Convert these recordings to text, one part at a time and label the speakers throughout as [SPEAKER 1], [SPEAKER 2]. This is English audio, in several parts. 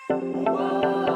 [SPEAKER 1] And hello.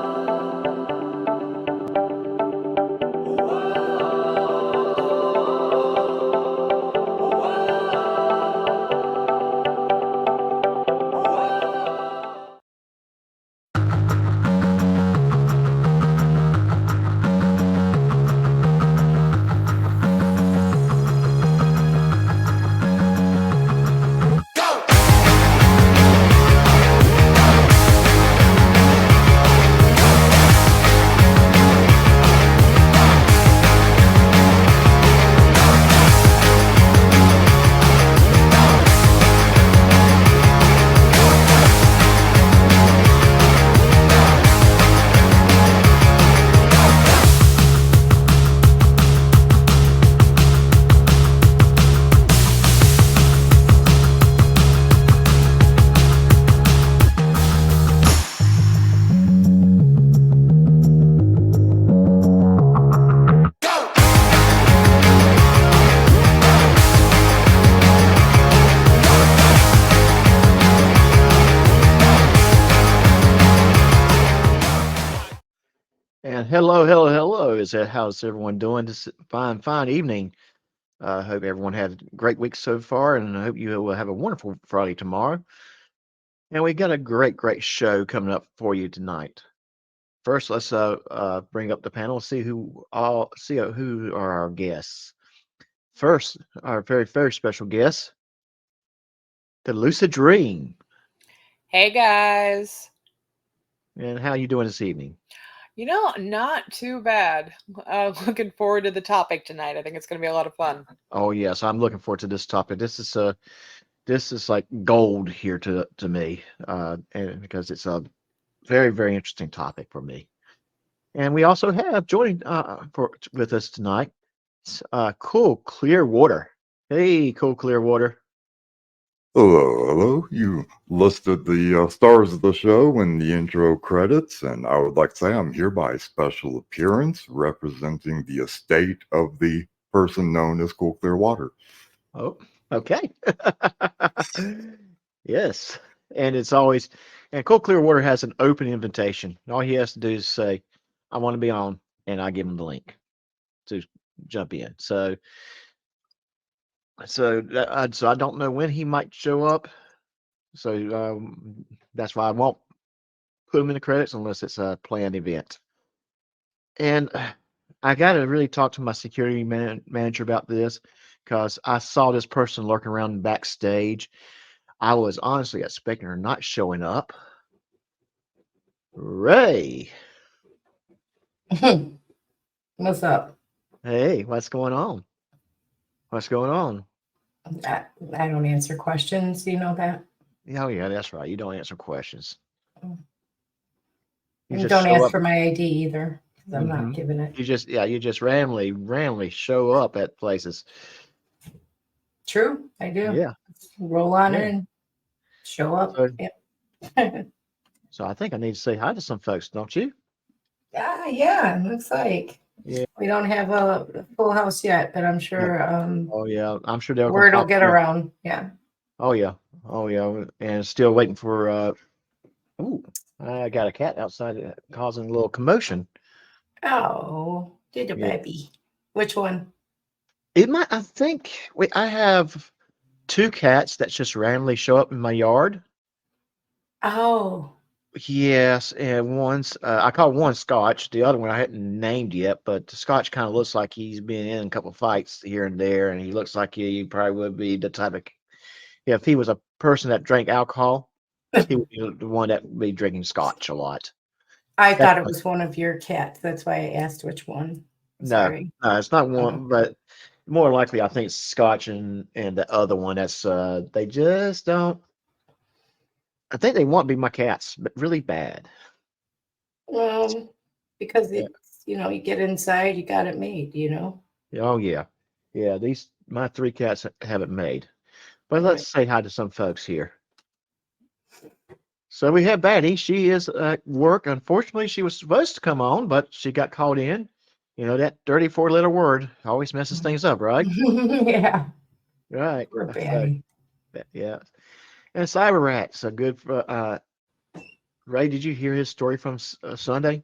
[SPEAKER 1] How's everyone doing this fine evening? I hope everyone had a great week so far, and I hope you will have a wonderful Friday tomorrow. And we got a great show coming up for you tonight. First, let's bring up the panel, see who are our guests. First, our very special guest, the Lucid Dream.
[SPEAKER 2] Hey guys.
[SPEAKER 1] And how you doing this evening?
[SPEAKER 2] Not too bad. Looking forward to the topic tonight. I think it's going to be a lot of fun.
[SPEAKER 1] Oh yes, I'm looking forward to this topic. This is like gold here to me, and because it's a very interesting topic for me. And we also have joining with us tonight, Cool Clearwater. Hey, Cool Clearwater.
[SPEAKER 3] Hello. You listed the stars of the show in the intro credits, and I would like to say I'm here by special appearance representing the estate of the person known as Cool Clearwater.
[SPEAKER 1] Oh, okay. Yes, and Cool Clearwater has an open invitation. All he has to do is say, "I want to be on," and I give him the link to jump in. So I don't know when he might show up. So that's why I won't put him in the credits unless it's a planned event. And I got to really talk to my security manager about this because I saw this person lurking around backstage. I was honestly expecting her not showing up. Ray.
[SPEAKER 4] What's up?
[SPEAKER 1] Hey, what's going on? What's going on?
[SPEAKER 4] I don't answer questions. You know that?
[SPEAKER 1] Oh, yeah, that's right. You don't answer questions.
[SPEAKER 4] You don't ask for my ID either because I'm not giving it.
[SPEAKER 1] You just randomly show up at places.
[SPEAKER 4] True, I do.
[SPEAKER 1] Yeah.
[SPEAKER 4] Roll on in, show up.
[SPEAKER 1] So I think I need to say hi to some folks, don't you?
[SPEAKER 4] Yeah, looks like.
[SPEAKER 1] Yeah.
[SPEAKER 4] We don't have a full house yet, but I'm sure.
[SPEAKER 1] Oh yeah, I'm sure they'll.
[SPEAKER 4] Word will get around. Yeah.
[SPEAKER 1] Oh yeah, and still waiting for. I got a cat outside causing a little commotion.
[SPEAKER 4] Oh, little baby. Which one?
[SPEAKER 1] I think I have two cats that just randomly show up in my yard.
[SPEAKER 4] Oh.
[SPEAKER 1] Yes, and I call one Scotch. The other one I hadn't named yet, but the Scotch kind of looks like he's been in a couple of fights here and there, and he looks like he probably would be the type of, if he was a person that drank alcohol, he would be the one that would be drinking Scotch a lot.
[SPEAKER 4] I thought it was one of your cats. That's why I asked which one.
[SPEAKER 1] Sorry. No, it's not one, but more likely I think it's Scotch and the other one that's they just don't. I think they want to be my cats, but really bad.
[SPEAKER 4] Because it's, you get inside, you got it made,
[SPEAKER 1] Oh yeah. My three cats have it made. But let's say hi to some folks here. So we have Batty. She is at work. Unfortunately, she was supposed to come on, but she got called in. That dirty four-letter word always messes things up, right?
[SPEAKER 4] Yeah.
[SPEAKER 1] Right.
[SPEAKER 4] Poor Batty.
[SPEAKER 1] Yeah. And Cyber Rat's a good Ray, did you hear his story from Sunday?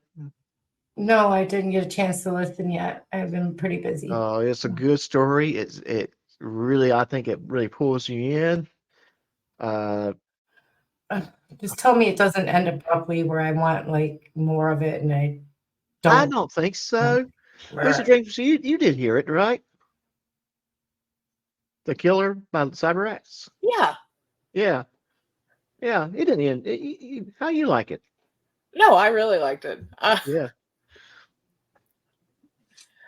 [SPEAKER 4] No, I didn't get a chance to listen yet. I've been pretty busy.
[SPEAKER 1] It's a good story. It really, I think it really pulls you in. Uh,
[SPEAKER 4] Uh, Just tell me it doesn't end abruptly where I want like more of it and I
[SPEAKER 1] I
[SPEAKER 4] don't.
[SPEAKER 1] don't think so. Mr.
[SPEAKER 4] Right.
[SPEAKER 1] James, you did hear it, right? The Killer by the Cyber Rats.
[SPEAKER 2] Yeah.
[SPEAKER 1] Yeah, yeah. It didn't end. How you like it?
[SPEAKER 2] No, I really liked it.
[SPEAKER 1] Yeah.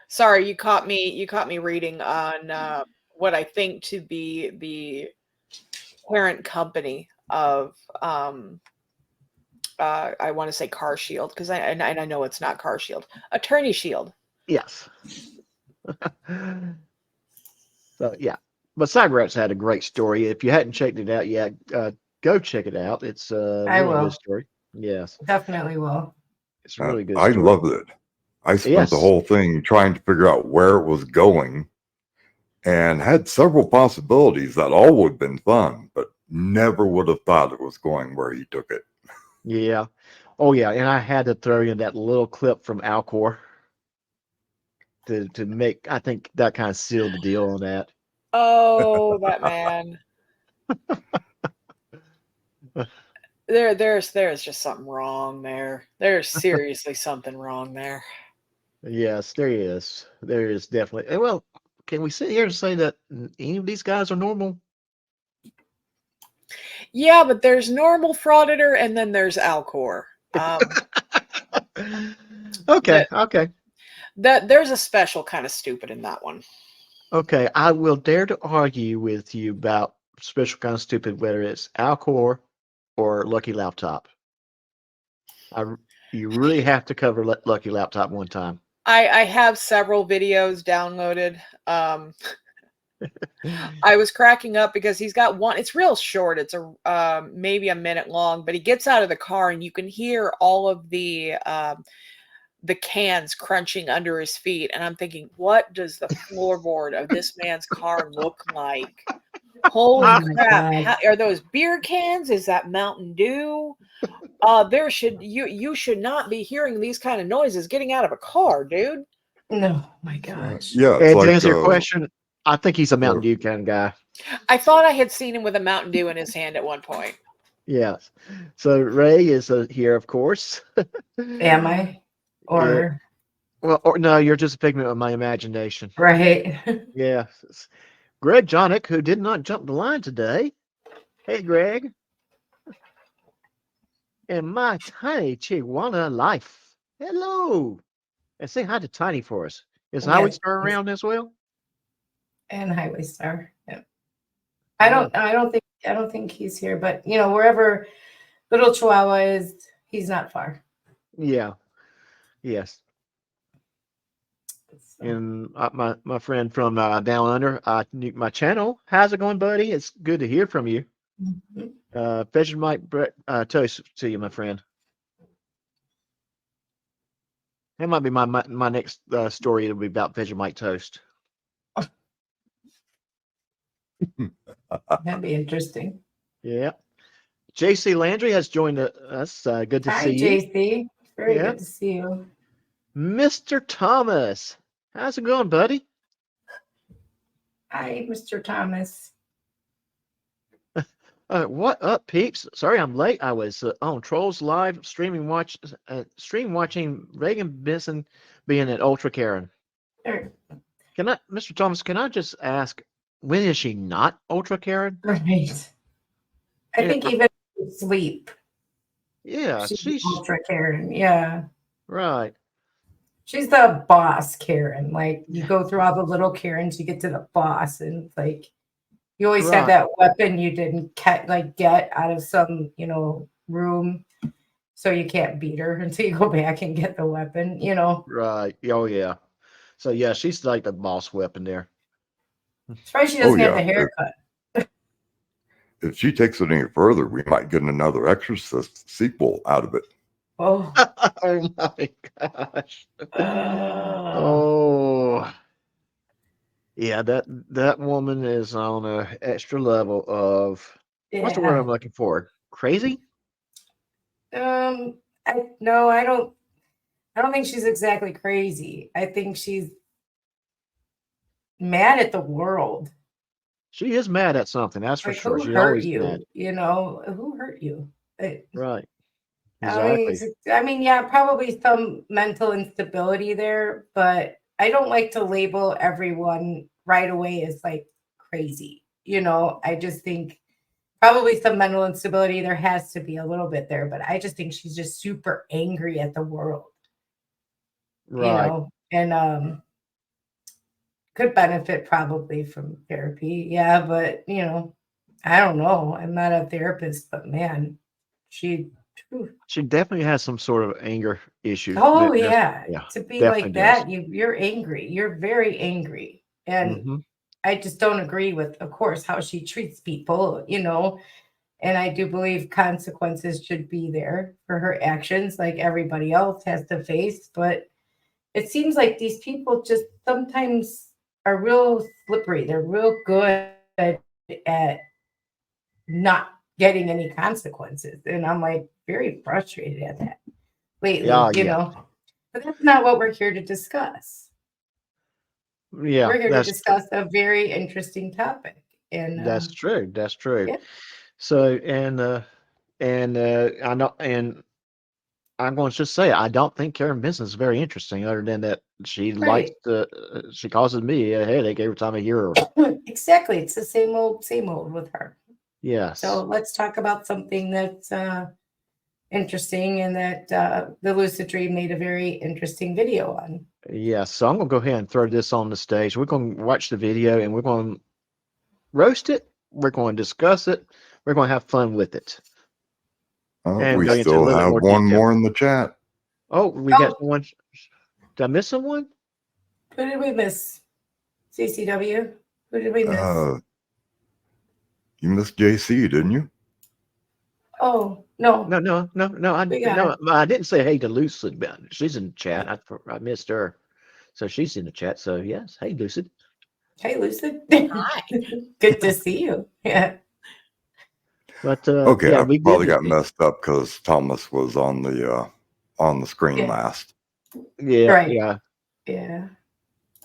[SPEAKER 2] Sorry, you caught me. You caught me reading on what I think to be the parent company of I want to say Car Shield because I know it's not Car Shield. Attorney Shield.
[SPEAKER 1] Yes. So yeah, but Cyber Rats had a great story. If you hadn't checked it out yet, go check it out. It's a
[SPEAKER 4] I
[SPEAKER 1] really good
[SPEAKER 4] will.
[SPEAKER 1] story. Yes,
[SPEAKER 4] Definitely will.
[SPEAKER 1] it's a really good
[SPEAKER 3] I
[SPEAKER 1] story.
[SPEAKER 3] loved it. I spent the
[SPEAKER 1] Yes.
[SPEAKER 3] whole thing trying to figure out where it was going and had several possibilities that all would have been fun, but never would have thought it was going where he took it.
[SPEAKER 1] Yeah. Oh yeah, and I had to throw in that little clip from Alcor to make. I think that kind of sealed the deal on that.
[SPEAKER 2] Oh, that man. There's just something wrong there. There's seriously something wrong there.
[SPEAKER 1] Yes, there is. There is definitely. Well, can we sit here and say that any of these guys are normal?
[SPEAKER 2] Yeah, but there's normal frauditor and then there's Alcor.
[SPEAKER 1] Okay,
[SPEAKER 2] That
[SPEAKER 1] okay.
[SPEAKER 2] there's a special kind of stupid in that one.
[SPEAKER 1] Okay, I will dare to argue with you about special kind of stupid, whether it's Alcor or Lucky Laptop. You really have to cover Lucky Laptop one time.
[SPEAKER 2] I have several videos downloaded. I was cracking up because he's got one. It's real short. It's a maybe a minute long, but he gets out of the car and you can hear all of the cans crunching under his feet. And I'm thinking, what does the floorboard of this man's car look like? Holy
[SPEAKER 4] Oh my
[SPEAKER 2] crap!
[SPEAKER 4] God.
[SPEAKER 2] Are those beer cans? Is that Mountain Dew? You should not be hearing these kind of noises getting out of a car, dude.
[SPEAKER 4] No, my gosh.
[SPEAKER 3] Yeah, it's
[SPEAKER 1] And to
[SPEAKER 3] like
[SPEAKER 1] answer your question, I think he's a Mountain Dew kind of guy.
[SPEAKER 2] I thought I had seen him with a Mountain Dew in his hand at one point.
[SPEAKER 1] Yes. So Ray is here, of course.
[SPEAKER 4] Am I? Or
[SPEAKER 1] Well, or no, you're just a figment of my imagination.
[SPEAKER 4] right.
[SPEAKER 1] Yes. Greg Jonick, who did not jump the line today. Hey, Greg. And my tiny Chihuahua life. Hello. And say hi to Tiny for us. Is Highway
[SPEAKER 4] Yes.
[SPEAKER 1] Star around as well?
[SPEAKER 4] And Highway Star. Yeah.
[SPEAKER 1] Yeah.
[SPEAKER 4] I don't think he's here, but you know, wherever little Chihuahua is, he's not far.
[SPEAKER 1] Yeah. Yes.
[SPEAKER 4] So,
[SPEAKER 1] And my friend from down under my channel. How's it going, buddy? It's good to hear from you.
[SPEAKER 4] mhm.
[SPEAKER 1] Vegemite toast to you, my friend. That might be my next story. It'll be about Vegemite toast.
[SPEAKER 4] That'd be interesting.
[SPEAKER 1] Yeah. JC Landry has joined us. Good to
[SPEAKER 4] Hi,
[SPEAKER 1] see you.
[SPEAKER 4] JC. Very
[SPEAKER 1] Yeah.
[SPEAKER 4] good to see you.
[SPEAKER 1] Mr. Thomas. How's it going, buddy?
[SPEAKER 4] Hi, Mr. Thomas.
[SPEAKER 1] What up, peeps? Sorry I'm late. I was on Trolls Live stream watching Reagan Benson being an Ultra Karen.
[SPEAKER 4] Er,
[SPEAKER 1] Mr. Thomas, can I just ask, when is she not Ultra Karen?
[SPEAKER 4] Right. I
[SPEAKER 1] Yeah,
[SPEAKER 4] think even sleep,
[SPEAKER 1] yeah,
[SPEAKER 4] she's
[SPEAKER 1] she's
[SPEAKER 4] ultra Karen. Yeah.
[SPEAKER 1] right.
[SPEAKER 4] She's the boss Karen. Like you go through all the little Karens, you get to the boss, and it's like you always have
[SPEAKER 1] Right.
[SPEAKER 4] that weapon you didn't get out of some, room. So you can't beat her until you go back and get the weapon,
[SPEAKER 1] Right. Oh yeah. So yeah, she's like the boss weapon there.
[SPEAKER 4] Surprised she
[SPEAKER 3] Oh
[SPEAKER 4] doesn't have
[SPEAKER 3] yeah.
[SPEAKER 4] the haircut.
[SPEAKER 3] If she takes it any further, we might get another Exorcist sequel out of it.
[SPEAKER 4] Oh.
[SPEAKER 1] Oh my gosh. Oh yeah, that woman is on a extra level of what's the word
[SPEAKER 4] Yeah.
[SPEAKER 1] I'm looking for? Crazy?
[SPEAKER 4] No, I don't. I don't think she's exactly crazy. I think she's mad at the world.
[SPEAKER 1] She is mad at something, that's for
[SPEAKER 4] Like,
[SPEAKER 1] sure.
[SPEAKER 4] who
[SPEAKER 1] She's
[SPEAKER 4] hurt
[SPEAKER 1] always mad.
[SPEAKER 4] you? You know, who hurt you?
[SPEAKER 1] Right.
[SPEAKER 4] I mean,
[SPEAKER 1] Exactly.
[SPEAKER 4] yeah, probably some mental instability there, but I don't like to label everyone right away as like crazy. You know, I just think probably some mental instability. There has to be a little bit there, but I just think she's just super angry at the world, you
[SPEAKER 1] Right.
[SPEAKER 4] know, and could benefit probably from therapy. Yeah, but you know, I don't know. I'm not a therapist, but man, she. Whew.
[SPEAKER 1] She definitely has some sort of anger issue.
[SPEAKER 4] Oh
[SPEAKER 1] That's
[SPEAKER 4] yeah,
[SPEAKER 1] yeah,
[SPEAKER 4] to be like
[SPEAKER 1] definitely does.
[SPEAKER 4] that, you're angry. You're very angry, and
[SPEAKER 1] Hmm.
[SPEAKER 4] I just don't agree with, of course, how she treats people. You know, and I do believe consequences should be there for her actions, like everybody else has to face. But it seems like these people just sometimes are real slippery. They're real good at not getting any consequences. And I'm like very frustrated at that lately,
[SPEAKER 1] Yeah,
[SPEAKER 4] you
[SPEAKER 1] yeah.
[SPEAKER 4] know. But that's not what we're here to discuss.
[SPEAKER 1] Yeah,
[SPEAKER 4] We're here to discuss a very interesting topic. And
[SPEAKER 1] that's true. That's true.
[SPEAKER 4] yeah,
[SPEAKER 1] So and I know and I'm going to just say I don't think Karen Benson is very interesting, other than that she likes
[SPEAKER 4] right.
[SPEAKER 1] to she causes me a headache every time I hear her.
[SPEAKER 4] Exactly. It's the same old with her. So
[SPEAKER 1] Yes.
[SPEAKER 4] let's talk about something that's interesting and that the Lucid Dream made a very interesting video on.
[SPEAKER 1] Yes. So I'm gonna go ahead and throw this on the stage. We're gonna watch the video and we're gonna roast it. We're gonna discuss it. We're gonna have fun with it and
[SPEAKER 3] We
[SPEAKER 1] go into a
[SPEAKER 3] still
[SPEAKER 1] little bit
[SPEAKER 3] have
[SPEAKER 1] more
[SPEAKER 3] one
[SPEAKER 1] detail.
[SPEAKER 3] more in the chat.
[SPEAKER 1] Oh, we got
[SPEAKER 4] Oh,
[SPEAKER 1] someone. Did I miss someone?
[SPEAKER 4] who did we miss? CCW? Who did we miss?
[SPEAKER 3] Uh, you missed JC, didn't you?
[SPEAKER 4] Oh, no.
[SPEAKER 1] No.
[SPEAKER 4] We got her.
[SPEAKER 1] I didn't say hey to Lucid, but she's in the chat. I missed her, so she's in the chat. So yes, hey Lucid.
[SPEAKER 4] Hey, Lucid.
[SPEAKER 2] Hi.
[SPEAKER 4] Good to see you. Yeah.
[SPEAKER 1] But
[SPEAKER 3] Okay,
[SPEAKER 1] yeah,
[SPEAKER 3] I
[SPEAKER 1] we
[SPEAKER 3] probably
[SPEAKER 1] did.
[SPEAKER 3] got messed up because Thomas was on the screen
[SPEAKER 4] Yeah.
[SPEAKER 3] last.
[SPEAKER 1] Yeah,
[SPEAKER 4] Right.
[SPEAKER 1] yeah.
[SPEAKER 4] Yeah.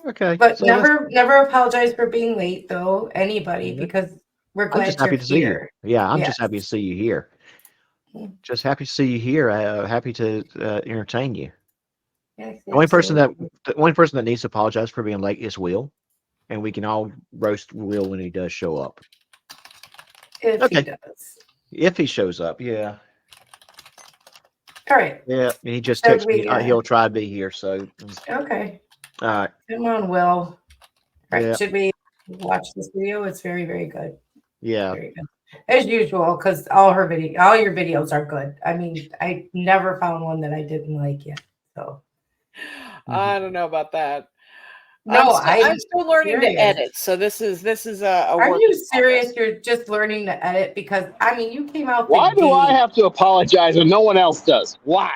[SPEAKER 1] Okay,
[SPEAKER 4] But
[SPEAKER 1] so let's.
[SPEAKER 4] never apologize for being late, though, anybody, because we're
[SPEAKER 1] I'm just
[SPEAKER 4] glad you're
[SPEAKER 1] happy to see you.
[SPEAKER 4] here.
[SPEAKER 1] Yeah, I'm
[SPEAKER 4] Yes.
[SPEAKER 1] just happy to see you here. Just happy to see you here. Happy to entertain you.
[SPEAKER 4] Yes,
[SPEAKER 1] The only person that
[SPEAKER 4] absolutely.
[SPEAKER 1] the only person that needs to apologize for being late is Will, and we can all roast Will when he does show up.
[SPEAKER 4] If he
[SPEAKER 1] Okay,
[SPEAKER 4] does.
[SPEAKER 1] if he shows up, yeah,
[SPEAKER 4] All right.
[SPEAKER 1] yeah. He just
[SPEAKER 4] So
[SPEAKER 1] texted me.
[SPEAKER 4] we
[SPEAKER 1] He'll try to be here. So,
[SPEAKER 4] okay.
[SPEAKER 1] all right,
[SPEAKER 4] Come on, Will. All right.
[SPEAKER 1] yeah,
[SPEAKER 4] Should we watch this video? It's very, very good.
[SPEAKER 1] yeah.
[SPEAKER 4] Very good. As usual, because all your videos are good. I mean, I never found one that I didn't like yet. So
[SPEAKER 2] I don't know about that.
[SPEAKER 4] no,
[SPEAKER 2] I'm
[SPEAKER 4] I'm
[SPEAKER 2] still learning to
[SPEAKER 4] serious.
[SPEAKER 2] edit, so this is a
[SPEAKER 4] Are
[SPEAKER 2] work
[SPEAKER 4] you
[SPEAKER 2] in progress.
[SPEAKER 4] serious? You're just learning to edit because I mean, you came out the
[SPEAKER 5] Why do I
[SPEAKER 4] gate.
[SPEAKER 5] have to apologize when no one else does? Why?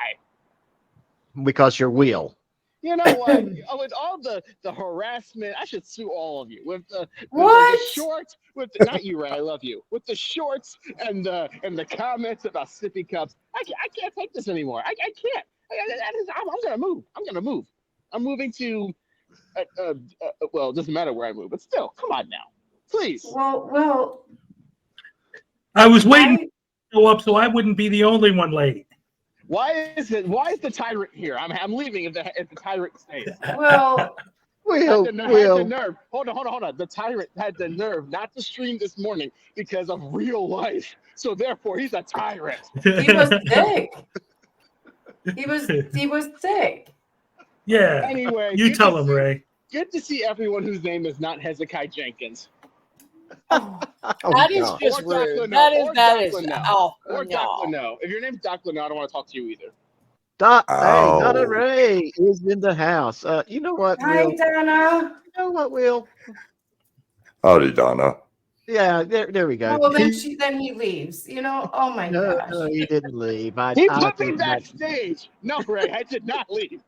[SPEAKER 1] Because you're Will.
[SPEAKER 5] You know what? With all the harassment, I should sue all of you. With the
[SPEAKER 4] What?
[SPEAKER 5] shorts, not you, Ray. I love you. With the shorts and the comments about sippy cups, I can't take this anymore. I can't. I'm gonna move. I'm gonna move. I'm moving to. Well, it doesn't matter where I move, but still, come on now, please.
[SPEAKER 4] Well,
[SPEAKER 6] I was waiting to
[SPEAKER 4] I
[SPEAKER 6] show up so I wouldn't be the only one late.
[SPEAKER 5] Why is the tyrant here? I'm leaving if the tyrant stays.
[SPEAKER 4] well,
[SPEAKER 5] Had the
[SPEAKER 1] Will.
[SPEAKER 5] nerve. Hold on. The tyrant had the nerve not to stream this morning because of real life. So therefore, he's a tyrant.
[SPEAKER 4] he was sick. He was sick.
[SPEAKER 6] Yeah,
[SPEAKER 5] Anyway,
[SPEAKER 6] you tell him, Ray.
[SPEAKER 5] good to see everyone whose name is not Hezekiah Jenkins.
[SPEAKER 4] Oh,
[SPEAKER 1] Oh
[SPEAKER 2] That is
[SPEAKER 1] God.
[SPEAKER 2] just
[SPEAKER 5] Or Doc
[SPEAKER 2] rude.
[SPEAKER 5] Leno.
[SPEAKER 2] That is oh
[SPEAKER 5] Or Doc
[SPEAKER 2] no.
[SPEAKER 5] Leno. If your name's Doc Leno, I don't want to talk to you either.
[SPEAKER 1] Hey, Donna
[SPEAKER 3] Ow.
[SPEAKER 1] Ray is in the house. You know what,
[SPEAKER 4] hi,
[SPEAKER 1] Will?
[SPEAKER 4] Donna.
[SPEAKER 1] You know what, Will?
[SPEAKER 3] Howdy, Donna.
[SPEAKER 1] Yeah, there we go.
[SPEAKER 4] Oh, well, then he leaves. You know. Oh my
[SPEAKER 1] No,
[SPEAKER 4] gosh.
[SPEAKER 1] no, he didn't leave.
[SPEAKER 5] He
[SPEAKER 1] I
[SPEAKER 5] put me
[SPEAKER 1] think that.
[SPEAKER 5] backstage. No, Ray, I did not leave.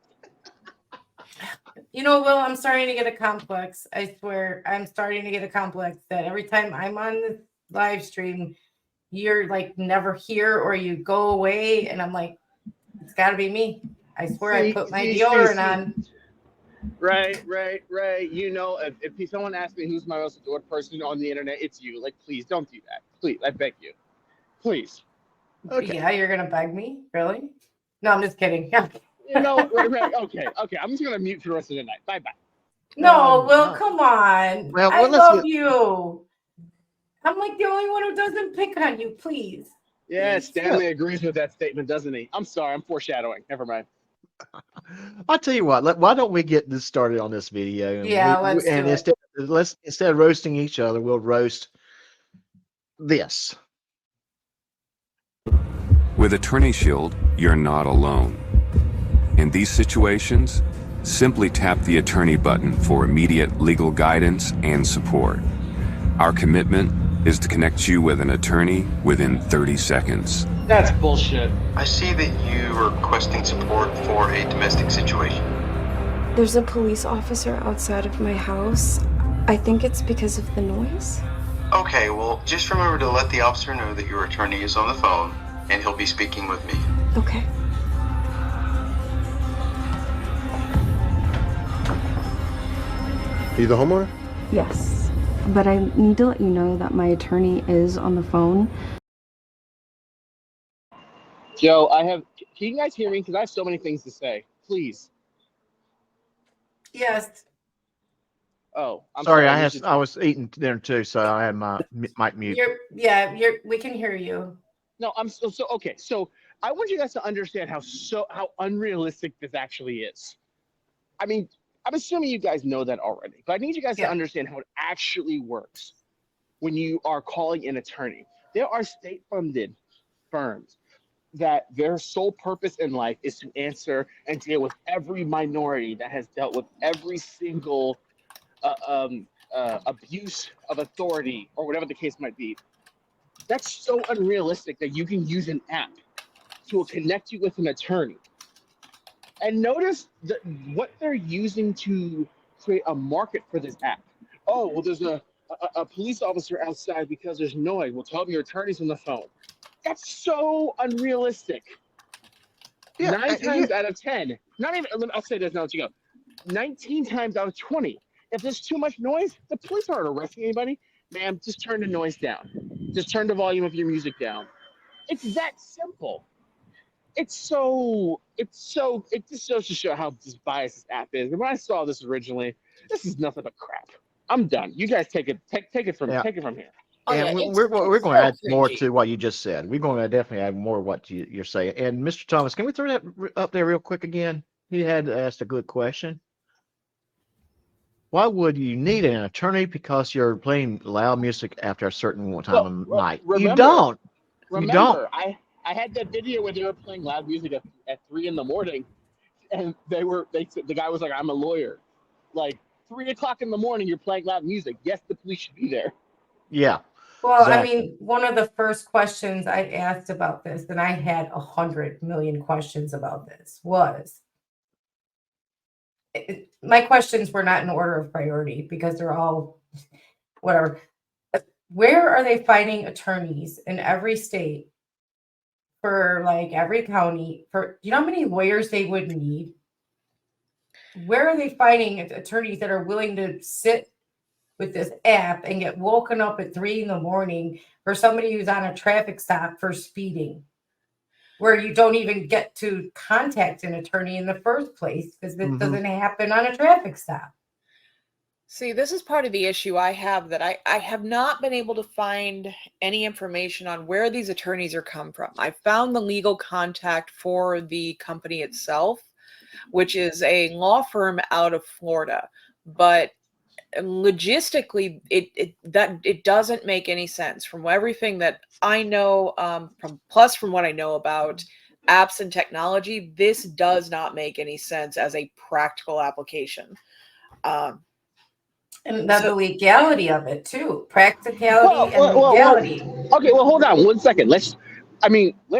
[SPEAKER 4] You know, Will, I'm starting to get a complex. I swear, I'm starting to get a complex that every time I'm on the live stream, you're like never here or you go away, and I'm like, it's got to be me. I swear I put my deodorant on.
[SPEAKER 5] Right. You know, if someone asks me who's my most adored person on the internet, it's you. Like, please don't do that. Please, I beg you. Please.
[SPEAKER 1] Okay.
[SPEAKER 4] Yeah, you're gonna beg me? Really? No, I'm just kidding.
[SPEAKER 5] You know, right. Okay. I'm just gonna mute for the rest of the night. Bye.
[SPEAKER 4] No, Will,
[SPEAKER 1] No.
[SPEAKER 4] come on.
[SPEAKER 1] Well,
[SPEAKER 4] I
[SPEAKER 1] let's
[SPEAKER 4] love
[SPEAKER 1] get.
[SPEAKER 4] you. I'm like the only one who doesn't pick on you, please.
[SPEAKER 5] Yeah,
[SPEAKER 4] Please.
[SPEAKER 5] Stanley agrees with that statement, doesn't he? I'm sorry, I'm foreshadowing. Never mind.
[SPEAKER 1] I'll tell you what. Why don't we get this started on this video? And
[SPEAKER 4] Yeah, let's do it.
[SPEAKER 1] instead of roasting each other, we'll roast this.
[SPEAKER 7] With Attorney Shield, you're not alone. In these situations, simply tap the attorney button for immediate legal guidance and support. Our commitment is to connect you with an attorney within 30 seconds.
[SPEAKER 5] That's bullshit.
[SPEAKER 8] I see that you are requesting support for a domestic situation.
[SPEAKER 9] There's a police officer outside of my house. I think it's because of the noise.
[SPEAKER 8] Okay, well, just remember to let the officer know that your attorney is on the phone and he'll be speaking with me.
[SPEAKER 9] Okay.
[SPEAKER 10] Are you the homeowner?
[SPEAKER 9] Yes. But I need to let you know that my attorney is on the phone.
[SPEAKER 5] Joe, can you guys hear me? Because I have so many things to say. Please.
[SPEAKER 4] Yes.
[SPEAKER 5] Oh, I'm
[SPEAKER 1] Sorry,
[SPEAKER 5] sorry.
[SPEAKER 1] I was eating dinner too, so I had my mic mute.
[SPEAKER 4] We can hear you.
[SPEAKER 5] No, I'm so okay. So I want you guys to understand how unrealistic this actually is. I mean, I'm assuming you guys know that already, but I need you guys to understand how it actually works when you are calling an attorney. There are state-funded firms that their sole purpose in life is to answer and deal with every minority that has dealt with every single abuse of authority or whatever the case might be. That's so unrealistic that you can use an app to connect you with an attorney. And notice what they're using to create a market for this app. Oh, well, there's a police officer outside because there's noise. Well, tell them your attorney's on the phone. That's so unrealistic.
[SPEAKER 1] Yeah,
[SPEAKER 5] 9 times out of 10, not even, I'll say this now, let you go. 19 times out of 20, if there's too much noise, the police aren't arresting anybody. Ma'am, just turn the noise down. Just turn the volume of your music down. It's that simple. It just shows to show how biased this app is. And when I saw this originally, this is nothing but crap. I'm done. You guys take it from here.
[SPEAKER 1] And we're going to add more to what you just said. We're going to definitely add more of what you're saying. And Mr. Thomas, can we throw that up there real quick again? He had asked a good question. Why would you need an attorney because you're playing loud music after a certain time of night? You don't.
[SPEAKER 5] I had that video where they were playing loud music at 3 a.m, and the guy was like, "I'm a lawyer." Like 3 o'clock in the morning, you're playing loud music. Yes, the police should be there.
[SPEAKER 1] Yeah.
[SPEAKER 4] Well,
[SPEAKER 1] exactly.
[SPEAKER 4] I mean, one of the first questions I asked about this, and I had 100 million questions about this, was my questions were not in order of priority because they're all whatever. Where are they finding attorneys in every state for like every county? For you know how many lawyers they would need? Where are they finding attorneys that are willing to sit with this app and get woken up at 3 a.m. for somebody who's on a traffic stop for speeding, where you don't even get to contact an attorney in the first place because it doesn't happen on a traffic stop?
[SPEAKER 2] See, this is part of the issue I have, that I have not been able to find any information on where these attorneys are come from. I found the legal contact for the company itself, which is a law firm out of Florida, but logistically it doesn't make any sense from everything that I know, from what I know about apps and technology. This does not make any sense as a practical application.
[SPEAKER 4] And that's the legality of it too. Practicality and legality.
[SPEAKER 5] Okay, well, hold on 1 second. Let's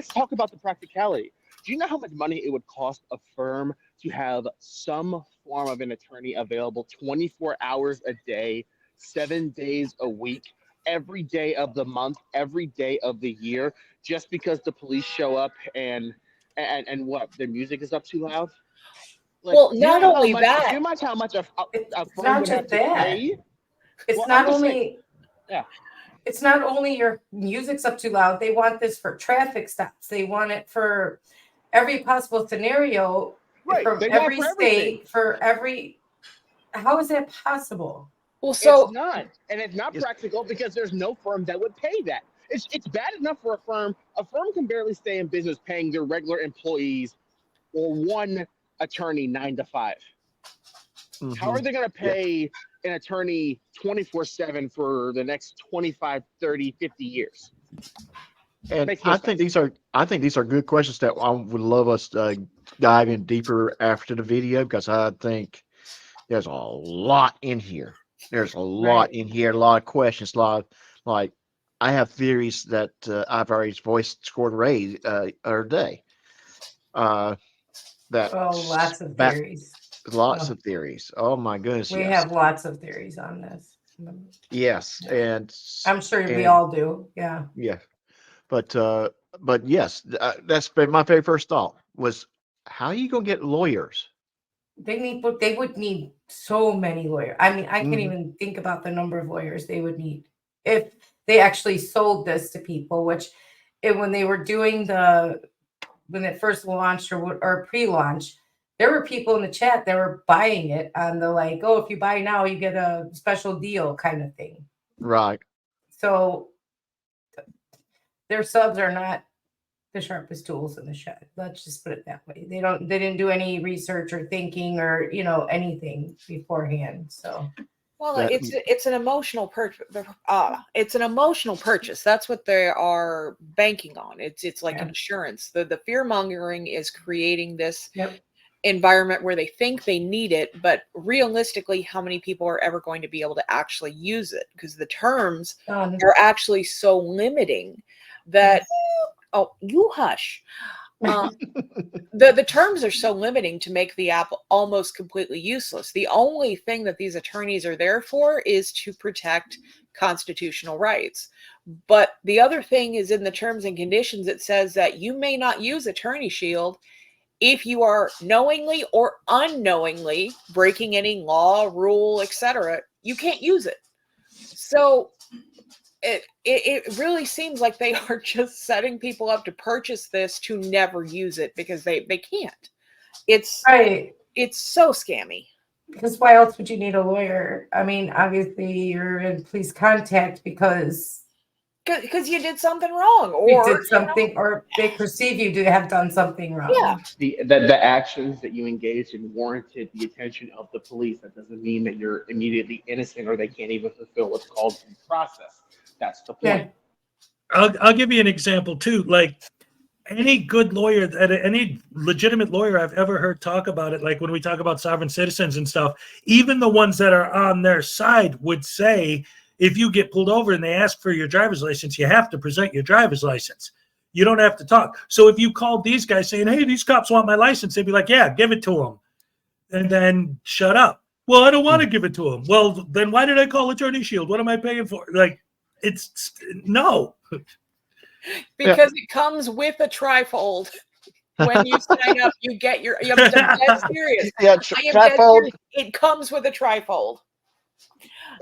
[SPEAKER 5] talk about the practicality. Do you know how much money it would cost a firm to have some form of an attorney available 24 hours a day, 7 days a week, every day of the month, every day of the year, just because the police show up and what, their music is up too loud? Like,
[SPEAKER 2] Well,
[SPEAKER 5] do you
[SPEAKER 2] not
[SPEAKER 5] know how
[SPEAKER 2] only
[SPEAKER 5] much? Do
[SPEAKER 2] that,
[SPEAKER 5] you know how much a
[SPEAKER 4] It's
[SPEAKER 5] firm
[SPEAKER 4] not
[SPEAKER 5] would have
[SPEAKER 4] just
[SPEAKER 5] to
[SPEAKER 4] that.
[SPEAKER 5] pay?
[SPEAKER 4] It's
[SPEAKER 5] Well, I'm
[SPEAKER 4] not
[SPEAKER 5] just saying.
[SPEAKER 4] only
[SPEAKER 5] Yeah.
[SPEAKER 4] it's not only your music's up too loud. They want this for traffic stops. They want it for every possible scenario
[SPEAKER 5] Right.
[SPEAKER 4] from
[SPEAKER 5] They want it
[SPEAKER 4] every
[SPEAKER 5] for everything.
[SPEAKER 4] state, for every. How is that possible?
[SPEAKER 2] well,
[SPEAKER 5] It's
[SPEAKER 2] so
[SPEAKER 5] not, and it's not
[SPEAKER 1] Yes.
[SPEAKER 5] practical because there's no firm that would pay that. It's bad enough for a firm. A firm can barely stay in business paying their regular employees or one attorney 9 to 5. How are they going to
[SPEAKER 1] Yeah.
[SPEAKER 5] pay an attorney 24/7 for the next 25, 30, 50 years?
[SPEAKER 1] And
[SPEAKER 5] Makes no
[SPEAKER 1] I think
[SPEAKER 5] sense.
[SPEAKER 1] these are good questions that I would love us to dive in deeper after the video, because I think there's a lot in here. There's a lot
[SPEAKER 4] Right.
[SPEAKER 1] in here, a lot of questions, a lot of, like, I have theories that I've already voiced scored Ray other day. That
[SPEAKER 4] Oh, lots of
[SPEAKER 1] back
[SPEAKER 4] theories.
[SPEAKER 1] lots
[SPEAKER 4] Oh,
[SPEAKER 1] of theories. Oh my goodness,
[SPEAKER 4] we
[SPEAKER 1] yes,
[SPEAKER 4] have lots of theories on this.
[SPEAKER 1] yes,
[SPEAKER 4] Yeah. I'm sure we all do. Yeah.
[SPEAKER 1] yeah, but yes, that's been my very first thought was, how are you gonna get lawyers?
[SPEAKER 4] They would need so many lawyers. I mean, I can't
[SPEAKER 1] Mhm.
[SPEAKER 4] even think about the number of lawyers they would need if they actually sold this to people, which when they were doing when it first launched or pre-launch, there were people in the chat that were buying it on the like, oh, if you buy now, you get a special deal kind of thing.
[SPEAKER 1] Right.
[SPEAKER 4] So their subs are not the sharpest tools in the shed. Let's just put it that way. They didn't do any research or thinking or anything beforehand. So
[SPEAKER 2] well,
[SPEAKER 1] That
[SPEAKER 2] it's an emotional purchase. It's an emotional purchase. That's what they are banking on. It's like
[SPEAKER 4] Yeah.
[SPEAKER 2] insurance. The fear mongering is creating this
[SPEAKER 4] Yep.
[SPEAKER 2] environment where they think they need it, but realistically, how many people are ever going to be able to actually use it? Because the terms are actually so limiting that. Oh, you hush. The terms are so limiting to make the app almost completely useless. The only thing that these attorneys are there for is to protect constitutional rights. But the other thing is, in the terms and conditions, it says that you may not use Attorney Shield if you are knowingly or unknowingly breaking any law, rule, etc. You can't use it. So it really seems like they are just setting people up to purchase this to never use it because they can't. It's
[SPEAKER 4] right.
[SPEAKER 2] It's so scammy.
[SPEAKER 4] Because why else would you need a lawyer? I mean, obviously you're in police contact because
[SPEAKER 2] you did something wrong,
[SPEAKER 4] you
[SPEAKER 2] or
[SPEAKER 4] did something, or they perceive you to have done something wrong.
[SPEAKER 2] Yeah.
[SPEAKER 5] The actions that you engaged in warranted the attention of the police. That doesn't mean that you're immediately innocent or they can't even fulfill what's called due process. That's the point.
[SPEAKER 4] Yeah.
[SPEAKER 6] I'll give you an example too. Like any good lawyer, any legitimate lawyer I've ever heard talk about it, like when we talk about sovereign citizens and stuff, even the ones that are on their side would say, if you get pulled over and they ask for your driver's license, you have to present your driver's license. You don't have to talk. So if you called these guys saying, hey, these cops want my license, they'd be like, yeah, give it to them. And then shut up. Well, I don't want to give it to them. Well, then why did I call Attorney Shield? What am I paying for? Like, it's no.
[SPEAKER 2] because it comes with a trifold. When you sign up, you get your. I'm dead serious.
[SPEAKER 1] Yeah,
[SPEAKER 2] I am dead
[SPEAKER 1] trifold.
[SPEAKER 2] serious. It comes with a trifold.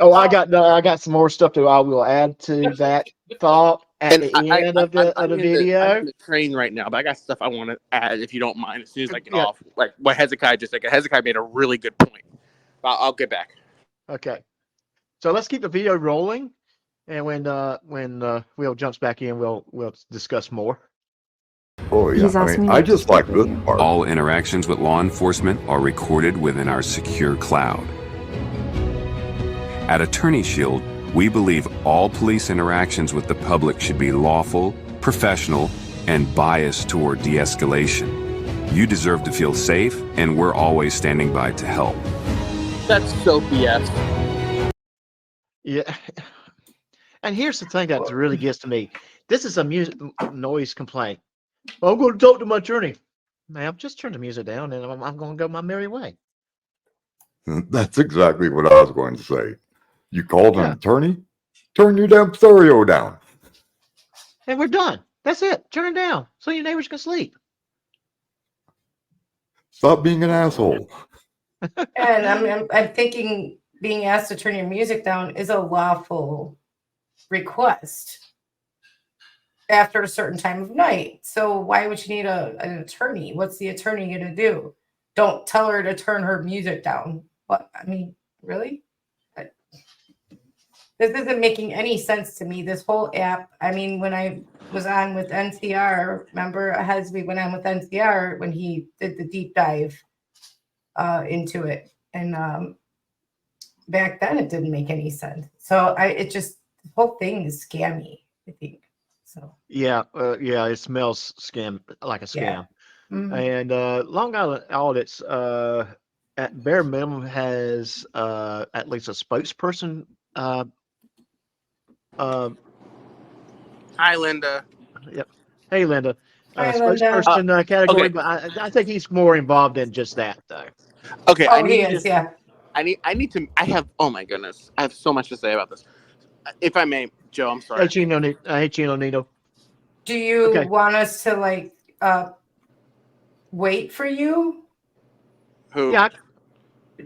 [SPEAKER 1] Oh, I got some more stuff that I will add to that thought at the end of the video.
[SPEAKER 5] I'm in the train right now, but I got stuff I want to add if you don't mind. As soon as I get
[SPEAKER 1] Yeah.
[SPEAKER 5] off, like what Hezekiah just said. Hezekiah made a really good point. I'll get back.
[SPEAKER 1] Okay, so let's keep the video rolling, and when Will jumps back in, we'll discuss more.
[SPEAKER 3] Oh yeah,
[SPEAKER 9] He's asked me
[SPEAKER 3] I
[SPEAKER 9] not to
[SPEAKER 3] just
[SPEAKER 9] start
[SPEAKER 3] like
[SPEAKER 9] with
[SPEAKER 3] this
[SPEAKER 9] you.
[SPEAKER 3] part.
[SPEAKER 7] All interactions with law enforcement are recorded within our secure cloud. At Attorney Shield, we believe all police interactions with the public should be lawful, professional, and biased toward de-escalation. You deserve to feel safe, and we're always standing by to help.
[SPEAKER 5] That's so BS.
[SPEAKER 1] Yeah, and here's the thing that really gets to me. This is a noise complaint. Well, I'm going to talk to my attorney. Ma'am, just turn the music down, and I'm going to go my merry way.
[SPEAKER 3] That's exactly what I was going to say. You called an attorney? Turn your damn stereo down.
[SPEAKER 1] And we're done. That's it. Turn it down so your neighbors can sleep.
[SPEAKER 3] Stop being an asshole.
[SPEAKER 4] And I'm thinking being asked to turn your music down is a lawful request after a certain time of night. So why would you need an attorney? What's the attorney going to do? Don't tell her to turn her music down. What? I mean, really? This isn't making any sense to me. This whole app. I mean, when I was on with NCR, remember Hesby went on with NCR when he did the deep dive into it, and back then it didn't make any sense. So the whole thing is scammy, I think. So
[SPEAKER 1] Yeah, it smells like a
[SPEAKER 4] yeah.
[SPEAKER 1] scam.
[SPEAKER 4] Mhm.
[SPEAKER 1] And Long Island Audits, at bare minimum, has at least a spokesperson.
[SPEAKER 10] Hi, Linda.
[SPEAKER 1] Yep. Hey, Linda.
[SPEAKER 4] Hi, Linda.
[SPEAKER 1] Spokesperson category,
[SPEAKER 10] Okay.
[SPEAKER 1] but I think he's more involved in just that, though.
[SPEAKER 10] Okay,
[SPEAKER 4] Oh, he is. Yeah.
[SPEAKER 10] I need to. I have. Oh my goodness, I have so much to say about this. If I may, Joe, I'm sorry.
[SPEAKER 1] Hey, Chino Nino.
[SPEAKER 4] Do you
[SPEAKER 1] Okay.
[SPEAKER 4] want us to wait for you?
[SPEAKER 10] Who?
[SPEAKER 1] Yeah.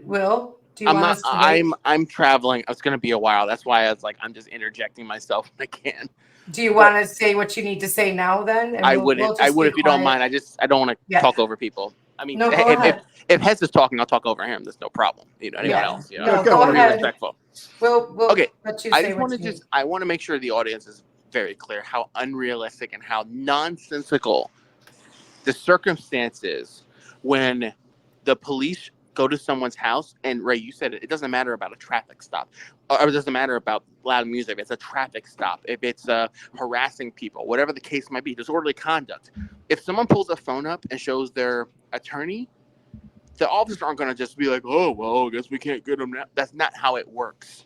[SPEAKER 4] Will, do you
[SPEAKER 10] I'm
[SPEAKER 4] want
[SPEAKER 10] not.
[SPEAKER 4] us to wait?
[SPEAKER 10] I'm traveling. It's gonna be a while. That's why I was like, I'm just interjecting myself when I can.
[SPEAKER 4] Do you want to say what you need to say now then? And
[SPEAKER 10] I
[SPEAKER 4] we'll
[SPEAKER 10] wouldn't.
[SPEAKER 4] just
[SPEAKER 10] I would
[SPEAKER 4] be
[SPEAKER 10] if you don't
[SPEAKER 4] quiet.
[SPEAKER 10] mind. I don't want to
[SPEAKER 4] Yeah.
[SPEAKER 10] talk over people. I mean,
[SPEAKER 4] No, go ahead.
[SPEAKER 10] if Hez is talking, I'll talk over him. There's no problem. Anyone
[SPEAKER 4] Yeah.
[SPEAKER 10] else?
[SPEAKER 4] No,
[SPEAKER 1] go
[SPEAKER 4] go
[SPEAKER 10] Be
[SPEAKER 4] ahead.
[SPEAKER 10] respectful.
[SPEAKER 4] We'll
[SPEAKER 10] Okay,
[SPEAKER 4] let you
[SPEAKER 10] I
[SPEAKER 4] say
[SPEAKER 10] just
[SPEAKER 4] what
[SPEAKER 10] want
[SPEAKER 4] you
[SPEAKER 10] to
[SPEAKER 4] need.
[SPEAKER 10] I want to make sure the audience is very clear how unrealistic and how nonsensical the circumstances when the police go to someone's house. And Ray, you said it doesn't matter about a traffic stop, or it doesn't matter about loud music. It's a traffic stop. If it's harassing people, whatever the case might be, disorderly conduct. If someone pulls a phone up and shows their attorney, the officers aren't going to just be like, oh, well, I guess we can't get them now. That's not how it works.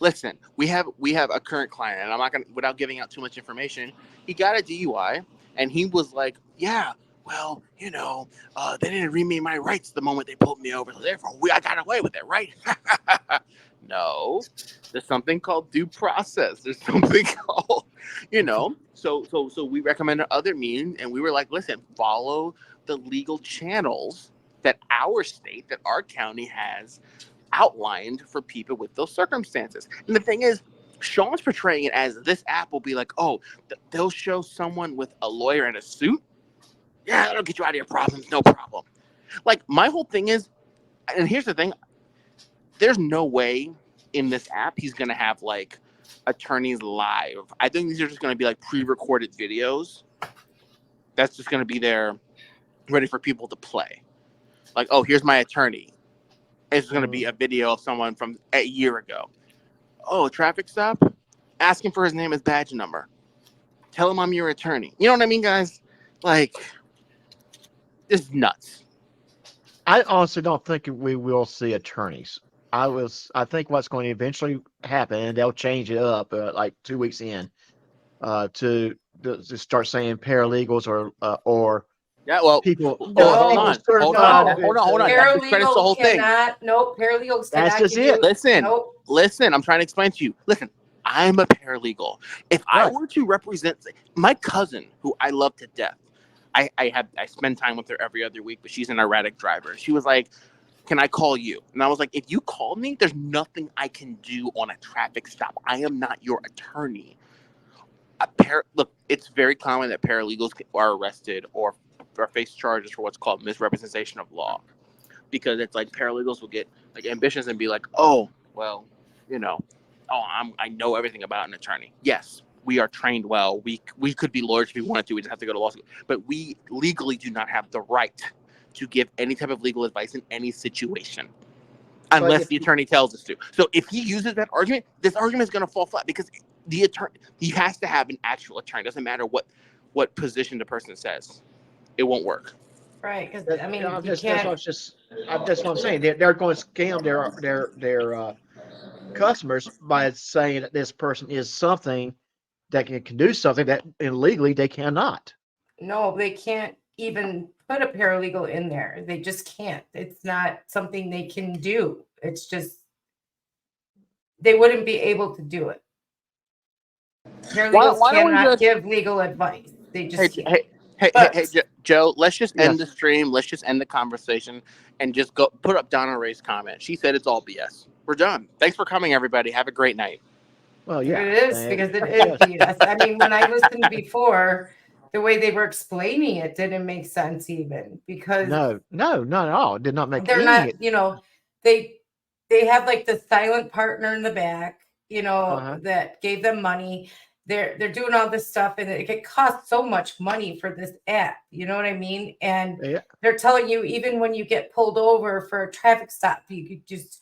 [SPEAKER 10] Listen, we have a current client, and I'm not gonna, without giving out too much information, he got a DUI, and he was like, yeah, well, they didn't read me my rights the moment they pulled me over, so therefore I got away with it, right? No, there's something called due process. There's something called, so we recommended other means, and we were like, listen, follow the legal channels that our state, that our county has outlined for people with those circumstances. And the thing is, Sean's portraying it as this app will be like, oh, they'll show someone with a lawyer in a suit. Yeah, that'll get you out of your problems, no problem. Like, my whole thing is, and here's the thing, there's no way in this app he's going to have like attorneys live. I think these are just going to be like pre-recorded videos. That's just going to be there ready for people to play. Like, oh, here's my attorney. It's going to be a video of someone from a year ago. Oh, traffic stop? Ask him for his name, his badge number. Tell him I'm your attorney. You know what I mean, guys? Like, this is nuts.
[SPEAKER 1] I honestly don't think we will see attorneys. I think what's going to eventually happen, and they'll change it up like 2 weeks in, to start saying paralegals or
[SPEAKER 10] Yeah, well,
[SPEAKER 1] people.
[SPEAKER 10] hold
[SPEAKER 1] People
[SPEAKER 10] on.
[SPEAKER 1] certified.
[SPEAKER 10] Hold on. That discredits the whole thing.
[SPEAKER 4] Paralegals
[SPEAKER 1] That's
[SPEAKER 4] cannot
[SPEAKER 1] just
[SPEAKER 4] give
[SPEAKER 1] it.
[SPEAKER 4] you.
[SPEAKER 10] Listen, I'm trying to explain to you. Listen, I'm a paralegal. If I were to represent my cousin, who I love to death, I spend time with her every other week, but she's an erratic driver. She was like, can I call you? And I was like, if you call me, there's nothing I can do on a traffic stop. I am not your attorney. Look, it's very common that paralegals are arrested or face charges for what's called misrepresentation of law, because it's like paralegals will get like ambitious and be like, oh, well, I know everything about an attorney. Yes, we are trained well. We could be lawyers if we wanted to. We just have to go to law school. But we legally do not have the right to give any type of legal advice in any situation unless the attorney tells us to. So if he uses that argument, this argument is going to fall flat, because the attorney, he has to have an actual attorney. It doesn't matter what position the person says. It won't work.
[SPEAKER 4] Right, because I mean,
[SPEAKER 1] That's what I'm saying. They're going to scam their customers by saying that this person is something that can do something that illegally they cannot.
[SPEAKER 4] No, they can't even put a paralegal in there. They just can't. It's not something they can do. It's just they wouldn't be able to do it. Paralegals
[SPEAKER 10] Why don't we
[SPEAKER 4] cannot
[SPEAKER 10] just
[SPEAKER 4] give legal advice. They just can't.
[SPEAKER 10] Hey, Joe, let's just end
[SPEAKER 1] Yes.
[SPEAKER 10] the stream. Let's just end the conversation and just go put up Donna Ray's comment. She said it's all BS. We're done. Thanks for coming, everybody. Have a great night.
[SPEAKER 1] Well, yeah.
[SPEAKER 4] It is, because it is BS. I mean, when I listened before, the way they were explaining it didn't make sense even, because
[SPEAKER 1] No, not at all. It did not make
[SPEAKER 4] they're
[SPEAKER 1] any.
[SPEAKER 4] not, they have like the silent partner in the back,
[SPEAKER 1] Uh-huh.
[SPEAKER 4] that gave them money. They're doing all this stuff, and it costs so much money for this app. You know what I mean? And
[SPEAKER 1] Yeah.
[SPEAKER 4] they're telling you, even when you get pulled over for a traffic stop, you could just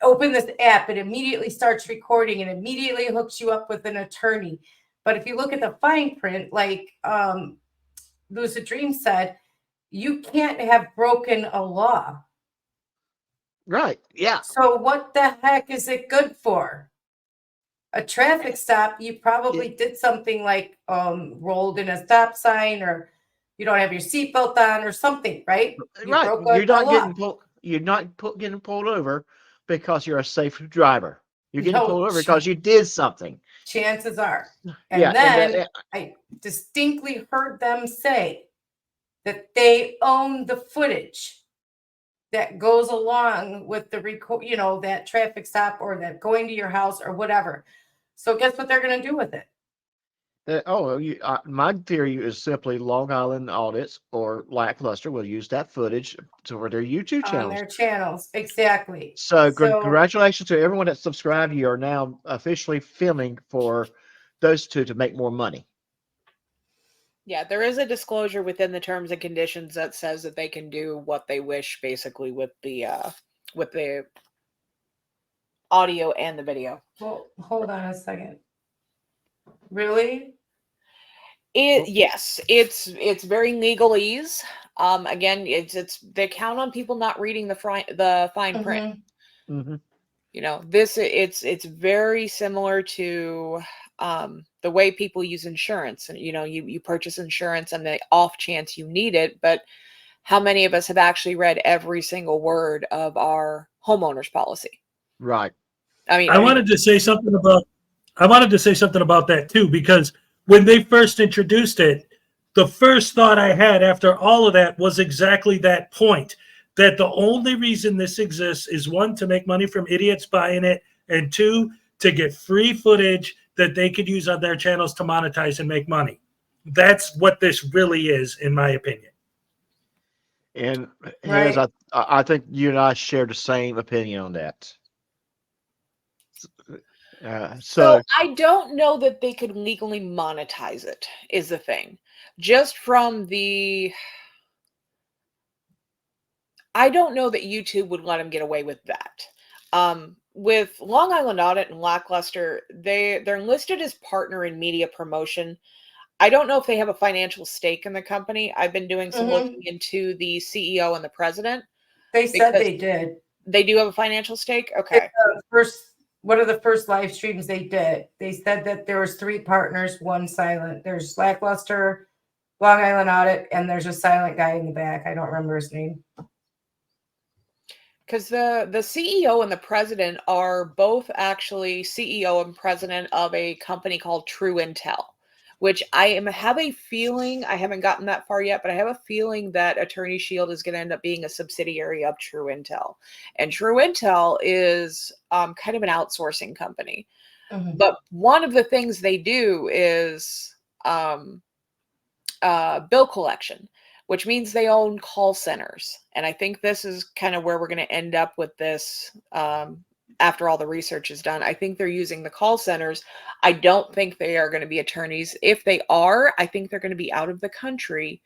[SPEAKER 4] open this app. It immediately starts recording and immediately hooks you up with an attorney. But if you look at the fine print, like Lucid Dream said, you can't have broken a law.
[SPEAKER 1] Right. Yeah.
[SPEAKER 4] So what the heck is it good for? A traffic stop, you probably did something like rolled in a stop sign, or you don't have your seatbelt on or something, right? You
[SPEAKER 1] Right.
[SPEAKER 4] broke
[SPEAKER 1] You're
[SPEAKER 4] a
[SPEAKER 1] not
[SPEAKER 4] law.
[SPEAKER 1] getting pulled. You're not getting pulled over because you're a safe driver. You're getting pulled over because you did something.
[SPEAKER 4] Chances are. And
[SPEAKER 1] Yeah.
[SPEAKER 4] then I distinctly heard them say that they own the footage that goes along with the record, that traffic stop, or that going to your house or whatever. So guess what they're going to do with it?
[SPEAKER 1] My theory is simply Long Island audits or Lackluster will use that footage for their YouTube
[SPEAKER 4] On
[SPEAKER 1] channels.
[SPEAKER 4] their channels. Exactly.
[SPEAKER 1] So congratulations to everyone that subscribed. You are now officially filming for those two to make more money.
[SPEAKER 2] Yeah, there is a disclosure within the terms and conditions that says that they can do what they wish, basically, with the audio and the video.
[SPEAKER 4] Well, hold on a second. Really?
[SPEAKER 2] Yes, it's very legalese. Again, it's they count on people not reading the fine print.
[SPEAKER 1] Mm-hmm.
[SPEAKER 2] It's very similar to the way people use insurance. And you purchase insurance on the off chance you need it, but how many of us have actually read every single word of our homeowner's policy?
[SPEAKER 1] Right.
[SPEAKER 6] I wanted to say something about that too, because when they first introduced it, the first thought I had after all of that was exactly that point, that the only reason this exists is, one, to make money from idiots buying it, and two, to get free footage that they could use on their channels to monetize and make money. That's what this really is, in my opinion.
[SPEAKER 1] And I think you and I share the same opinion on that.
[SPEAKER 2] So I don't know that they could legally monetize it, is the thing. Just from I don't know that YouTube would let them get away with that. With Long Island Audit and Lackluster, they're listed as partner in media promotion. I don't know if they have a financial stake in the company. I've been doing some looking into the CEO and the president.
[SPEAKER 4] They said they did.
[SPEAKER 2] They do have a financial stake? Okay.
[SPEAKER 4] One of the first live streams they did, they said that there was 3 partners, 1 silent. There's Lackluster, Long Island Audit, and there's a silent guy in the back. I don't remember his name.
[SPEAKER 2] Because the CEO and the president are both actually CEO and president of a company called True Intel, which have a feeling, I haven't gotten that far yet, but I have a feeling that Attorney Shield is going to end up being a subsidiary of True Intel. And True Intel is kind of an outsourcing company. Mm-hmm. But one of the things they do is bill collection, which means they own call centers. And I think this is kind of where we're going to end up with this after all the research is done. I think they're using the call centers. I don't think they are going to be attorneys. If they are, I think they're going to be out of the country,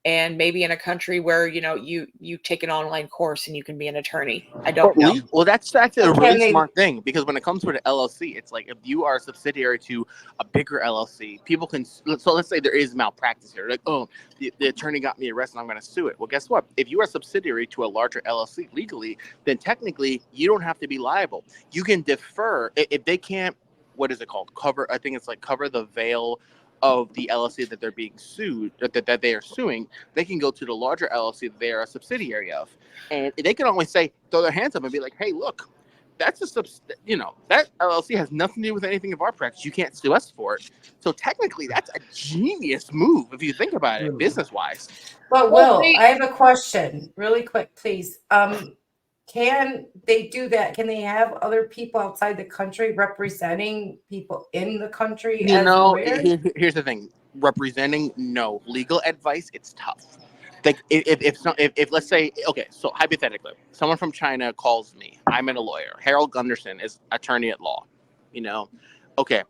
[SPEAKER 2] and maybe in a country where, you take an online course and you can be an attornry. I don't know.
[SPEAKER 10] Well, that's actually a really smart thing, because when it comes to an LLC, it's like if you are a subsidiary to a bigger LLC, people can. So let's say there is malpractice here. Like, oh, the attorney got me arrested, I'm going to sue it. Well, guess what? If you are a subsidiary to a larger LLC legally, then technically you don't have to be liable. You can defer if they can't. What is it called? Cover. I think it's like cover the veil of the LLC that they're being sued, that they are suing. They can go to the larger LLC that they are a subsidiary of, and they can always throw their hands up and be like, "Hey, look, that's that LLC has nothing to do with anything of our practice. You can't sue us for it. So technically, that's a genius move if you think about it, business wise.
[SPEAKER 4] But
[SPEAKER 2] Well,
[SPEAKER 4] Will, I have a question, really quick, please. Can they do that? Can they have other people outside the country representing people in the country as lawyers?
[SPEAKER 10] Here's the thing: representing, no. Legal advice, it's tough. Like if let's say, okay, so hypothetically, someone from China calls me. I'm a lawyer. Harold Gunderson is attorney at law. Okay,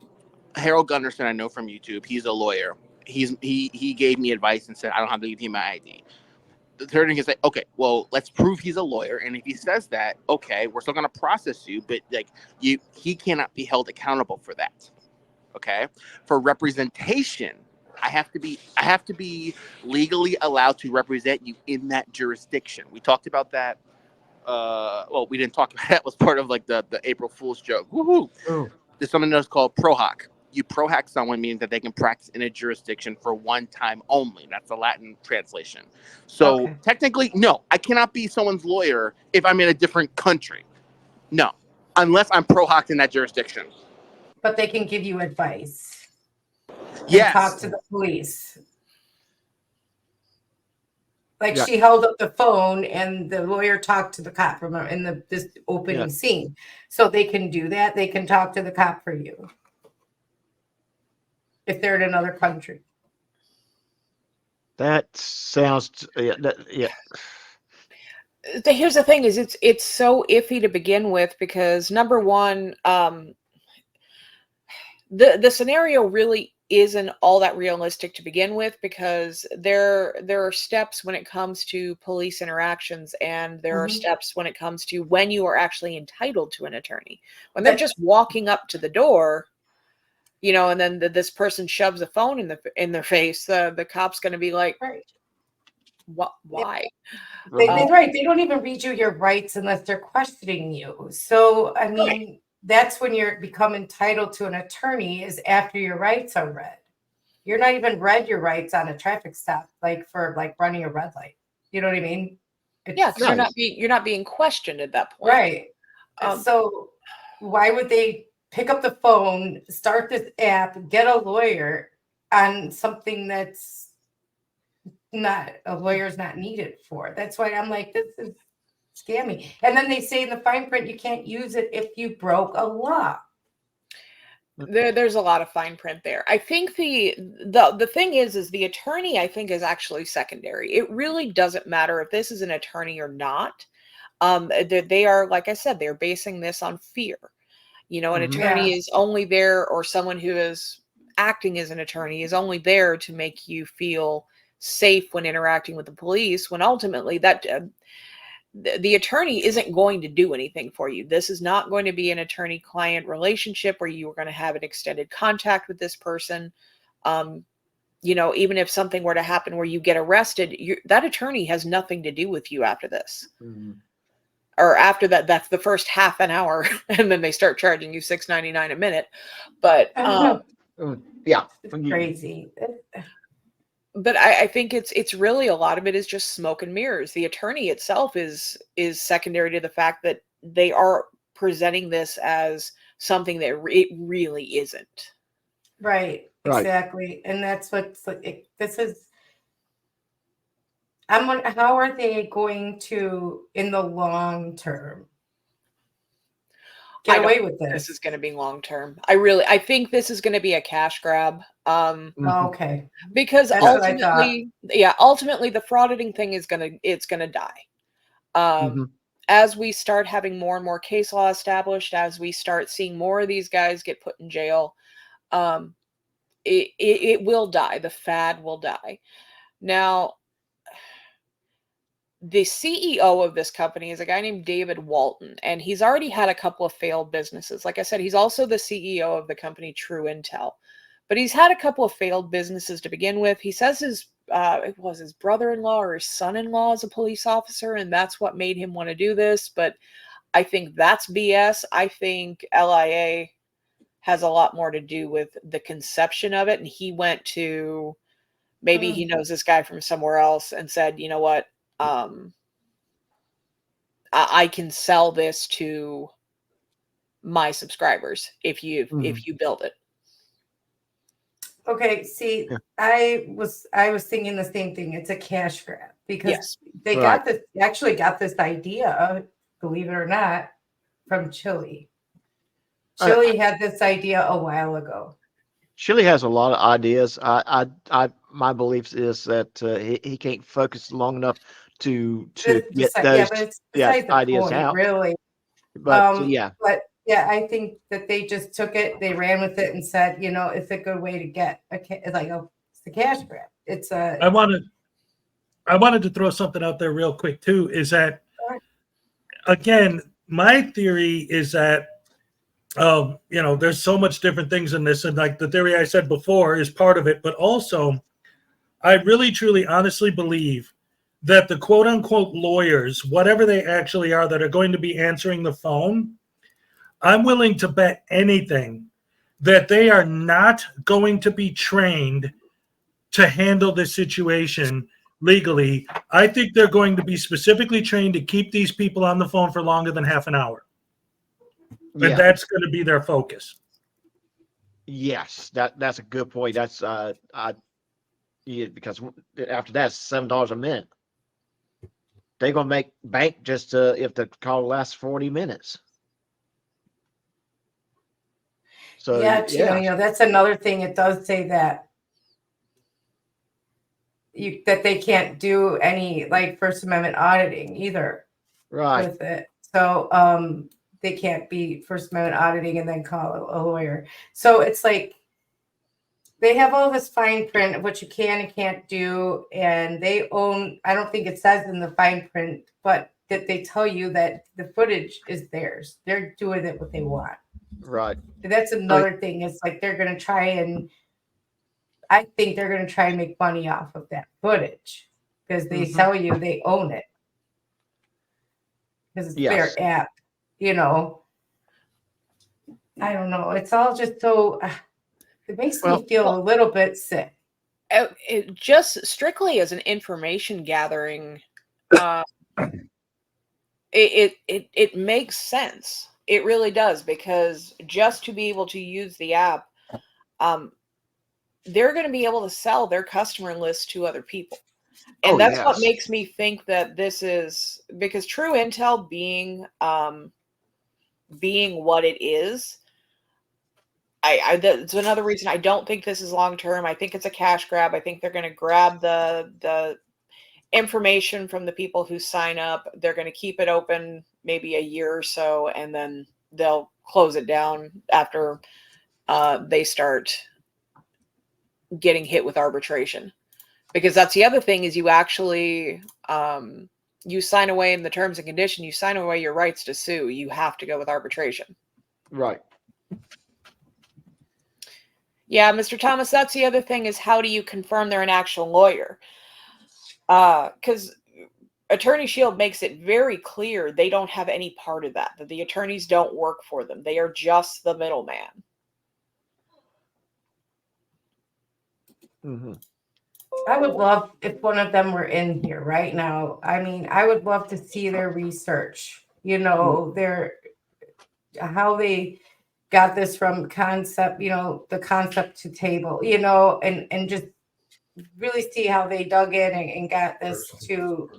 [SPEAKER 10] Harold Gunderson, I know from YouTube. He's a lawyer. He gave me advice and said I don't have to give him my ID. The attorney can say, okay, well, let's prove he's a lawyer, and if he says that, okay, we're still going to process you, but like he cannot be held accountable for that. Okay, for representation, I have to be legally allowed to represent you in that jurisdiction. We talked about that. Well, we didn't talk about that. It was part of like the April Fool's joke. Woohoo!
[SPEAKER 1] Oh.
[SPEAKER 10] There's something that's called pro-hack. You pro-hack someone means that they can practice in a jurisdiction for one time only. That's the Latin translation. So technically, no, I cannot be someone's lawyer if I'm in a different country. No, unless I'm pro-hacked in that jurisdiction.
[SPEAKER 4] But they can give you advice.
[SPEAKER 10] Yes.
[SPEAKER 4] Talk to the police. Like she held up the phone and the lawyer talked to the cop from in this opening scene. So they can do that. They can talk to the cop for you if they're in another country.
[SPEAKER 1] That sounds
[SPEAKER 2] Here's the thing: is it's so iffy to begin with because number one, the scenario really isn't all that realistic to begin with because there are steps when it comes to police interactions and there are steps when it comes to when you are actually entitled to an attorney. When they're just walking up to the door, and then this person shoves a phone in their face, the cop's going to be like, what? Why?
[SPEAKER 4] Right. They don't even read you your rights unless they're questioning you. So, I mean, that's when you become entitled to an attorney is after your rights are read. You're not even read your rights on a traffic stop, like for like running a red light. You know what I mean?
[SPEAKER 2] Because you're not being questioned at that point.
[SPEAKER 4] Right. So why would they pick up the phone, start this app, get a lawyer on something that's not a lawyer's not needed for? That's why I'm like, this is scammy. And then they say in the fine print you can't use it if you broke a law.
[SPEAKER 2] There's a lot of fine print there. I think the thing is the attorney, I think, is actually secondary. It really doesn't matter if this is an attorney or not. They are, like I said, they're basing this on fear. An attorney is only there, or someone who is acting as an attorney is only there to make you feel safe when interacting with the police, when ultimately that the attorney isn't going to do anything for you. This is not going to be an attorney-client relationship where you are going to have an extended contact with this person. Even if something were to happen where you get arrested, that attorney has nothing to do with you after this. Or after that's the first half an hour, and then they start charging you $6.99 a minute. But
[SPEAKER 4] it's crazy.
[SPEAKER 2] But I think it's really a lot of it is just smoke and mirrors. The attorney itself is secondary to the fact that they are presenting this as something that it really isn't.
[SPEAKER 4] Right. Exactly. And that's what's like. This is. I'm wondering, how are they going to, in the long term, get away with this?
[SPEAKER 2] This is going to be long term. I think this is going to be a cash grab.
[SPEAKER 4] Okay.
[SPEAKER 2] Because ultimately the frauditing thing is gonna die. As we start having more and more case law established, as we start seeing more of these guys get put in jail, it will die. The fad will die. Now, the CEO of this company is a guy named David Walton, and he's already had a couple of failed businesses. Like I said, he's also the CEO of the company True Intel. But he's had a couple of failed businesses to begin with. He says it was his brother-in-law or his son-in-law is a police officer, and that's what made him want to do this. But I think that's BS. I think LIA has a lot more to do with the conception of it. And he went to, maybe he knows this guy from somewhere else and said, you know what, I can sell this to my subscribers if you build it.
[SPEAKER 4] Okay, see,
[SPEAKER 1] Yeah.
[SPEAKER 4] I was thinking the same thing. It's a cash grab because
[SPEAKER 2] Yes.
[SPEAKER 4] they
[SPEAKER 1] Right.
[SPEAKER 4] actually got this idea, believe it or not, from Chile. Chile had this idea a while ago.
[SPEAKER 1] Chile has a lot of ideas. My belief is that he can't focus long enough to get
[SPEAKER 4] Yeah,
[SPEAKER 1] those
[SPEAKER 4] but it's beside the
[SPEAKER 1] ideas
[SPEAKER 4] point,
[SPEAKER 1] out.
[SPEAKER 4] really.
[SPEAKER 1] But yeah,
[SPEAKER 4] But yeah, I think that they just took it, they ran with it, and said, it's a good way to get it's a cash grab. It's a.
[SPEAKER 6] I wanted to throw something out there real quick too. Is that again? My theory is that there's so much different things in this, and like the theory I said before is part of it, but also I really, truly, honestly believe that the quote unquote lawyers, whatever they actually are, that are going to be answering the phone, I'm willing to bet anything that they are not going to be trained to handle this situation legally. I think they're going to be specifically trained to keep these people on the phone for longer than half an hour.
[SPEAKER 1] yeah,
[SPEAKER 6] And that's going to be their focus.
[SPEAKER 1] yes, that's a good point. That's because after that, $7 a minute. They're gonna make bank just if the call lasts 40 minutes. So
[SPEAKER 4] Yeah,
[SPEAKER 1] yeah,
[SPEAKER 4] that's another thing. It does say that that they can't do any like First Amendment auditing either
[SPEAKER 1] right.
[SPEAKER 4] with it. So they can't be First Amendment auditing and then call a lawyer. So it's like they have all this fine print of what you can and can't do, and they own. I don't think it says in the fine print, but that they tell you that the footage is theirs. They're doing it what they want.
[SPEAKER 1] Right.
[SPEAKER 4] That's another thing. It's like they're going to try and I think they're going to try and make money off of that footage because they tell you they own it because it's their app. I don't know. It's all just so. It makes me feel a little bit sick.
[SPEAKER 2] It just strictly as an information gathering, it makes sense. It really does, because just to be able to use the app, they're going to be able to sell their customer list to other people. And that's what makes me think that this is, because True Intel being what it is, that's another reason I don't think this is long term. I think it's a cash grab. I think they're going to grab the information from the people who sign up. They're going to keep it open maybe a year or so, and then they'll close it down after they start getting hit with arbitration. Because that's the other thing, is you actually you sign away in the terms and conditions, you sign away your rights to sue. You have to go with arbitration.
[SPEAKER 1] Right.
[SPEAKER 2] Yeah, Mr. Thomas, that's the other thing, is how do you confirm they're an actual lawyer? Because Attorney Shield makes it very clear they don't have any part of that the attorneys don't work for them. They are just the middleman.
[SPEAKER 4] I would love if one of them were in here right now. I mean, I would love to see their research, their how they got this from concept, the concept to table, and just really see how they dug in and got this to,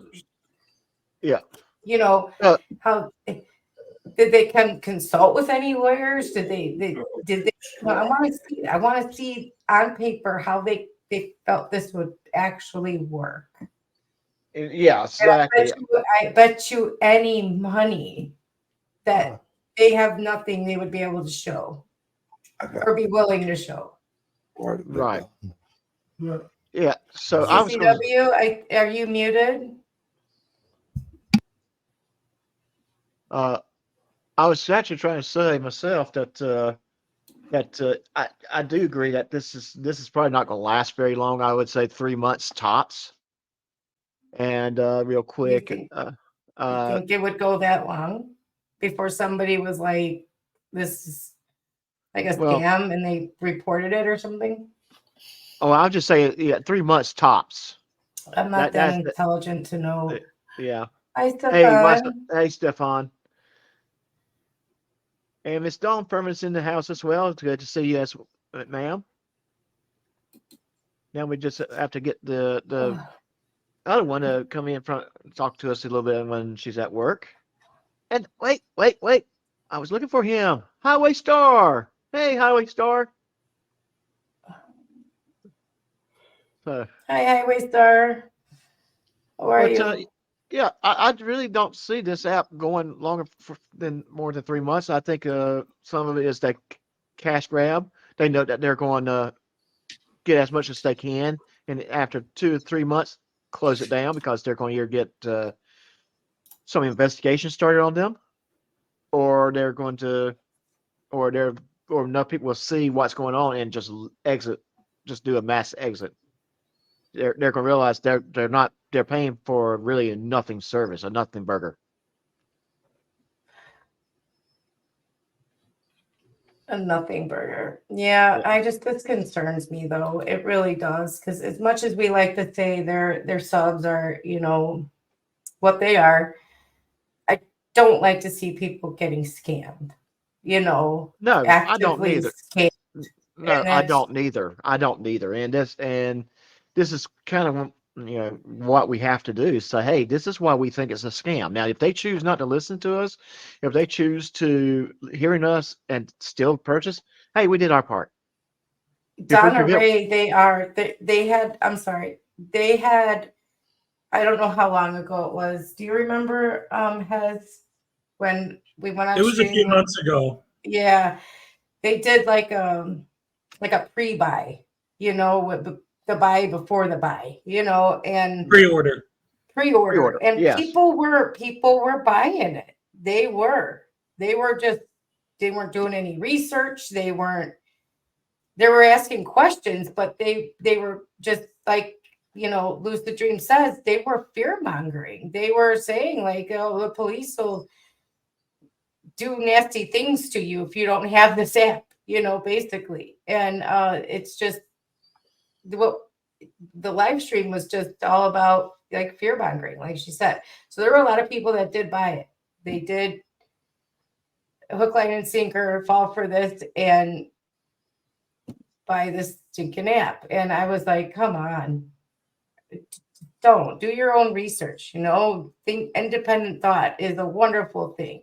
[SPEAKER 4] how did they consult with any lawyers? Did they I want to see on paper how they felt this would actually work.
[SPEAKER 1] Yeah, exactly.
[SPEAKER 4] I bet you any money that they have nothing they would be able to show or be willing to show.
[SPEAKER 1] Right. Yeah. So
[SPEAKER 4] CCW, are you muted?
[SPEAKER 1] I was actually trying to say myself that I do agree that this is probably not going to last very long. I would say 3 months tops. And real quick,
[SPEAKER 4] You think it would go that long before somebody was like, this is like a scam, and they reported it or something?
[SPEAKER 1] Oh, I'll just say 3 months tops.
[SPEAKER 4] I'm not that intelligent to know.
[SPEAKER 1] Yeah.
[SPEAKER 4] Hi, Stefan.
[SPEAKER 1] Hey, Stefan. And Miss Dawn Furman's in the house as well. It's good to see you, ma'am. Now we just have to get the other one to come in front, talk to us a little bit when she's at work. And wait. I was looking for him. Highway Star. Hey, Highway Star.
[SPEAKER 4] Hi, Highway Star. How are you?
[SPEAKER 1] Yeah, I really don't see this app going longer than more than 3 months. I think some of it is that cash grab. They know that they're going to get as much as they can, and after 2 or 3 months, close it down because they're going to either get some investigation started on them, or they're going to, or enough people will see what's going on and just exit, just do a mass exit. They're going to realize they're paying for really a nothing service, a nothing burger.
[SPEAKER 4] A nothing burger. Yeah, this concerns me though. It really does. Because as much as we like to say their subs are, what they are, I don't like to see people getting scammed.
[SPEAKER 1] No, I don't
[SPEAKER 4] Actively
[SPEAKER 1] neither.
[SPEAKER 4] scammed.
[SPEAKER 1] No, I don't neither. I don't neither. And this is kind of what we have to do is say, hey, this is why we think it's a scam. Now, if they choose not to listen to us, if they choose to hearing us and still purchase, hey, we did our part.
[SPEAKER 4] Donna Ray, they had, I'm sorry, they had, I don't know how long ago it was. Do you remember, when we went on?
[SPEAKER 6] It was a few months ago.
[SPEAKER 4] Yeah, they did like a pre-buy, with the buy before the buy, and
[SPEAKER 6] pre-order,
[SPEAKER 4] and
[SPEAKER 1] yes.
[SPEAKER 4] people were buying it. They weren't doing any research. They were asking questions, but they were just like, Lose the Dream says, they were fear mongering. They were saying like, oh, the police will do nasty things to you if you don't have this app, basically. And it's just what the live stream was just all about, like fear mongering, like she said. So there were a lot of people that did buy it. They did hook, line, and sinker, fall for this and buy this stinking app. And I was like, come on, don't do your own research. Think independent thought is a wonderful thing.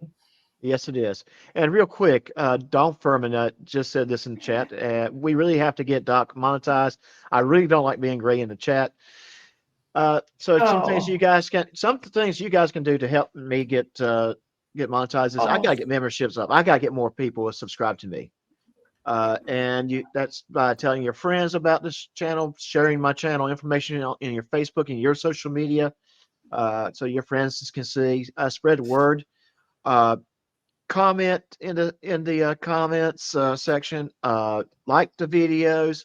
[SPEAKER 1] Yes, it is. And real quick, Don Furman just said this in the chat. We really have to get Doc monetized. I really don't like being gray in the chat. Some things you guys can do to help me get monetized is I gotta get memberships up. I gotta get more people to subscribe to me. And that's by telling your friends about this channel, sharing my channel information in your Facebook and your social media, so your friends can see. Spread the word. Comment in the comments section. Like the videos.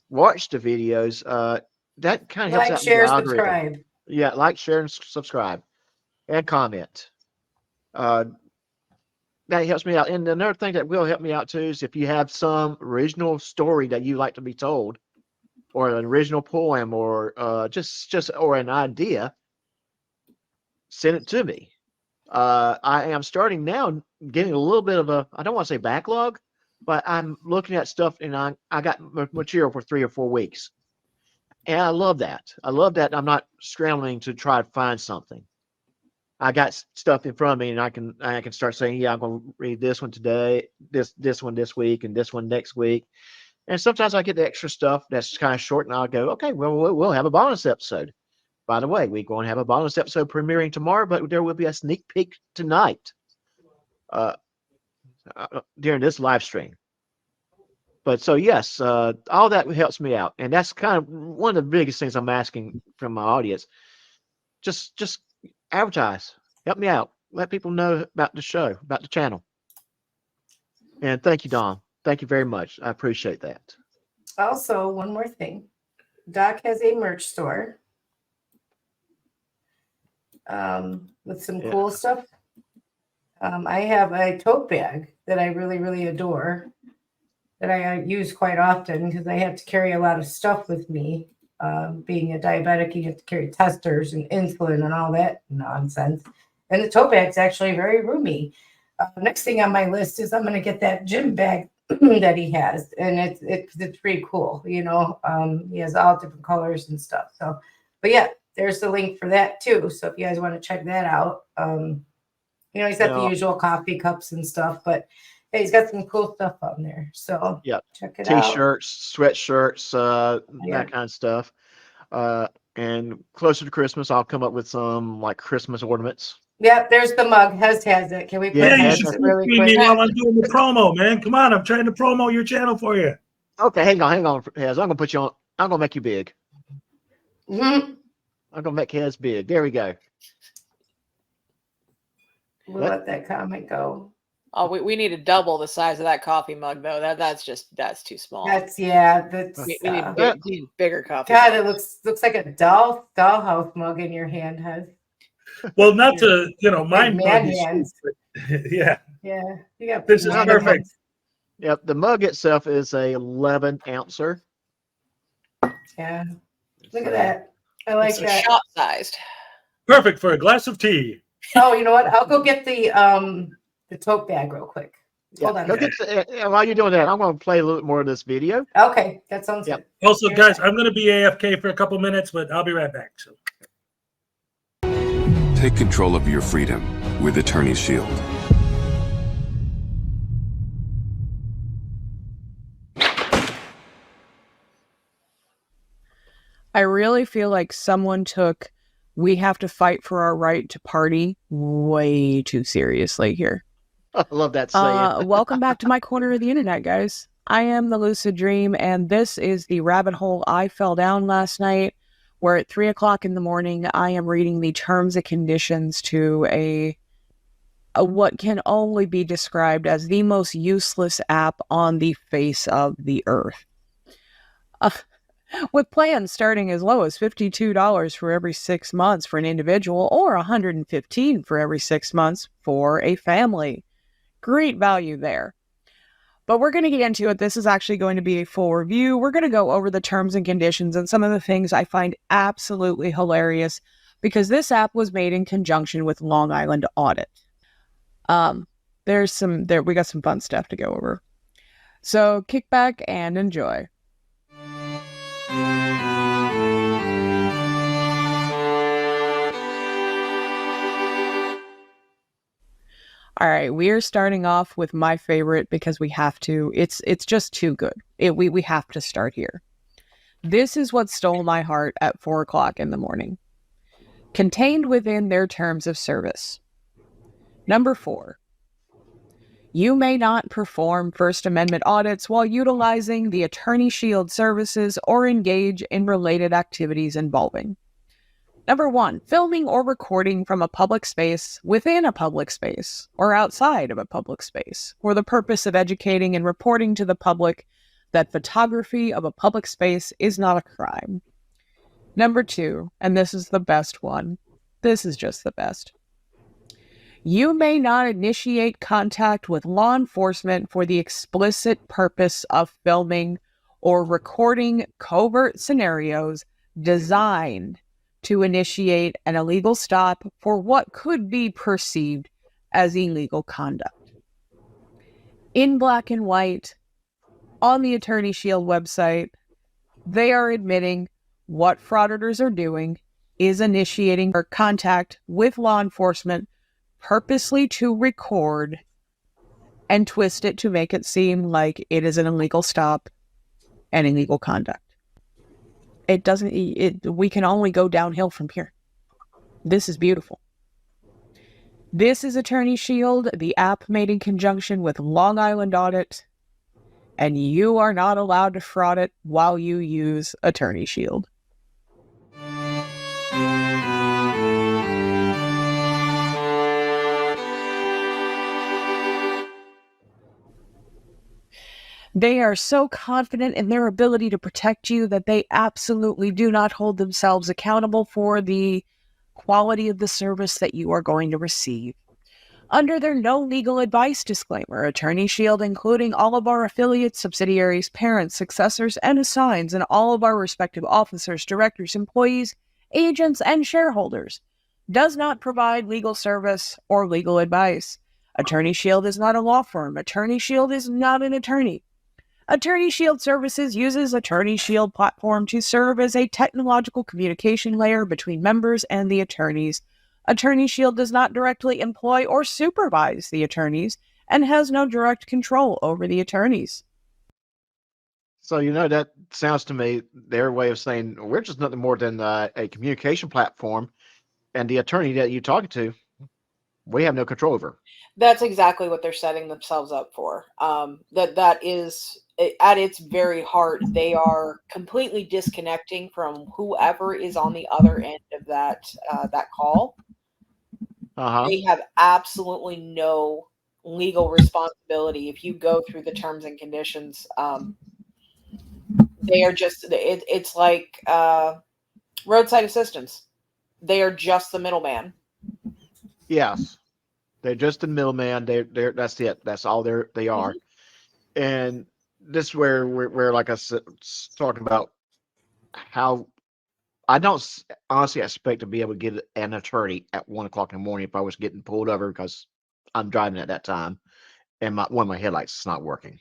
[SPEAKER 1] Watch the videos. That kind of helps out
[SPEAKER 4] share,
[SPEAKER 1] the algorithm.
[SPEAKER 4] subscribe.
[SPEAKER 1] Yeah, like, share, and subscribe, and comment. That helps me out. And another thing that will help me out too is if you have some original story that you like to be told, or an original poem, or just or an idea, send it to me. I am starting now getting a little bit of I don't want to say backlog, but I'm looking at stuff and I got material for 3 or 4 weeks. And I love that. I'm not scrambling to try to find something. I got stuff in front of me and I can start saying, yeah, I'm going to read this one today, this one this week, and this one next week. And sometimes I get the extra stuff that's kind of short and I'll go, okay, well, we'll have a bonus episode. By the way, we're going to have a bonus episode premiering tomorrow, but there will be a sneak peek tonight during this live stream. But so, yes, all that helps me out. And that's kind of one of the biggest things I'm asking from my audience. Just advertise. Help me out. Let people know about the show, about the channel. And thank you, Don. Thank you very much. I appreciate that.
[SPEAKER 4] Also, one more thing. Doc has a merch store. With some cool stuff. I have a tote bag that I really, really adore, that I use quite often because I have to carry a lot of stuff with me. Being a diabetic, you have to carry testers and insulin and all that nonsense. And the tote bag's actually very roomy. Next thing on my list is I'm going to get that gym bag that he has, and it's pretty cool. He has all different colors and stuff. So, but yeah, there's the link for that too. So if you guys want to check that out, he's got the usual coffee cups and stuff, but yeah, he's got some cool stuff on there. So
[SPEAKER 1] Yeah,
[SPEAKER 4] check it out.
[SPEAKER 1] T-shirts, sweatshirts, that kind of stuff. And closer to Christmas, I'll come up with some like Christmas ornaments.
[SPEAKER 4] Yeah, there's the mug. Has it? Can we put
[SPEAKER 6] Yeah, you
[SPEAKER 4] Hez
[SPEAKER 6] should
[SPEAKER 4] it really
[SPEAKER 6] feed
[SPEAKER 4] quick?
[SPEAKER 6] me while I'm doing the promo, man. Come on, I'm trying to promo your channel for you.
[SPEAKER 1] Okay, hang on, Hez. I'm gonna put you on. I'm gonna make you big.
[SPEAKER 4] Mm-hmm.
[SPEAKER 1] I'm gonna make Hez big. There we go.
[SPEAKER 4] We'll let that comment go.
[SPEAKER 2] Oh, we need to double the size of that coffee mug, though. That's too small.
[SPEAKER 4] That's
[SPEAKER 2] we need bigger coffee.
[SPEAKER 4] God,
[SPEAKER 2] mugs.
[SPEAKER 4] it looks like a dollhouse mug in your hand, Hez.
[SPEAKER 6] Well, not to my
[SPEAKER 4] man
[SPEAKER 6] mug is
[SPEAKER 4] hands.
[SPEAKER 6] yeah.
[SPEAKER 4] Yeah, you got
[SPEAKER 6] This is perfect.
[SPEAKER 4] hands.
[SPEAKER 1] Yep, the mug itself is a 11 ouncer.
[SPEAKER 4] Yeah, look at that. I like
[SPEAKER 2] It's
[SPEAKER 4] that.
[SPEAKER 2] shot sized.
[SPEAKER 6] Perfect for a glass of tea.
[SPEAKER 4] Oh, you know what? I'll go get the tote bag real quick. Hold on.
[SPEAKER 1] Go get while you're doing that, I'm going to play a little bit more of this video.
[SPEAKER 4] Okay, that sounds good.
[SPEAKER 6] Also, guys, I'm going to be AFK for a couple minutes, but I'll be right back. So,
[SPEAKER 7] take control of your freedom with Attorney Shield.
[SPEAKER 11] I really feel like someone took "we have to fight for our right to party" way too seriously here.
[SPEAKER 1] I love that saying.
[SPEAKER 11] Welcome back to my corner of the internet, guys. I am the Lucid Dream, and this is the rabbit hole I fell down last night, where at 3 o'clock in the morning, I am reading the terms and conditions to a what can only be described as the most useless app on the face of the earth. With plans starting as low as $52 for every 6 months for an individual, or $115 for every 6 months for a family. Great value there. But we're going to get into it. This is actually going to be a full review. We're going to go over the terms and conditions and some of the things I find absolutely hilarious, because this app was made in conjunction with Long Island Audit. We got some fun stuff to go over. So kick back and enjoy. All right, we're starting off with my favorite because we have to. It's just too good. We have to start here. This is what stole my heart at 4 o'clock in the morning. Contained within their terms of service. Number 4. You may not perform First Amendment audits while utilizing the Attorney Shield services or engage in related activities involving. Number 1, filming or recording from a public space, within a public space, or outside of a public space, for the purpose of educating and reporting to the public that photography of a public space is not a crime. Number 2, and this is the best one. This is just the best. You may not initiate contact with law enforcement for the explicit purpose of filming or recording covert scenarios designed to initiate an illegal stop for what could be perceived as illegal conduct. In black and white, on the Attorney Shield website, they are admitting what frauditors are doing is initiating or contact with law enforcement purposely to record and twist it to make it seem like it is an illegal stop and illegal conduct. We can only go downhill from here. This is beautiful. This is Attorney Shield, the app made in conjunction with Long Island Audit, and you are not allowed to fraud it while you use Attorney Shield. They are so confident in their ability to protect you that they absolutely do not hold themselves accountable for the quality of the service that you are going to receive. Under their no legal advice disclaimer, Attorney Shield, including all of our affiliates, subsidiaries, parents, successors, and assigns, and all of our respective officers, directors, employees, agents, and shareholders, does not provide legal service or legal advice. Attorney Shield is not a law firm. Attorney Shield is not an attorney. Attorney Shield Services uses Attorney Shield platform to serve as a technological communication layer between members and the attorneys. Attorney Shield does not directly employ or supervise the attorneys and has no direct control over the attorneys.
[SPEAKER 1] So, that sounds to me their way of saying we're just nothing more than a communication platform, and the attorney that you're talking to, we have no control over.
[SPEAKER 2] That's exactly what they're setting themselves up for. That is at its very heart. They are completely disconnecting from whoever is on the other end of that call. They have absolutely no legal responsibility if you go through the terms and conditions. They are just it's like roadside assistance. They are just the middleman.
[SPEAKER 1] Yes, they're just the middleman. They're that's it. That's all they are. And this is where we're like I said, talking about how I don't honestly expect to be able to get an attorney at 1 o'clock in the morning if I was getting pulled over because I'm driving at that time and one of my headlights is not working.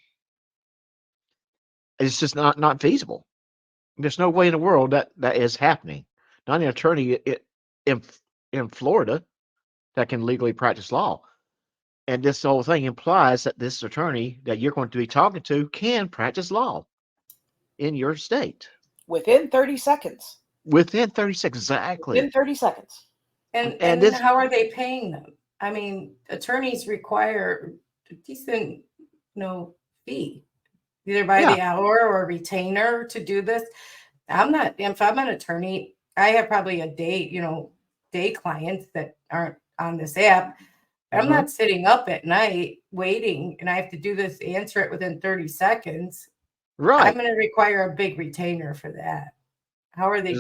[SPEAKER 1] It's just not feasible. There's no way in the world that is happening. Not an attorney in Florida that can legally practice law. And this whole thing implies that this attorney that you're going to be talking to can practice law in your state.
[SPEAKER 2] Within 30 seconds.
[SPEAKER 1] Within 30 seconds, exactly.
[SPEAKER 2] Within 30 seconds.
[SPEAKER 4] And
[SPEAKER 1] this,
[SPEAKER 4] how are they paying them? I mean, attorneys require a decent, fee, either by the hour or a retainer to do this. If I'm an attorney, I have probably a day clients that aren't on this app. I'm not sitting up at night waiting and I have to do this, answer it within 30 seconds.
[SPEAKER 1] Right.
[SPEAKER 4] I'm going to require a big retainer for that. How are they,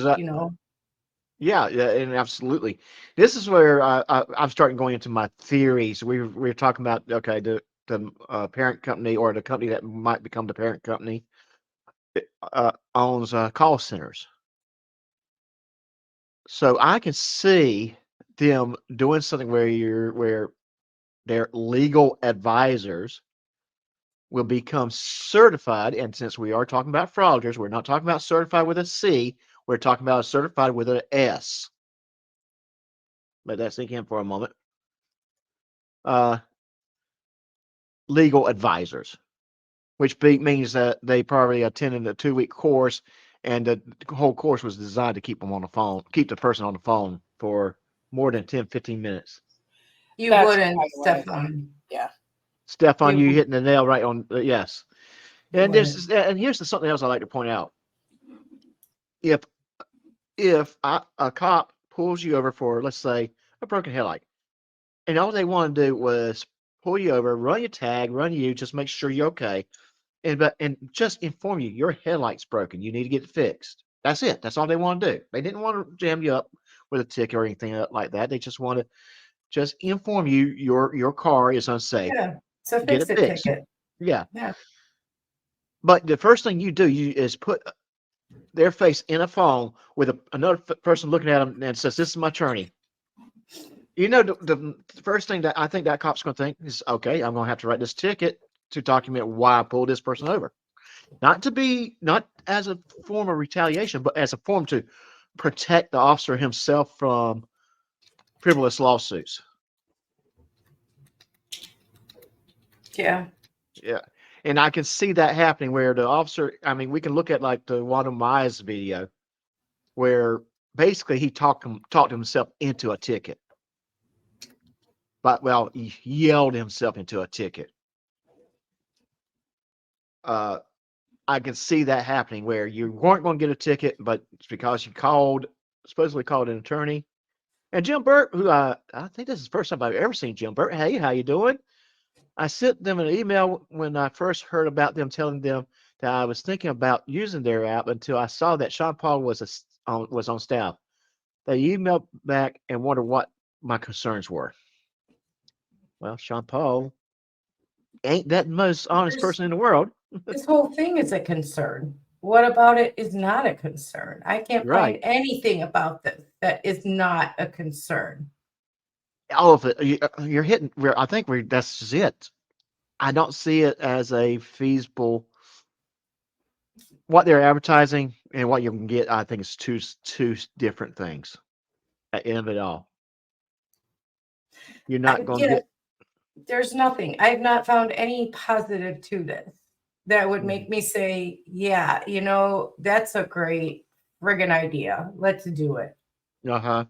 [SPEAKER 1] Yeah, and absolutely. This is where I'm starting going into my theories. We're talking about, okay, the parent company or the company that might become the parent company owns call centers. So I can see them doing something where their legal advisors will become certified. And since we are talking about fraudsters, we're not talking about certified with a C. We're talking about certified with an S. Let that sink in for a moment. Legal advisors, which means that they probably attended a 2-week course, and the whole course was designed to keep them on the phone, keep the person on the phone for more than 10, 15 minutes.
[SPEAKER 4] You wouldn't, Stefan.
[SPEAKER 2] Yeah.
[SPEAKER 1] Stefan, you hitting the nail right on. Yes. And here's something else I like to point out. If a cop pulls you over for, let's say, a broken headlight, and all they want to do was pull you over, run your tag, run you, just make sure you're okay, and just inform you your headlight's broken. You need to get it fixed. That's it. That's all they want to do. They didn't want to jam you up with a ticket or anything like that. They just want to just inform you your car is unsafe.
[SPEAKER 4] Yeah, it's a
[SPEAKER 1] get it fixed.
[SPEAKER 4] ticket.
[SPEAKER 1] Yeah.
[SPEAKER 4] Yeah.
[SPEAKER 1] But the first thing you do is put their face in a phone with another person looking at them and says, "This is my attorney." The first thing that I think that cop's going to think is, okay, I'm going to have to write this ticket to document why I pulled this person over. Not as a form of retaliation, but as a form to protect the officer himself from frivolous lawsuits.
[SPEAKER 4] Yeah.
[SPEAKER 1] Yeah. And I can see that happening where the officer, we can look at like the Wanda Mize video where basically he talked himself into a ticket. But, he yelled himself into a ticket. I can see that happening where you weren't going to get a ticket, but it's because you supposedly called an attorney. And Jim Burt, who I think this is the first time I've ever seen Jim Burt. Hey, how you doing? I sent them an email when I first heard about them, telling them that I was thinking about using their app until I saw that Sean Paul was on staff. They emailed back and wondered what my concerns were. Well, Sean Paul ain't that most honest person in the world.
[SPEAKER 4] This whole thing is a concern. What about it is not a concern? I can't find anything about this that is not a concern.
[SPEAKER 1] all of it. You're hitting. I think that's just it. I don't see it as a feasible. What they're advertising and what you can get, I think, is two different things. At the end of it all, you're not going to get.
[SPEAKER 4] There's nothing. I've not found any positive to this that would make me say, yeah, that's a great friggin' idea. Let's do it.
[SPEAKER 1] Uh-huh.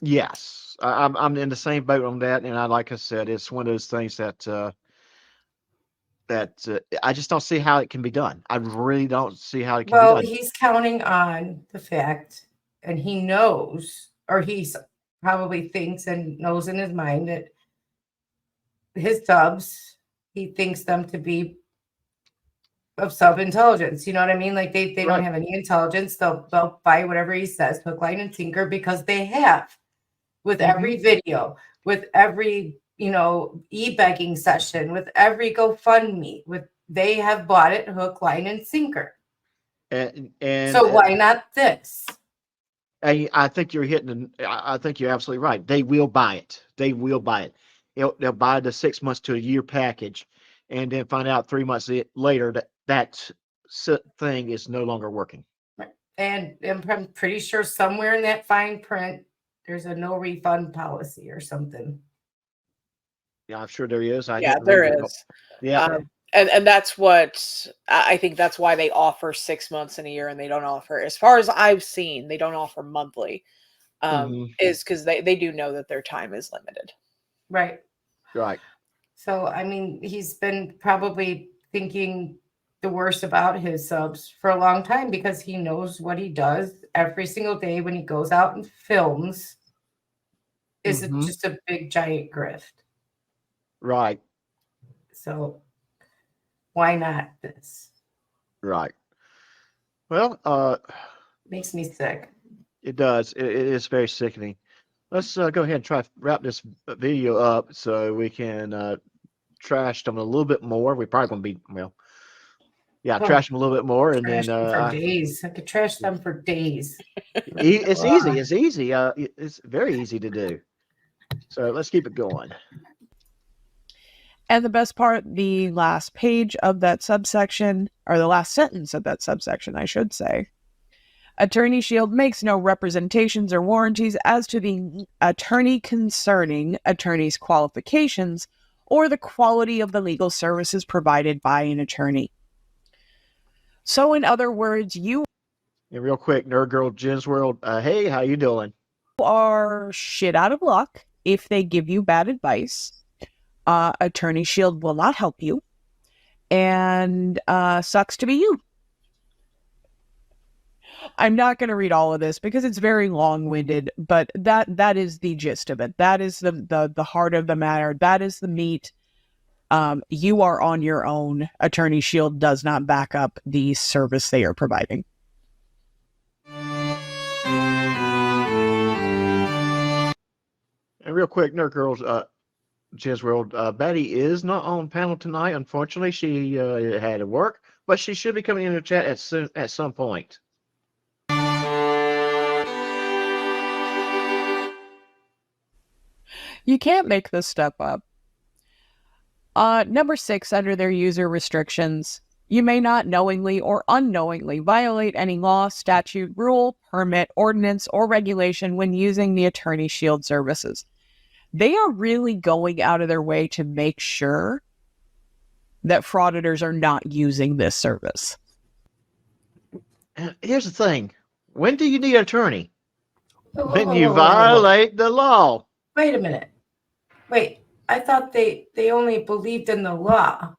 [SPEAKER 1] Yes, I'm in the same boat on that, and like I said, it's one of those things that I just don't see how it can be done. I really don't see how it can be
[SPEAKER 4] Well,
[SPEAKER 1] done.
[SPEAKER 4] he's counting on the fact, and he knows, or he's probably thinks and knows in his mind that his subs, he thinks them to be of sub-intelligence. You know what I mean? Like they don't
[SPEAKER 1] Right.
[SPEAKER 4] have any intelligence. They'll buy whatever he says, hook, line, and sinker, because they have. With every video, with every e-begging session, with every GoFundMe, they have bought it hook, line, and sinker.
[SPEAKER 1] And
[SPEAKER 4] So why not this?
[SPEAKER 1] I think you're hitting. I think you're absolutely right. They will buy it. They will buy it. They'll buy the 6 months to a year package, and then find out 3 months later that thing is no longer working.
[SPEAKER 4] And I'm pretty sure somewhere in that fine print, there's a no refund policy or something.
[SPEAKER 1] Yeah, I'm sure there is.
[SPEAKER 2] Yeah, there is.
[SPEAKER 1] Yeah.
[SPEAKER 2] And that's what I think. That's why they offer 6 months in a year, and they don't offer, as far as I've seen, they don't offer monthly. Is because they do know that their time is limited.
[SPEAKER 4] Right.
[SPEAKER 1] Right.
[SPEAKER 4] So I mean, he's been probably thinking the worst about his subs for a long time, because he knows what he does every single day when he goes out and films is just a big giant grift.
[SPEAKER 1] Right.
[SPEAKER 4] So why not this?
[SPEAKER 1] Right. Well,
[SPEAKER 4] Makes me sick.
[SPEAKER 1] It does. It is very sickening. Let's go ahead and try to wrap this video up so we can trash them a little bit more. We're probably going to be, trash them a little bit more, and
[SPEAKER 4] Trash
[SPEAKER 1] then
[SPEAKER 4] them for days. I could trash them for days.
[SPEAKER 1] it's easy. It's easy. It's very easy to do. So let's keep it going.
[SPEAKER 11] And the best part, the last page of that subsection, or the last sentence of that subsection, I should say. Attorney Shield makes no representations or warranties as to the attorney concerning attorney's qualifications or the quality of the legal services provided by an attorney. So in other words, you
[SPEAKER 1] And real quick, Nerd Girl Jen's World, hey, how you doing?
[SPEAKER 11] are shit out of luck if they give you bad advice. Attorney Shield will not help you, and sucks to be you. I'm not going to read all of this because it's very long-winded, but that is the gist of it. That is the heart of the matter. That is the meat. You are on your own. Attorney Shield does not back up the service they are providing.
[SPEAKER 1] And real quick, Nerd Girls, Jen's World, Betty is not on panel tonight. Unfortunately, she had to work, but she should be coming in the chat at some point.
[SPEAKER 11] You can't make this stuff up. Number 6, under their user restrictions, you may not knowingly or unknowingly violate any law, statute, rule, permit, ordinance, or regulation when using the Attorney Shield services. They are really going out of their way to make sure that frauditors are not using this service.
[SPEAKER 1] Here's the thing. When do you need an attorney? When
[SPEAKER 4] Whoa,
[SPEAKER 1] you
[SPEAKER 4] whoa, whoa,
[SPEAKER 1] violate the law.
[SPEAKER 4] Wait a minute. Wait, I thought they only believed in the law.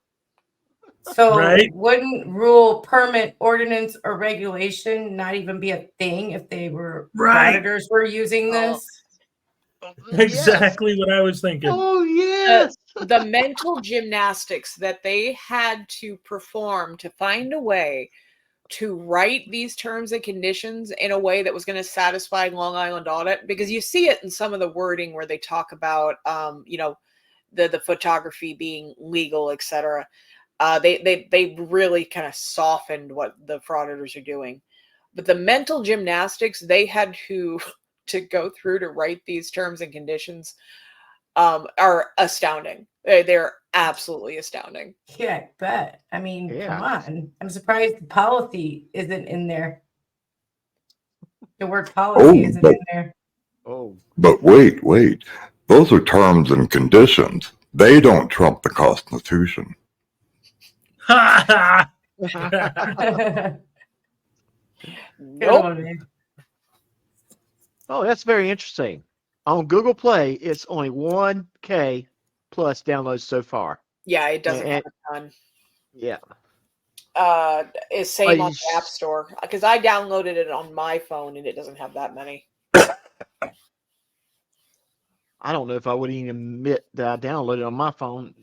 [SPEAKER 4] So wouldn't rule, permit, ordinance, or regulation not even be a thing if they were auditors were using this?
[SPEAKER 6] Exactly what I was thinking.
[SPEAKER 1] Oh, yes.
[SPEAKER 2] The mental gymnastics that they had to perform to find a way to write these terms and conditions in a way that was going to satisfy Long Island Audit, because you see it in some of the wording where they talk about, the photography being legal, etc. They really kind of softened what the frauditors are doing. But the mental gymnastics they had to to go through to write these terms and conditions are astounding. They're absolutely astounding.
[SPEAKER 4] Yeah, I bet. I mean, come
[SPEAKER 1] Yeah.
[SPEAKER 4] on. I'm surprised the policy isn't in there. The word policy isn't in there.
[SPEAKER 1] Oh,
[SPEAKER 3] But wait. Those are terms and conditions. They don't trump the Constitution.
[SPEAKER 6] Ha
[SPEAKER 4] Good
[SPEAKER 2] Nope.
[SPEAKER 4] one, man.
[SPEAKER 1] oh, that's very interesting. On Google Play, it's only 1K plus downloads so far.
[SPEAKER 2] Yeah, it doesn't have
[SPEAKER 1] And-
[SPEAKER 2] a ton.
[SPEAKER 1] Yeah.
[SPEAKER 2] Is same
[SPEAKER 1] Oh,
[SPEAKER 2] on the App Store because I downloaded it on my phone and it doesn't have that many.
[SPEAKER 1] I don't know if I would even admit that I downloaded it on my phone,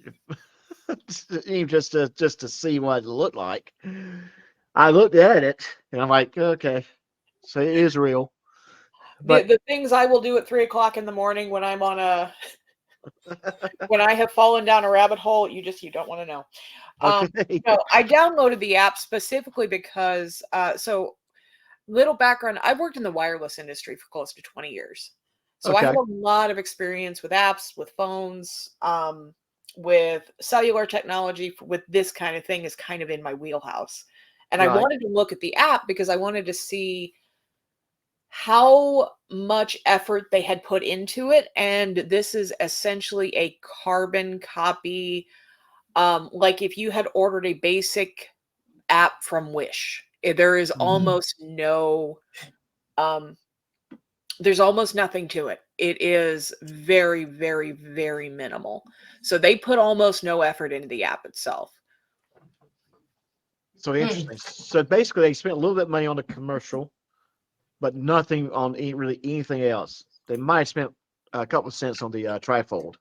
[SPEAKER 1] even just to see what it looked like. I looked at it and I'm like, okay, so it is real. But
[SPEAKER 2] The things I will do at 3 o'clock in the morning when I'm on a when I have fallen down a rabbit hole, you don't want to know.
[SPEAKER 1] okay,
[SPEAKER 2] No, I downloaded the app specifically because so little background, I've worked in the wireless industry for close to 20 years. So I have
[SPEAKER 1] okay,
[SPEAKER 2] a lot of experience with apps, with phones, with cellular technology, with this kind of thing is kind of in my wheelhouse. And I
[SPEAKER 1] right.
[SPEAKER 2] wanted to look at the app because I wanted to see how much effort they had put into it. And this is essentially a carbon copy. Like if you had ordered a basic app from Wish, there is almost no there's almost nothing to it. It is very, very, very minimal. So they put almost no effort into the app itself.
[SPEAKER 1] So interesting. So basically, they spent a little bit of money on the commercial, but nothing on really anything else. They might have spent a couple of cents on the trifold.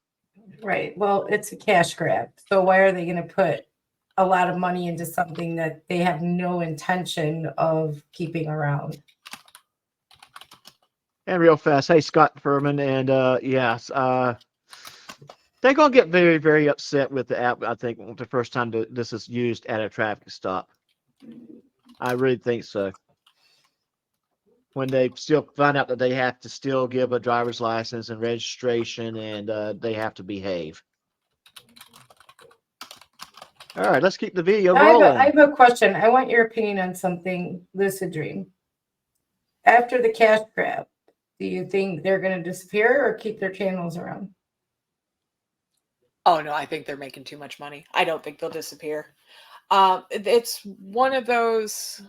[SPEAKER 4] Right. Well, it's a cash grab. So why are they going to put a lot of money into something that they have no intention of keeping around?
[SPEAKER 1] And real fast, hey Scott Furman, and yes, they're gonna get very, very upset with the app. I think the first time this is used at a traffic stop. I really think so. When they still find out that they have to still give a driver's license and registration, and they have to behave. All right, let's keep the video rolling.
[SPEAKER 4] I have a question. I want your opinion on something, Lucid Dream. After the cash grab, do you think they're going to disappear or keep their channels around?
[SPEAKER 2] Oh no, I think they're making too much money. I don't think they'll disappear. It's one of those.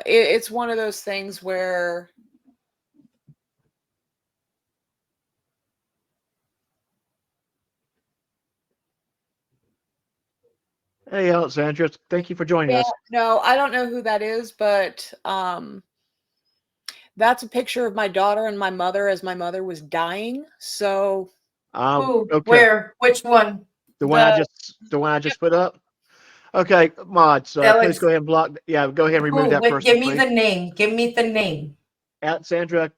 [SPEAKER 2] It's one of those things where
[SPEAKER 1] Hey, Alexandra, thank you for joining us.
[SPEAKER 2] no, I don't know who that is, but that's a picture of my daughter and my mother as my mother was dying. So
[SPEAKER 4] Who?
[SPEAKER 1] Okay.
[SPEAKER 4] Where? Which one?
[SPEAKER 1] The one I just put up. Okay, mods, please go ahead and block. Yeah, go ahead and remove that person.
[SPEAKER 4] Give me
[SPEAKER 1] please.
[SPEAKER 4] the name. Give me the name.
[SPEAKER 1] Alexandra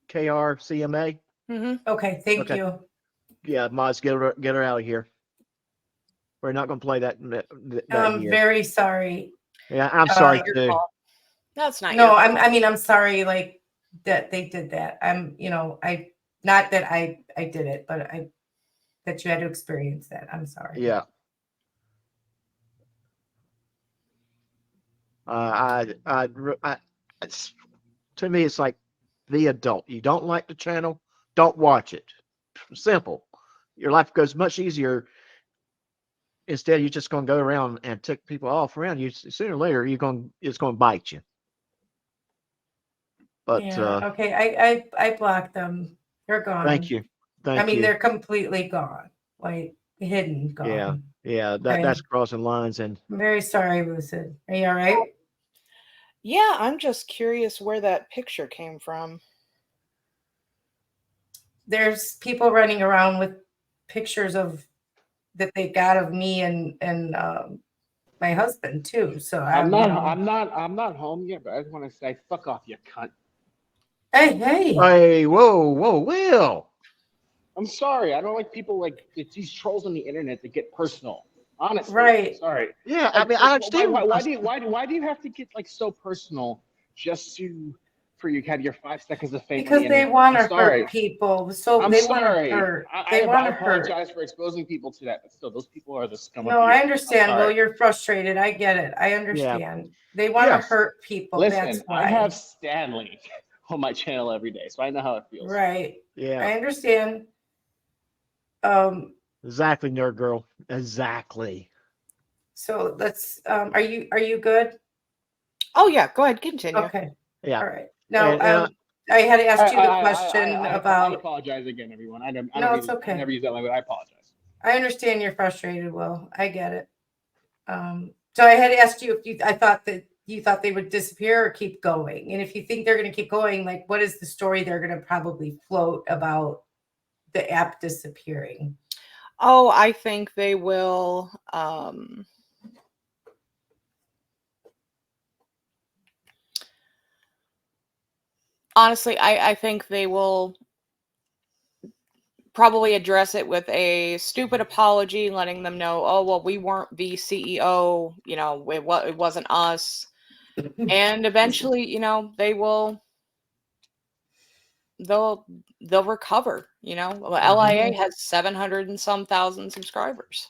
[SPEAKER 1] KRCMA.
[SPEAKER 4] Okay, thank you.
[SPEAKER 1] Yeah, mods, get her out of here. We're not going to play that
[SPEAKER 4] I'm
[SPEAKER 1] here.
[SPEAKER 4] very sorry.
[SPEAKER 1] Yeah, I'm sorry
[SPEAKER 2] your
[SPEAKER 1] too.
[SPEAKER 2] fault. That's not
[SPEAKER 4] No,
[SPEAKER 2] your
[SPEAKER 4] I
[SPEAKER 2] fault.
[SPEAKER 4] mean, I'm sorry, like that they did that. Not that I did it, but that you had to experience that. I'm sorry.
[SPEAKER 1] Yeah. To me, it's like the adult. You don't like the channel, don't watch it. Simple. Your life goes much easier. Instead, you're just going to go around and tick people off around you. Sooner or later, it's going to bite you. But
[SPEAKER 4] yeah, okay. I blocked them. They're gone.
[SPEAKER 1] Thank you.
[SPEAKER 4] I mean, they're completely gone, like hidden, gone.
[SPEAKER 1] Yeah. That's crossing lines, and
[SPEAKER 4] I'm very sorry, Lucid. Are you all right?
[SPEAKER 2] Yeah, I'm just curious where that picture came from.
[SPEAKER 4] There's people running around with pictures that they got of me and my husband too. So
[SPEAKER 5] I'm not home yet, but I just want to say, fuck off, you cunt.
[SPEAKER 4] Hey,
[SPEAKER 1] whoa, Will.
[SPEAKER 5] I'm sorry. I don't like people like it's these trolls on the internet that get personal. Honestly,
[SPEAKER 4] Right.
[SPEAKER 5] sorry.
[SPEAKER 1] Yeah, I mean, I understand.
[SPEAKER 5] Why do you have to get like so personal just for you to have your 5 seconds of fame on
[SPEAKER 4] Because
[SPEAKER 5] the
[SPEAKER 4] they
[SPEAKER 5] internet?
[SPEAKER 4] want
[SPEAKER 5] I'm
[SPEAKER 4] to
[SPEAKER 5] sorry.
[SPEAKER 4] hurt people. So
[SPEAKER 5] I'm
[SPEAKER 4] they want to
[SPEAKER 5] sorry.
[SPEAKER 4] hurt. They
[SPEAKER 5] I
[SPEAKER 4] want to hurt.
[SPEAKER 5] apologize for exposing people to that, but still, those people are the scum of
[SPEAKER 4] No,
[SPEAKER 5] the
[SPEAKER 4] I
[SPEAKER 5] earth.
[SPEAKER 4] understand.
[SPEAKER 5] I'm
[SPEAKER 4] Well,
[SPEAKER 5] sorry.
[SPEAKER 4] you're frustrated. I get it. I
[SPEAKER 1] Yeah.
[SPEAKER 4] understand. They want to
[SPEAKER 1] Yes.
[SPEAKER 4] hurt people.
[SPEAKER 5] Listen,
[SPEAKER 4] That's
[SPEAKER 5] I
[SPEAKER 4] why.
[SPEAKER 5] have Stanley on my channel every day, so I know how it feels.
[SPEAKER 4] Right.
[SPEAKER 1] Yeah.
[SPEAKER 4] I understand.
[SPEAKER 1] Exactly, nerd girl. Exactly.
[SPEAKER 4] So let's. Are you good?
[SPEAKER 2] Oh yeah, go ahead, continue.
[SPEAKER 4] Okay.
[SPEAKER 1] Yeah.
[SPEAKER 4] All right. Now,
[SPEAKER 1] And
[SPEAKER 4] I had asked you the question
[SPEAKER 5] I
[SPEAKER 4] about.
[SPEAKER 5] apologize again, everyone. I
[SPEAKER 4] No,
[SPEAKER 5] never
[SPEAKER 4] it's okay.
[SPEAKER 5] I never use that language. I apologize.
[SPEAKER 4] I understand you're frustrated, Will. I get it. So I had asked you if I thought that you thought they would disappear or keep going. And if you think they're going to keep going, like what is the story they're going to probably float about the app disappearing?
[SPEAKER 2] Oh, I think they will. Honestly, I think they will probably address it with a stupid apology, letting them know, oh, well, we weren't the CEO, it wasn't us. And eventually, they'll recover, LIA has 700 and some thousand subscribers.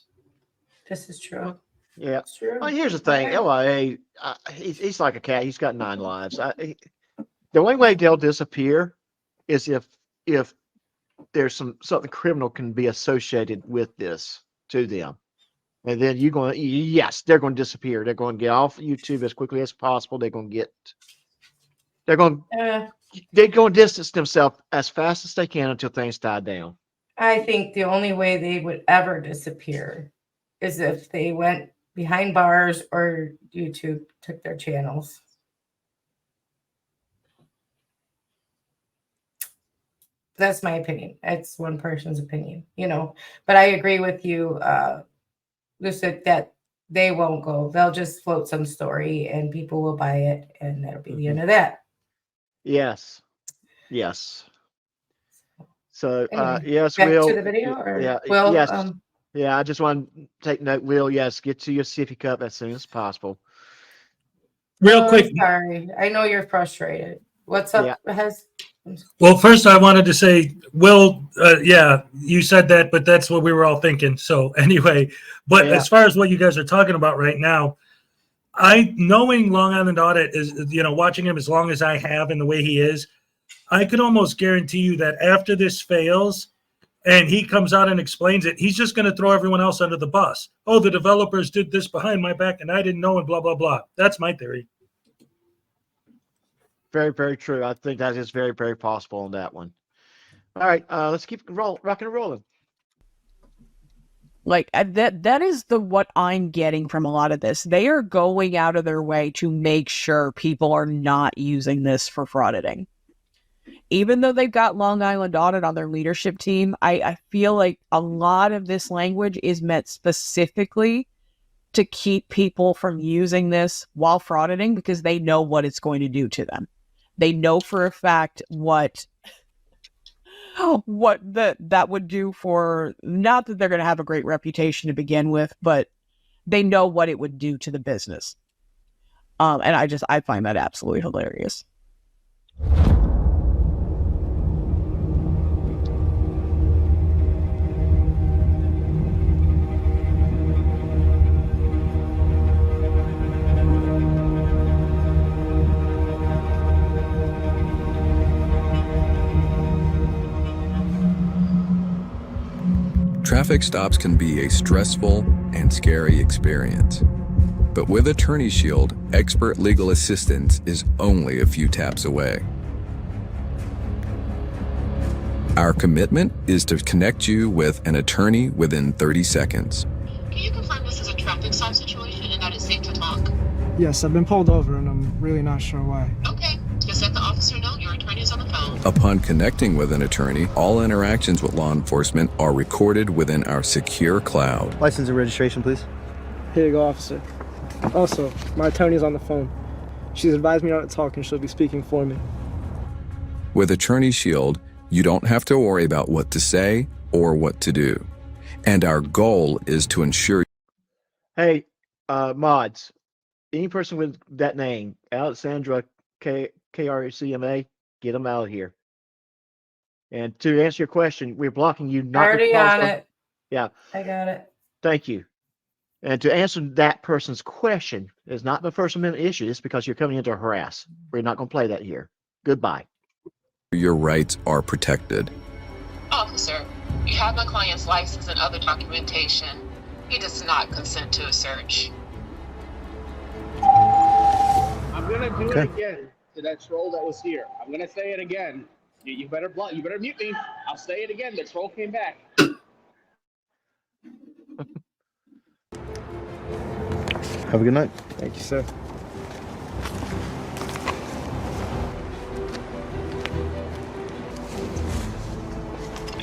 [SPEAKER 4] This is true.
[SPEAKER 1] yeah.
[SPEAKER 4] It's true.
[SPEAKER 1] Well, here's the thing. LIA, he's like a cat. He's got 9 lives. The only way they'll disappear is if there's something criminal can be associated with this to them. And then yes, they're going to disappear. They're going to get off YouTube as quickly as possible. They're going to distance themselves as fast as they can until things die down.
[SPEAKER 4] I think the only way they would ever disappear is if they went behind bars or YouTube took their channels. That's my opinion. It's one person's opinion, but I agree with you, Lucid, that they won't go. They'll just float some story and people will buy it, and that'll be the end of that.
[SPEAKER 1] Yes. So,
[SPEAKER 4] Anyway,
[SPEAKER 1] yes,
[SPEAKER 4] back
[SPEAKER 1] Will.
[SPEAKER 4] to the video, or
[SPEAKER 1] yeah,
[SPEAKER 4] Will,
[SPEAKER 1] yes. Yeah, I just want to take note, Will. Yes, get to your sippy cup as soon as possible.
[SPEAKER 6] Real quick.
[SPEAKER 4] I'm sorry. I know you're frustrated. What's up,
[SPEAKER 6] Well, first I wanted to say, Will, yeah, you said that, but that's what we were all thinking. So anyway, but as far as what you guys are talking about right now, knowing Long Island Audit is, watching him as long as I have and the way he is, I could almost guarantee you that after this fails and he comes out and explains it, he's just going to throw everyone else under the bus. Oh, the developers did this behind my back and I didn't know, and blah, blah, blah. That's my theory.
[SPEAKER 1] Very, very true. I think that is very, very possible on that one. All right, let's keep rocking and rolling.
[SPEAKER 11] Like that is what I'm getting from a lot of this. They are going out of their way to make sure people are not using this for frauditing. Even though they've got Long Island Audit on their leadership team, I feel like a lot of this language is meant specifically to keep people from using this while frauditing, because they know what it's going to do to them. They know for a fact what that would do for, not that they're going to have a great reputation to begin with, but they know what it would do to the business. And I find that absolutely hilarious.
[SPEAKER 7] Traffic stops can be a stressful and scary experience. But with Attorney Shield, expert legal assistance is only a few taps away. Our commitment is to connect you with an attorney within 30 seconds.
[SPEAKER 12] Can you confirm this is a traffic stop situation and that it's safe to talk?
[SPEAKER 13] Yes, I've been pulled over and I'm really not sure why.
[SPEAKER 12] Okay, just let the officer know your attorney is on the phone.
[SPEAKER 7] Upon connecting with an attorney, all interactions with law enforcement are recorded within our secure cloud.
[SPEAKER 14] License and registration, please.
[SPEAKER 13] Here you go, officer. Also, my attorney's on the phone. She's advised me not to talk and she'll be speaking for me.
[SPEAKER 7] With Attorney Shield, you don't have to worry about what to say or what to do. And our goal is to ensure.
[SPEAKER 1] Hey, mods, any person with that name, Alexandra KRCMA, get them out of here. And to answer your question, we're blocking you not
[SPEAKER 4] Already
[SPEAKER 1] because
[SPEAKER 4] on
[SPEAKER 1] of,
[SPEAKER 4] it.
[SPEAKER 1] yeah,
[SPEAKER 4] I got it.
[SPEAKER 1] thank you. And to answer that person's question is not the First Amendment issue. It's because you're coming in to harass. We're not going to play that here. Goodbye.
[SPEAKER 14] Your rights are protected.
[SPEAKER 12] Officer, you have my client's license and other documentation. He does not consent to a search.
[SPEAKER 5] I'm gonna do it again to that troll that was here. I'm gonna say it again. You better you better mute me. I'll say it again. The troll came back.
[SPEAKER 1] Have a good night.
[SPEAKER 13] Thank you, sir.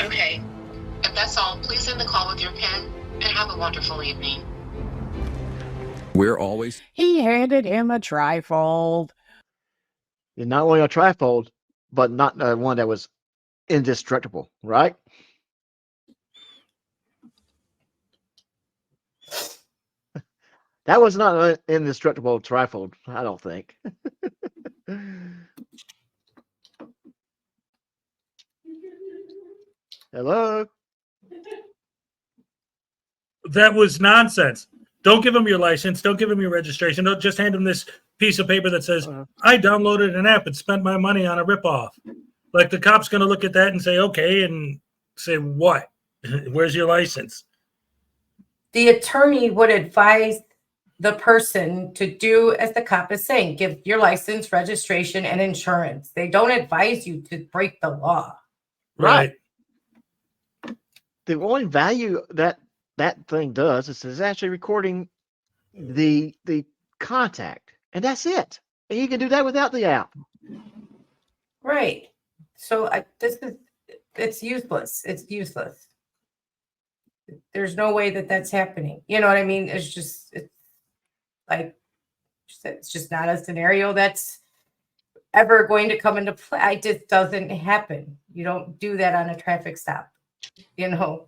[SPEAKER 12] Okay. If that's all, please end the call with your pen and have a wonderful evening.
[SPEAKER 14] We're always...
[SPEAKER 11] He handed him a trifold.
[SPEAKER 1] And not only a trifold, but not one that was indestructible, right? That was not an indestructible trifold, I don't think. Hello?
[SPEAKER 6] That was nonsense. Don't give him your license. Don't give him your registration. Don't just hand him this piece of paper that says, I downloaded an app and spent my money on a ripoff. Like the cop's going to look at that and say, okay, and say, what? Where's your license?
[SPEAKER 4] The attorney would advise the person to do as the cop is saying, give your license, registration, and insurance. They don't advise you to break the law.
[SPEAKER 1] Right. The only value that thing does is it's actually recording the contact, and that's it. And you can do that without the app.
[SPEAKER 4] Right. So it's useless. It's useless. There's no way that that's happening. You know what I mean? It's just not a scenario that's ever going to come into play. It just doesn't happen. You don't do that on a traffic stop. You know.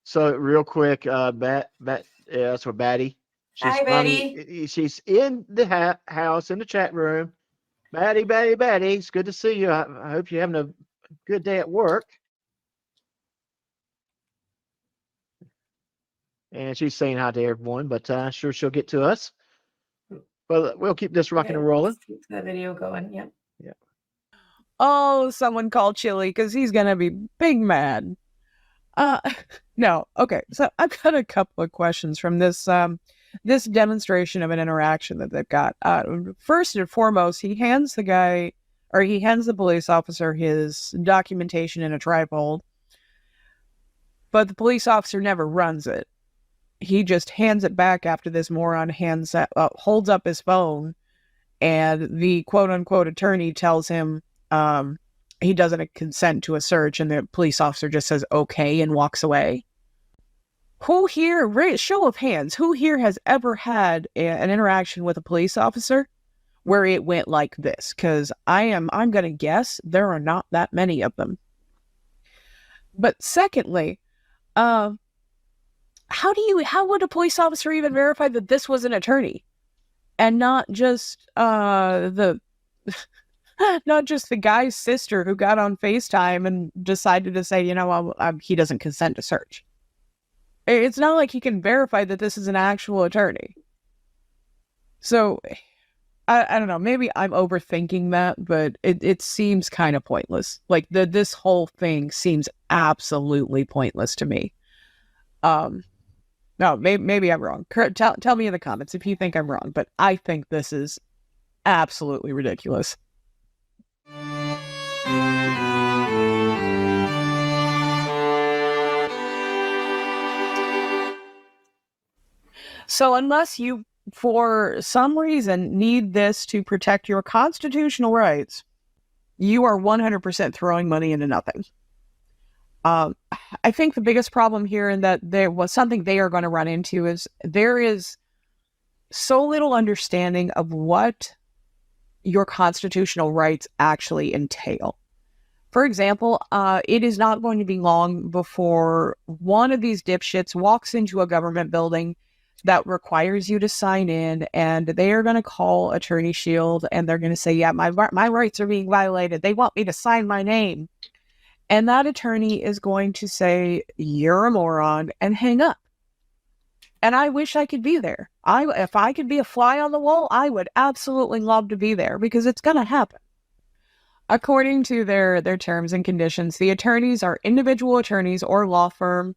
[SPEAKER 1] So real quick, that's for Batty.
[SPEAKER 4] Hi, Betty.
[SPEAKER 1] She's in the house in the chat room. Batty, it's good to see you. I hope you're having a good day at work. And she's saying hi to everyone, but sure she'll get to us. But we'll keep this rocking and rolling.
[SPEAKER 4] Keep the video going. Yep.
[SPEAKER 1] Yeah.
[SPEAKER 11] Oh, someone called Chili because he's gonna be big mad. No. Okay. So I've got a couple of questions from this this demonstration of an interaction that they've got. First and foremost, he hands the police officer his documentation in a trifold, but the police officer never runs it. He just hands it back after this moron holds up his phone, and the quote-unquote attorney tells him he doesn't consent to a search, and the police officer just says okay and walks away. Who here, show of hands, who here has ever had an interaction with a police officer where it went like this? Because I'm going to guess there are not that many of them. But secondly, how would a police officer even verify that this was an attorney and not just not just the guy's sister who got on FaceTime and decided to say, he doesn't consent to search? It's not like he can verify that this is an actual attorney. So I don't know, maybe I'm overthinking that, but it seems kind of pointless. Like this whole thing seems absolutely pointless to me. No, maybe I'm wrong. Tell me in the comments if you think I'm wrong, but I think this is absolutely ridiculous. So unless you, for some reason, need this to protect your constitutional rights, you are 100% throwing money into nothing. I think the biggest problem here, and that there was something they are going to run into, is there is so little understanding of what your constitutional rights actually entail. For example, it is not going to be long before one of these dipshits walks into a government building that requires you to sign in, and they are going to call Attorney Shield, and they're going to say, yeah, my rights are being violated. They want me to sign my name. And that attorney is going to say, you're a moron, and hang up. And I wish I could be there. If I could be a fly on the wall, I would absolutely love to be there, because it's going to happen. According to their terms and conditions, the attorneys are individual attorneys or law firm.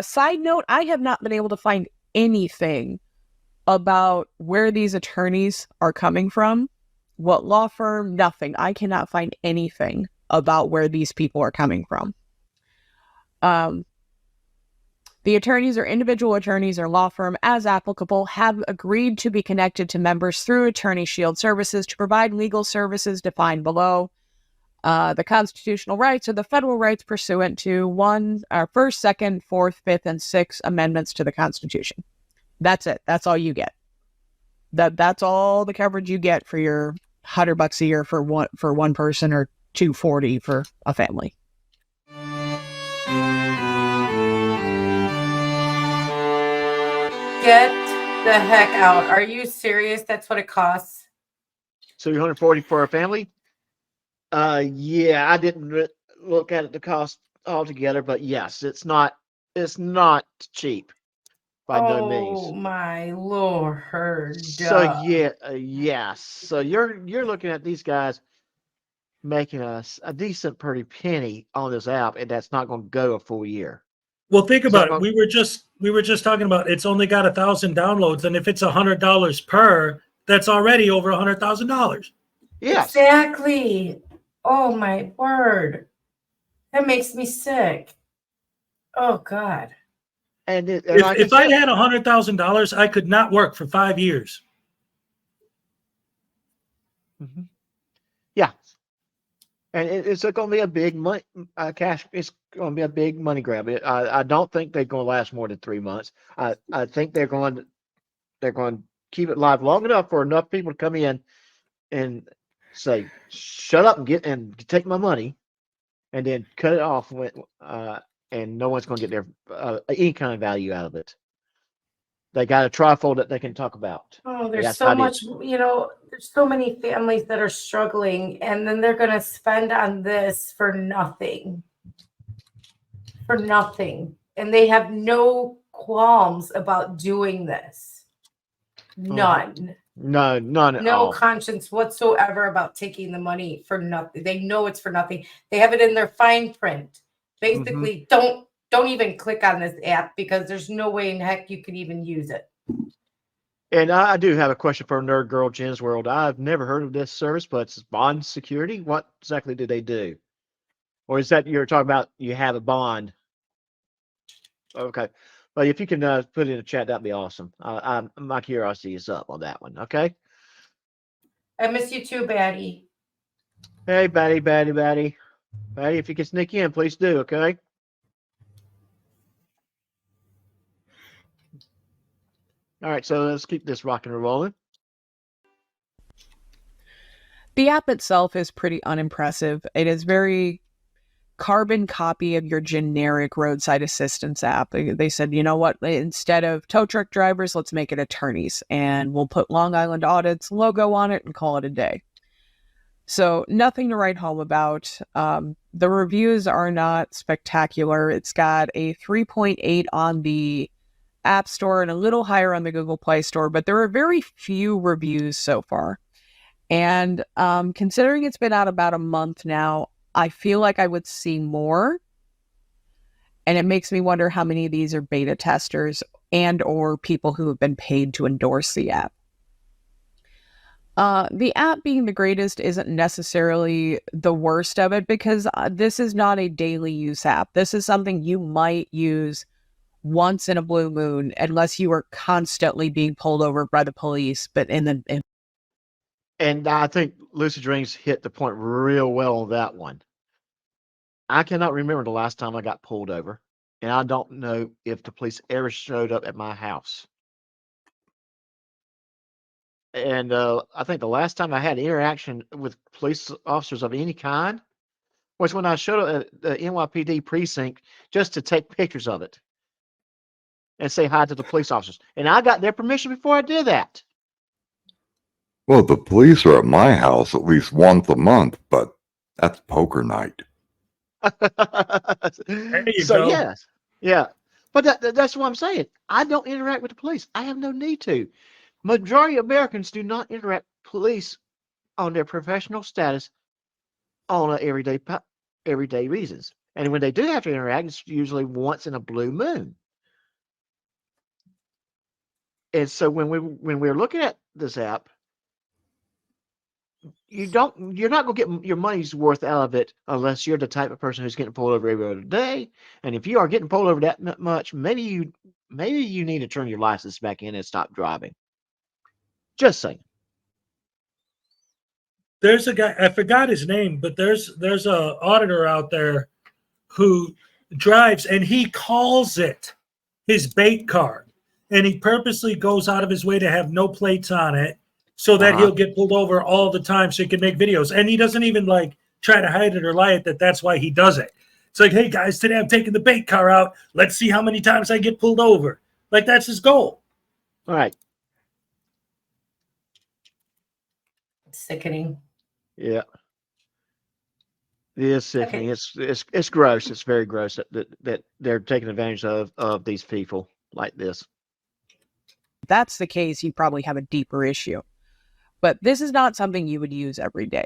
[SPEAKER 11] Side note, I have not been able to find anything about where these attorneys are coming from. What law firm? Nothing. I cannot find anything about where these people are coming from. The attorneys or individual attorneys or law firm, as applicable, have agreed to be connected to members through Attorney Shield services to provide legal services defined below. The constitutional rights or the federal rights pursuant to First, Second, Fourth, Fifth, and Sixth Amendments to the Constitution. That's it. That's all you get. That's all the coverage you get for your $100 a year for one person, or $240 for a family.
[SPEAKER 4] Get the heck out. Are you serious? That's what it costs?
[SPEAKER 1] $240 for a family? Yeah, I didn't look at the cost altogether, but yes, it's not cheap by no means.
[SPEAKER 4] Oh my Lord.
[SPEAKER 1] So yeah, yes. So you're looking at these guys making us a decent pretty penny on this app, and that's not going to go a full year.
[SPEAKER 6] Well, think about it. We were just talking about it's only got 1,000 downloads, and if it's $100 per, that's already over $100,000.
[SPEAKER 1] Yes,
[SPEAKER 4] exactly. Oh my word, that makes me sick. Oh God.
[SPEAKER 1] And
[SPEAKER 6] if I had $100,000, I could not work for 5 years.
[SPEAKER 1] Mm-hmm. Yeah. And it's going to be a big money cash. It's going to be a big money grab. I don't think they're going to last more than 3 months. I think they're going to keep it live long enough for enough people to come in and say, "Shut up and take my money," and then cut it off and no one's going to get their any kind of value out of it. They got a trifold that they can talk about.
[SPEAKER 4] Oh, there's so much, there's so many families that are struggling, and then they're going to spend on this for nothing. For nothing. And they have no qualms about doing this. None.
[SPEAKER 1] None at all.
[SPEAKER 4] No conscience whatsoever about taking the money for nothing. They know it's for nothing. They have it in their fine print. Basically, don't even click on this app, because there's no way in heck you could even use it.
[SPEAKER 1] And I do have a question for Nerd Girl Jen's World. I've never heard of this service, but it's bond security. What exactly do they do? Or is that you're talking about you have a bond? Okay. Well, if you can put it in the chat, that'd be awesome. My curiosity is up on that one. Okay.
[SPEAKER 4] I miss you too, Batty.
[SPEAKER 1] Hey, Batty. Batty, if you can sneak in, please do, okay? All right, so let's keep this rocking and rolling.
[SPEAKER 11] The app itself is pretty unimpressive. It is very carbon copy of your generic roadside assistance app. They said, you know what, instead of tow truck drivers, let's make it attorneys, and we'll put Long Island Audit's logo on it and call it a day. So nothing to write home about. The reviews are not spectacular. It's got a 3.8 on the App Store and a little higher on the Google Play Store, but there are very few reviews so far. And considering it's been out about a month now, I feel like I would see more. And it makes me wonder how many of these are beta testers and or people who have been paid to endorse the app. The app being the greatest isn't necessarily the worst of it, because this is not a daily use app. This is something you might use once in a blue moon, unless you are constantly being pulled over by the police.
[SPEAKER 1] And I think Lucid Dreams hit the point real well on that one. I cannot remember the last time I got pulled over, and I don't know if the police ever showed up at my house. And I think the last time I had interaction with police officers of any kind was when I showed up at the NYPD precinct just to take pictures of it and say hi to the police officers. And I got their permission before I did that.
[SPEAKER 3] Well, the police are at my house at least once a month, but that's poker night.
[SPEAKER 6] There you
[SPEAKER 1] So,
[SPEAKER 6] go.
[SPEAKER 1] yes. Yeah. But that's what I'm saying. I don't interact with the police. I have no need to. Majority of Americans do not interact with police on their professional status on a everyday reasons. And when they do have to interact, it's usually once in a blue moon. And so when we're looking at this app, you're not going to get your money's worth out of it unless you're the type of person who's getting pulled over every other day. And if you are getting pulled over that much, maybe you need to turn your license back in and stop driving. Just saying.
[SPEAKER 6] There's a guy, I forgot his name, but there's a auditor out there who drives and he calls it his bait car, and he purposely goes out of his way to have no plates on it so that he'll get pulled over all the time so he can make videos. And he doesn't even like try to hide it or lie it that's why he does it. It's like, hey guys, today I'm taking the bait car out. Let's see how many times I get pulled over. Like, that's his goal.
[SPEAKER 1] All right.
[SPEAKER 4] Sickening.
[SPEAKER 1] Yeah. It is sickening. Okay. It's gross. It's very gross that they're taking advantage of these people like this.
[SPEAKER 11] If that's the case, you probably have a deeper issue. But this is not something you would use every day.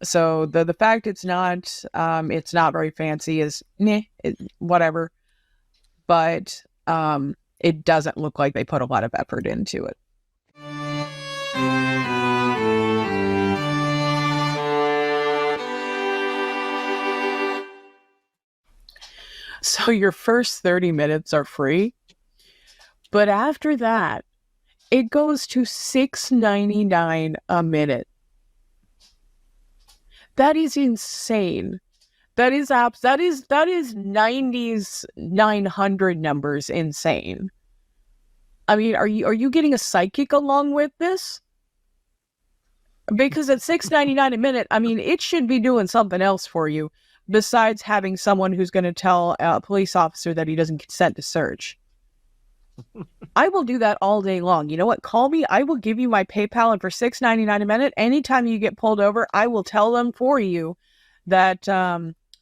[SPEAKER 11] So the fact it's not very fancy is whatever. But it doesn't look like they put a lot of effort into it. So your first 30 minutes are free, but after that, it goes to $6.99 a minute. That is insane. That is 90s 900 numbers insane. I mean, are you getting a psychic along with this? Because at $6.99 a minute, I mean, it should be doing something else for you besides having someone who's going to tell a police officer that he doesn't consent to search. I will do that all day long. You know what? Call me. I will give you my PayPal, and for $6.99 a minute, anytime you get pulled over, I will tell them for you that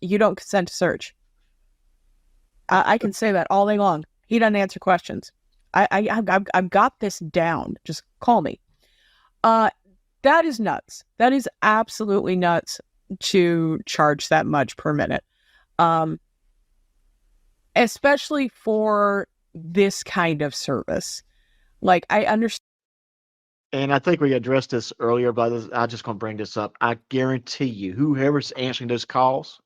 [SPEAKER 11] you don't consent to search. I can say that all day long. He doesn't answer questions. I've got this down. Just call me. That is nuts. That is absolutely nuts to charge that much per minute. Especially for this kind of service. Like, I understand.
[SPEAKER 1] And I think we addressed this earlier, but I'm just going to bring this up. I guarantee you, whoever's answering those calls,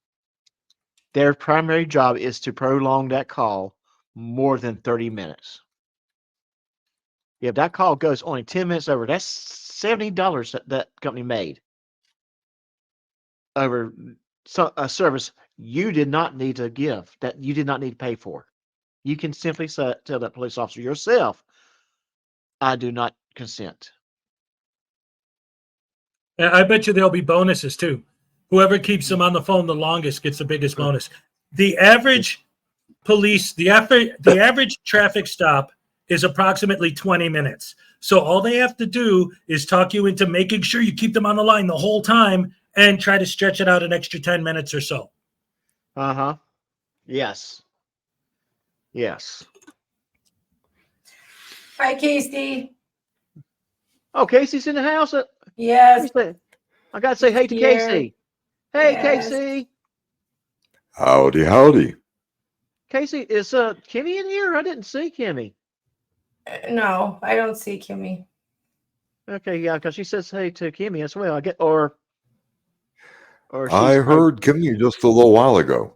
[SPEAKER 1] their primary job is to prolong that call more than 30 minutes. If that call goes only 10 minutes over, that's $70 that company made over a service you did not need to give, that you did not need to pay for. You can simply tell that police officer yourself, I do not consent.
[SPEAKER 6] I bet you there'll be bonuses too. Whoever keeps them on the phone the longest gets the biggest bonus. The average the average traffic stop is approximately 20 minutes. So all they have to do is talk you into making sure you keep them on the line the whole time and try to stretch it out an extra 10 minutes or so.
[SPEAKER 1] Uh-huh. Yes. Yes.
[SPEAKER 4] Hi, Casey.
[SPEAKER 1] Oh, Casey's in the house?
[SPEAKER 4] Yes.
[SPEAKER 1] I got to say hey to Casey. Hey, yes. Casey.
[SPEAKER 3] Howdy, howdy.
[SPEAKER 1] Casey, is Kimmy in here? I didn't see Kimmy.
[SPEAKER 4] No, I don't see Kimmy.
[SPEAKER 1] Okay, yeah, because she says hey to Kimmy as well. Or
[SPEAKER 3] I heard Kimmy just a little while ago.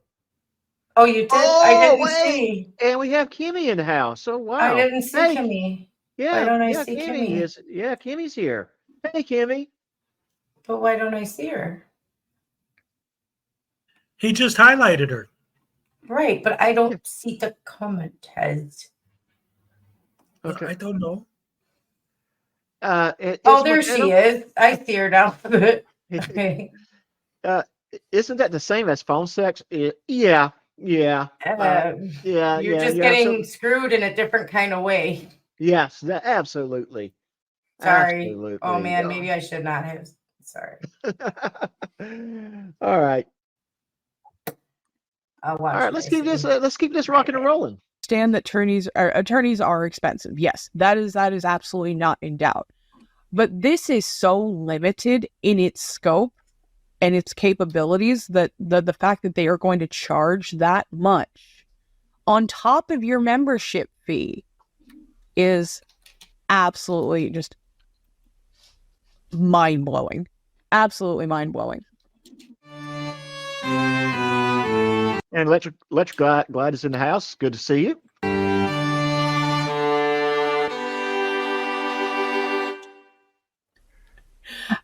[SPEAKER 4] Oh, you did?
[SPEAKER 1] Oh,
[SPEAKER 4] I didn't see.
[SPEAKER 1] And we have Kimmy in the house. Oh, wow.
[SPEAKER 4] I didn't see Kimmy.
[SPEAKER 1] Yeah,
[SPEAKER 4] why don't I see Kimmy?
[SPEAKER 1] Kimmy's here. Hey, Kimmy.
[SPEAKER 4] But why don't I see her?
[SPEAKER 6] He just highlighted her.
[SPEAKER 4] Right, but I don't see the comment heads.
[SPEAKER 1] Okay.
[SPEAKER 6] I don't know.
[SPEAKER 4] There she is. I see her now. Okay.
[SPEAKER 1] Isn't that the same as phone sex? Yeah.
[SPEAKER 4] You're just
[SPEAKER 1] Yeah.
[SPEAKER 4] getting screwed in a different kind of way.
[SPEAKER 1] Yes, absolutely.
[SPEAKER 4] Sorry. Oh
[SPEAKER 1] Absolutely.
[SPEAKER 4] man, maybe I should not have. Sorry.
[SPEAKER 1] All right.
[SPEAKER 4] I'll watch.
[SPEAKER 1] All right.
[SPEAKER 4] Let's keep
[SPEAKER 1] this rocking and rolling.
[SPEAKER 11] Understand that attorneys are expensive. Yes, that is absolutely not in doubt. But this is so limited in its scope and its capabilities that the fact that they are going to charge that much on top of your membership fee is absolutely just mind-blowing. Absolutely mind-blowing.
[SPEAKER 1] And Electric Glide is in the house. Good to see you.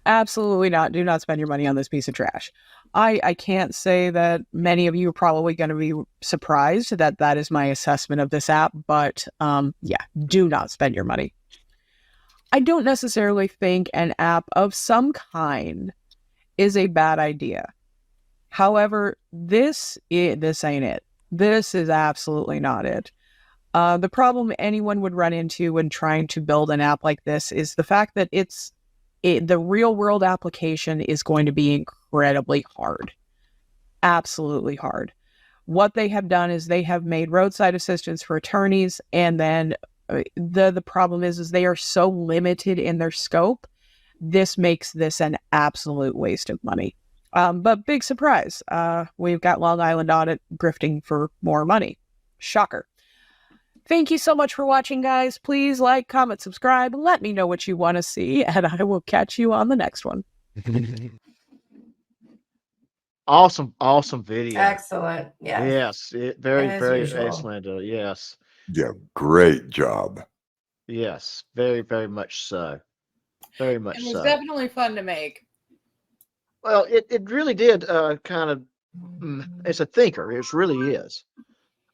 [SPEAKER 11] Absolutely not. Do not spend your money on this piece of trash. I can't say that many of you are probably going to be surprised that that is my assessment of this app, but yeah, do not spend your money. I don't necessarily think an app of some kind is a bad idea. However, this ain't it. This is absolutely not it. The problem anyone would run into when trying to build an app like this is the fact that the real world application is going to be incredibly hard. Absolutely hard. What they have done is they have made roadside assistance for attorneys, and then the problem is they are so limited in their scope. This makes this an absolute waste of money. But big surprise, we've got Long Island Audit grifting for more money. Shocker. Thank you so much for watching, guys. Please like, comment, subscribe. Let me know what you want to see, and I will catch you on the next one.
[SPEAKER 1] Awesome video.
[SPEAKER 4] Excellent. Yes.
[SPEAKER 1] Yes. Very,
[SPEAKER 4] As
[SPEAKER 1] very
[SPEAKER 4] usual.
[SPEAKER 1] excellent. Yes.
[SPEAKER 3] Yeah, great job.
[SPEAKER 1] Yes. Very, very much so. Very much
[SPEAKER 2] It was
[SPEAKER 1] so.
[SPEAKER 2] definitely fun to make.
[SPEAKER 1] Well, it really did kind of. It's a thinker. It really is.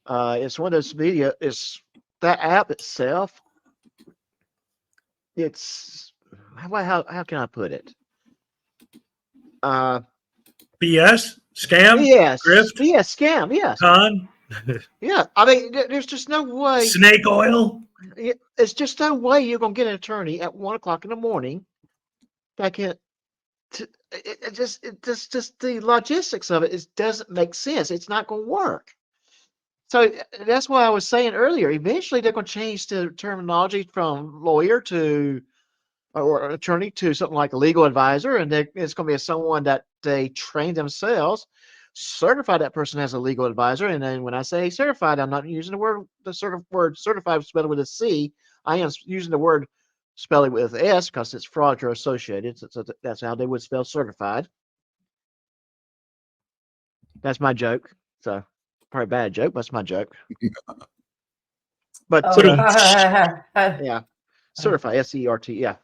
[SPEAKER 1] It's one of those it's that app itself. It's how can I put it?
[SPEAKER 6] BS, scam,
[SPEAKER 1] Yes,
[SPEAKER 6] grift,
[SPEAKER 1] yes, scam, yes,
[SPEAKER 6] con,
[SPEAKER 1] yeah. I mean, there's just no way.
[SPEAKER 6] snake oil.
[SPEAKER 1] It's just no way you're gonna get an attorney at 1 o'clock in the morning that can. It just the logistics of it doesn't make sense. It's not gonna work. So that's why I was saying earlier. Eventually, they're going to change the terminology from lawyer to or attorney to something like a legal advisor, and it's going to be someone that they train themselves, certify that person as a legal advisor. And then when I say certified, I'm not using the word certified spelled with a C. I am using the word spelling with S because it's fraudulent associated. So that's how they would spell certified. That's my joke. So probably a bad joke, but that's my joke. But yeah, certified, SERT, yeah.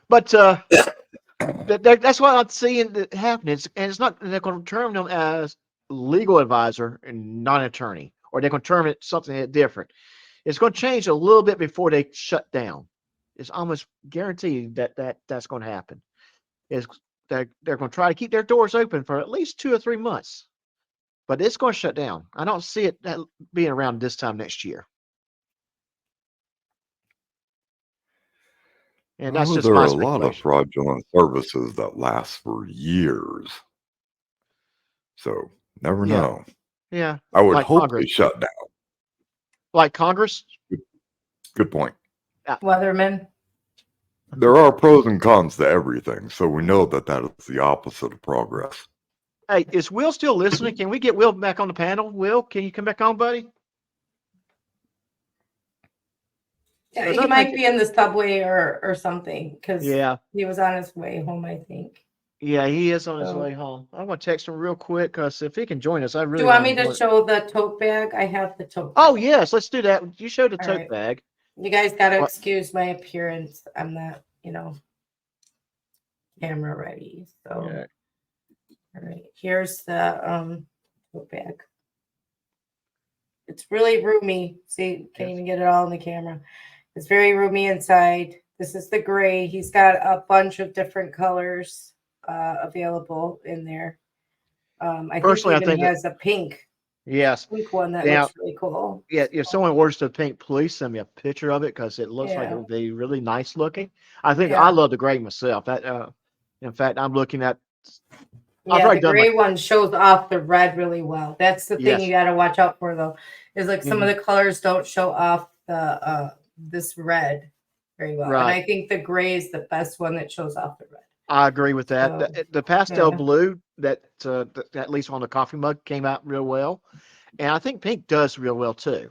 [SPEAKER 1] But that's what I'm seeing that happening. And it's not they're going to term them as legal advisor and non-attorney, or they're going to term it something different. It's going to change a little bit before they shut down. It's almost guaranteed that's going to happen. They're going to try to keep their doors open for at least 2 or 3 months, but it's going to shut down. I don't see it being around this time next year. And that's just
[SPEAKER 3] there
[SPEAKER 1] my
[SPEAKER 3] are a lot of
[SPEAKER 1] speculation.
[SPEAKER 3] fraudulent services that last for years. So never
[SPEAKER 1] Yeah.
[SPEAKER 3] know.
[SPEAKER 1] Yeah.
[SPEAKER 3] I would
[SPEAKER 1] Like
[SPEAKER 3] hope
[SPEAKER 1] Congress.
[SPEAKER 3] they shut down.
[SPEAKER 1] Like Congress?
[SPEAKER 3] Good point.
[SPEAKER 4] Weatherman.
[SPEAKER 3] There are pros and cons to everything, so we know that is the opposite of progress.
[SPEAKER 1] Hey, is Will still listening? Can we get Will back on the panel? Will, can you come back on, buddy?
[SPEAKER 4] Yeah, he might be in the subway or something because
[SPEAKER 1] Yeah,
[SPEAKER 4] he was on his way home, I think.
[SPEAKER 1] yeah, he is on his way home. I'm gonna text him real quick because if he can join us, I really
[SPEAKER 4] Do you want
[SPEAKER 1] want
[SPEAKER 4] me to show the tote bag? I have the tote bag.
[SPEAKER 1] Oh yes, let's do that. You showed the
[SPEAKER 4] All
[SPEAKER 1] tote
[SPEAKER 4] right.
[SPEAKER 1] bag.
[SPEAKER 4] You guys got to excuse my appearance. I'm not, camera ready. So, all right, here's the tote bag. It's really roomy. See, can't even get it all in the camera. It's very roomy inside. This is the gray. He's got a bunch of different colors available in there. I think
[SPEAKER 1] Personally, I
[SPEAKER 4] even
[SPEAKER 1] think that
[SPEAKER 4] has a pink
[SPEAKER 1] yes.
[SPEAKER 4] one that
[SPEAKER 1] Now,
[SPEAKER 4] looks really cool.
[SPEAKER 1] yeah, if someone orders the pink, please send me a picture of it because it looks like it
[SPEAKER 4] Yeah,
[SPEAKER 1] would be really nice looking. I think I
[SPEAKER 4] yeah,
[SPEAKER 1] love the gray myself. In fact, I'm looking at. I've
[SPEAKER 4] yeah.
[SPEAKER 1] already
[SPEAKER 4] The
[SPEAKER 1] done my
[SPEAKER 4] gray one shows off the red really well. That's the thing you
[SPEAKER 1] yes.
[SPEAKER 4] got to watch out for, though. Is like some of
[SPEAKER 1] Hmm.
[SPEAKER 4] the colors don't show off the this red very well, and
[SPEAKER 1] Right.
[SPEAKER 4] I think the gray is the best one that shows off the red.
[SPEAKER 1] I agree with that.
[SPEAKER 4] So
[SPEAKER 1] The pastel
[SPEAKER 4] yeah,
[SPEAKER 1] blue at least on the coffee mug came out real well, and I think pink does real well too.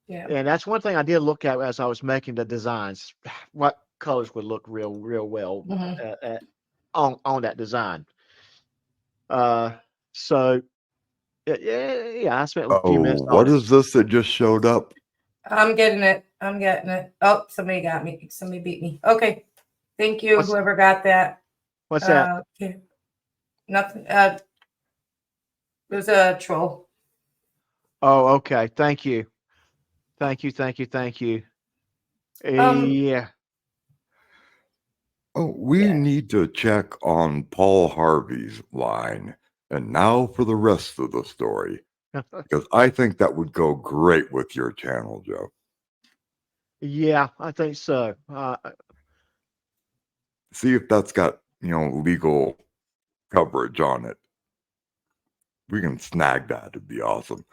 [SPEAKER 4] yeah.
[SPEAKER 1] And that's one thing I did look at as I was making the designs. What colors would look real well
[SPEAKER 4] Hmm.
[SPEAKER 1] on that design. Uh, so yeah, I spent a few minutes
[SPEAKER 3] Oh,
[SPEAKER 1] on
[SPEAKER 3] what
[SPEAKER 1] it.
[SPEAKER 3] is this that just showed up?
[SPEAKER 4] I'm getting it. I'm getting it. Oh, somebody got me. Somebody beat me. Okay. Thank you,
[SPEAKER 1] What's
[SPEAKER 4] whoever got that.
[SPEAKER 1] what's that?
[SPEAKER 4] Okay. Nothing. It was a troll.
[SPEAKER 1] Oh, okay. Thank you. Thank you.
[SPEAKER 4] Um,
[SPEAKER 1] Yeah.
[SPEAKER 3] Oh, we
[SPEAKER 4] yeah.
[SPEAKER 3] need to check on Paul Harvey's line. And now for the rest of the story, because I think that would go great with your channel, Joe.
[SPEAKER 1] Yeah, I think so.
[SPEAKER 3] See if that's got, legal coverage on it. We can snag that. It'd be awesome.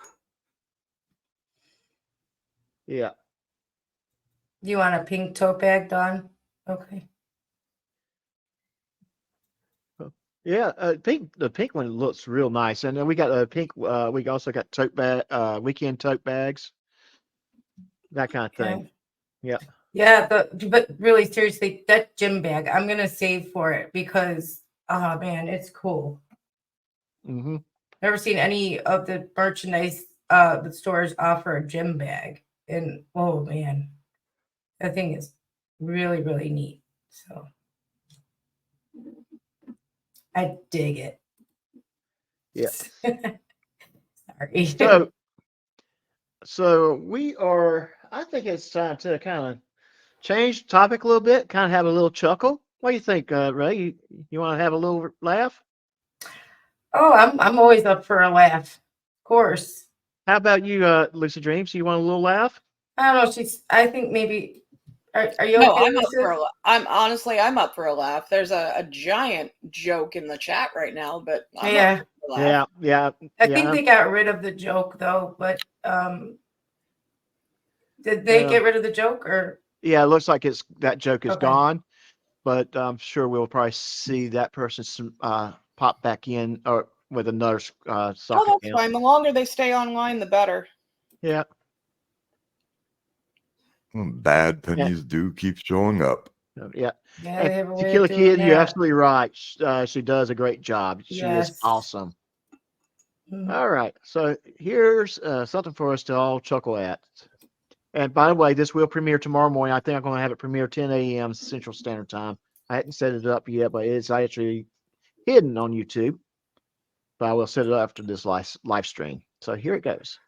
[SPEAKER 1] Yeah.
[SPEAKER 4] You want a pink tote bag, Dawn? Okay.
[SPEAKER 1] Yeah, the pink one looks real nice, and then we got a pink. We also got tote bag, weekend tote bags, that kind of
[SPEAKER 4] Yeah.
[SPEAKER 1] thing. Yeah.
[SPEAKER 4] Yeah, but really seriously, that gym bag, I'm gonna save for it because oh man, it's cool.
[SPEAKER 1] Hmm.
[SPEAKER 4] Never seen any of the merchandise the stores offer a gym bag. And oh man, that thing is really, really neat. So I dig it.
[SPEAKER 1] Yeah.
[SPEAKER 4] Sorry.
[SPEAKER 1] So we are. I think it's time to kind of change the topic a little bit, kind of have a little chuckle. What do you think, Ray? You want to have a little laugh?
[SPEAKER 4] Oh, I'm always up for a laugh. Of course.
[SPEAKER 1] How about you, Lucy Dreams? You want a little laugh?
[SPEAKER 4] I don't know. I think maybe. Are you
[SPEAKER 2] No,
[SPEAKER 4] okay,
[SPEAKER 2] I'm up for
[SPEAKER 4] Lisa?
[SPEAKER 2] I'm up for a laugh. There's a giant joke in the chat right now, but I'm
[SPEAKER 4] Yeah.
[SPEAKER 2] up for a laugh.
[SPEAKER 1] Yeah.
[SPEAKER 4] I think they got rid of the joke though, but did they get rid of the joke or?
[SPEAKER 1] Yeah, it looks like that joke is
[SPEAKER 4] Okay.
[SPEAKER 1] gone, but I'm sure we'll probably see that person pop back in or with another
[SPEAKER 2] Oh,
[SPEAKER 1] socket
[SPEAKER 2] that's fine. The longer they stay online, the better.
[SPEAKER 1] Yeah.
[SPEAKER 3] Bad pennies do keep showing up.
[SPEAKER 1] Yeah.
[SPEAKER 4] Yeah, they have a way
[SPEAKER 1] Tequila
[SPEAKER 4] of doing
[SPEAKER 1] Kid, you're
[SPEAKER 4] that.
[SPEAKER 1] absolutely right. She does a great job. She is
[SPEAKER 4] Yes.
[SPEAKER 1] awesome.
[SPEAKER 4] Mhm.
[SPEAKER 1] All right. So here's something for us to all chuckle at. And by the way, this will premiere tomorrow morning. I think I'm going to have it premiere 10 a.m. Central Standard Time. I hadn't set it up yet, but it's actually hidden on YouTube. But I will set it up after this live stream. So here it goes.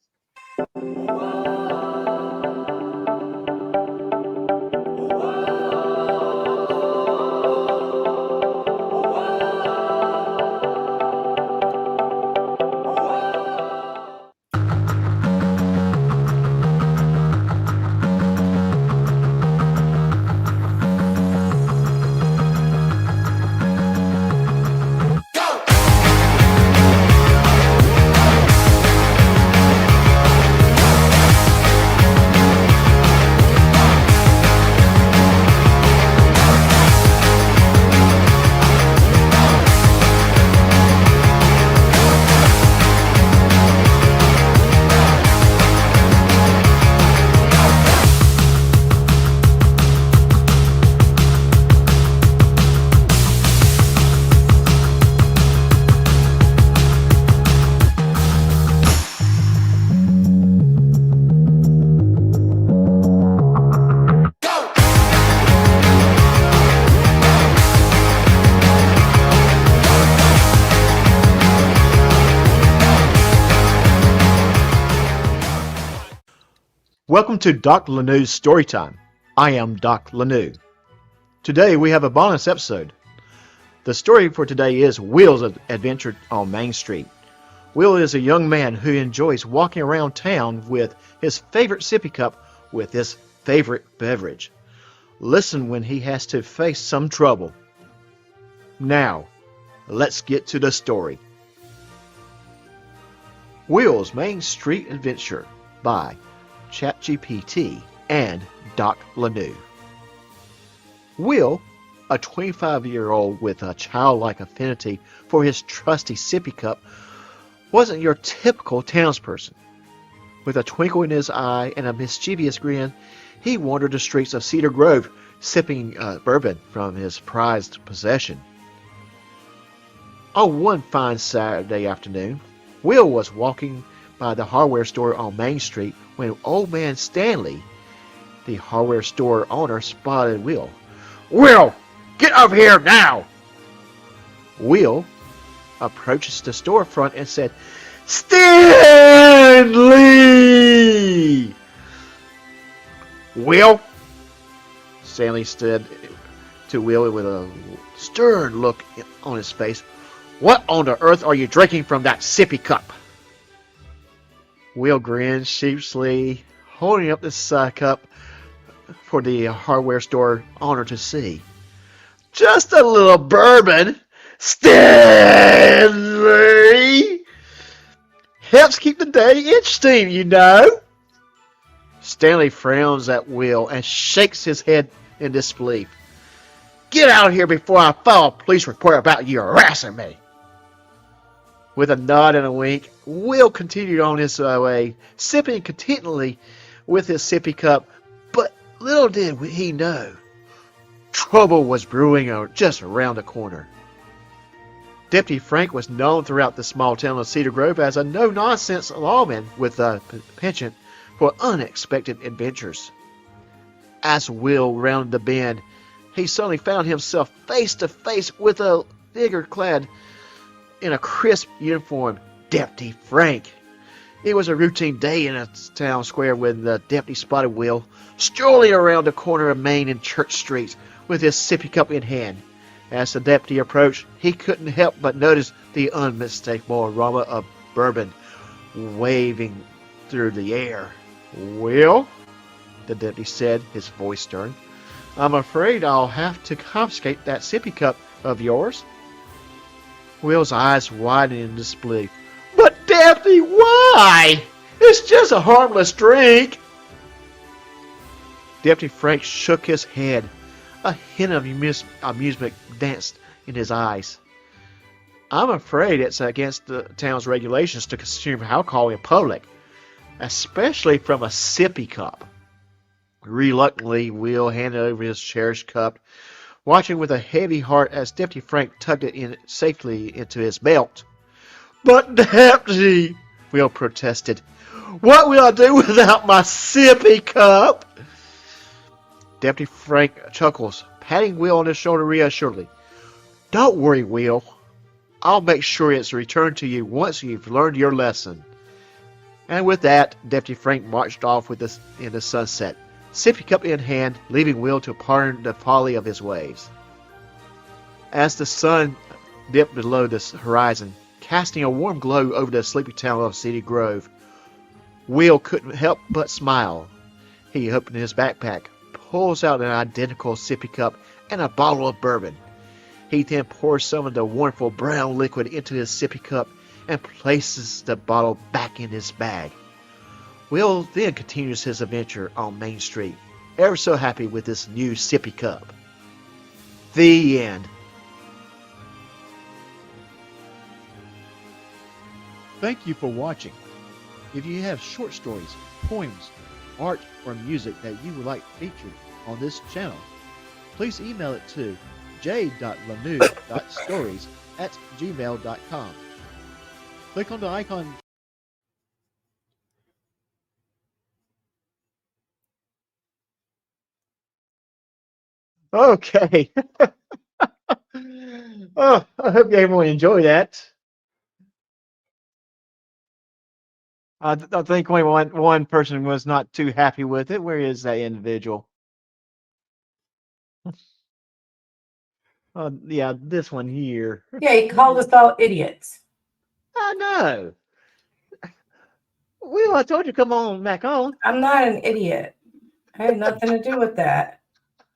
[SPEAKER 1] Welcome to Doc Lanew's Storytime. I am Doc Lanew. Today we have a bonus episode. The story for today is Will's Adventure on Main Street. Will is a young man who enjoys walking around town with his favorite sippy cup with his favorite beverage. Listen when he has to face some trouble. Now, let's get to the story. Will's Main Street Adventure by ChatGPT and Doc Lanou. Will, a 25-year-old with a childlike affinity for his trusty sippy cup, wasn't your typical townsperson. With a twinkle in his eye and a mischievous grin, he wandered the streets of Cedar Grove, sipping bourbon from his prized possession. On one fine Saturday afternoon, Will was walking by the hardware store on Main Street when Old Man Stanley, the hardware store owner, spotted Will. "Will, get over here now!" Will approaches the storefront and said, "Stanley!" "Will?" Stanley stood to Will with a stern look on his face. "What on the earth are you drinking from that sippy cup?" Will grinned sheepishly, holding up the cup for the hardware store owner to see. "Just a little bourbon, Stanley! Helps keep the day interesting, you know." Stanley frowns at Will and shakes his head in disbelief. "Get out of here before I file a police report about you harassing me." With a nod and a wink, Will continued on his way, sipping contentedly with his sippy cup, but little did he know, trouble was brewing just around the corner. Deputy Frank was known throughout the small town of Cedar Grove as a no-nonsense lawman with a penchant for unexpected adventures. As Will rounded the bend, he suddenly found himself face to face with a figure clad in a crisp uniform, Deputy Frank. It was a routine day in a town square when the deputy spotted Will strolling around the corner of Main and Church Streets with his sippy cup in hand. As the deputy approached, he couldn't help but notice the unmistakable aroma of bourbon waving through the air. "Will," the deputy said, his voice stern, "I'm afraid I'll have to confiscate that sippy cup of yours." Will's eyes widened in disbelief. "But deputy, why? It's just a harmless drink." Deputy Frank shook his head. A hint of amusement danced in his eyes. "I'm afraid it's against the town's regulations to consume alcohol in public, especially from a sippy cup." Reluctantly, Will handed over his cherished cup, watching with a heavy heart as Deputy Frank tugged it in safely into his belt. "But deputy," Will protested, "what will I do without my sippy cup?" Deputy Frank chuckles, patting Will on the shoulder reassuringly. "Don't worry, Will. I'll make sure it's returned to you once you've learned your lesson." And with that, Deputy Frank marched off in the sunset, sippy cup in hand, leaving Will to pardon the folly of his ways. As the sun dipped below the horizon, casting a warm glow over the sleepy town of Cedar Grove, Will couldn't help but smile. He opened his backpack, pulls out an identical sippy cup and a bottle of bourbon. He then pours some of the wonderful brown liquid into his sippy cup and places the bottle back in his bag. Will then continues his adventure on Main Street, ever so happy with this new sippy cup. The end. Thank you for watching. If you have short stories, poems, art, or music that you would like featured on this channel, please email it to j.lanou.stories@gmail.com. Click on the icon. Okay. Oh, I hope everyone enjoyed that. I think only one person was not too happy with it. Where is that individual? Yeah, this one here.
[SPEAKER 4] Yeah, he called us all idiots.
[SPEAKER 1] I know. Will, I told you come on back on.
[SPEAKER 4] I'm not an idiot. I had nothing to do with that.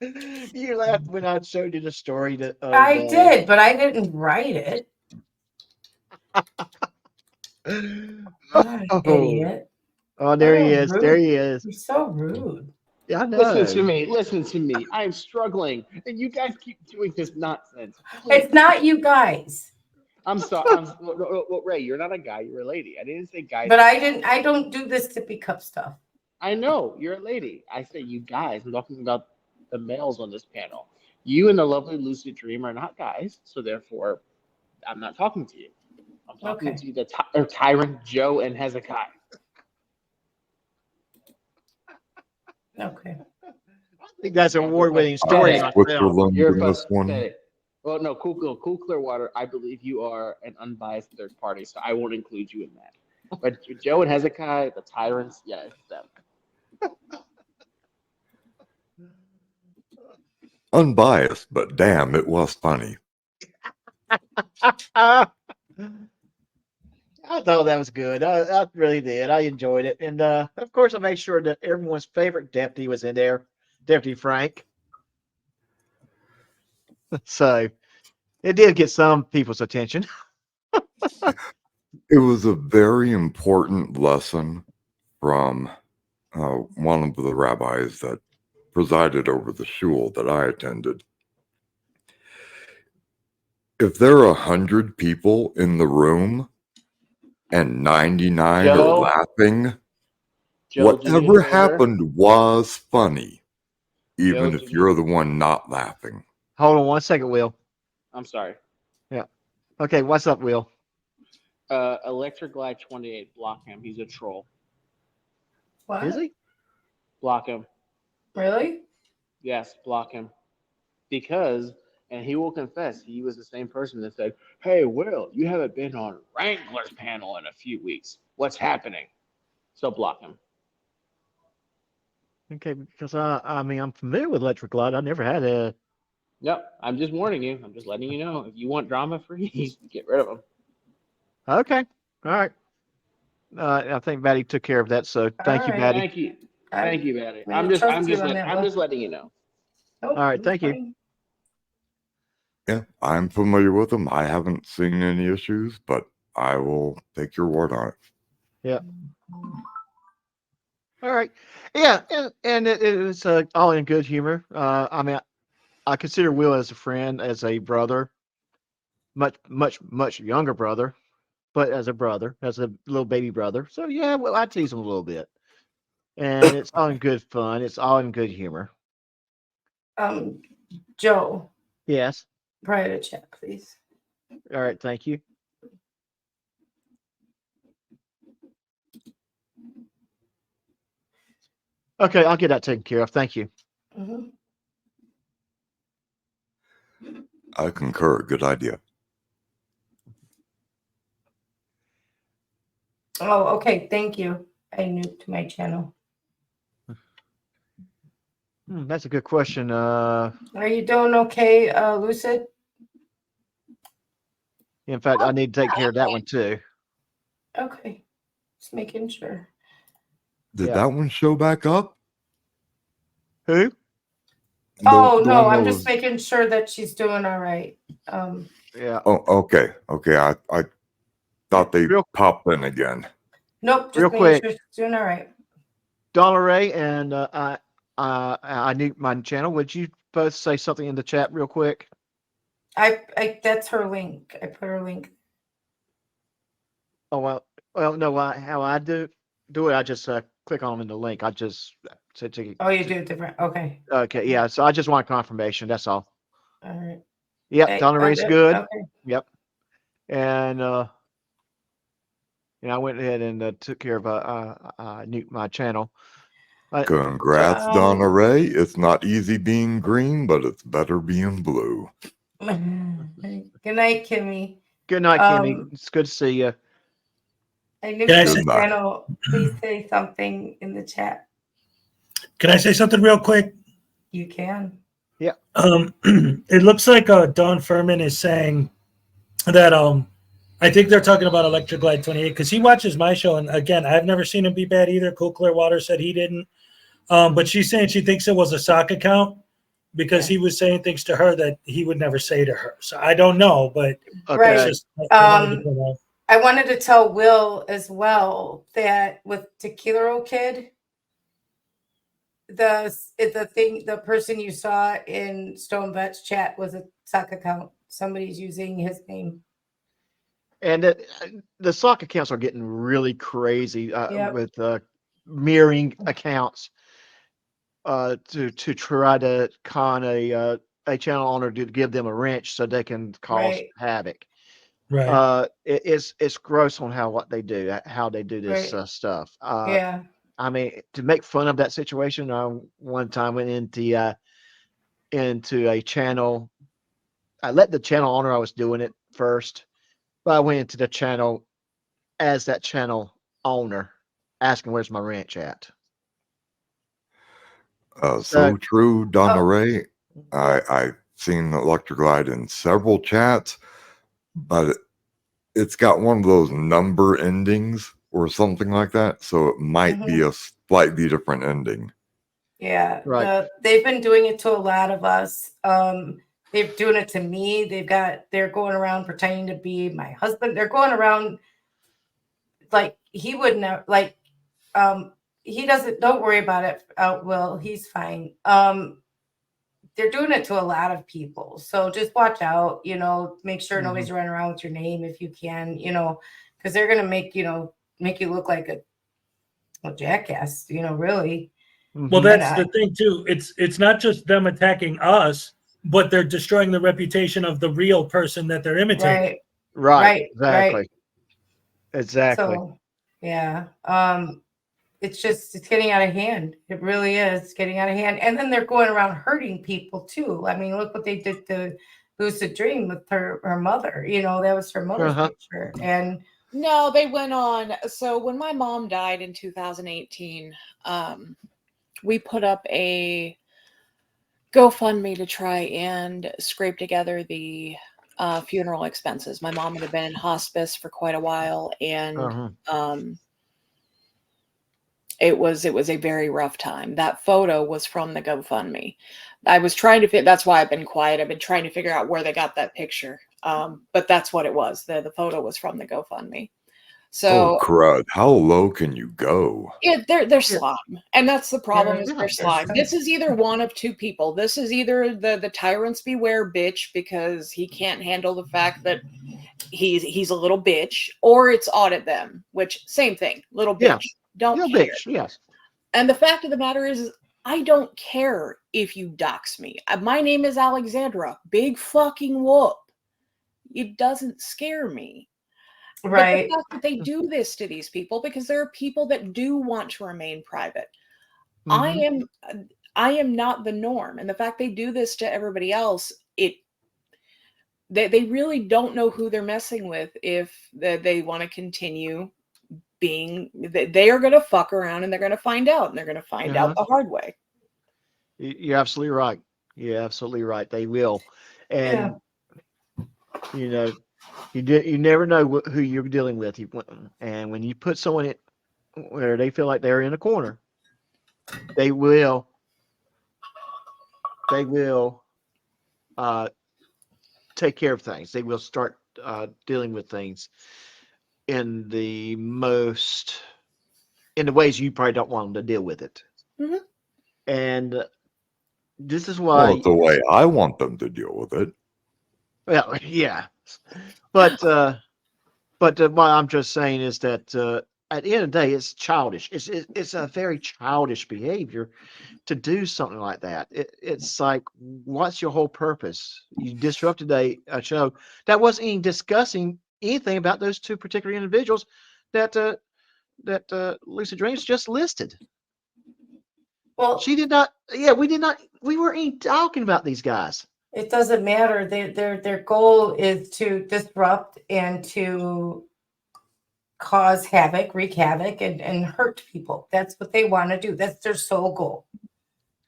[SPEAKER 1] You laughed when I showed you the story that
[SPEAKER 4] I did, but I didn't write it. I'm not an idiot.
[SPEAKER 1] Oh, there he is. There
[SPEAKER 4] Rude.
[SPEAKER 1] he is.
[SPEAKER 4] You're so rude.
[SPEAKER 1] Yeah, I know.
[SPEAKER 5] Listen to me. Listen to me. I am struggling, and you guys keep doing this nonsense. Please.
[SPEAKER 4] It's not you guys.
[SPEAKER 5] I'm sorry. Ray, you're not a guy. You're a lady. I didn't say guys.
[SPEAKER 4] But I don't do this sippy cup stuff.
[SPEAKER 5] I know you're a lady. I say you guys. I'm talking about the males on this panel. You and the lovely Lucid Dream are not guys, so therefore, I'm not talking to you. I'm talking to the tyrant Joe and Hezekiah.
[SPEAKER 4] Okay.
[SPEAKER 1] I think that's an award-winning story.
[SPEAKER 3] Switzerland
[SPEAKER 5] You're
[SPEAKER 3] in this one.
[SPEAKER 5] pathetic. Well, no, cool Clearwater. I believe you are an unbiased third party, so I won't include you in that. But Joe and Hezekiah, the tyrants, yeah, it's them.
[SPEAKER 3] Unbiased, but damn, it was funny.
[SPEAKER 1] I thought that was good. I really did. I enjoyed it. And of course, I made sure that everyone's favorite deputy was in there, Deputy Frank. So it did get some people's attention.
[SPEAKER 3] It was a very important lesson from one of the rabbis that presided over the shul that I attended. If there are 100 people in the room and 99 are laughing, whatever happened was funny, even if you're the one not laughing.
[SPEAKER 1] Hold on one second, Will.
[SPEAKER 5] I'm sorry.
[SPEAKER 1] Yeah. Okay, what's up, Will?
[SPEAKER 5] Electric Glide 28, block him. He's a troll.
[SPEAKER 4] What?
[SPEAKER 1] Is he?
[SPEAKER 5] Block him.
[SPEAKER 4] Really?
[SPEAKER 5] Yes, block him. Because, and he will confess, he was the same person that said, "Hey, Will, you haven't been on Wrangler's panel in a few weeks. What's happening?" So block him.
[SPEAKER 1] Okay, because I mean, I'm familiar with Electric Light. I never had a.
[SPEAKER 5] Yep, I'm just warning you. I'm just letting you know. If you want drama free, get rid of him.
[SPEAKER 1] Okay. All right. I think Batty took care of that. So thank you, Batty.
[SPEAKER 5] Thank you. Thank you, Batty.
[SPEAKER 4] I'm
[SPEAKER 5] I'm just letting you know.
[SPEAKER 1] All right. Thank you.
[SPEAKER 3] Yeah, I'm familiar with them. I haven't seen any issues, but I will take your word on it.
[SPEAKER 1] Yeah. All right. Yeah, and it was all in good humor. I mean, I consider Will as a friend, as a brother, much younger brother, but as a brother, as a little baby brother. So yeah, well, I tease him a little bit, and it's all in good fun. It's all in good humor.
[SPEAKER 4] Joe.
[SPEAKER 1] Yes.
[SPEAKER 4] Private chat, please.
[SPEAKER 1] All right. Thank you. Okay, I'll get that taken care of. Thank you.
[SPEAKER 4] Mm-hmm.
[SPEAKER 3] I concur. Good idea.
[SPEAKER 4] Oh, okay. Thank you. I nuked my channel.
[SPEAKER 1] That's a good question.
[SPEAKER 4] Are you doing okay, Lucid?
[SPEAKER 1] In fact, I need to take care of that one too.
[SPEAKER 4] Okay. Just making sure.
[SPEAKER 3] Did that one show back up?
[SPEAKER 1] Who?
[SPEAKER 4] Oh, no, I'm just making sure that she's doing all right.
[SPEAKER 1] Yeah.
[SPEAKER 3] Oh, okay. Okay. I thought they popped in again.
[SPEAKER 4] Nope. Just
[SPEAKER 1] Real
[SPEAKER 4] making
[SPEAKER 1] quick.
[SPEAKER 4] sure she's doing all right.
[SPEAKER 1] Donna Ray and I need my channel. Would you both say something in the chat real quick?
[SPEAKER 4] I that's her link. I put her link.
[SPEAKER 1] Oh well, no. How I do it, I just click on the link. I just to.
[SPEAKER 4] Oh, you do it different. Okay.
[SPEAKER 1] Okay, yeah. So I just want confirmation. That's all.
[SPEAKER 4] All right.
[SPEAKER 1] Yep,
[SPEAKER 4] Hey,
[SPEAKER 1] Donna Ray's good.
[SPEAKER 4] Okay.
[SPEAKER 1] Yep. And I went ahead and took care of nuked my channel.
[SPEAKER 3] Congrats, Donna Ray. It's not easy being green, but it's better being blue.
[SPEAKER 4] Good night, Kimmy.
[SPEAKER 1] Good night, Kimmy. It's good to see you.
[SPEAKER 4] I nuked your channel. Please say something in the chat.
[SPEAKER 6] Can I say something real quick?
[SPEAKER 4] You can.
[SPEAKER 1] Yeah.
[SPEAKER 6] It looks like Don Furman is saying that I think they're talking about Electric Glide 28 because he watches my show, and again, I've never seen him be bad either. Cool Clearwater said he didn't, but she's saying she thinks it was a sock account because he was saying things to her that he would never say to her. So I don't know, but
[SPEAKER 4] Right.
[SPEAKER 6] it's just I wanted to point out.
[SPEAKER 4] I wanted to tell Will as well that with Tequila Kid, the person you saw in Stone Vet's chat was a sock account. Somebody's using his name.
[SPEAKER 1] And the sock accounts are getting really crazy
[SPEAKER 4] Yep.
[SPEAKER 1] with mirroring accounts to try to con a channel owner to give them a wrench so they can cause
[SPEAKER 4] Right.
[SPEAKER 1] havoc.
[SPEAKER 6] Right.
[SPEAKER 1] It's gross on how they do this
[SPEAKER 4] Right.
[SPEAKER 1] stuff.
[SPEAKER 4] Yeah.
[SPEAKER 1] I mean, to make fun of that situation, one time went into a channel. I let the channel owner I was doing it first, but I went into the channel as that channel owner, asking where's my wrench at.
[SPEAKER 3] So true, Donna
[SPEAKER 4] Oh.
[SPEAKER 3] Ray. I've seen Electric Glide in several chats, but it's got one of those number endings or something like that, so it might be a slightly different ending.
[SPEAKER 4] Yeah,
[SPEAKER 1] Right.
[SPEAKER 4] they've been doing it to a lot of us. They're doing it to me. They're going around pretending to be my husband. They're going around like he wouldn't have, like he doesn't. Don't worry about it. Will, he's fine. They're doing it to a lot of people, so just watch out. Make sure nobody's running around with your name if you can. Because they're gonna make you look like a jackass. Really.
[SPEAKER 6] Well, that's the thing too. It's not just them attacking us, but they're destroying the reputation of the real person that they're imitating.
[SPEAKER 1] Right.
[SPEAKER 4] Right.
[SPEAKER 1] Exactly.
[SPEAKER 4] So, yeah, it's getting out of hand. It really is getting out of hand. And then they're going around hurting people too. I mean, look what they did to Lucid Dream with her mother. That was her mother's picture. And
[SPEAKER 2] no, they went on. So when my mom died in 2018, we put up a GoFundMe to try and scrape together the funeral expenses. My mom had been in hospice for quite a while, and it was a very rough time. That photo was from the GoFundMe. I was trying to that's why I've been quiet. I've been trying to figure out where they got that picture. But that's what it was. The photo was from the GoFundMe. So
[SPEAKER 3] crud! How low can you go?
[SPEAKER 2] They're slime, and that's the problem. Is they're slime. This is either one of two people. This is either the tyrants beware bitch because he can't handle the fact that he's a little bitch, or it's audit them, which same thing, little bitch. Don't care.
[SPEAKER 1] Bitch, yes.
[SPEAKER 2] And the fact of the matter is I don't care if you dox me. My name is Alexandra. Big fucking whoop. It doesn't scare me.
[SPEAKER 4] Right.
[SPEAKER 2] But the fact that they do this to these people, because there are people that do want to remain private. I am not the norm. And the fact they do this to everybody else, they really don't know who they're messing with if they want to continue being, they are going to fuck around and they're going to find out, and they're going to find out the hard way.
[SPEAKER 1] You're absolutely right. You're absolutely right. They will. And, you never know who you're dealing with. And when you put someone in where they feel like they're in a corner, they will take care of things. They will start dealing with things in the ways you probably don't want them to deal with it. And this is why.
[SPEAKER 3] Well, the way I want them to deal with it.
[SPEAKER 1] Well, yeah, but what I'm just saying is that at the end of the day, it's childish. It's a very childish behavior to do something like that. It's like, what's your whole purpose? You disrupted a show that wasn't even discussing anything about those two particular individuals that Lucid Dreams just listed.
[SPEAKER 4] Well,
[SPEAKER 1] she did not. Yeah, we did not. We weren't even talking about these guys.
[SPEAKER 4] It doesn't matter. Their goal is to disrupt and to cause havoc, wreak havoc, and hurt people. That's what they want to do. That's their sole goal.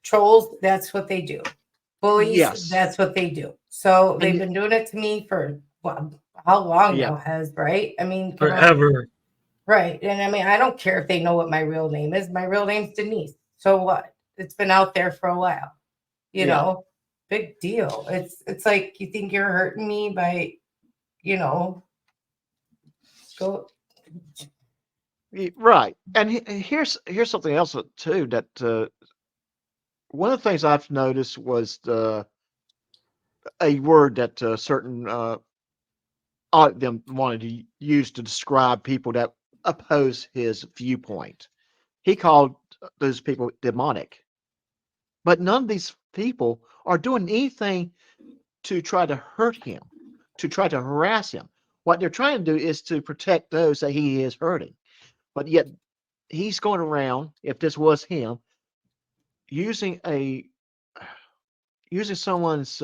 [SPEAKER 4] Trolls, that's what they do. Bullies,
[SPEAKER 1] Yes.
[SPEAKER 4] that's what they do. So
[SPEAKER 1] And
[SPEAKER 4] they've
[SPEAKER 1] you-
[SPEAKER 4] been doing it to me for how long
[SPEAKER 1] Yeah.
[SPEAKER 4] now, has, right? I mean, come on.
[SPEAKER 6] Forever.
[SPEAKER 4] Right. And I mean, I don't care if they know what my real name is. My real name's Denise. So what? It's been out there for a while. You
[SPEAKER 1] Yeah.
[SPEAKER 4] know, big deal. It's like you think you're hurting me by, you know, go.
[SPEAKER 1] Right. And here's something else too that one of the things I've noticed was a word that certain them wanted to use to describe people that oppose his viewpoint. He called those people demonic. But none of these people are doing anything to try to hurt him, to try to harass him. What they're trying to do is to protect those that he is hurting. But yet he's going around, if this was him, using someone's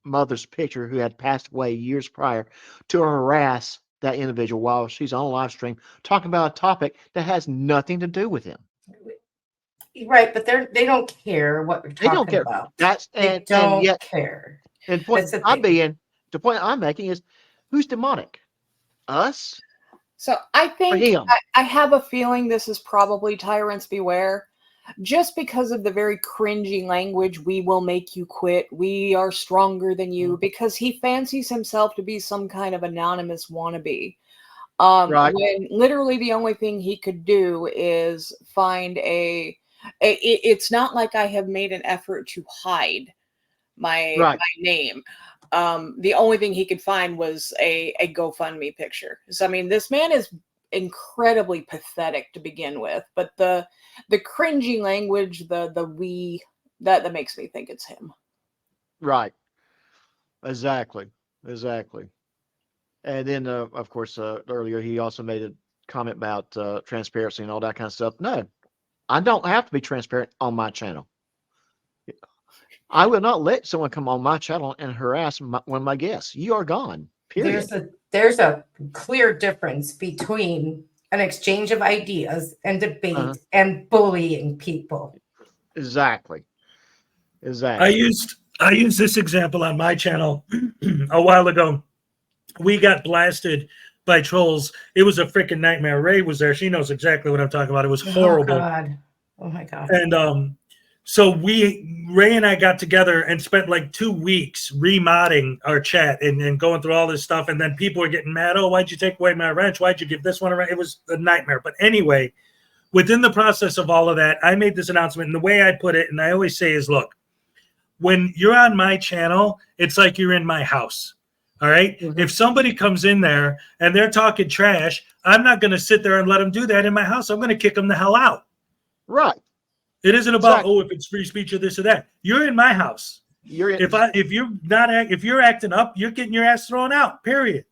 [SPEAKER 1] mother's picture who had passed away years prior to harass that individual while she's on live stream talking about a topic that has nothing to do with him.
[SPEAKER 4] Right, but they don't care what we're
[SPEAKER 1] They don't
[SPEAKER 4] talking
[SPEAKER 1] care.
[SPEAKER 4] about.
[SPEAKER 1] That's
[SPEAKER 4] They
[SPEAKER 1] and
[SPEAKER 4] don't
[SPEAKER 1] yet
[SPEAKER 4] care.
[SPEAKER 1] and
[SPEAKER 4] That's
[SPEAKER 1] the point I'm making is who's demonic? Us
[SPEAKER 2] So I
[SPEAKER 1] or
[SPEAKER 2] think
[SPEAKER 1] him?
[SPEAKER 2] I have a feeling this is probably Tyrants Beware. Just because of the very cringy language, we will make you quit, we are stronger than you, because he fancies himself to be some kind of anonymous wannabe.
[SPEAKER 1] Right.
[SPEAKER 2] When literally the only thing he could do is find it's not like I have made an effort to hide my
[SPEAKER 1] Right.
[SPEAKER 2] name. The only thing he could find was a GoFundMe picture. So I mean, this man is incredibly pathetic to begin with, but the cringy language, the we that makes me think it's him.
[SPEAKER 1] Right. Exactly. Exactly. And then, of course, earlier he also made a comment about transparency and all that kind of stuff. No, I don't have to be transparent on my channel. I will not let someone come on my channel and harass one of my guests. You are gone. Period.
[SPEAKER 4] There's a clear difference between an exchange of ideas and debate and bullying people.
[SPEAKER 1] Exactly.
[SPEAKER 6] I
[SPEAKER 1] Exactly.
[SPEAKER 6] used this example on my channel a while ago. We got blasted by trolls. It was a freaking nightmare. Ray was there. She knows exactly what I'm talking about. It was horrible.
[SPEAKER 4] Oh God. Oh my God.
[SPEAKER 6] And so Ray and I got together and spent like 2 weeks remodding our chat and going through all this stuff. And then people were getting mad. Oh, why'd you take away my wrench? Why'd you give this one a wrench? It was a nightmare. But anyway, within the process of all of that, I made this announcement. And the way I put it, and I always say is, look, when you're on my channel, it's like you're in my house. All right. If somebody comes in there and they're talking trash, I'm not going to sit there and let them do that in my house. I'm going to kick them the hell out.
[SPEAKER 1] Right.
[SPEAKER 6] It isn't about, oh, if it's free speech or this or that. You're in my house. If you're acting up, you're getting your ass thrown out. Period.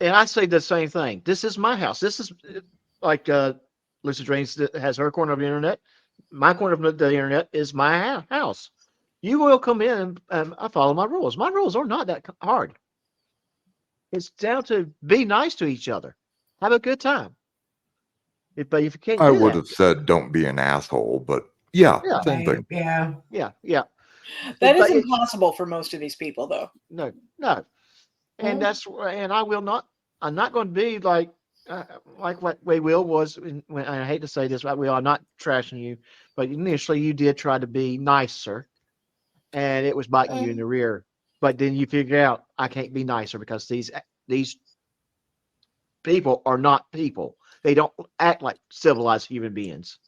[SPEAKER 1] And I say the same thing. This is my house. This is like Lucy Drains has her corner of the internet. My corner of the internet is my house. You will come in and I follow my rules. My rules are not that hard. It's down to be nice to each other. Have a good time. But if you can't
[SPEAKER 3] I
[SPEAKER 1] do
[SPEAKER 3] would
[SPEAKER 1] that,
[SPEAKER 3] have said don't be an asshole, but yeah, same thing.
[SPEAKER 4] Yeah.
[SPEAKER 1] Yeah.
[SPEAKER 2] That is
[SPEAKER 1] But
[SPEAKER 2] impossible for most of these people, though.
[SPEAKER 1] No. And and I will not. I'm not going to be like what Way Will was. When I hate to say this, Will, I'm not trashing you, but initially you did try to be nicer, and it was biting you in the rear. But then you figure out I can't be nicer because these people are not people. They don't act like civilized human beings.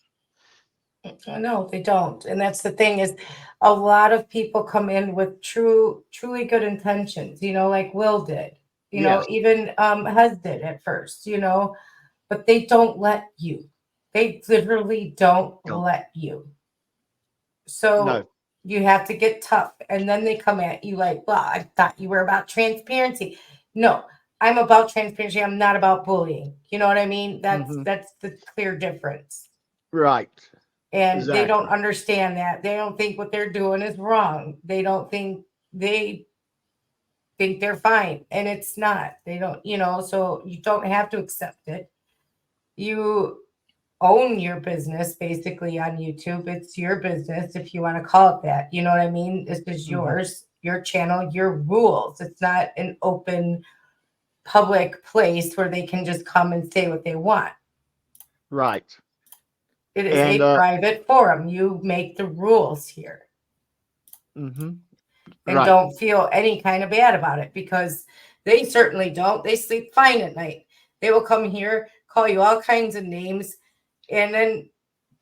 [SPEAKER 4] No, they don't. And that's the thing is a lot of people come in with truly good intentions, like Will did,
[SPEAKER 1] Yes.
[SPEAKER 4] even Huz did at first, but they don't let you. They literally don't let you. So
[SPEAKER 1] No.
[SPEAKER 4] you have to get tough. And then they come at you like, well, I thought you were about transparency. No, I'm about transparency. I'm not about bullying. You know what I mean? That's the clear difference.
[SPEAKER 1] Right.
[SPEAKER 4] And
[SPEAKER 1] Exactly.
[SPEAKER 4] they don't understand that. They don't think what they're doing is wrong. They think they're fine. And it's not. They don't, so you don't have to accept it. You own your business basically on YouTube. It's your business if you want to call it that. You know what I mean? This is yours, your channel, your rules. It's not an open public place where they can just come and say what they want.
[SPEAKER 1] Right.
[SPEAKER 4] It is
[SPEAKER 1] And
[SPEAKER 4] a private forum. You make the rules here. And don't feel any kind of bad about it, because they certainly don't. They sleep fine at night. They will come here, call you all kinds of names, and then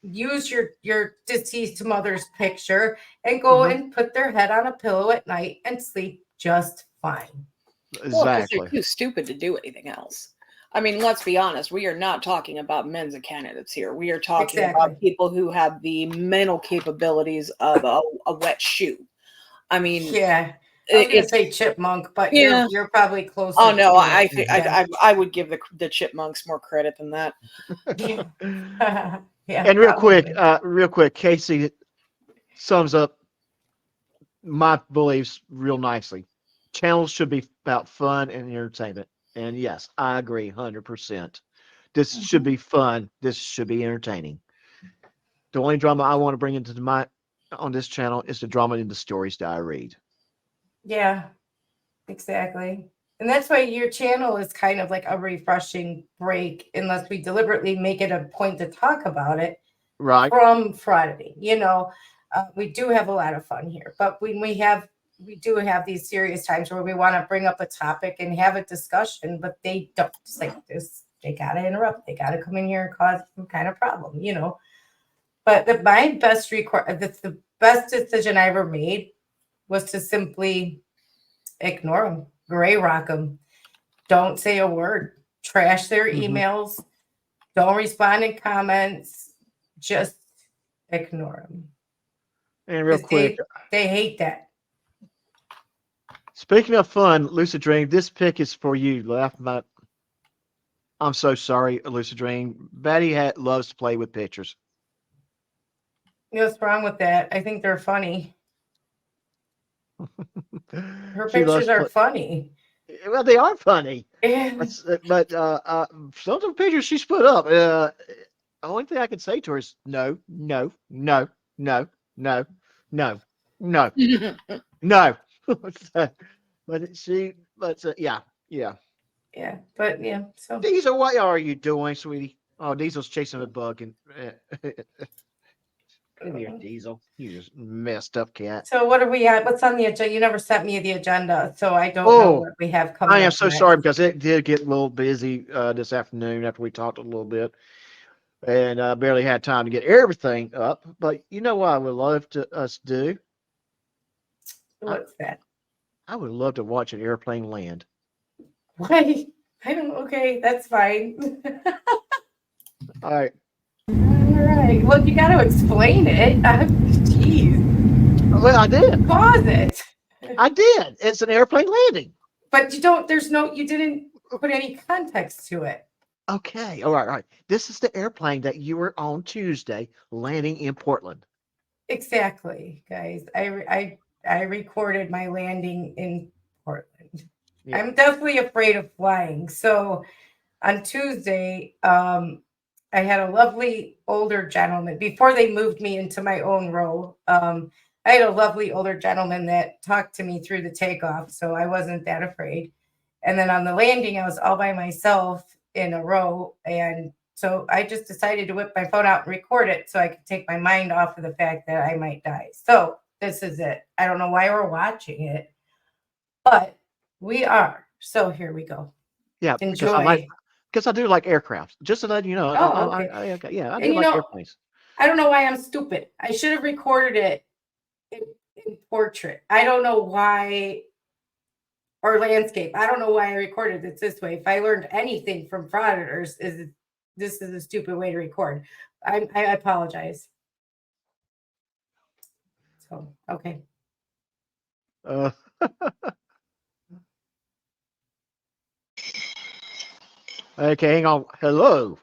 [SPEAKER 4] use your deceased mother's picture and go and put their head on a pillow at night and sleep just fine.
[SPEAKER 2] Well, because they're too stupid to do anything else. I mean, let's be honest. We are not talking about men's candidates here. We are talking about people who have the mental capabilities of a wet shoe. I mean,
[SPEAKER 4] yeah. I was going to say chipmunk, but you're probably closer.
[SPEAKER 2] Oh no,
[SPEAKER 4] to
[SPEAKER 2] I
[SPEAKER 4] it.
[SPEAKER 2] think I would give the chipmunks more credit than that.
[SPEAKER 1] And real quick, Casey sums up my beliefs real nicely. Channels should be about fun and entertainment. And yes, I agree 100%. This should be fun. This should be entertaining. The only drama I want to bring into on this channel is the drama in the stories that I read.
[SPEAKER 4] Yeah, exactly. And that's why your channel is kind of like a refreshing break, unless we deliberately make it a point to talk about it.
[SPEAKER 1] Right.
[SPEAKER 4] From Friday. We do have a lot of fun here, but when we do have these serious times where we want to bring up a topic and have a discussion, but they don't. Just like this, they gotta interrupt. They gotta come in here and cause some kind of problem, But the best decision I ever made was to simply ignore them, gray rock them, don't say a word, trash their emails, don't respond in comments, just ignore them.
[SPEAKER 1] And real quick,
[SPEAKER 4] they hate that.
[SPEAKER 1] Speaking of fun, Lucid Dream, this pick is for you. I'm so sorry, Lucid Dream. Betty loves to play with pictures.
[SPEAKER 4] What's wrong with that? I think they're funny. Her pictures are funny.
[SPEAKER 1] Well, they are funny. But some of the pictures she's put up, the only thing I can say to her is no. So Diesel, what are you doing, sweetie? Oh, Diesel's chasing a bug and come here, Diesel. You just messed up cat.
[SPEAKER 4] So what are we at? What's on the agenda? You never sent me the agenda, so I don't know what we have coming.
[SPEAKER 1] I am so sorry because it did get a little busy this afternoon after we talked a little bit, and I barely had time to get everything up. But you know what I would love us do?
[SPEAKER 4] What's that?
[SPEAKER 1] I would love to watch an airplane land.
[SPEAKER 4] Why? I don't. Okay, that's fine.
[SPEAKER 1] All right.
[SPEAKER 4] All right. Well, you got to explain it. Jeez.
[SPEAKER 1] Well, I did.
[SPEAKER 4] Pause it.
[SPEAKER 1] I did. It's an airplane landing.
[SPEAKER 4] But you don't. You didn't put any context to it.
[SPEAKER 1] Okay. All right. This is the airplane that you were on Tuesday landing in Portland.
[SPEAKER 4] Exactly, guys. I recorded my landing in Portland. Yeah. I'm definitely afraid of flying. So on Tuesday, I had a lovely older gentleman. Before they moved me into my own row, I had a lovely older gentleman that talked to me through the takeoff, so I wasn't that afraid. And then on the landing, I was all by myself in a row, and so I just decided to whip my phone out and record it so I could take my mind off of the fact that I might die. So this is it. I don't know why we're watching it, but we are. So here we go.
[SPEAKER 1] Yeah,
[SPEAKER 4] enjoy.
[SPEAKER 1] Because I do like aircraft. Just to let you know.
[SPEAKER 4] Oh, okay.
[SPEAKER 1] I do like airplanes.
[SPEAKER 4] I don't know why I'm stupid. I should have recorded it in portrait. I don't know why, or landscape. I don't know why I recorded it this way. If I learned anything from frauditors, this is a stupid way to record. I apologize. So, okay.
[SPEAKER 1] Okay, hang on. Hello.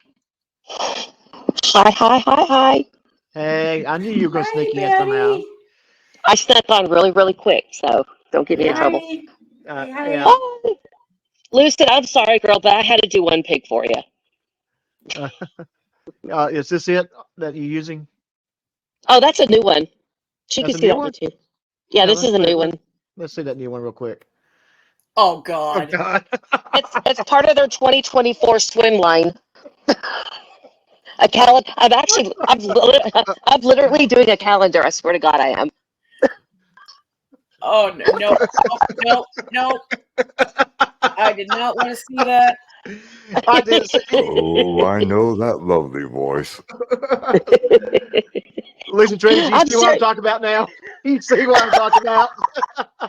[SPEAKER 15] Hi.
[SPEAKER 1] Hey, I knew you were going to sneak in somehow.
[SPEAKER 15] I snuck on really quick, so don't get me in trouble.
[SPEAKER 1] Yeah.
[SPEAKER 15] Lucid, I'm sorry, girl, but I had to do one pick for you.
[SPEAKER 1] Is this it that you're using?
[SPEAKER 15] Oh, that's a new one. She
[SPEAKER 1] That's
[SPEAKER 15] can
[SPEAKER 1] a
[SPEAKER 15] see
[SPEAKER 1] new
[SPEAKER 15] that one
[SPEAKER 1] one?
[SPEAKER 15] too. Yeah, this is a new one.
[SPEAKER 1] Let's see that new one real quick.
[SPEAKER 2] Oh
[SPEAKER 1] Oh
[SPEAKER 2] God.
[SPEAKER 1] God.
[SPEAKER 15] It's part of their 2024 swim line. A calendar. I'm literally doing a calendar. I swear to God, I am.
[SPEAKER 2] Oh no, no, no. I did not want to see that.
[SPEAKER 1] I did see.
[SPEAKER 3] Oh, I know that lovely voice.
[SPEAKER 1] Listen, Tracy, you
[SPEAKER 15] I'm
[SPEAKER 1] see what I'm
[SPEAKER 15] serious.
[SPEAKER 1] talking about now? You see what I'm talking about?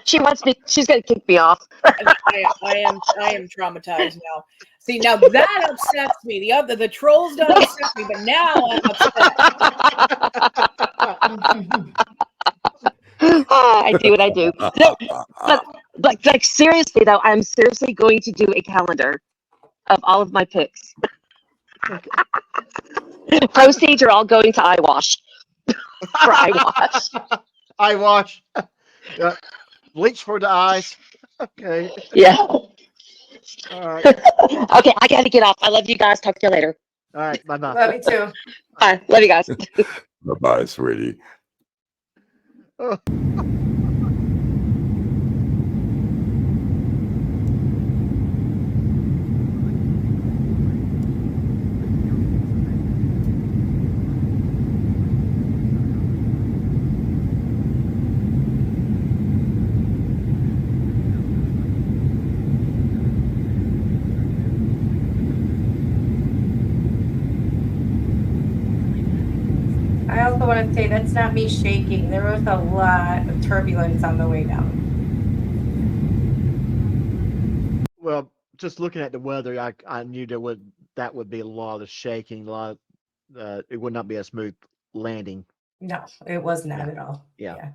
[SPEAKER 15] She wants me. She's gonna kick me off.
[SPEAKER 2] I am traumatized now. See, now that upsets me. The trolls don't upset me, but now I'm upset.
[SPEAKER 15] I do what I do. No, but like seriously though, I'm seriously going to do a calendar of all of my picks. Proceeds are all going to eyewash for eyewash.
[SPEAKER 1] Eyewash. Bleach for the eyes. Okay.
[SPEAKER 15] Yeah.
[SPEAKER 1] All right.
[SPEAKER 15] Okay, I gotta get off. I love you guys. Talk to you later.
[SPEAKER 1] All right. Bye bye.
[SPEAKER 4] Love you too.
[SPEAKER 15] Bye. Love you guys.
[SPEAKER 3] Bye-bye, sweetie.
[SPEAKER 1] Oh.
[SPEAKER 4] I also want to say that's not me shaking. There was a lot of turbulence on the way down.
[SPEAKER 1] Well, just looking at the weather, I knew that would be a lot of shaking, a lot. It would not be a smooth landing.
[SPEAKER 4] No, it was not
[SPEAKER 1] Yeah.
[SPEAKER 4] at all.
[SPEAKER 1] Yeah.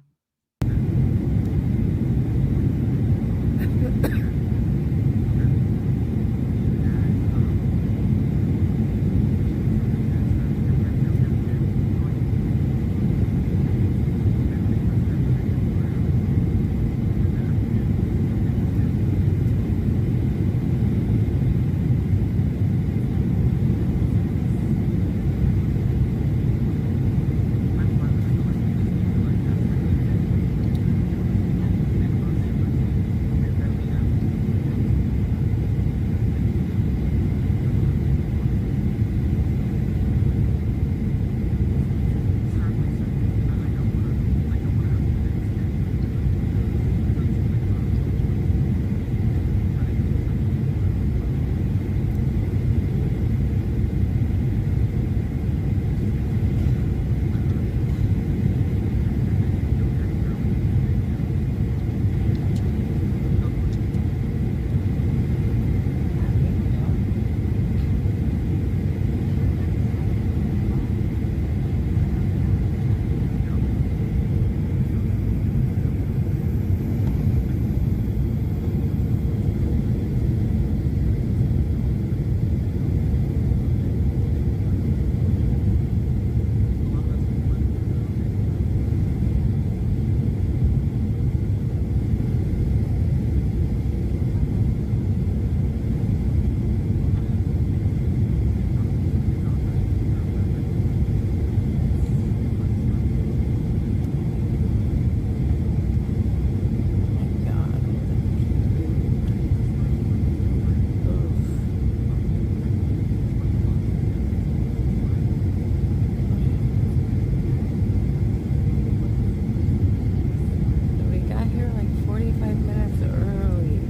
[SPEAKER 11] We got here like 45 minutes early.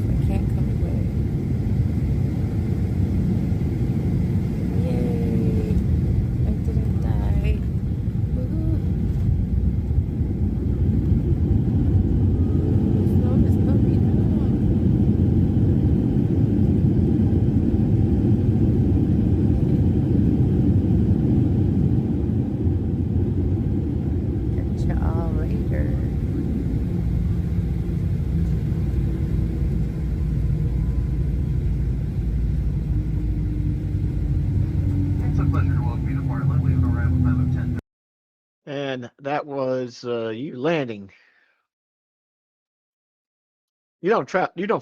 [SPEAKER 11] I can't complain. Yay! I didn't die. Woohoo! Slow this puppy down. Catch y'all later.
[SPEAKER 16] It's a pleasure to welcome you to Portland. We have an arrival time of 10.
[SPEAKER 1] And that was you landing. You don't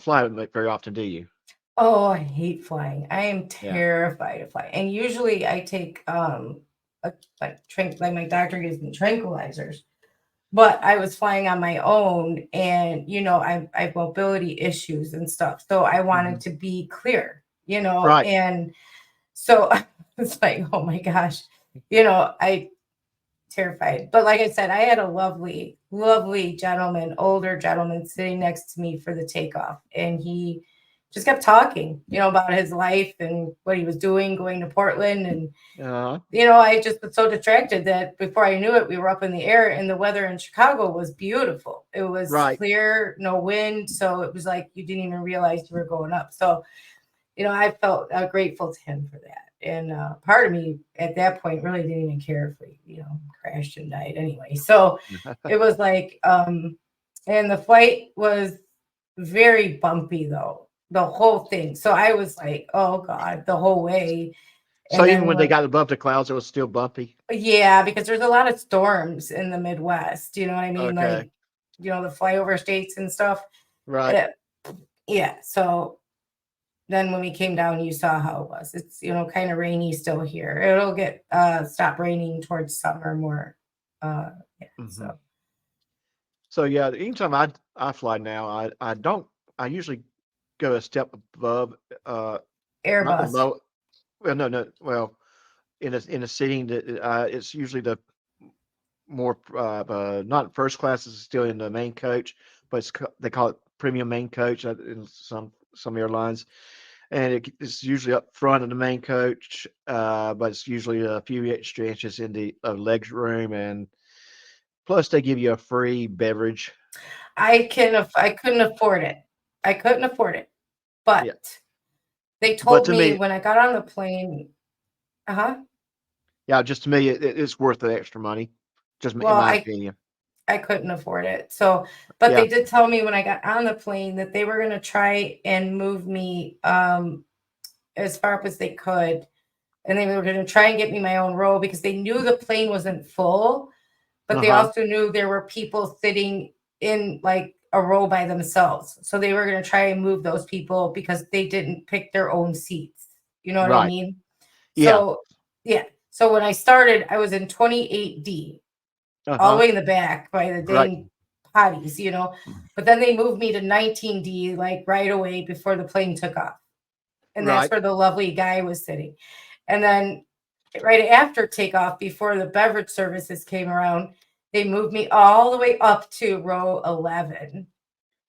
[SPEAKER 1] fly very often, do you?
[SPEAKER 4] Oh, I hate flying. I am
[SPEAKER 1] Yeah.
[SPEAKER 4] terrified of flying. And usually I take like my doctor gives me tranquilizers. But I was flying on my own and I have mobility issues and stuff. So I wanted to be clear,
[SPEAKER 1] Right.
[SPEAKER 4] and so it's like, oh my gosh, I terrified. But like I said, I had a lovely, lovely gentleman, older gentleman sitting next to me for the takeoff. And he just kept talking, about his life and what he was doing, going to Portland. And,
[SPEAKER 1] Uh-huh.
[SPEAKER 4] I just was so distracted that before I knew it, we were up in the air and the weather in Chicago was beautiful. It was
[SPEAKER 1] Right.
[SPEAKER 4] clear, no wind. So it was like you didn't even realize you were going up. So, I felt grateful to him for that. And part of me at that point really didn't even care if we, crashed and died anyway. So it was like, and the flight was very bumpy though, the whole thing. So I was like, oh God, the whole way.
[SPEAKER 1] So
[SPEAKER 4] And
[SPEAKER 1] even
[SPEAKER 4] then
[SPEAKER 1] when they got above the clouds, it was still bumpy.
[SPEAKER 4] yeah, because there's a lot of storms in the Midwest. You know what I mean?
[SPEAKER 1] Okay.
[SPEAKER 4] Like, the flyover states and stuff.
[SPEAKER 1] Right.
[SPEAKER 4] Yeah. So then when we came down, you saw how it was. It's, kind of rainy still here. It'll get stop raining towards summer more. Yeah.
[SPEAKER 1] Mhm. So yeah, anytime I fly now, I usually go a step above, not the
[SPEAKER 4] Airbus.
[SPEAKER 1] low. Well, no. Well, in a seating that it's usually the more not first class, is still in the main coach, but they call it premium main coach in some airlines, and it's usually up front of the main coach, but it's usually a few extra inches in the legs room, and plus they give you a free beverage.
[SPEAKER 4] I couldn't afford it. I couldn't afford it.
[SPEAKER 1] Yeah,
[SPEAKER 4] But they
[SPEAKER 1] but
[SPEAKER 4] told
[SPEAKER 1] to
[SPEAKER 4] me
[SPEAKER 1] me,
[SPEAKER 4] when I got on the plane, uh-huh.
[SPEAKER 1] yeah, just to me, it's worth the extra money, just in
[SPEAKER 4] Well,
[SPEAKER 1] my
[SPEAKER 4] I
[SPEAKER 1] opinion.
[SPEAKER 4] I couldn't afford it. So, but
[SPEAKER 1] Yeah.
[SPEAKER 4] they did tell me when I got on the plane that they were going to try and move me as far up as they could. And they were going to try and get me my own row because they knew the plane wasn't full, but they
[SPEAKER 1] Uh-huh.
[SPEAKER 4] also knew there were people sitting in like a row by themselves. So they were going to try and move those people because they didn't pick their own seats. You know what I
[SPEAKER 1] Right.
[SPEAKER 4] mean?
[SPEAKER 1] Yeah.
[SPEAKER 4] So, yeah. So when I started, I was in 28D, all the
[SPEAKER 1] Uh-huh.
[SPEAKER 4] way in the back by the
[SPEAKER 1] Right.
[SPEAKER 4] dang potties. But then they moved me to 19D like right away before the plane took off. And that's
[SPEAKER 1] Right.
[SPEAKER 4] where the lovely guy was sitting. And then right after takeoff, before the beverage services came around, they moved me all the way up to row 11.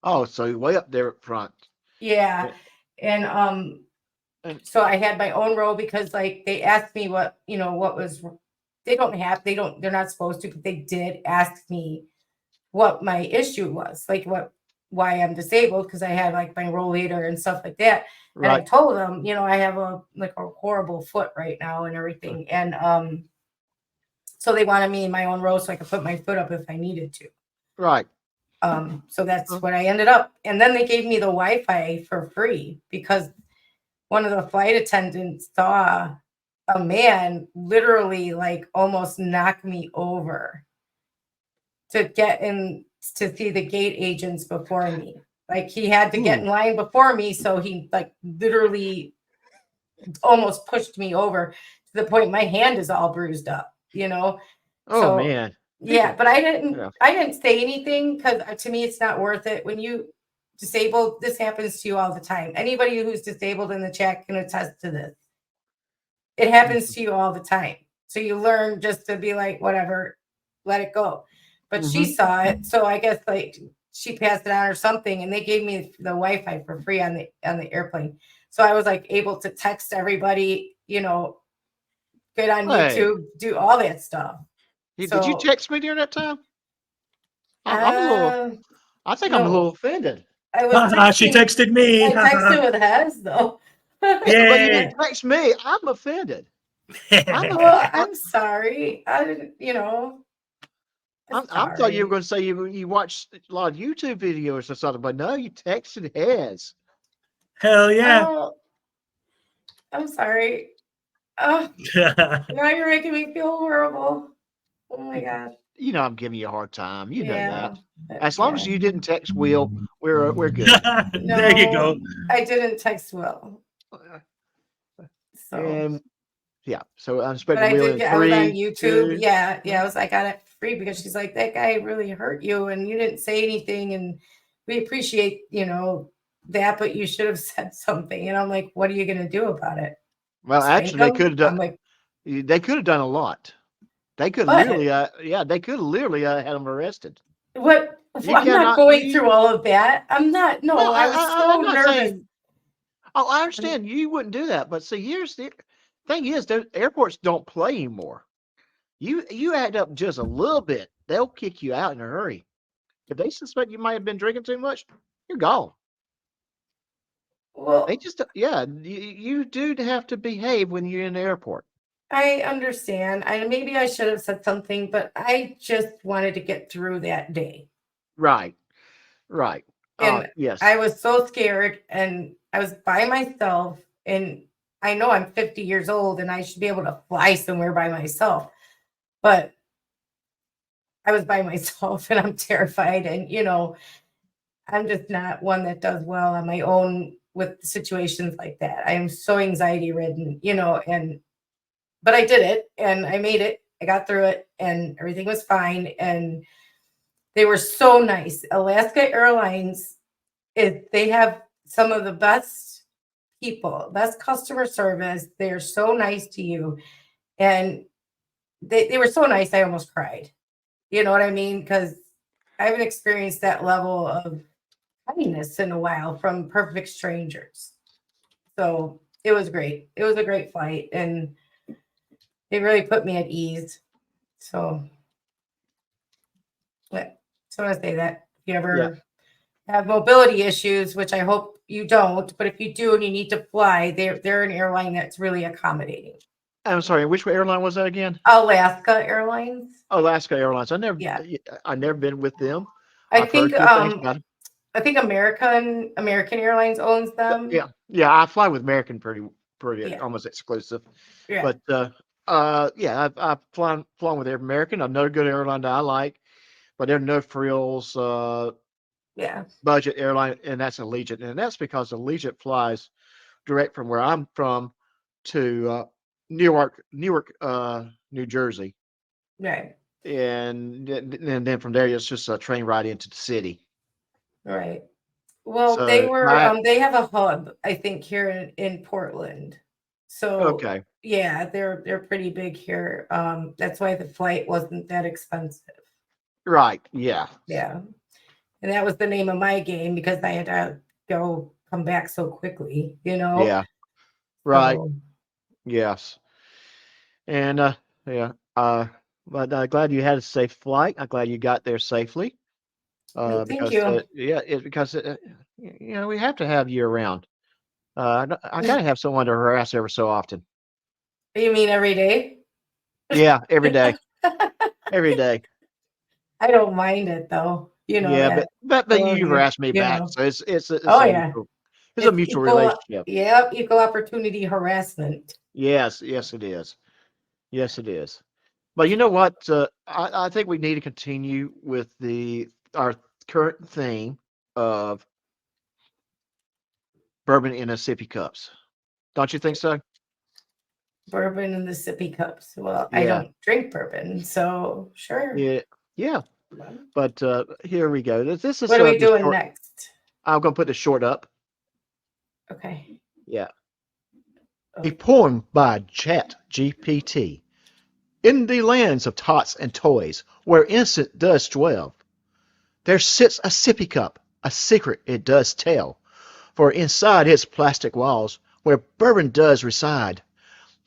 [SPEAKER 1] Oh, so you're way up there up front.
[SPEAKER 4] Yeah.
[SPEAKER 1] Yeah.
[SPEAKER 4] And
[SPEAKER 1] And
[SPEAKER 4] so I had my own row because like they asked me what was they're not supposed to, but they did ask me what my issue was, like why I'm disabled because I had like my rollator and stuff like that. And I
[SPEAKER 1] right.
[SPEAKER 4] told them, I have a horrible foot right now and everything. And so they wanted me in my own row so I could put my foot up if I needed to.
[SPEAKER 1] Right.
[SPEAKER 4] So that's what I ended up. And then they gave me the Wi-Fi for free because one of the flight attendants saw a man literally like almost knock me over to get in to see the gate agents before me. Like he had to get
[SPEAKER 1] Ooh.
[SPEAKER 4] in line before me, so he like literally almost pushed me over to the point my hand is all bruised up.
[SPEAKER 1] Oh
[SPEAKER 4] So
[SPEAKER 1] man.
[SPEAKER 4] yeah,
[SPEAKER 1] People.
[SPEAKER 4] but I didn't
[SPEAKER 1] Yeah.
[SPEAKER 4] I didn't say anything because to me it's not worth it. When you disabled, this happens to you all the time. Anybody who's disabled in the chat can attest to this. It happens to you all the time. So you learn just to be like, whatever, let it go. But she
[SPEAKER 1] Mm-hmm.
[SPEAKER 4] saw it, so I guess like she passed it on or something, and they gave me the Wi-Fi for free on the airplane. So I was like able to text everybody, get on
[SPEAKER 1] Hey,
[SPEAKER 4] YouTube, do all that stuff.
[SPEAKER 1] did you
[SPEAKER 4] So
[SPEAKER 1] text me during that time? I'm a little.
[SPEAKER 4] uh
[SPEAKER 1] I think I'm a little
[SPEAKER 4] no,
[SPEAKER 1] offended.
[SPEAKER 4] I was
[SPEAKER 6] She
[SPEAKER 4] texting.
[SPEAKER 6] texted me.
[SPEAKER 4] I texted with Hez though.
[SPEAKER 1] Yeah, but you
[SPEAKER 6] Yay.
[SPEAKER 1] didn't text me. I'm offended.
[SPEAKER 4] Well, I'm sorry. I didn't,
[SPEAKER 1] I thought you were
[SPEAKER 4] sorry.
[SPEAKER 1] going to say you watched a lot of YouTube videos or something, but no, you texted Hez.
[SPEAKER 6] Hell yeah.
[SPEAKER 4] Oh, I'm sorry. Oh, now you're making me feel horrible. Oh my God.
[SPEAKER 1] You know I'm giving you a hard time. You know that.
[SPEAKER 4] Yeah.
[SPEAKER 1] As long as
[SPEAKER 4] Okay.
[SPEAKER 1] you didn't text Will, we're good.
[SPEAKER 6] There you go.
[SPEAKER 4] No, I didn't text Will. So,
[SPEAKER 1] And yeah, so I'm
[SPEAKER 4] but
[SPEAKER 1] expecting
[SPEAKER 4] I
[SPEAKER 1] Will
[SPEAKER 4] did
[SPEAKER 1] in
[SPEAKER 4] get, I was on
[SPEAKER 1] 3,
[SPEAKER 4] YouTube.
[SPEAKER 1] 2.
[SPEAKER 4] Yeah. Yeah. I got it free because she's like, that guy really hurt you and you didn't say anything. And we appreciate, that, but you should have said something. And I'm like, what are you going to do about it?
[SPEAKER 1] Well,
[SPEAKER 4] Spank
[SPEAKER 1] actually, they
[SPEAKER 4] him?
[SPEAKER 1] could have done.
[SPEAKER 4] I'm like,
[SPEAKER 1] They could have done a lot. They could
[SPEAKER 4] what?
[SPEAKER 1] literally, yeah, they could literally had him arrested.
[SPEAKER 4] What?
[SPEAKER 1] You
[SPEAKER 4] I'm not
[SPEAKER 1] cannot.
[SPEAKER 4] going
[SPEAKER 1] You
[SPEAKER 4] through all of that. I'm not.
[SPEAKER 1] well,
[SPEAKER 4] No, I was
[SPEAKER 1] I'm
[SPEAKER 4] so
[SPEAKER 1] not
[SPEAKER 4] nervous.
[SPEAKER 1] saying. Oh, I understand you wouldn't do that, but see, here's the thing: is the airports don't play anymore. You act up just a little bit, they'll kick you out in a hurry. If they suspect you might have been drinking too much, you're gone. They
[SPEAKER 4] Well,
[SPEAKER 1] just, yeah, you do have to behave when you're in the airport.
[SPEAKER 4] I understand. Maybe I should have said something, but I just wanted to get through that day.
[SPEAKER 1] Right, right.
[SPEAKER 4] And
[SPEAKER 1] Yes.
[SPEAKER 4] I was so scared and I was by myself and I know I'm 50 years old and I should be able to fly somewhere by myself. But I was by myself and I'm terrified and I'm just not one that does well on my own with situations like that. I am so anxiety ridden, but I did it and I made it. I got through it and everything was fine. And they were so nice. Alaska Airlines they have some of the best people, best customer service. They're so nice to you. And they were so nice, I almost cried. You know what I mean? Because I haven't experienced that level of kindness in a while from perfect strangers. So it was great. It was a great flight. And it really put me at ease. So, yeah. So I want to say that if you
[SPEAKER 1] Yeah.
[SPEAKER 4] ever have mobility issues, which I hope you don't, but if you do and you need to fly, they're an airline that's really accommodating.
[SPEAKER 1] I'm sorry, which airline was that again?
[SPEAKER 4] Alaska Airlines.
[SPEAKER 1] Alaska Airlines.
[SPEAKER 4] Yeah.
[SPEAKER 1] I never been with them.
[SPEAKER 4] I
[SPEAKER 1] I've heard
[SPEAKER 4] think
[SPEAKER 1] good things about them.
[SPEAKER 4] I think American Airlines owns them.
[SPEAKER 1] Yeah, I fly with American pretty
[SPEAKER 4] Yeah.
[SPEAKER 1] almost exclusive.
[SPEAKER 4] Yeah.
[SPEAKER 1] But yeah, I've flown with American, another good airline that I like, but they're no frills
[SPEAKER 4] Yeah.
[SPEAKER 1] budget airline, and that's Allegiant, and that's because Allegiant flies direct from where I'm from to Newark, New Jersey,
[SPEAKER 4] Right.
[SPEAKER 1] and then from there it's just a train ride into the city.
[SPEAKER 4] Right. Well,
[SPEAKER 1] So I
[SPEAKER 4] they have a hub, I think, here in Portland. So
[SPEAKER 1] okay,
[SPEAKER 4] yeah, they're pretty big here. That's why the flight wasn't that expensive.
[SPEAKER 1] right, yeah,
[SPEAKER 4] Yeah. And that was the name of my game because I had to come back so quickly,
[SPEAKER 1] yeah, right,
[SPEAKER 4] So
[SPEAKER 1] yes, and yeah, but glad you had a safe flight. I'm glad you got there safely.
[SPEAKER 4] thank
[SPEAKER 1] Because
[SPEAKER 4] you.
[SPEAKER 1] because we have to have you around. I gotta have someone to harass every so often.
[SPEAKER 4] You mean every day?
[SPEAKER 1] Yeah, every day, every day.
[SPEAKER 4] I don't mind it though. You know
[SPEAKER 1] Yeah,
[SPEAKER 4] that.
[SPEAKER 1] but
[SPEAKER 4] I love
[SPEAKER 1] you
[SPEAKER 4] you.
[SPEAKER 1] harass me back, so it's
[SPEAKER 4] Oh
[SPEAKER 1] a
[SPEAKER 4] yeah. It's
[SPEAKER 1] mutual
[SPEAKER 4] equal.
[SPEAKER 1] relationship.
[SPEAKER 4] Yep, equal opportunity harassment.
[SPEAKER 1] Yes, yes, it is. Yes, it is. But you know what? I think we need to continue with our current theme of bourbon in a sippy cups. Don't you think so?
[SPEAKER 4] Bourbon in the sippy cups. Well, I
[SPEAKER 1] Yeah,
[SPEAKER 4] don't drink bourbon, so sure.
[SPEAKER 1] yeah, yeah. But here we go. This is
[SPEAKER 4] What are we
[SPEAKER 1] the
[SPEAKER 4] doing
[SPEAKER 1] short.
[SPEAKER 4] next?
[SPEAKER 1] I'm gonna put the short up.
[SPEAKER 4] Okay.
[SPEAKER 1] Yeah. A poem by Chat GPT. In the lands of tots and toys, where innocent does dwell, there sits a sippy cup, a secret it does tell. For inside its plastic walls, where bourbon does reside,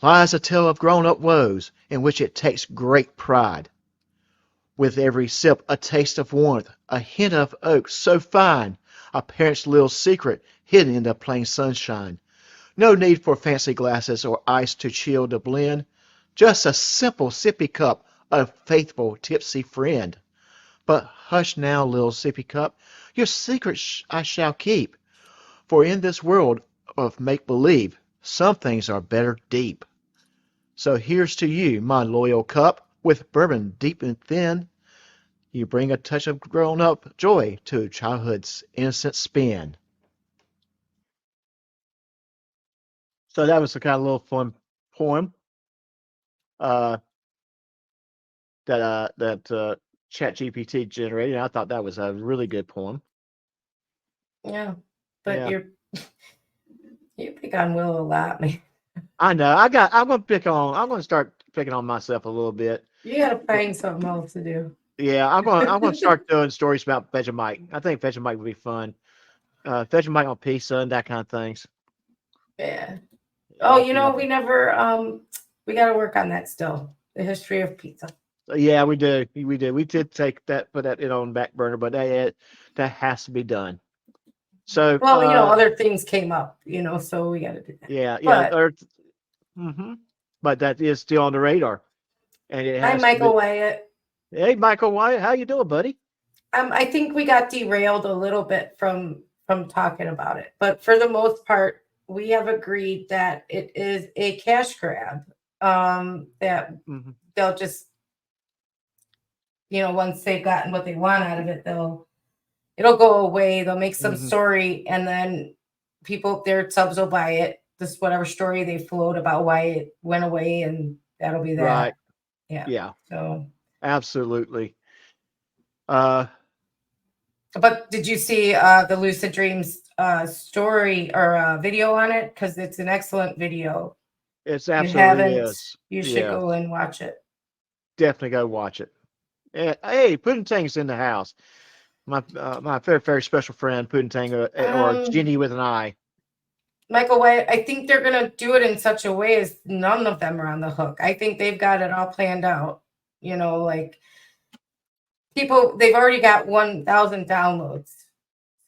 [SPEAKER 1] lies a tale of grown-up woes, in which it takes great pride. With every sip a taste of warmth, a hint of oak so fine, a parent's little secret hidden in the plain sunshine. No need for fancy glasses or ice to chill the blend, just a simple sippy cup, a faithful tipsy friend. But hush now, little sippy cup, your secret I shall keep, for in this world of make-believe, some things are better deep. So here's to you, my loyal cup, with bourbon deep and thin. You bring a touch of grown-up joy to childhood's innocent spin. So that was a kind of little fun poem uh, that ChatGPT generated. I thought that was a really good poem.
[SPEAKER 4] Yeah, but
[SPEAKER 1] Yeah.
[SPEAKER 4] you pick on Will a lot, man.
[SPEAKER 1] I know. I'm gonna start picking on myself a little bit.
[SPEAKER 4] You gotta find something else to do.
[SPEAKER 1] Yeah, I'm gonna start doing stories about Vegemite. I think Vegemite would be fun. Vegemite on pizza and that kind of things.
[SPEAKER 4] Yeah.
[SPEAKER 1] Yeah,
[SPEAKER 4] Oh,
[SPEAKER 1] that'd be lovely.
[SPEAKER 4] we never we gotta work on that still. The history of pizza.
[SPEAKER 1] Yeah, we do. We do. We did put that on back burner, but that has to be done. So,
[SPEAKER 4] Well, other things came up, so we gotta do that.
[SPEAKER 1] yeah,
[SPEAKER 4] But
[SPEAKER 1] but that is still on the radar, and it
[SPEAKER 4] hi,
[SPEAKER 1] has to be.
[SPEAKER 4] Michael Wyatt.
[SPEAKER 1] Hey, Michael Wyatt, how you doing, buddy?
[SPEAKER 4] I think we got derailed a little bit from talking about it, but for the most part, we have agreed that it is a cash grab. That they'll just, once they've gotten what they want out of it, it'll go away. They'll make some story, and then their subs will buy it. This whatever story they float about why it went away, and that'll be that.
[SPEAKER 1] Right.
[SPEAKER 4] Yeah.
[SPEAKER 1] Yeah.
[SPEAKER 4] So
[SPEAKER 1] absolutely.
[SPEAKER 4] But did you see the Lucid Dreams story or video on it? Because it's an excellent video.
[SPEAKER 1] It's absolutely is.
[SPEAKER 4] You should go and watch it.
[SPEAKER 1] Definitely go watch it. Hey, Pudding Tang's in the house. My very, very special friend, Pudding Tang, or Ginny with an I.
[SPEAKER 4] Michael White, I think they're going to do it in such a way as none of them are on the hook. I think they've got it all planned out. Like people, they've already got 1,000 downloads.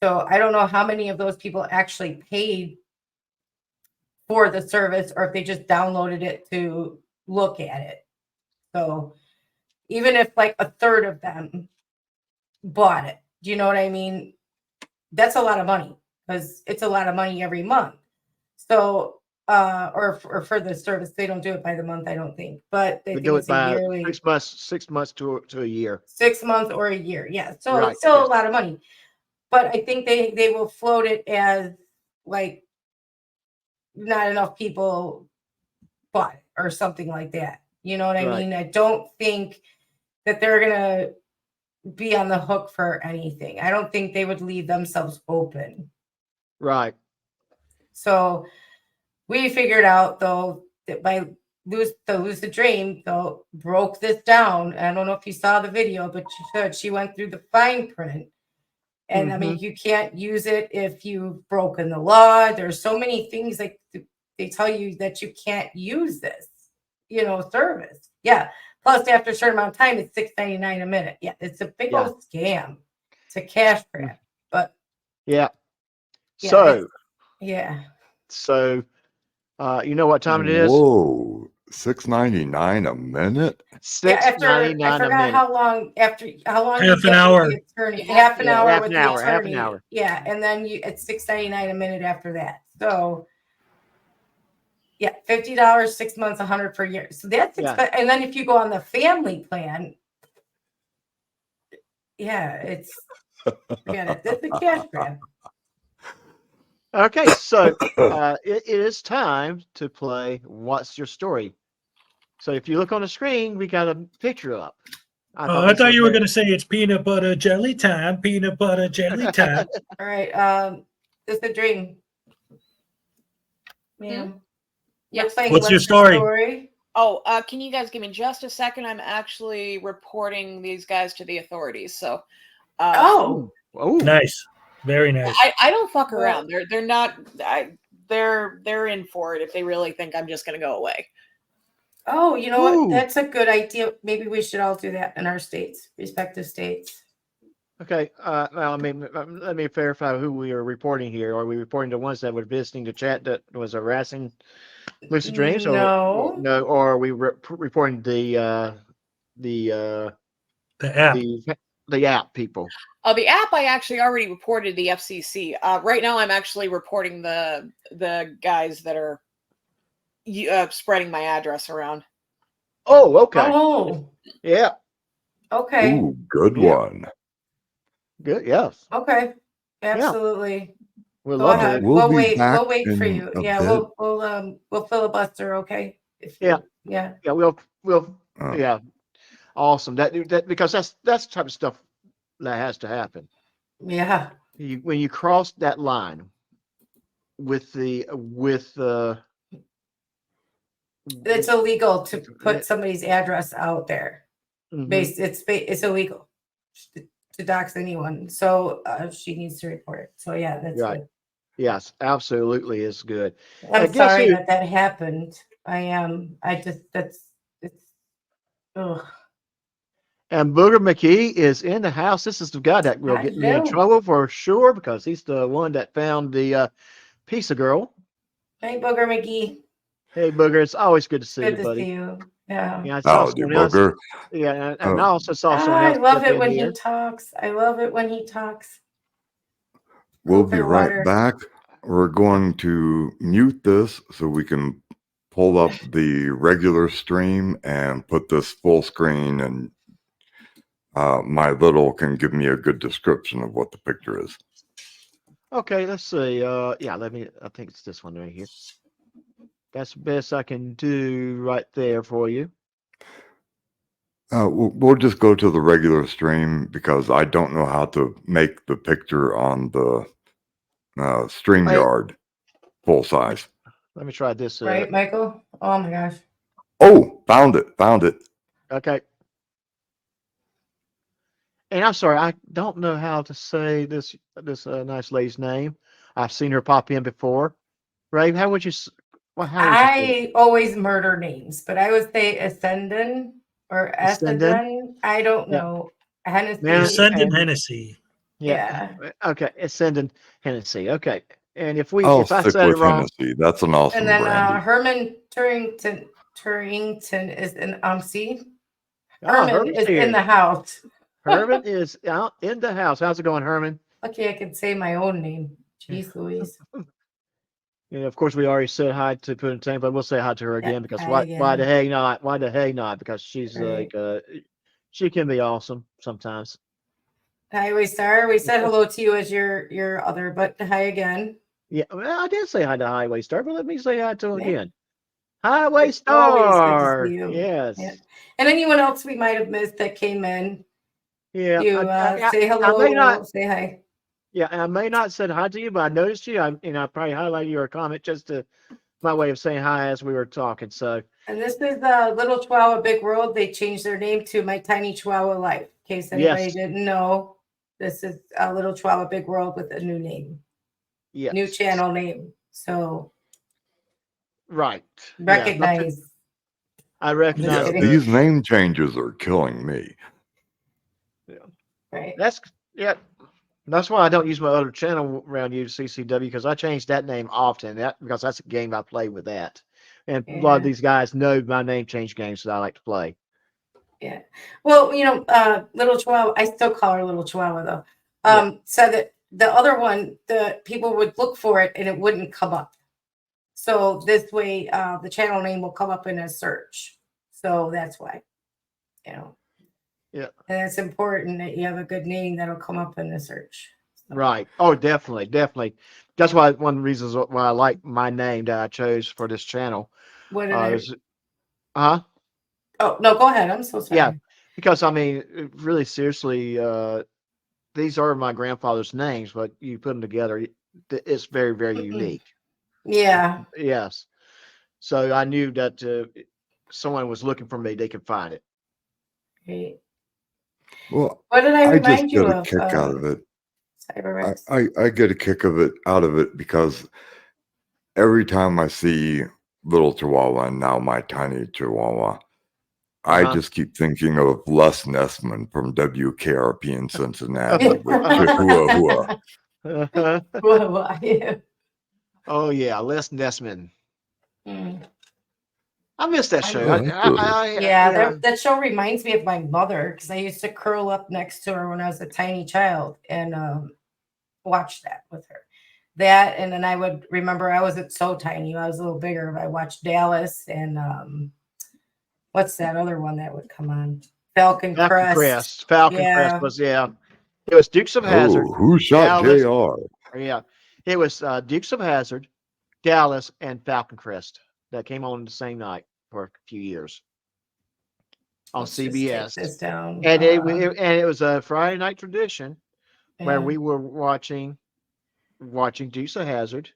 [SPEAKER 4] So I don't know how many of those people actually paid for the service or if they just downloaded it to look at it. So even if like a third of them bought it, do you know what I mean? That's a lot of money because it's a lot of money every month. So, or for the service, they don't do it by the month, I don't think, but they
[SPEAKER 1] do it by
[SPEAKER 4] yearly,
[SPEAKER 1] 6 months to a year.
[SPEAKER 4] 6 months or a year. Yeah. So it's still a lot of money, but I think they will float it as like not enough people bought it or something like that. You know what I mean? I don't think that they're going to be on the hook for anything. I don't think they would leave themselves open.
[SPEAKER 1] Right.
[SPEAKER 4] So we figured out though that by the Lucid Dream though broke this down. I don't know if you saw the video, but she went through the fine print. And I mean, you can't use it if you've broken the law. There's so many things like they tell you that you can't use this, service. Yeah. Plus, after a certain amount of time, it's $6.99 a minute. Yeah, it's a big old scam. It's a cash grab. But So
[SPEAKER 1] you know what time it is?
[SPEAKER 3] Whoa, $6.99 a minute?
[SPEAKER 1] $6.99
[SPEAKER 4] I forgot how long
[SPEAKER 6] half an
[SPEAKER 4] hour.
[SPEAKER 1] Half
[SPEAKER 4] An hour with
[SPEAKER 1] an
[SPEAKER 4] the
[SPEAKER 1] hour.
[SPEAKER 4] attorney.
[SPEAKER 1] Half an hour.
[SPEAKER 4] Yeah, and then it's $6.99 a minute after that. So yeah, $50, 6 months, $100 per year. So that's expensive. And then if you go on the family plan, it's forget it. That's a cash grab.
[SPEAKER 1] Okay, so it is time to play What's Your Story? So if you look on the screen, we got a picture up.
[SPEAKER 6] I thought you were going to say it's peanut butter jelly time. Peanut butter jelly time.
[SPEAKER 4] All right. It's a dream. Yeah.
[SPEAKER 6] What's your story?
[SPEAKER 2] Oh, can you guys give me just a second? I'm actually reporting these guys to the authorities. So.
[SPEAKER 6] Nice. Very nice.
[SPEAKER 2] I don't fuck around. They're not. They're in for it if they really think I'm just going to go away.
[SPEAKER 4] Oh, you know what? That's a good idea. Maybe we should all do that in our states, respective states.
[SPEAKER 1] Okay. Well, I mean, let me verify who we are reporting here. Are we reporting the ones that were visiting the chat that was harassing Lucid Dreams?
[SPEAKER 4] No.
[SPEAKER 1] Or are we reporting the
[SPEAKER 6] app?
[SPEAKER 1] The app people.
[SPEAKER 2] The app I actually already reported the FCC. Right now, I'm actually reporting the guys that are spreading my address around.
[SPEAKER 1] Oh, okay.
[SPEAKER 4] Oh,
[SPEAKER 1] yeah.
[SPEAKER 4] Okay.
[SPEAKER 3] Ooh, good
[SPEAKER 1] Yeah.
[SPEAKER 3] one.
[SPEAKER 1] Good. Yes.
[SPEAKER 4] Okay.
[SPEAKER 1] Yeah.
[SPEAKER 4] Absolutely.
[SPEAKER 1] We'd
[SPEAKER 4] Go
[SPEAKER 1] love
[SPEAKER 4] ahead.
[SPEAKER 1] to.
[SPEAKER 3] We'll be
[SPEAKER 4] We'll
[SPEAKER 3] back
[SPEAKER 4] wait for
[SPEAKER 3] in
[SPEAKER 4] you.
[SPEAKER 3] a
[SPEAKER 4] Yeah,
[SPEAKER 3] bit.
[SPEAKER 4] we'll filibuster, okay? If
[SPEAKER 1] Yeah.
[SPEAKER 4] you yeah.
[SPEAKER 1] Yeah. We'll.
[SPEAKER 3] Uh,
[SPEAKER 1] Yeah. Awesome. That because that's the type of stuff that has to happen.
[SPEAKER 4] Yeah.
[SPEAKER 1] When you cross that line with
[SPEAKER 4] It's illegal to put
[SPEAKER 1] yeah,
[SPEAKER 4] somebody's address out there.
[SPEAKER 1] mhm,
[SPEAKER 4] It's illegal to dox anyone. So she needs to report it. So yeah, that's
[SPEAKER 1] right.
[SPEAKER 4] good.
[SPEAKER 1] Yes, absolutely is good.
[SPEAKER 4] I'm
[SPEAKER 1] And guess
[SPEAKER 4] sorry
[SPEAKER 1] who?
[SPEAKER 4] that happened. I am. I just it's. Ugh.
[SPEAKER 1] And Booger McKee is in the house. This is the guy that will get me in
[SPEAKER 4] Hello.
[SPEAKER 1] trouble for sure because he's the one that found the pizza girl.
[SPEAKER 4] Hey, Booger McGee.
[SPEAKER 1] Hey, Booger, it's always good to see
[SPEAKER 4] Good
[SPEAKER 1] you,
[SPEAKER 4] to see
[SPEAKER 1] buddy.
[SPEAKER 4] you. Yeah.
[SPEAKER 1] Yeah, I saw
[SPEAKER 3] howdy,
[SPEAKER 1] someone else.
[SPEAKER 3] booger.
[SPEAKER 1] Yeah, and
[SPEAKER 3] Uh,
[SPEAKER 1] I also saw someone
[SPEAKER 4] I
[SPEAKER 1] else
[SPEAKER 4] love
[SPEAKER 1] step
[SPEAKER 4] it
[SPEAKER 1] in
[SPEAKER 4] when he
[SPEAKER 1] here.
[SPEAKER 4] talks. I love it when he talks.
[SPEAKER 3] we'll
[SPEAKER 4] Go
[SPEAKER 3] be right
[SPEAKER 4] Clearwater.
[SPEAKER 3] back. We're going to mute this so we can pull up the regular stream and put this full screen, and my little can give me a good description of what the picture is.
[SPEAKER 1] Okay, let's see. Yeah, I think it's this one right here. That's the best I can do right there for you.
[SPEAKER 3] We'll just go to the regular stream because I don't know how to make the picture on the
[SPEAKER 1] Hey,
[SPEAKER 3] StreamYard full size.
[SPEAKER 1] let me try this.
[SPEAKER 4] Right, Michael? Oh my gosh.
[SPEAKER 3] Oh, found it.
[SPEAKER 1] Okay. And I'm sorry, I don't know how to say this nice lady's name. I've seen her pop in before. Ray, how would you? How would you say it?
[SPEAKER 4] I always murder names, but I would say Ascendon or
[SPEAKER 1] Ascendant?
[SPEAKER 4] Essendon. I don't
[SPEAKER 1] Yeah.
[SPEAKER 4] know.
[SPEAKER 1] Man,
[SPEAKER 4] Hennessy.
[SPEAKER 6] Ascendant
[SPEAKER 1] and
[SPEAKER 6] Hennessy.
[SPEAKER 1] yeah.
[SPEAKER 4] Yeah.
[SPEAKER 1] Okay, Ascendant Hennessy. Okay. And
[SPEAKER 3] I'll
[SPEAKER 1] if I
[SPEAKER 3] stick
[SPEAKER 1] said it
[SPEAKER 3] with
[SPEAKER 1] wrong,
[SPEAKER 3] Hennessy. That's an
[SPEAKER 4] And
[SPEAKER 3] awesome
[SPEAKER 4] then
[SPEAKER 3] brandy.
[SPEAKER 4] Herman Turrington is in see.
[SPEAKER 1] oh,
[SPEAKER 4] Herman
[SPEAKER 1] Herman's
[SPEAKER 4] is in
[SPEAKER 1] here.
[SPEAKER 4] the house.
[SPEAKER 1] Herman is out in the house. How's it going, Herman?
[SPEAKER 4] Lucky I could say my own name. Jeez Louise.
[SPEAKER 1] And of course, we already said hi to Putin Tank, but we'll say hi to her
[SPEAKER 4] Yeah,
[SPEAKER 1] again because
[SPEAKER 4] hi
[SPEAKER 1] why the
[SPEAKER 4] again.
[SPEAKER 1] hey not? Why the hey not? Because she's
[SPEAKER 4] Right.
[SPEAKER 1] like, she can be awesome sometimes.
[SPEAKER 4] Highway Star. We said hello to you as your other, but hi again.
[SPEAKER 1] Yeah, well, I did say hi to Highway Star, but let me say hi to him
[SPEAKER 4] Yeah.
[SPEAKER 1] again. Highway
[SPEAKER 4] It's always good to see
[SPEAKER 1] Star.
[SPEAKER 4] you.
[SPEAKER 1] Yes.
[SPEAKER 4] Yeah. And anyone else we might have missed that came in,
[SPEAKER 1] Yeah.
[SPEAKER 4] you say
[SPEAKER 1] I may not.
[SPEAKER 4] hello, say hi.
[SPEAKER 1] Yeah, I may not said hi to you, but I noticed you. I probably highlighted your comment just to my way of saying hi as we were talking. So
[SPEAKER 4] And this is Little Chihuahua Big World. They changed their name to My Tiny Chihuahua Life. In case anybody
[SPEAKER 1] yes,
[SPEAKER 4] didn't know, this is Little Chihuahua Big World with a new name,
[SPEAKER 1] yes,
[SPEAKER 4] new channel name. So
[SPEAKER 1] right. Yeah,
[SPEAKER 4] recognize.
[SPEAKER 1] I
[SPEAKER 4] I'm just
[SPEAKER 1] recognize.
[SPEAKER 3] Yeah,
[SPEAKER 4] kidding.
[SPEAKER 3] these name changes are killing me.
[SPEAKER 1] Yeah.
[SPEAKER 4] Right.
[SPEAKER 1] Yeah. That's why I don't use my other channel around you, CCW, because I change that name often. Because that's a game I play with that, and a lot of
[SPEAKER 4] Yeah.
[SPEAKER 1] these guys know my name change games that I like to play.
[SPEAKER 4] Yeah. Well, Little Chihuahua, I still call her Little Chihuahua though.
[SPEAKER 1] Yeah.
[SPEAKER 4] So that the other one, the people would look for it and it wouldn't come up. So this way, the channel name will come up in a search. So that's why,
[SPEAKER 1] Yeah.
[SPEAKER 4] and it's important that you have a good name that'll come up in the search.
[SPEAKER 1] Right. Oh, definitely, definitely. That's why one of the reasons why I like my name that I chose for this channel.
[SPEAKER 4] What did I?
[SPEAKER 1] Is, huh?
[SPEAKER 4] Oh no, go ahead. I'm so sorry.
[SPEAKER 1] Yeah, because I mean, really seriously, these are my grandfather's names, but you put them together, it's very, very unique.
[SPEAKER 4] Yeah.
[SPEAKER 1] Yes. So I knew that someone was looking for me, they could find it.
[SPEAKER 4] Great.
[SPEAKER 3] Well,
[SPEAKER 4] What did I
[SPEAKER 3] I just
[SPEAKER 4] remind you
[SPEAKER 3] get a
[SPEAKER 4] of?
[SPEAKER 3] kick out of it.
[SPEAKER 4] CyberX.
[SPEAKER 3] I get a kick out of it because every time I see Little Chihuahua and now My Tiny Chihuahua, I just keep thinking of Les Nessman from WKRP in Cincinnati with Chihuahua.
[SPEAKER 1] Oh yeah, Les Nessman.
[SPEAKER 4] Mm.
[SPEAKER 1] I missed that show.
[SPEAKER 4] Yeah, that show reminds me of my mother because I used to curl up next to her when I was a tiny child and watch that with her. That, and then I would remember I wasn't so tiny; I was a little bigger. I watched Dallas and what's that other one that would come on? Falcon
[SPEAKER 1] Falcon
[SPEAKER 4] Crest.
[SPEAKER 1] Crest. Falcon Crest
[SPEAKER 4] Yeah.
[SPEAKER 1] was, yeah. It was Dukes of Hazzard.
[SPEAKER 3] Oh, who shot
[SPEAKER 1] Dallas.
[SPEAKER 3] JR?
[SPEAKER 1] Yeah. It was Dukes of Hazzard, Dallas, and Falcon Crest that came on the same night for a few years on
[SPEAKER 4] Let's just take
[SPEAKER 1] CBS.
[SPEAKER 4] this down.
[SPEAKER 1] And it was a Friday night tradition where
[SPEAKER 4] Yeah.
[SPEAKER 1] we were watching Dukes of Hazzard.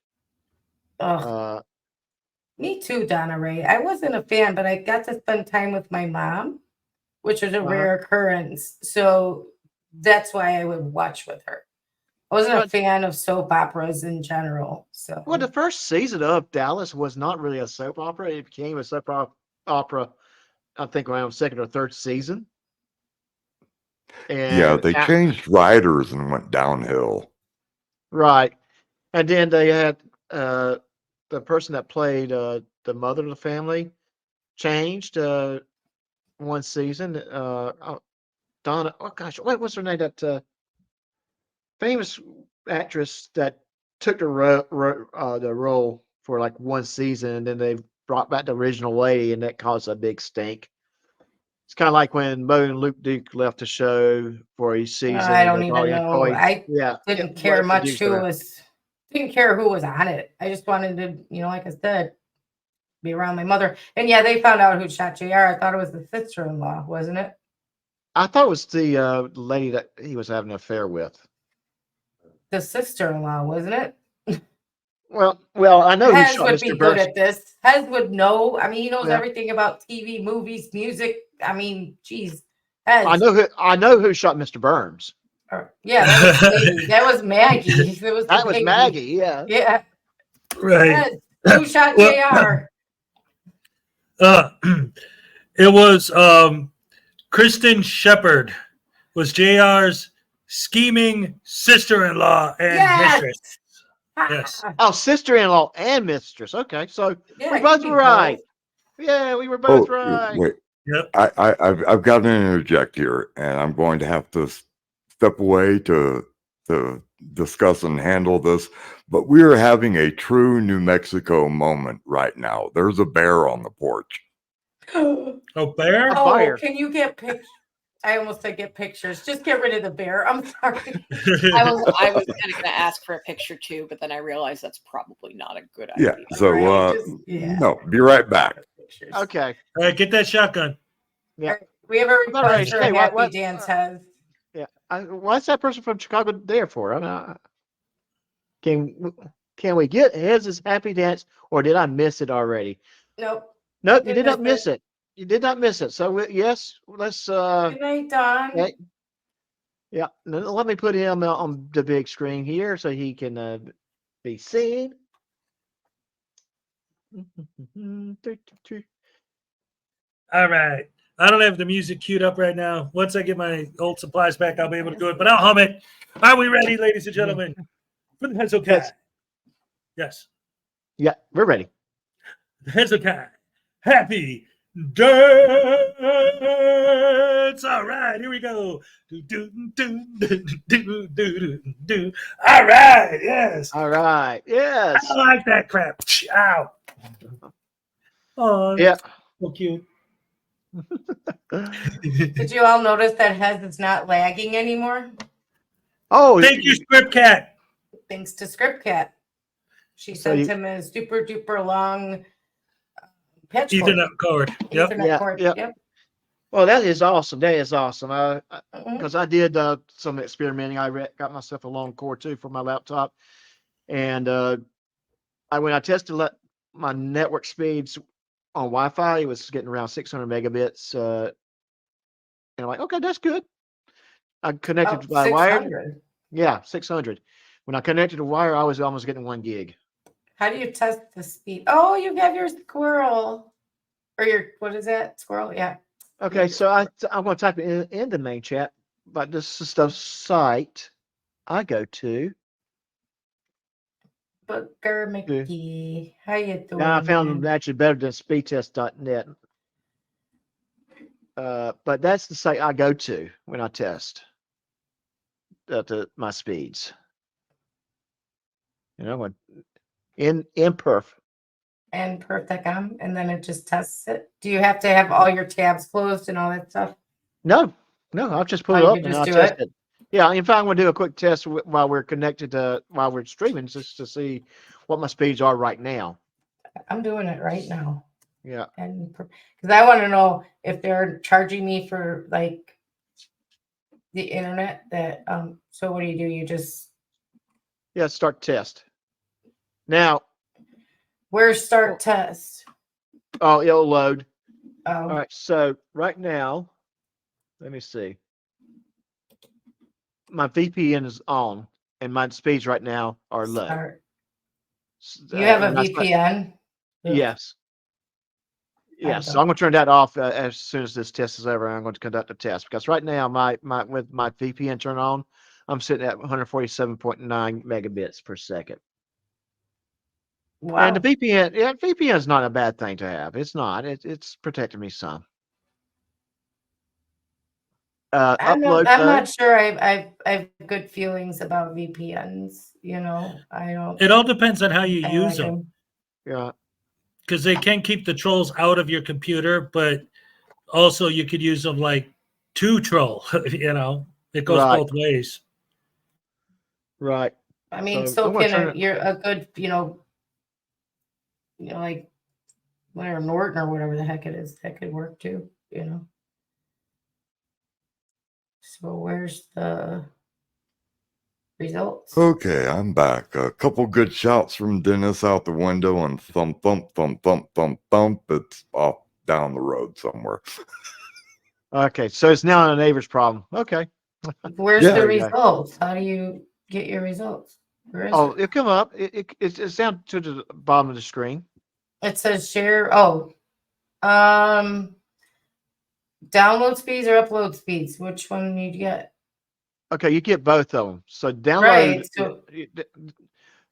[SPEAKER 4] Ugh. Me too, Donna Ray. I wasn't a fan, but I got to spend time with my mom, which was a rare occurrence. So that's why I would watch with her. I wasn't a fan of soap operas in general. So
[SPEAKER 1] Well, the first season of Dallas was not really a soap opera. It became a soap opera, I think, around second or third season. And
[SPEAKER 3] Yeah, they changed writers and went downhill.
[SPEAKER 1] Right. And then they had the person that played the mother of the family changed one season. Donna, oh gosh, what was her name? That famous actress that took the role for like one season, and then they brought back the original lady, and that caused a big stink. It's kind of like when Mo and Luke Duke left the show for a season.
[SPEAKER 4] I don't
[SPEAKER 1] and
[SPEAKER 4] even
[SPEAKER 1] all the
[SPEAKER 4] know.
[SPEAKER 1] employees-
[SPEAKER 4] I
[SPEAKER 1] yeah,
[SPEAKER 4] didn't
[SPEAKER 1] yeah,
[SPEAKER 4] care
[SPEAKER 1] well,
[SPEAKER 4] much
[SPEAKER 1] produced
[SPEAKER 4] who
[SPEAKER 1] her.
[SPEAKER 4] didn't care who was on it. I just wanted to, like I said, be around my mother. And yeah, they found out who shot JR. I thought it was the sister-in-law, wasn't it?
[SPEAKER 1] I thought it was the lady that he was having an affair with.
[SPEAKER 4] The sister-in-law, wasn't it?
[SPEAKER 1] Well, I know who
[SPEAKER 4] Hez
[SPEAKER 1] shot
[SPEAKER 4] would be
[SPEAKER 1] Mr.
[SPEAKER 4] good
[SPEAKER 1] Burns.
[SPEAKER 4] at this. Hez would know. I mean, he knows
[SPEAKER 1] Yeah.
[SPEAKER 4] everything about TV, movies, music. I mean, geez. Hez.
[SPEAKER 1] I know who shot Mr. Burns.
[SPEAKER 4] Yeah, that was Maggie. That was Maggie.
[SPEAKER 1] That was Maggie. Yeah.
[SPEAKER 4] Yeah.
[SPEAKER 6] Right.
[SPEAKER 4] Hez, who shot JR?
[SPEAKER 6] It was Kristen Shepard was JR's scheming sister-in-law and mistress. Yes.
[SPEAKER 1] Oh, sister-in-law and mistress. Okay, so
[SPEAKER 4] Yeah,
[SPEAKER 1] we
[SPEAKER 4] you
[SPEAKER 1] both
[SPEAKER 4] can
[SPEAKER 1] were right.
[SPEAKER 4] both.
[SPEAKER 1] Yeah, we were both
[SPEAKER 3] Oh,
[SPEAKER 1] right.
[SPEAKER 3] wait.
[SPEAKER 6] Yep.
[SPEAKER 3] I've got to interject here, and I'm going to have to step away to discuss and handle this. But we are having a true New Mexico moment right now. There's a bear on the porch.
[SPEAKER 6] A bear?
[SPEAKER 4] Oh, can you get pictures? I almost said get pictures. Just get rid of the bear. I'm sorry.
[SPEAKER 2] I was kind of going to ask for a picture too, but then I realized that's probably not a good idea.
[SPEAKER 3] Yeah. So no, be right back.
[SPEAKER 1] Okay.
[SPEAKER 6] All right, get that shotgun.
[SPEAKER 1] Yeah.
[SPEAKER 4] We have a
[SPEAKER 1] Not right.
[SPEAKER 4] request for
[SPEAKER 1] Hey,
[SPEAKER 4] a
[SPEAKER 1] what-
[SPEAKER 4] happy
[SPEAKER 1] what-
[SPEAKER 4] dance, Hez.
[SPEAKER 1] Yeah. What's that person from Chicago there for? I mean, can we get his happy dance, or did I miss it already?
[SPEAKER 4] Nope.
[SPEAKER 1] Nope, you
[SPEAKER 4] Didn't
[SPEAKER 1] did not
[SPEAKER 4] miss
[SPEAKER 1] miss it. You did not miss it. So yes, let's.
[SPEAKER 4] Good night, Don.
[SPEAKER 1] Okay. Yeah. Let me put him on the big screen here so he can be seen.
[SPEAKER 6] All right. I don't have the music queued up right now. Once I get my old supplies back, I'll be able to do it, but I'll hum it. Are we ready, ladies and gentlemen? That's okay. Yes.
[SPEAKER 1] Yeah, we're ready.
[SPEAKER 6] That's okay. Happy dance. All right, here we go. Do, do, do, do, do, do, do. All right, yes.
[SPEAKER 1] All right, yes.
[SPEAKER 6] I like that crap. Ow. Oh,
[SPEAKER 1] Yeah.
[SPEAKER 6] So cute.
[SPEAKER 4] Did you all notice that Hez is not lagging anymore?
[SPEAKER 1] Oh,
[SPEAKER 6] thank you, Script Cat.
[SPEAKER 4] Thanks to Script Cat. She
[SPEAKER 1] So
[SPEAKER 4] sent
[SPEAKER 1] you-
[SPEAKER 4] him a super duper long patch
[SPEAKER 6] Ethernet cord. Yep.
[SPEAKER 4] Ethernet cord.
[SPEAKER 1] Yeah.
[SPEAKER 4] Yep.
[SPEAKER 1] Well, that is awesome. That is awesome.
[SPEAKER 4] Mm-hmm.
[SPEAKER 1] Because I did some experimenting. I got myself a long cord too for my laptop, and when I tested my network speeds on Wi-Fi, it was getting around 600 megabits. And I'm like, okay, that's good. I connected by wire.
[SPEAKER 4] 600.
[SPEAKER 1] Yeah, 600. When I connected to wire, I was almost getting 1 gig.
[SPEAKER 4] How do you test the speed? Oh, you have your squirrel. Or your, what is that? Squirrel? Yeah.
[SPEAKER 1] Okay, so I'm going to type it in the main chat, but this is the site I go to.
[SPEAKER 4] Booker McGee. How you doing?
[SPEAKER 1] Now I found
[SPEAKER 4] man?
[SPEAKER 1] them actually better than speedtest.net. But that's the site I go to when I test my speeds. You know, when in perf.
[SPEAKER 4] And perf.com, and then it just tests it. Do you have to have all your tabs closed and all that stuff?
[SPEAKER 1] No, I'll just pull
[SPEAKER 4] Oh,
[SPEAKER 1] it
[SPEAKER 4] you
[SPEAKER 1] up
[SPEAKER 4] can
[SPEAKER 1] and
[SPEAKER 4] just
[SPEAKER 1] I'll
[SPEAKER 4] do
[SPEAKER 1] test
[SPEAKER 4] it?
[SPEAKER 1] it. Yeah, in fact, I'm going to do a quick test while we're connected while we're streaming, just to see what my speeds are right now.
[SPEAKER 4] I'm doing it right now.
[SPEAKER 1] Yeah.
[SPEAKER 4] And because I want to know if they're charging me for like the internet that so what do? You just
[SPEAKER 1] Yeah, start test. Now,
[SPEAKER 4] where's start test?
[SPEAKER 1] oh, it'll load.
[SPEAKER 4] Oh.
[SPEAKER 1] All right, so right now, let me see. My VPN is on, and my speeds right now are low.
[SPEAKER 4] Start. You have a
[SPEAKER 1] and that's
[SPEAKER 4] VPN?
[SPEAKER 1] Yes.
[SPEAKER 4] I
[SPEAKER 1] Yes. So
[SPEAKER 4] don't.
[SPEAKER 1] I'm going to turn that off as soon as this test is over. I'm going to conduct a test because right now, with my VPN turned on, I'm sitting at 147.9 megabits per second. And the
[SPEAKER 4] Wow.
[SPEAKER 1] VPN is not a bad thing to have. It's not. It's protecting me some.
[SPEAKER 4] I'm
[SPEAKER 1] Upload
[SPEAKER 4] not
[SPEAKER 1] mode.
[SPEAKER 4] sure I have good feelings about VPNs. You know, I don't.
[SPEAKER 6] It all depends on how you
[SPEAKER 4] I
[SPEAKER 6] use
[SPEAKER 4] like
[SPEAKER 6] them.
[SPEAKER 1] Yeah.
[SPEAKER 6] Because they can keep the trolls out of your computer, but also you could use them like to troll. You know, it goes
[SPEAKER 1] Right.
[SPEAKER 6] both ways.
[SPEAKER 1] Right.
[SPEAKER 4] I mean,
[SPEAKER 1] So
[SPEAKER 4] so
[SPEAKER 1] I'm going to
[SPEAKER 4] can
[SPEAKER 1] turn it.
[SPEAKER 4] you're a good, like whatever Norton or whatever the heck it is, that could work too, So where's the results?
[SPEAKER 3] Okay, I'm back. A couple good shots from Dennis out the window and thump, thump, thump, thump, thump, thump. It's off down the road somewhere.
[SPEAKER 1] Okay, so it's now a neighbor's problem. Okay.
[SPEAKER 4] Where's
[SPEAKER 3] Yeah.
[SPEAKER 4] the
[SPEAKER 1] There you go.
[SPEAKER 4] results? How do you get your results? Where is
[SPEAKER 1] Oh,
[SPEAKER 4] it?
[SPEAKER 1] it'll come up. It's down to the bottom of the screen.
[SPEAKER 4] It says share. Oh, download speeds or upload speeds? Which one do you get?
[SPEAKER 1] Okay, you get both of them. So download.
[SPEAKER 4] Right.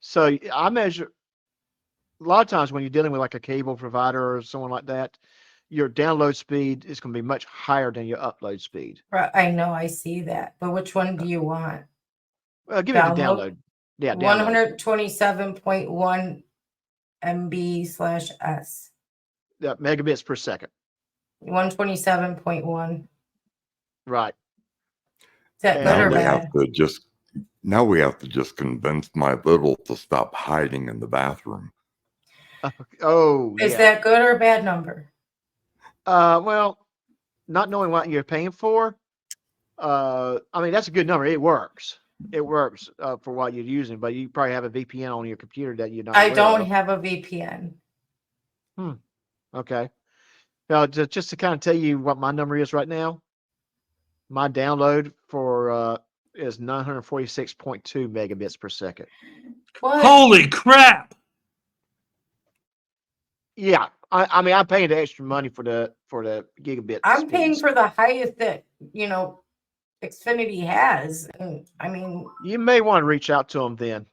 [SPEAKER 1] So I measure a lot of times when you're dealing with like a cable provider or someone like that, your download speed is going to be much higher than your upload speed.
[SPEAKER 4] Right, I know, I see that, but which one do you want?
[SPEAKER 1] Well, give me the download. Yeah, download.
[SPEAKER 4] 127.1 MB/s.
[SPEAKER 1] Yeah, megabits per second.
[SPEAKER 4] 127.1.
[SPEAKER 1] Right.
[SPEAKER 4] Is that good or bad?
[SPEAKER 3] Now we have to just convince my little to stop hiding in the bathroom.
[SPEAKER 1] Oh,
[SPEAKER 4] Is
[SPEAKER 1] yeah.
[SPEAKER 4] that good or bad number?
[SPEAKER 1] Well, not knowing what you're paying for, I mean, that's a good number. It works. It works for what you're using, but you probably have a VPN on your computer that you're not
[SPEAKER 4] I
[SPEAKER 1] aware
[SPEAKER 4] don't
[SPEAKER 1] of.
[SPEAKER 4] have a VPN.
[SPEAKER 1] Okay. Now, just to kind of tell you what my number is right now, my download for is 946.2 megabits per second.
[SPEAKER 4] What?
[SPEAKER 6] Holy crap!
[SPEAKER 1] Yeah, I mean, I'm paying the extra money for the gigabit.
[SPEAKER 4] I'm paying
[SPEAKER 1] speeds.
[SPEAKER 4] for the highest that Xfinity has. And, I mean,
[SPEAKER 1] You may want to reach out to them then.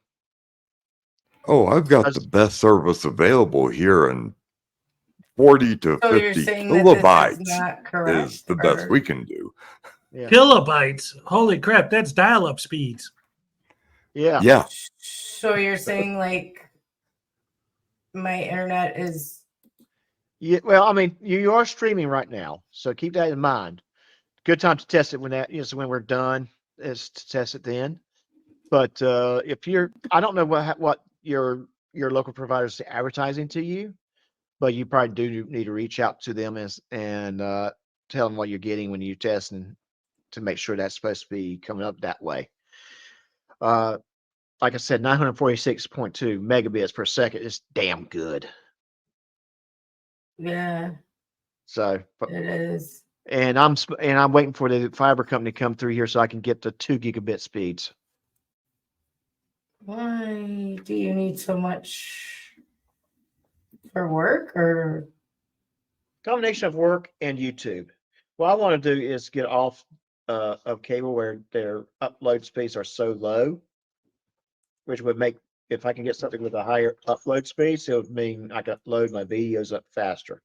[SPEAKER 3] Oh, I've got the best service available here, and 40 to
[SPEAKER 4] so you're
[SPEAKER 3] 50
[SPEAKER 4] saying that this is
[SPEAKER 3] kilobytes
[SPEAKER 4] not correct?
[SPEAKER 3] is the best we can do.
[SPEAKER 1] Yeah.
[SPEAKER 6] Kilobytes. Holy crap, that's dial-up speeds.
[SPEAKER 1] Yeah.
[SPEAKER 3] Yeah.
[SPEAKER 4] So you're saying like my internet is
[SPEAKER 1] Yeah. Well, I mean, you are streaming right now, so keep that in mind. Good time to test it when when we're done is to test it then. But if I don't know what your local providers are advertising to you, but you probably do need to reach out to them and tell them what you're getting when you test and to make sure that's supposed to be coming up that way. Like I said, 946.2 megabits per second is damn good.
[SPEAKER 4] yeah,
[SPEAKER 1] So
[SPEAKER 4] it is.
[SPEAKER 1] and I'm waiting for the fiber company to come through here so I can get the 2 gigabit speeds.
[SPEAKER 4] Why do you need so much for work or
[SPEAKER 1] Combination of work and YouTube. What I want to do is get off of cable where their upload speeds are so low, which would make, if I can get something with a higher upload speed, it would mean I can upload my videos up faster.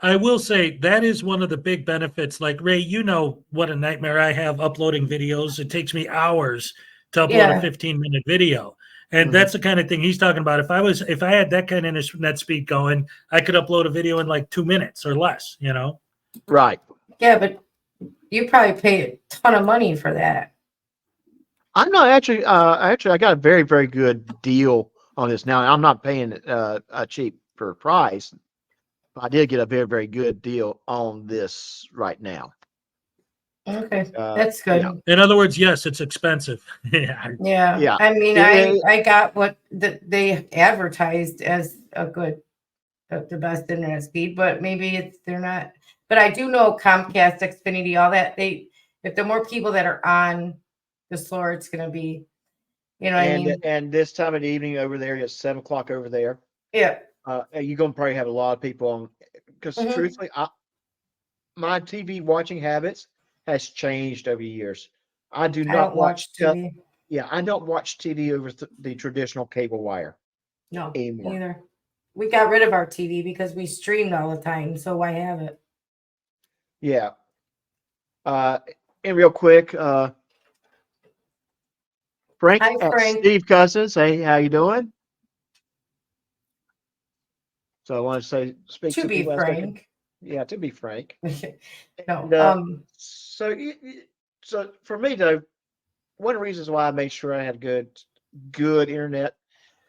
[SPEAKER 6] I will say that is one of the big benefits. Like Ray, you know what a nightmare I have uploading videos. It takes me hours to upload a 15-minute video. And that's the kind of thing he's talking about. If I had that kind of internet speed going, I could upload a video in like 2 minutes or less, you know?
[SPEAKER 1] Right.
[SPEAKER 4] Yeah, but you probably pay a ton of money for that.
[SPEAKER 1] I'm not actually. Actually, I got a very, very good deal on this now. I'm not paying a cheap for price. I did get a very, very good deal on this right now.
[SPEAKER 4] Okay, that's good.
[SPEAKER 1] Yeah.
[SPEAKER 6] In other words, yes, it's expensive. Yeah.
[SPEAKER 4] Yeah. I mean, I got what they advertised as a good, the best internet speed, but maybe they're not. But I do know Comcast, Xfinity, all that. If the more people that are on, the slower it's going to be. You know what I mean?
[SPEAKER 1] And this time of the evening over there, it's 7 o'clock over there.
[SPEAKER 4] Yeah.
[SPEAKER 1] You're gonna probably have a lot of people on because truthfully, my TV watching habits has changed over years. I do
[SPEAKER 4] I
[SPEAKER 1] not
[SPEAKER 4] don't watch TV.
[SPEAKER 1] Yeah, I don't watch TV over the traditional cable wire.
[SPEAKER 4] No,
[SPEAKER 1] anymore.
[SPEAKER 4] neither. We got rid of our TV because we streamed all the time. So why have it?
[SPEAKER 1] Yeah. And real quick, Frank
[SPEAKER 4] Hi,
[SPEAKER 1] at
[SPEAKER 4] Frank.
[SPEAKER 1] Steve Cousins. Hey, how you doing? So I want to speak
[SPEAKER 4] To
[SPEAKER 1] to
[SPEAKER 4] be
[SPEAKER 1] people as they can.
[SPEAKER 4] frank.
[SPEAKER 1] Yeah, to be frank.
[SPEAKER 4] No.
[SPEAKER 1] And, so for me though, one of the reasons why I made sure I had good internet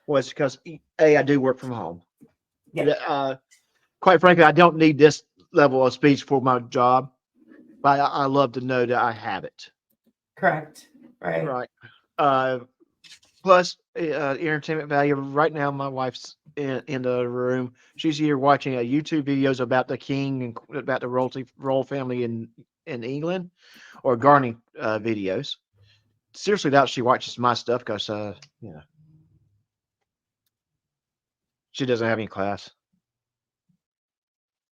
[SPEAKER 1] was because I do work from home.
[SPEAKER 4] Yeah.
[SPEAKER 1] Quite frankly, I don't need this level of speech for my job, but I love to know that I have it.
[SPEAKER 4] Correct. Right.
[SPEAKER 1] Right. Plus, entertainment value. Right now, my wife's in the room. She's here watching YouTube videos about the king and about the royal family in England, or gardening videos. Seriously, doubt she watches my stuff because she doesn't have any class.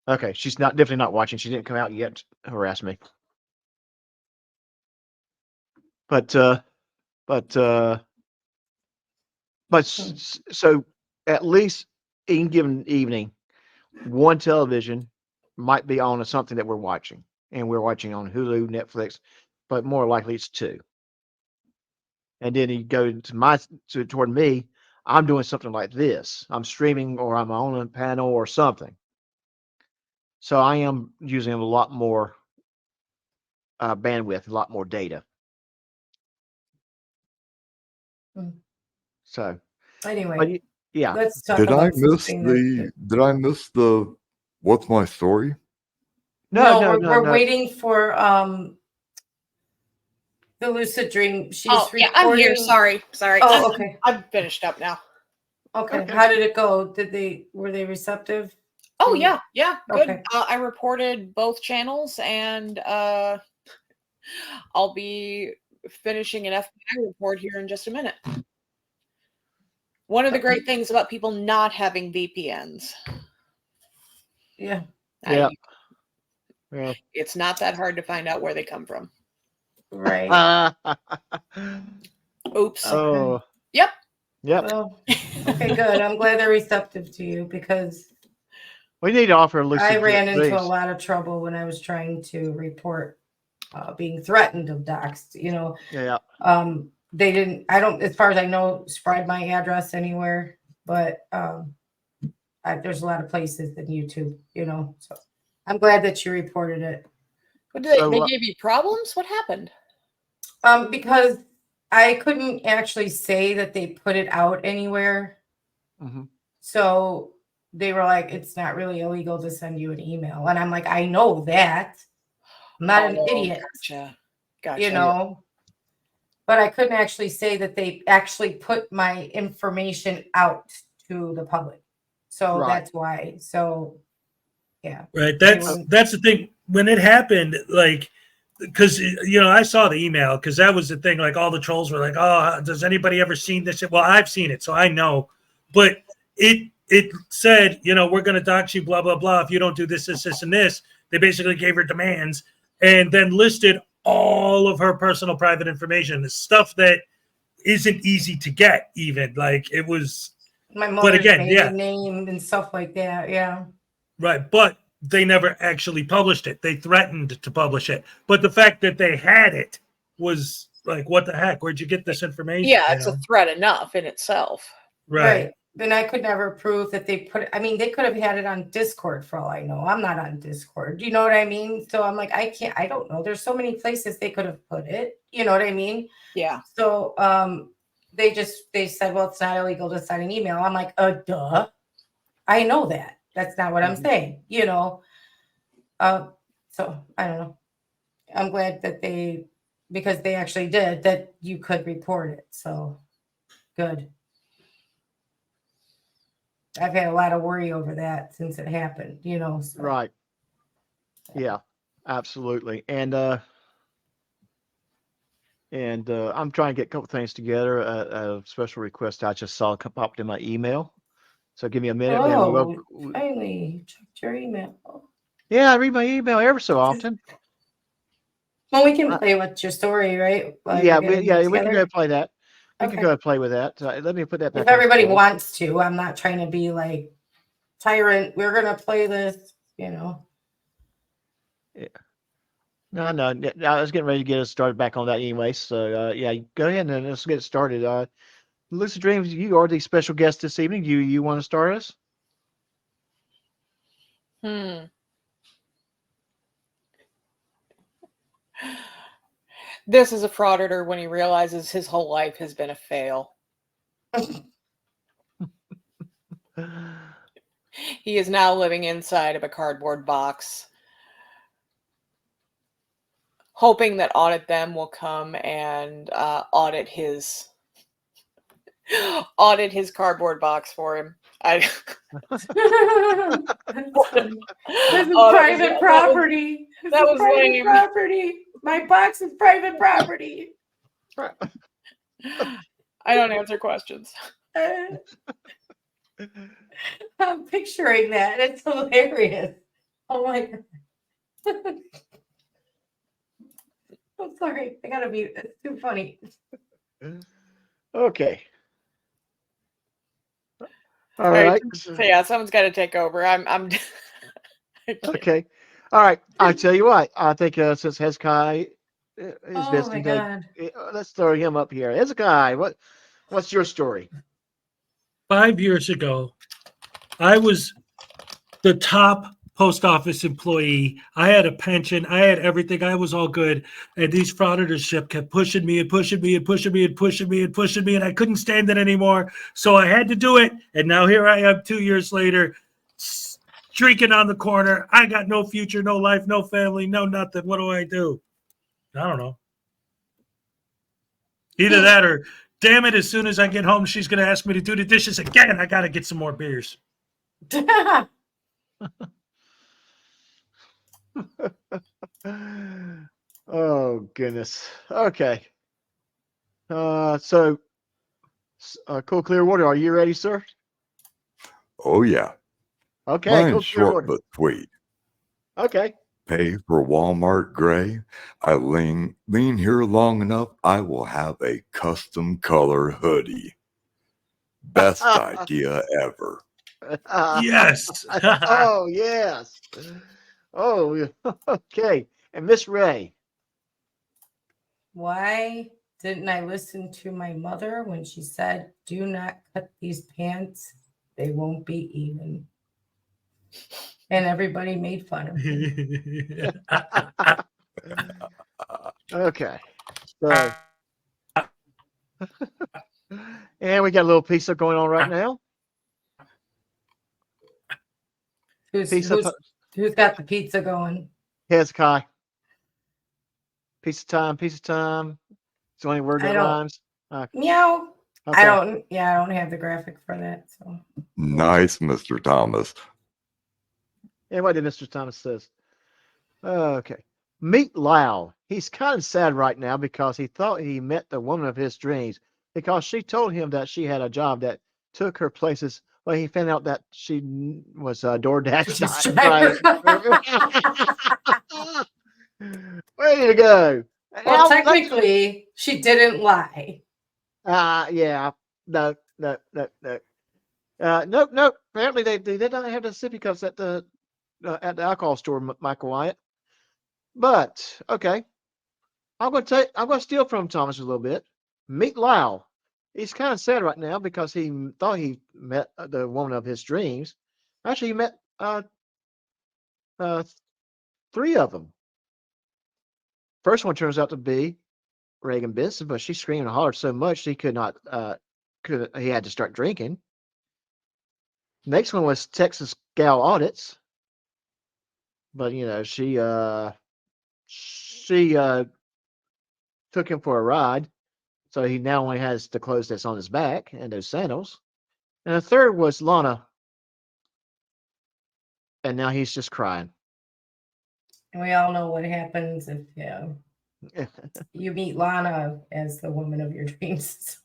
[SPEAKER 1] Okay, she's definitely not watching. She didn't come out yet to harass me. But so at least in given evening, one television might be on something that we're watching, and we're watching on Hulu, Netflix, but more likely it's two. And then you go toward me, I'm doing something like this. I'm streaming or I'm on a panel or something. So I am using a lot more bandwidth, a lot more data. So
[SPEAKER 4] anyway,
[SPEAKER 1] yeah.
[SPEAKER 4] Let's talk
[SPEAKER 3] Did I
[SPEAKER 4] about
[SPEAKER 3] miss
[SPEAKER 4] something
[SPEAKER 3] did I miss the what's my story?
[SPEAKER 4] No, we're waiting for the lucid dream. She's
[SPEAKER 2] yeah, I'm here.
[SPEAKER 4] recording-
[SPEAKER 2] Sorry.
[SPEAKER 4] Oh, okay.
[SPEAKER 2] I'm finished up now.
[SPEAKER 4] Okay. How did it go? Were they receptive?
[SPEAKER 2] Oh yeah, good.
[SPEAKER 4] Okay.
[SPEAKER 2] I reported both channels, and I'll be finishing an FBI report here in just a minute. One of the great things about people not having VPNs.
[SPEAKER 4] Yeah.
[SPEAKER 1] Yeah.
[SPEAKER 2] It's not that hard to find out where they come from.
[SPEAKER 4] Right.
[SPEAKER 2] Oops.
[SPEAKER 1] Oh.
[SPEAKER 2] Yep.
[SPEAKER 4] Well, okay, good. I'm glad they're receptive to you because
[SPEAKER 1] we need to offer lucid
[SPEAKER 4] I ran into a
[SPEAKER 1] dreams.
[SPEAKER 4] lot of trouble when I was trying to report being threatened of doxed.
[SPEAKER 1] Yeah.
[SPEAKER 4] They didn't. I don't, as far as I know, spread my address anywhere, but there's a lot of places than YouTube. So I'm glad that you reported it.
[SPEAKER 2] What did they gave you problems? What happened?
[SPEAKER 4] Because I couldn't actually say that they put it out anywhere. So they were like, it's not really illegal to send you an email. And I'm like, I know that. I'm not an idiot.
[SPEAKER 2] Gotcha.
[SPEAKER 4] But I couldn't actually say that they actually put my information out to the public. So that's why. So yeah.
[SPEAKER 6] Right. That's the thing. When it happened, like, because I saw the email, because that was the thing. Like, all the trolls were like, "Oh, does anybody ever seen this?" Well, I've seen it, so I know. But it said, we're going to dox you, blah blah blah, if you don't do this, and this. They basically gave her demands, and then listed all of her personal private information, the stuff that isn't easy to get. Even like it was.
[SPEAKER 4] My mother's maiden name and stuff like that. Yeah.
[SPEAKER 6] Right, but they never actually published it. They threatened to publish it. But the fact that they had it was like, what the heck? Where'd you get this information?
[SPEAKER 2] Yeah,
[SPEAKER 6] you
[SPEAKER 2] it's
[SPEAKER 6] know?
[SPEAKER 2] a threat enough in itself.
[SPEAKER 6] Right.
[SPEAKER 4] And I could never prove that they put it. I mean, they could have had it on Discord for all I know. I'm not on Discord. Do you know what I mean? So I'm like, I don't know. There's so many places they could have put it. You know what I mean?
[SPEAKER 2] Yeah.
[SPEAKER 4] So they said, well, it's not illegal to send an email. I'm like, duh. I know that. That's not what I'm saying, you know. So I don't know. I'm glad that because they actually did, that you could report it. So good. I've had a lot of worry over that since it happened, you know. So.
[SPEAKER 1] Right. Yeah, absolutely. And I'm trying to get a couple things together. A special request I just saw popped in my email. So give me a minute, and
[SPEAKER 4] Oh, finally, you checked your email.
[SPEAKER 1] Yeah, I read my email ever so often.
[SPEAKER 4] Well, we can play with your story, right?
[SPEAKER 1] Yeah, we can go play that. We can
[SPEAKER 4] Okay.
[SPEAKER 1] go play with that. Let me put that back.
[SPEAKER 4] If everybody wants to, I'm not trying to be like tyrant. We're gonna play this, you know.
[SPEAKER 1] Yeah. No, I was getting ready to get us started back on that anyway. So yeah, go ahead and let's get started. Lucid Dreams, you are the special guest this evening. You want to start us?
[SPEAKER 2] This is a frauditor when he realizes his whole life has been a fail. He is now living inside of a cardboard box, hoping that Audit Them will come and audit his cardboard box for him.
[SPEAKER 4] This is private property.
[SPEAKER 2] That was lame.
[SPEAKER 4] Property. My box is private property.
[SPEAKER 2] I don't answer questions.
[SPEAKER 4] I'm picturing that. It's hilarious. Oh my god. I'm sorry. I gotta be. It's too funny.
[SPEAKER 1] Okay. All right.
[SPEAKER 2] So yeah, someone's got to take over. I'm.
[SPEAKER 1] Okay. All right. I tell you what. I think since Hezekiah is
[SPEAKER 4] Oh
[SPEAKER 1] visiting,
[SPEAKER 4] my god.
[SPEAKER 1] let's throw him up here. Hezekiah, what's your story?
[SPEAKER 6] 5 years ago, I was the top post office employee. I had a pension. I had everything. I was all good. And these frauditorship kept pushing me and pushing me and pushing me and pushing me and pushing me. And I couldn't stand it anymore. So I had to do it. And now here I am 2 years later, streaking on the corner. I got no future, no life, no family, no nothing. What do I do? I don't know. Either that or, damn it, as soon as I get home, she's going to ask me to do the dishes again. I got to get some more beers.
[SPEAKER 1] Oh goodness. Okay. So Cool Clearwater, are you ready, sir?
[SPEAKER 3] Oh yeah.
[SPEAKER 1] Okay,
[SPEAKER 3] Mine's
[SPEAKER 1] Cool
[SPEAKER 3] short
[SPEAKER 1] Clearwater.
[SPEAKER 3] but sweet.
[SPEAKER 1] Okay.
[SPEAKER 3] Pay for Walmart gray. I lean here long enough, I will have a custom color hoodie. Best idea ever.
[SPEAKER 6] Yes.
[SPEAKER 1] Oh yes. Oh, okay. And Miss Ray.
[SPEAKER 4] Why didn't I listen to my mother when she said, do not cut these pants? They won't be even. And everybody made fun of me.
[SPEAKER 1] Okay. So, and we got a little pizza going on right now.
[SPEAKER 4] Who's got the pizza going?
[SPEAKER 1] Hezekiah. Pizza time, pizza time. It's the only word that rhymes.
[SPEAKER 4] Meow.
[SPEAKER 1] Okay.
[SPEAKER 4] I don't have the graphic for that. So
[SPEAKER 3] Nice, Mr. Thomas.
[SPEAKER 1] And what did Mr. Thomas says? Okay. Meet Lau. He's kind of sad right now because he thought he met the woman of his dreams because she told him that she had a job that took her places. Well, he found out that she was a DoorDash driver. Way to go.
[SPEAKER 4] Well, technically, she didn't lie.
[SPEAKER 1] Yeah. No. Nope. Apparently, they did not have the sippy cups at the alcohol store, Michael Wyatt. But okay. I'm gonna steal from Thomas a little bit. Meet Lyle. He's kind of sad right now because he thought he met the woman of his dreams. Actually, he met uh, three of them. First one turns out to be Reagan Benson, but she screamed and hollered so much he could not. He had to start drinking. Next one was Texas Gal Audits, but she took him for a ride, so he now only has the clothes that's on his back and those sandals. And the third was Lana, and now he's just crying.
[SPEAKER 4] And we all know what happens if you meet Lana as the woman of your dreams.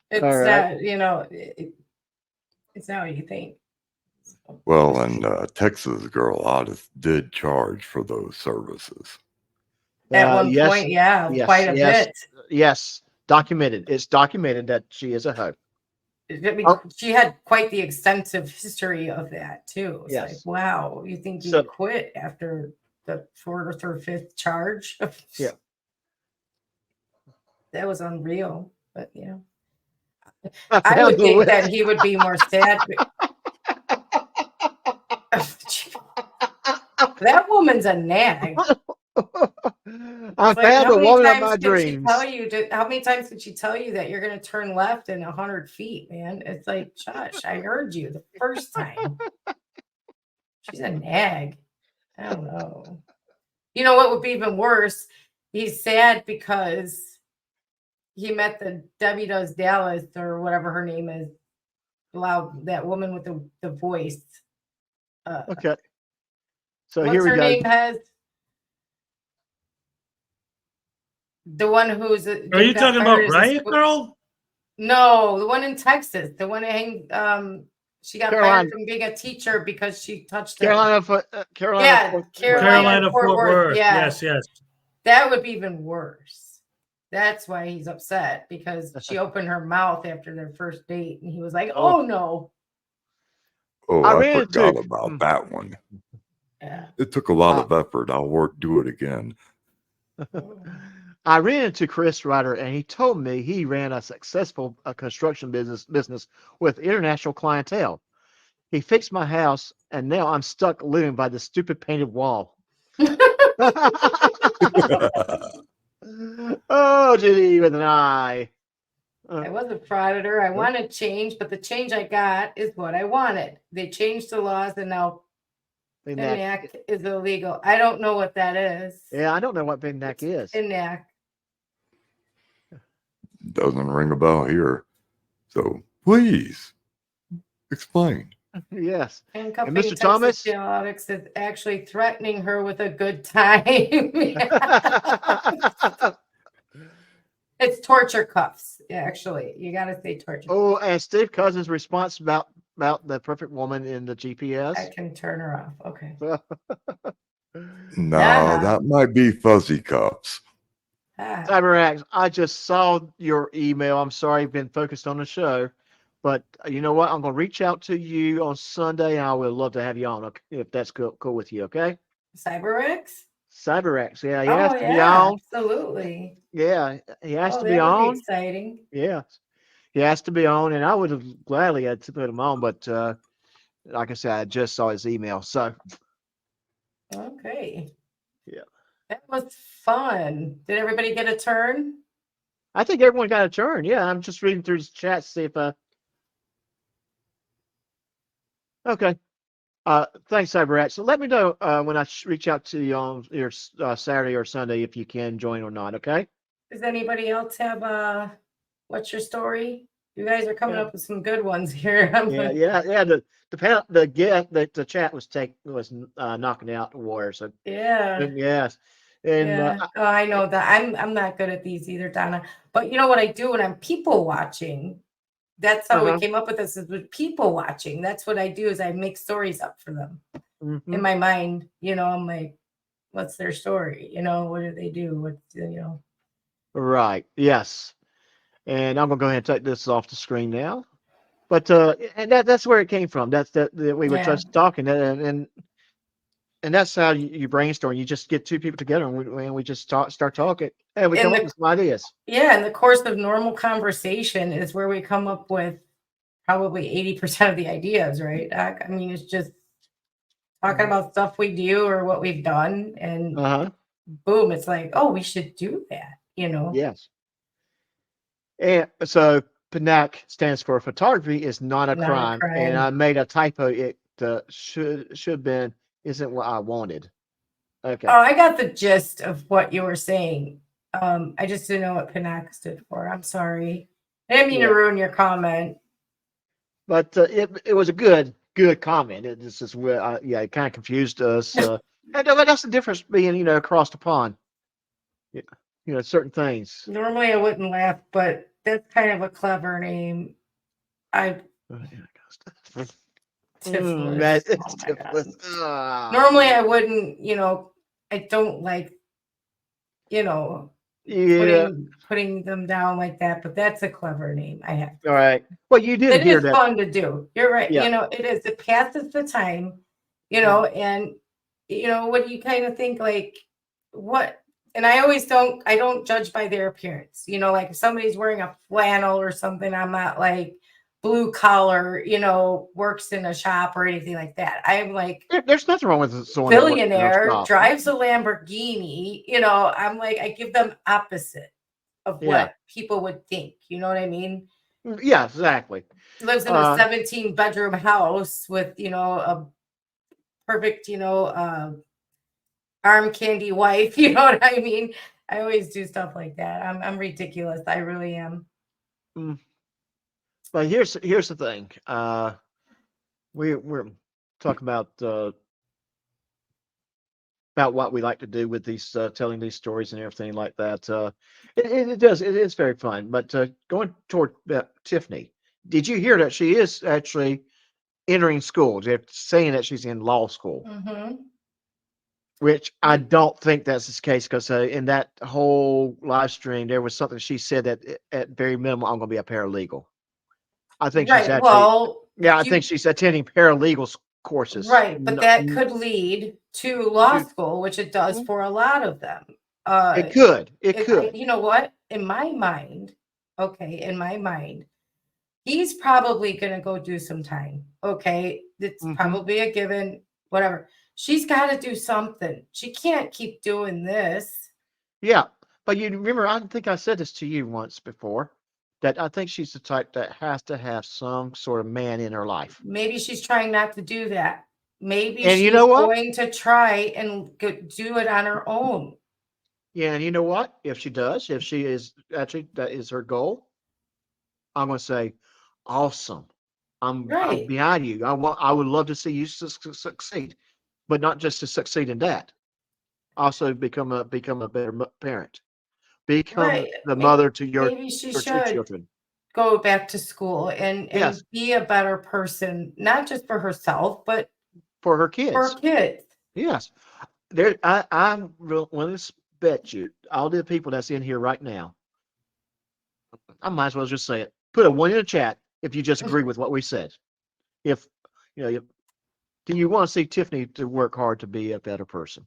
[SPEAKER 4] It's
[SPEAKER 1] All right.
[SPEAKER 4] it's not what you think.
[SPEAKER 3] Well, and Texas Girl Artist did charge for those services.
[SPEAKER 4] At one
[SPEAKER 1] Yes,
[SPEAKER 4] point, yeah,
[SPEAKER 1] yes,
[SPEAKER 4] quite a
[SPEAKER 1] yes,
[SPEAKER 4] bit.
[SPEAKER 1] yes. Documented. It's documented that she is a hoe.
[SPEAKER 4] I mean,
[SPEAKER 1] Oh,
[SPEAKER 4] she had quite the extensive history of that too. It's like,
[SPEAKER 1] yes.
[SPEAKER 4] wow, you think
[SPEAKER 1] So,
[SPEAKER 4] you'd quit after the fourth or fifth charge?
[SPEAKER 1] yeah.
[SPEAKER 4] That was unreal. But
[SPEAKER 1] I
[SPEAKER 4] I
[SPEAKER 1] found
[SPEAKER 4] would
[SPEAKER 1] the
[SPEAKER 4] think that
[SPEAKER 1] list.
[SPEAKER 4] he would be more sad. That woman's a nag.
[SPEAKER 1] I
[SPEAKER 4] It's like,
[SPEAKER 1] found
[SPEAKER 4] how
[SPEAKER 1] the
[SPEAKER 4] many
[SPEAKER 1] woman of
[SPEAKER 4] times
[SPEAKER 1] my
[SPEAKER 4] can she tell
[SPEAKER 1] dreams.
[SPEAKER 4] you? How many times did she tell you that you're going to turn left in 100 feet, man? It's like, shush, I heard you the first time. She's a nag. I don't know. You know what would be even worse? He's sad because he met the Debbie Does Dallas or whatever her name is. That woman with the voice.
[SPEAKER 1] Okay. So here
[SPEAKER 4] What's
[SPEAKER 1] we
[SPEAKER 4] her
[SPEAKER 1] go.
[SPEAKER 4] name, Hez? The one who's
[SPEAKER 6] Are you talking about Riot Girl?
[SPEAKER 4] No, the one in Texas. The one who she got
[SPEAKER 1] Carolina.
[SPEAKER 4] fired from being a teacher because she touched
[SPEAKER 1] Carolina,
[SPEAKER 4] Yeah,
[SPEAKER 1] Fort
[SPEAKER 4] Carolina, Fort Worth. Yeah,
[SPEAKER 6] Yes, yes.
[SPEAKER 4] that would be even worse. That's why he's upset because she opened her mouth after their first date, and he was like, "Oh no."
[SPEAKER 3] Oh,
[SPEAKER 1] I
[SPEAKER 3] I
[SPEAKER 1] ran
[SPEAKER 3] forgot
[SPEAKER 1] into
[SPEAKER 3] about that one.
[SPEAKER 4] Yeah.
[SPEAKER 3] It took a lot of effort. I'll do it again.
[SPEAKER 1] I ran into Chris Ryder, and he told me he ran a successful construction business with international clientele. He fixed my house, and now I'm stuck living by the stupid painted wall. Oh, Judy with an eye.
[SPEAKER 4] I wasn't proud of her. I wanted change, but the change I got is what I wanted. They changed the laws, and now Enact is illegal. I don't know what that is.
[SPEAKER 1] Yeah, I don't know what Enact is.
[SPEAKER 4] Enact.
[SPEAKER 3] Doesn't ring a bell here. So please explain.
[SPEAKER 1] Yes.
[SPEAKER 4] Handcuffing
[SPEAKER 1] And Mr.
[SPEAKER 4] Texas
[SPEAKER 1] Thomas?
[SPEAKER 4] Alex is actually threatening her with a good time. It's torture cuffs, actually. You got to say torture.
[SPEAKER 1] Oh, and Steve Cousins' response about the perfect woman in the GPS.
[SPEAKER 4] I can turn her off. Okay.
[SPEAKER 3] No, that might be fuzzy cups.
[SPEAKER 1] CyberX, I just saw your email. I'm sorry, I've been focused on the show. But you know what? I'm going to reach out to you on Sunday, and I would love to have you on, if that's cool with you, okay?
[SPEAKER 4] CyberX?
[SPEAKER 1] CyberX, yeah, he
[SPEAKER 4] Oh,
[SPEAKER 1] has to be
[SPEAKER 4] yeah,
[SPEAKER 1] on.
[SPEAKER 4] absolutely.
[SPEAKER 1] Yeah, he has to
[SPEAKER 4] that
[SPEAKER 1] be
[SPEAKER 4] would
[SPEAKER 1] on.
[SPEAKER 4] be exciting.
[SPEAKER 1] Yeah, he has to be on, and I would have gladly had to put him on, but like I said, I just saw his email, so.
[SPEAKER 4] Okay.
[SPEAKER 1] Yeah.
[SPEAKER 4] That was fun. Did everybody get a turn?
[SPEAKER 1] I think everyone got a turn. Yeah, I'm just reading through the chat to see if Okay. Thanks, CyberX. So let me know when I reach out to you on your Saturday or Sunday if you can join or not. Okay.
[SPEAKER 4] Does anybody else have what's your story? You guys are coming up with some good ones here.
[SPEAKER 1] Yeah. The chat was knocking out the wire. So
[SPEAKER 4] Yeah.
[SPEAKER 1] yes, and
[SPEAKER 4] Yeah. I know that I'm not good at these either, Donna. But you know what I do when I'm people watching? That's how we came up with this, is with people watching. That's what I do, is I make stories up for them in my mind. I'm like, what's their story? What do they do?
[SPEAKER 1] Right. Yes. And I'm gonna go ahead and take this off the screen now. But and that's where it came from. That's that we were just talking, and And that's how you brainstorm. You just get two people together and we just start talking and we
[SPEAKER 4] In
[SPEAKER 1] come up
[SPEAKER 4] the
[SPEAKER 1] with some ideas.
[SPEAKER 4] Yeah, in the course of normal conversation is where we come up with probably 80% of the ideas, right, Doc? I mean, it's just talking about stuff we do or what we've done, and
[SPEAKER 1] Uh-huh.
[SPEAKER 4] boom, it's like, oh, we should do that, you know?
[SPEAKER 1] Yes. And so PNAC stands for photography is not a
[SPEAKER 4] Not a
[SPEAKER 1] crime. And I
[SPEAKER 4] crime.
[SPEAKER 1] made a typo. It should have been isn't what I wanted. Okay.
[SPEAKER 4] Oh, I got the gist of what you were saying. I just didn't know what PNAC stood for. I'm sorry. I didn't mean to
[SPEAKER 1] Yeah.
[SPEAKER 4] ruin your comment.
[SPEAKER 1] But it was a good comment. It just is where yeah, it kind of confused us. And that's the difference being across the pond. Certain things.
[SPEAKER 4] Normally I wouldn't laugh, but that's kind of a clever name. I Tiffless.
[SPEAKER 1] That is
[SPEAKER 4] Oh my God.
[SPEAKER 1] Tiffless.
[SPEAKER 4] Normally I wouldn't, I don't like,
[SPEAKER 1] Yeah.
[SPEAKER 4] putting them down like that, but that's a clever name. I have.
[SPEAKER 1] All right. Well, you did
[SPEAKER 4] It
[SPEAKER 1] hear
[SPEAKER 4] is
[SPEAKER 1] that.
[SPEAKER 4] fun to do. You're right.
[SPEAKER 1] Yeah.
[SPEAKER 4] It is. It passes the time, and what do you kind of think like what and I don't judge by their appearance. Like if somebody's wearing a flannel or something, I'm not like blue collar, works in a shop or anything like that. I'm like
[SPEAKER 1] There's nothing wrong with someone that works in a
[SPEAKER 4] billionaire,
[SPEAKER 1] shop.
[SPEAKER 4] drives a Lamborghini, I'm like I give them opposite of
[SPEAKER 1] Yeah.
[SPEAKER 4] what people would think. You know what I mean?
[SPEAKER 1] Yeah, exactly.
[SPEAKER 4] Lives in a 17-bedroom house with a perfect arm candy wife. You know what I mean? I always do stuff like that. I'm ridiculous. I really am.
[SPEAKER 1] But here's the thing. We're talking about what we like to do with these telling these stories and everything like that. It is very fun. But going toward Tiffany, did you hear that she is actually entering school? They're saying that she's in law school, which I don't think that's the case because in that whole live stream there was something she said that at very minimum I'm going to be a paralegal. I think she's
[SPEAKER 4] Right.
[SPEAKER 1] actually
[SPEAKER 4] Well,
[SPEAKER 1] I think she's attending paralegal courses.
[SPEAKER 4] right, but that could lead to law school, which it does for a lot of them.
[SPEAKER 1] It could. It could.
[SPEAKER 4] You know what? In my mind, he's probably going to go do some time. Okay. It's probably a given, whatever. She's got to do something. She can't keep doing this.
[SPEAKER 1] Yeah. But you remember, I think I said this to you once before, that I think she's the type that has to have some sort of man in her life.
[SPEAKER 4] Maybe she's trying not to do that. Maybe
[SPEAKER 1] And
[SPEAKER 4] she's
[SPEAKER 1] you know what?
[SPEAKER 4] going to try and do it on her own.
[SPEAKER 1] Yeah, and you know what? If she does, if she is actually that is her goal, I'm going to say, awesome. I'm behind you. I would love to see you succeed, but not just to succeed in that. Also become a better parent. Become the mother to your
[SPEAKER 4] Maybe she
[SPEAKER 1] two
[SPEAKER 4] should
[SPEAKER 1] children.
[SPEAKER 4] go back to school and
[SPEAKER 1] Yes.
[SPEAKER 4] be a better person, not just for herself, but
[SPEAKER 1] For her kids.
[SPEAKER 4] for kids.
[SPEAKER 1] Yes. I'm willing to bet you, all the people that's in here right now, I might as well just say it. Put a 1 in the chat if you just agree with what we said. If do you want to see Tiffany to work hard to be a better person?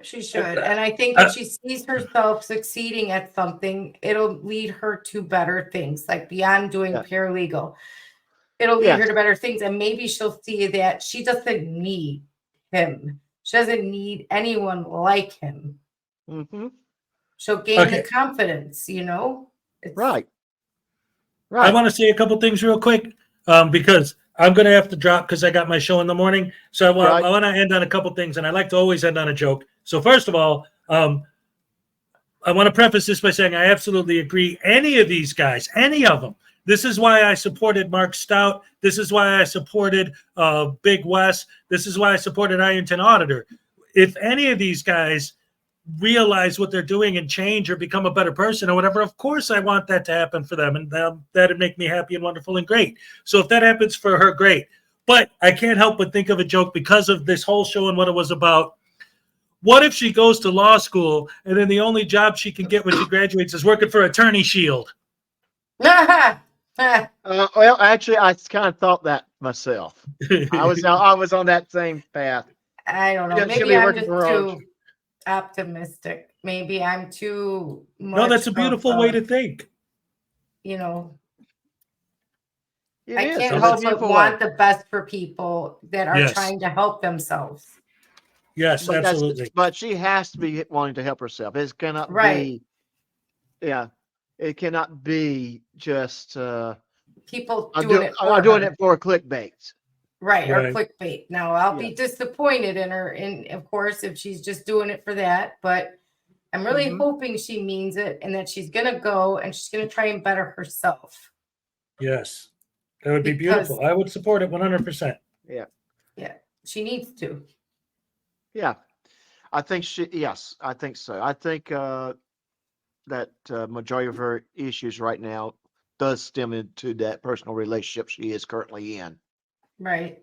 [SPEAKER 4] She should. And I think if she sees herself succeeding at something, it'll lead her to better things, like beyond doing paralegal. It'll lead her to better things. And maybe she'll see that she doesn't need him. She doesn't need anyone like him. She'll gain the confidence,
[SPEAKER 1] Right.
[SPEAKER 6] I want to say a couple things real quick because I'm going to have to drop because I got my show in the morning. So I want to end on a couple things, and I like to always end on a joke. So first of all, I want to preface this by saying I absolutely agree. Any of these guys, any of them. This is why I supported Mark Stout. This is why I supported Big Wes. This is why I supported Ironton Auditor. If any of these guys realize what they're doing and change or become a better person or whatever, of course I want that to happen for them, and that'd make me happy and wonderful and great. So if that happens for her, great. But I can't help but think of a joke because of this whole show and what it was about. What if she goes to law school and then the only job she can get when she graduates is working for Attorney Shield?
[SPEAKER 1] Well, actually, I kind of thought that myself. I was on that same path.
[SPEAKER 4] I don't know.
[SPEAKER 1] Yeah, she'll
[SPEAKER 4] Maybe
[SPEAKER 1] be
[SPEAKER 4] I'm
[SPEAKER 1] working
[SPEAKER 4] just
[SPEAKER 1] for her.
[SPEAKER 4] too optimistic. Maybe I'm too much.
[SPEAKER 6] No, that's a beautiful way to think.
[SPEAKER 4] You know,
[SPEAKER 1] It
[SPEAKER 4] I
[SPEAKER 1] is.
[SPEAKER 4] can't
[SPEAKER 1] It's a
[SPEAKER 4] help but
[SPEAKER 1] beautiful way.
[SPEAKER 4] want the best for people that are
[SPEAKER 6] Yes.
[SPEAKER 4] trying to help themselves.
[SPEAKER 6] Yes,
[SPEAKER 1] But
[SPEAKER 6] absolutely.
[SPEAKER 1] but she has to be wanting to help herself. It cannot
[SPEAKER 4] Right.
[SPEAKER 1] be. Yeah, it cannot be just
[SPEAKER 4] People
[SPEAKER 1] I'm
[SPEAKER 4] doing
[SPEAKER 1] doing
[SPEAKER 4] it for
[SPEAKER 1] doing
[SPEAKER 4] her.
[SPEAKER 1] it for clickbait.
[SPEAKER 4] Right, or
[SPEAKER 6] Right.
[SPEAKER 4] clickbait. Now I'll
[SPEAKER 1] Yeah.
[SPEAKER 4] be disappointed in her, and of course, if she's just doing it for that. But I'm really
[SPEAKER 1] Mhm.
[SPEAKER 4] hoping she means it, and that she's gonna go and she's gonna try and better herself.
[SPEAKER 6] Yes. That would be
[SPEAKER 4] Because
[SPEAKER 6] beautiful. I would support it 100%.
[SPEAKER 1] Yeah.
[SPEAKER 4] yeah, she needs to.
[SPEAKER 1] Yeah. I think yes, I think so. I think that majority of her issues right now does stem into that personal relationship she is currently in.
[SPEAKER 4] Right.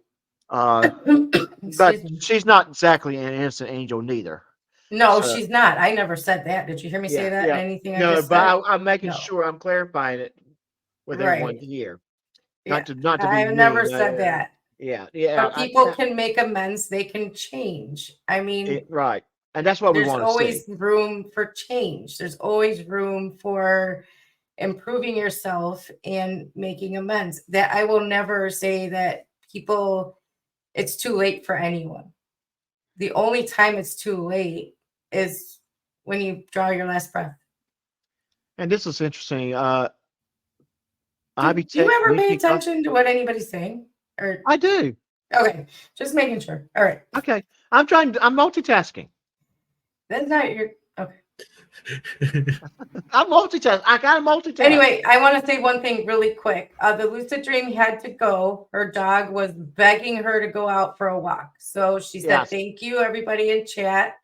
[SPEAKER 1] Uh, but
[SPEAKER 4] Excuse me.
[SPEAKER 1] she's not exactly an innocent angel neither.
[SPEAKER 4] No,
[SPEAKER 1] So
[SPEAKER 4] she's not. I never said that. Did you hear me say that in
[SPEAKER 1] yeah.
[SPEAKER 4] anything I
[SPEAKER 1] No,
[SPEAKER 4] just
[SPEAKER 1] but
[SPEAKER 4] said?
[SPEAKER 1] I'm making
[SPEAKER 4] No.
[SPEAKER 1] sure I'm clarifying it with everyone
[SPEAKER 4] Right.
[SPEAKER 1] here.
[SPEAKER 4] Yeah.
[SPEAKER 1] Not to be
[SPEAKER 4] I've never
[SPEAKER 1] mean.
[SPEAKER 4] said that.
[SPEAKER 1] Yeah.
[SPEAKER 4] But people can make amends. They can change. I mean,
[SPEAKER 1] right. And that's what we
[SPEAKER 4] there's
[SPEAKER 1] want to see.
[SPEAKER 4] always room for change. There's always room for improving yourself and making amends. That I will never say that people, it's too late for anyone. The only time it's too late is when you draw your last breath.
[SPEAKER 1] And this is interesting.
[SPEAKER 4] Do
[SPEAKER 1] IB
[SPEAKER 4] you
[SPEAKER 1] Tech
[SPEAKER 4] ever pay
[SPEAKER 1] Community
[SPEAKER 4] attention to what anybody's saying? Or
[SPEAKER 1] I do.
[SPEAKER 4] okay, just making sure. All right.
[SPEAKER 1] Okay. I'm multitasking.
[SPEAKER 4] That's not your okay.
[SPEAKER 1] I'm multitasking. I gotta multitask.
[SPEAKER 4] Anyway, I want to say one thing really quick. The lucid dream had to go. Her dog was begging her to go out for a walk. So she said,
[SPEAKER 1] Yes.
[SPEAKER 4] thank you, everybody in chat.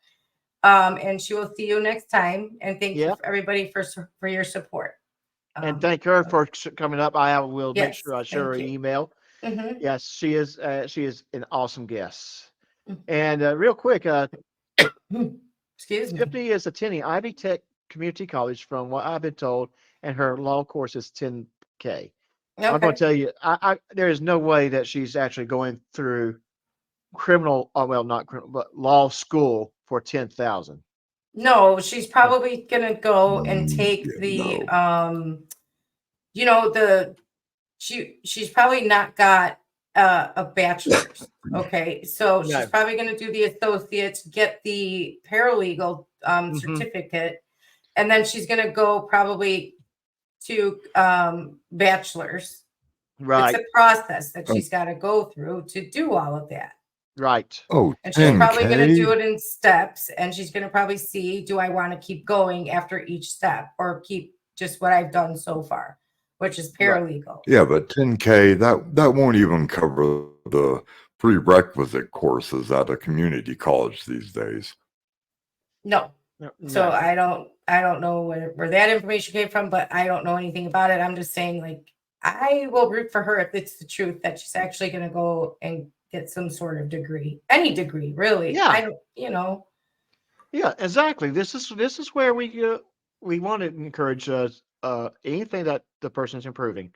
[SPEAKER 4] And she will see you next time. And thank you for everybody for your support.
[SPEAKER 1] And thank her for coming up. I will make
[SPEAKER 4] yes,
[SPEAKER 1] sure I share her
[SPEAKER 4] thank you.
[SPEAKER 1] email.
[SPEAKER 4] Mhm.
[SPEAKER 1] Yes, she is an awesome guest. And real quick,
[SPEAKER 4] excuse me.
[SPEAKER 1] Tiffany is attending Ivy Tech Community College from what I've been told, and her law course is 10K. I'm going
[SPEAKER 4] Okay.
[SPEAKER 1] to tell you, there is no way that she's actually going through criminal, well, not criminal, but law school for 10,000.
[SPEAKER 4] No, she's probably gonna go and take the you know, she's probably not got a bachelor's. Okay, so she's
[SPEAKER 1] No.
[SPEAKER 4] probably going to do the associates, get the paralegal certificate, and then she's going to go probably to bachelor's.
[SPEAKER 1] Right.
[SPEAKER 4] It's a process that she's got to go through to do all of that.
[SPEAKER 1] Right.
[SPEAKER 3] Oh,
[SPEAKER 4] And she's probably going to
[SPEAKER 3] 10K?
[SPEAKER 4] do it in steps, and she's going to probably see, do I want to keep going after each step or keep just what I've done so far, which is paralegal.
[SPEAKER 3] Yeah, but 10K, that won't even cover the prerequisite courses at a community college these days.
[SPEAKER 4] No.
[SPEAKER 1] No.
[SPEAKER 4] So I don't know where that information came from, but I don't know anything about it. I'm just saying, like, I will root for her if it's the truth that she's actually going to go and get some sort of degree, any degree, really.
[SPEAKER 1] Yeah.
[SPEAKER 4] I don't, you know.
[SPEAKER 1] Yeah, exactly. This is where we want to encourage anything that the person's improving.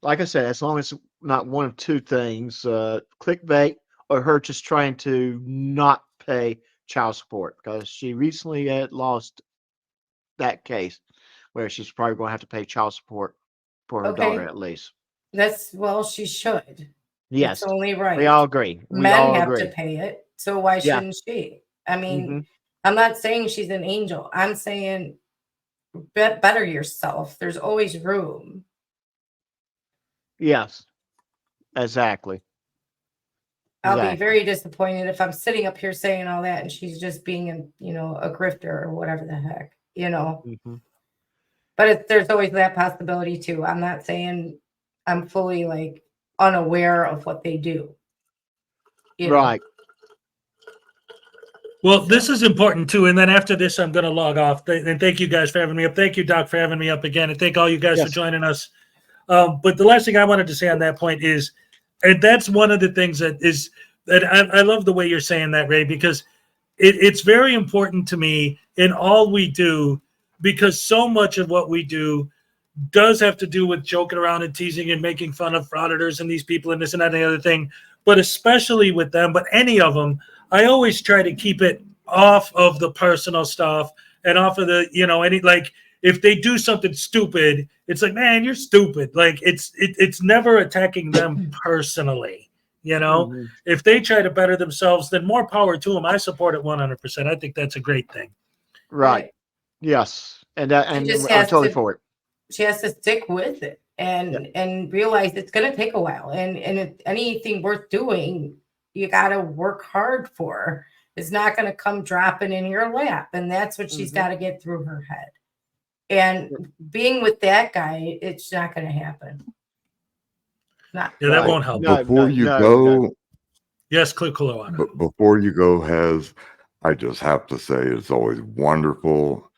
[SPEAKER 1] Like I said, as long as not one of two things, clickbait or her just trying to not pay child support, because she recently had lost that case where she's probably going to have to pay child support for her daughter
[SPEAKER 4] Okay.
[SPEAKER 1] at least.
[SPEAKER 4] Well, she should.
[SPEAKER 1] Yes,
[SPEAKER 4] It's only right.
[SPEAKER 1] we all agree. We
[SPEAKER 4] Men
[SPEAKER 1] all
[SPEAKER 4] have
[SPEAKER 1] agree.
[SPEAKER 4] to pay it. So why
[SPEAKER 1] Yeah.
[SPEAKER 4] shouldn't she? I mean,
[SPEAKER 1] Mhm.
[SPEAKER 4] I'm not saying she's an angel. I'm saying better yourself. There's always room.
[SPEAKER 1] Yes, exactly.
[SPEAKER 4] I'll be
[SPEAKER 1] Exactly.
[SPEAKER 4] very disappointed if I'm sitting up here saying all that and she's just being a grifter or whatever the heck, you know.
[SPEAKER 1] Mhm.
[SPEAKER 4] But there's always that possibility too. I'm not saying I'm fully like unaware of what they do. You know?
[SPEAKER 1] Right.
[SPEAKER 6] Well, this is important too. And then after this, I'm going to log off. And thank you guys for having me up. Thank you, Doc, for having me up again. And thank all you guys for
[SPEAKER 1] Yes.
[SPEAKER 6] joining us. But the last thing I wanted to say on that point is, and that's one of the things that I love the way you're saying that, Ray, because it's very important to me in all we do, because so much of what we do does have to do with joking around and teasing and making fun of frauditors and these people and this and that and the other thing. But especially with them, but any of them, I always try to keep it off of the personal stuff and off of the, any, like, if they do something stupid, it's like, man, you're stupid. Like, it's never attacking them personally.
[SPEAKER 1] Mhm.
[SPEAKER 6] If they try to better themselves, then more power to them. I support it 100%. I think that's a great thing.
[SPEAKER 1] Right. Yes. And
[SPEAKER 4] She
[SPEAKER 1] and
[SPEAKER 4] just
[SPEAKER 1] I'm
[SPEAKER 4] has
[SPEAKER 1] totally
[SPEAKER 4] to
[SPEAKER 1] for it.
[SPEAKER 4] she has to stick with it and realize it's going to take a while, and anything worth doing, you got to work hard for. It's not going to come dropping in your lap, and that's what she's got to get through her head. And being with that guy, it's not going to happen. Not
[SPEAKER 6] Yeah, that won't help.
[SPEAKER 3] Before you go,
[SPEAKER 6] Yes, Kluana.
[SPEAKER 3] but before you go, Hez, I just have to say it's always wonderful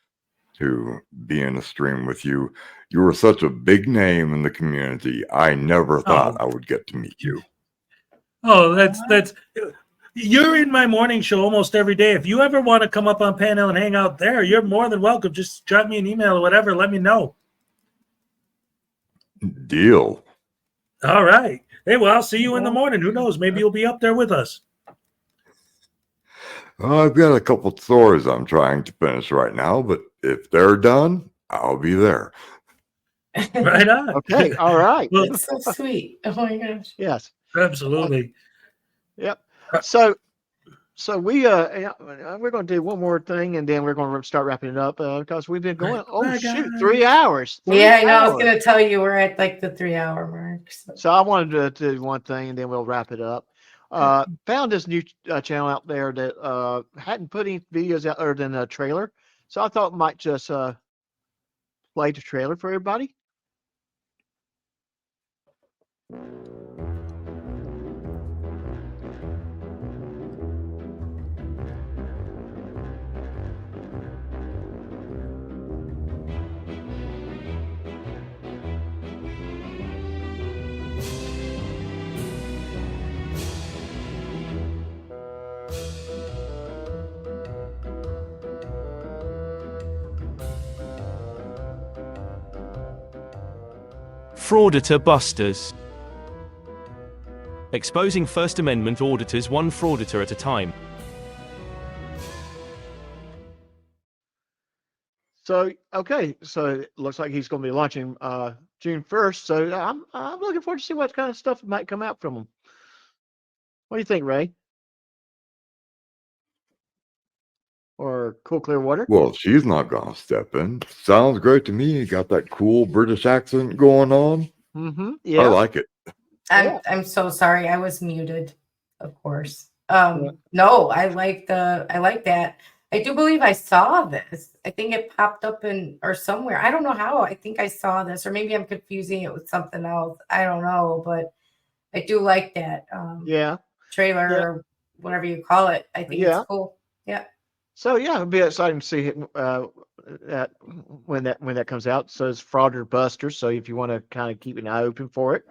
[SPEAKER 3] to be in a stream with you. You were such a big name in the community. I never thought I would get to meet you.
[SPEAKER 6] Oh, that's you're in my morning show almost every day. If you ever want to come up on panel and hang out there, you're more than welcome. Just drop me an email or whatever. Let me know.
[SPEAKER 3] Deal.
[SPEAKER 6] All right. Hey, well, I'll see you in the morning. Who knows? Maybe you'll be up there with us.
[SPEAKER 3] I've got a couple stories I'm trying to finish right now, but if they're done, I'll be there.
[SPEAKER 6] Right on.
[SPEAKER 1] Okay. All right.
[SPEAKER 6] Well,
[SPEAKER 4] That's so sweet. Oh my gosh.
[SPEAKER 1] Yes.
[SPEAKER 6] Absolutely.
[SPEAKER 1] Yep. So we're going to do one more thing, and then we're going to start wrapping it up because we've been going. Oh shoot, 3 hours.
[SPEAKER 4] Yeah, I know. I was
[SPEAKER 1] hours.
[SPEAKER 4] going to tell you we're at like the 3-hour mark.
[SPEAKER 1] So I wanted to do one thing, and then we'll wrap it up. Found this new channel out there that hadn't put any videos out other than a trailer, so I thought might just play the trailer for everybody.
[SPEAKER 17] Frauditor Busters. Exposing First Amendment auditors one frauditor at a time.
[SPEAKER 1] So okay, so it looks like he's going to be launching June 1st. So I'm looking forward to see what kind of stuff might come out from him. What do you think, Ray? Or Cool Clearwater?
[SPEAKER 3] Well, she's not gonna step in. Sounds great to me. You got that cool British accent going on.
[SPEAKER 1] Mm-hmm.
[SPEAKER 3] I
[SPEAKER 1] Yeah.
[SPEAKER 3] like it.
[SPEAKER 4] I'm so sorry. I was muted, of course. No, I like that. I do believe I saw this. I think it popped up or somewhere. I don't know how. I think I saw this, or maybe I'm confusing it with something else. I don't know, but I do like that trailer or whatever you call it. I think it's cool. Yeah.
[SPEAKER 1] So yeah, it'll be exciting to see that when that comes out. So it's Frauder Buster. So if you want to kind of keep an eye open for it,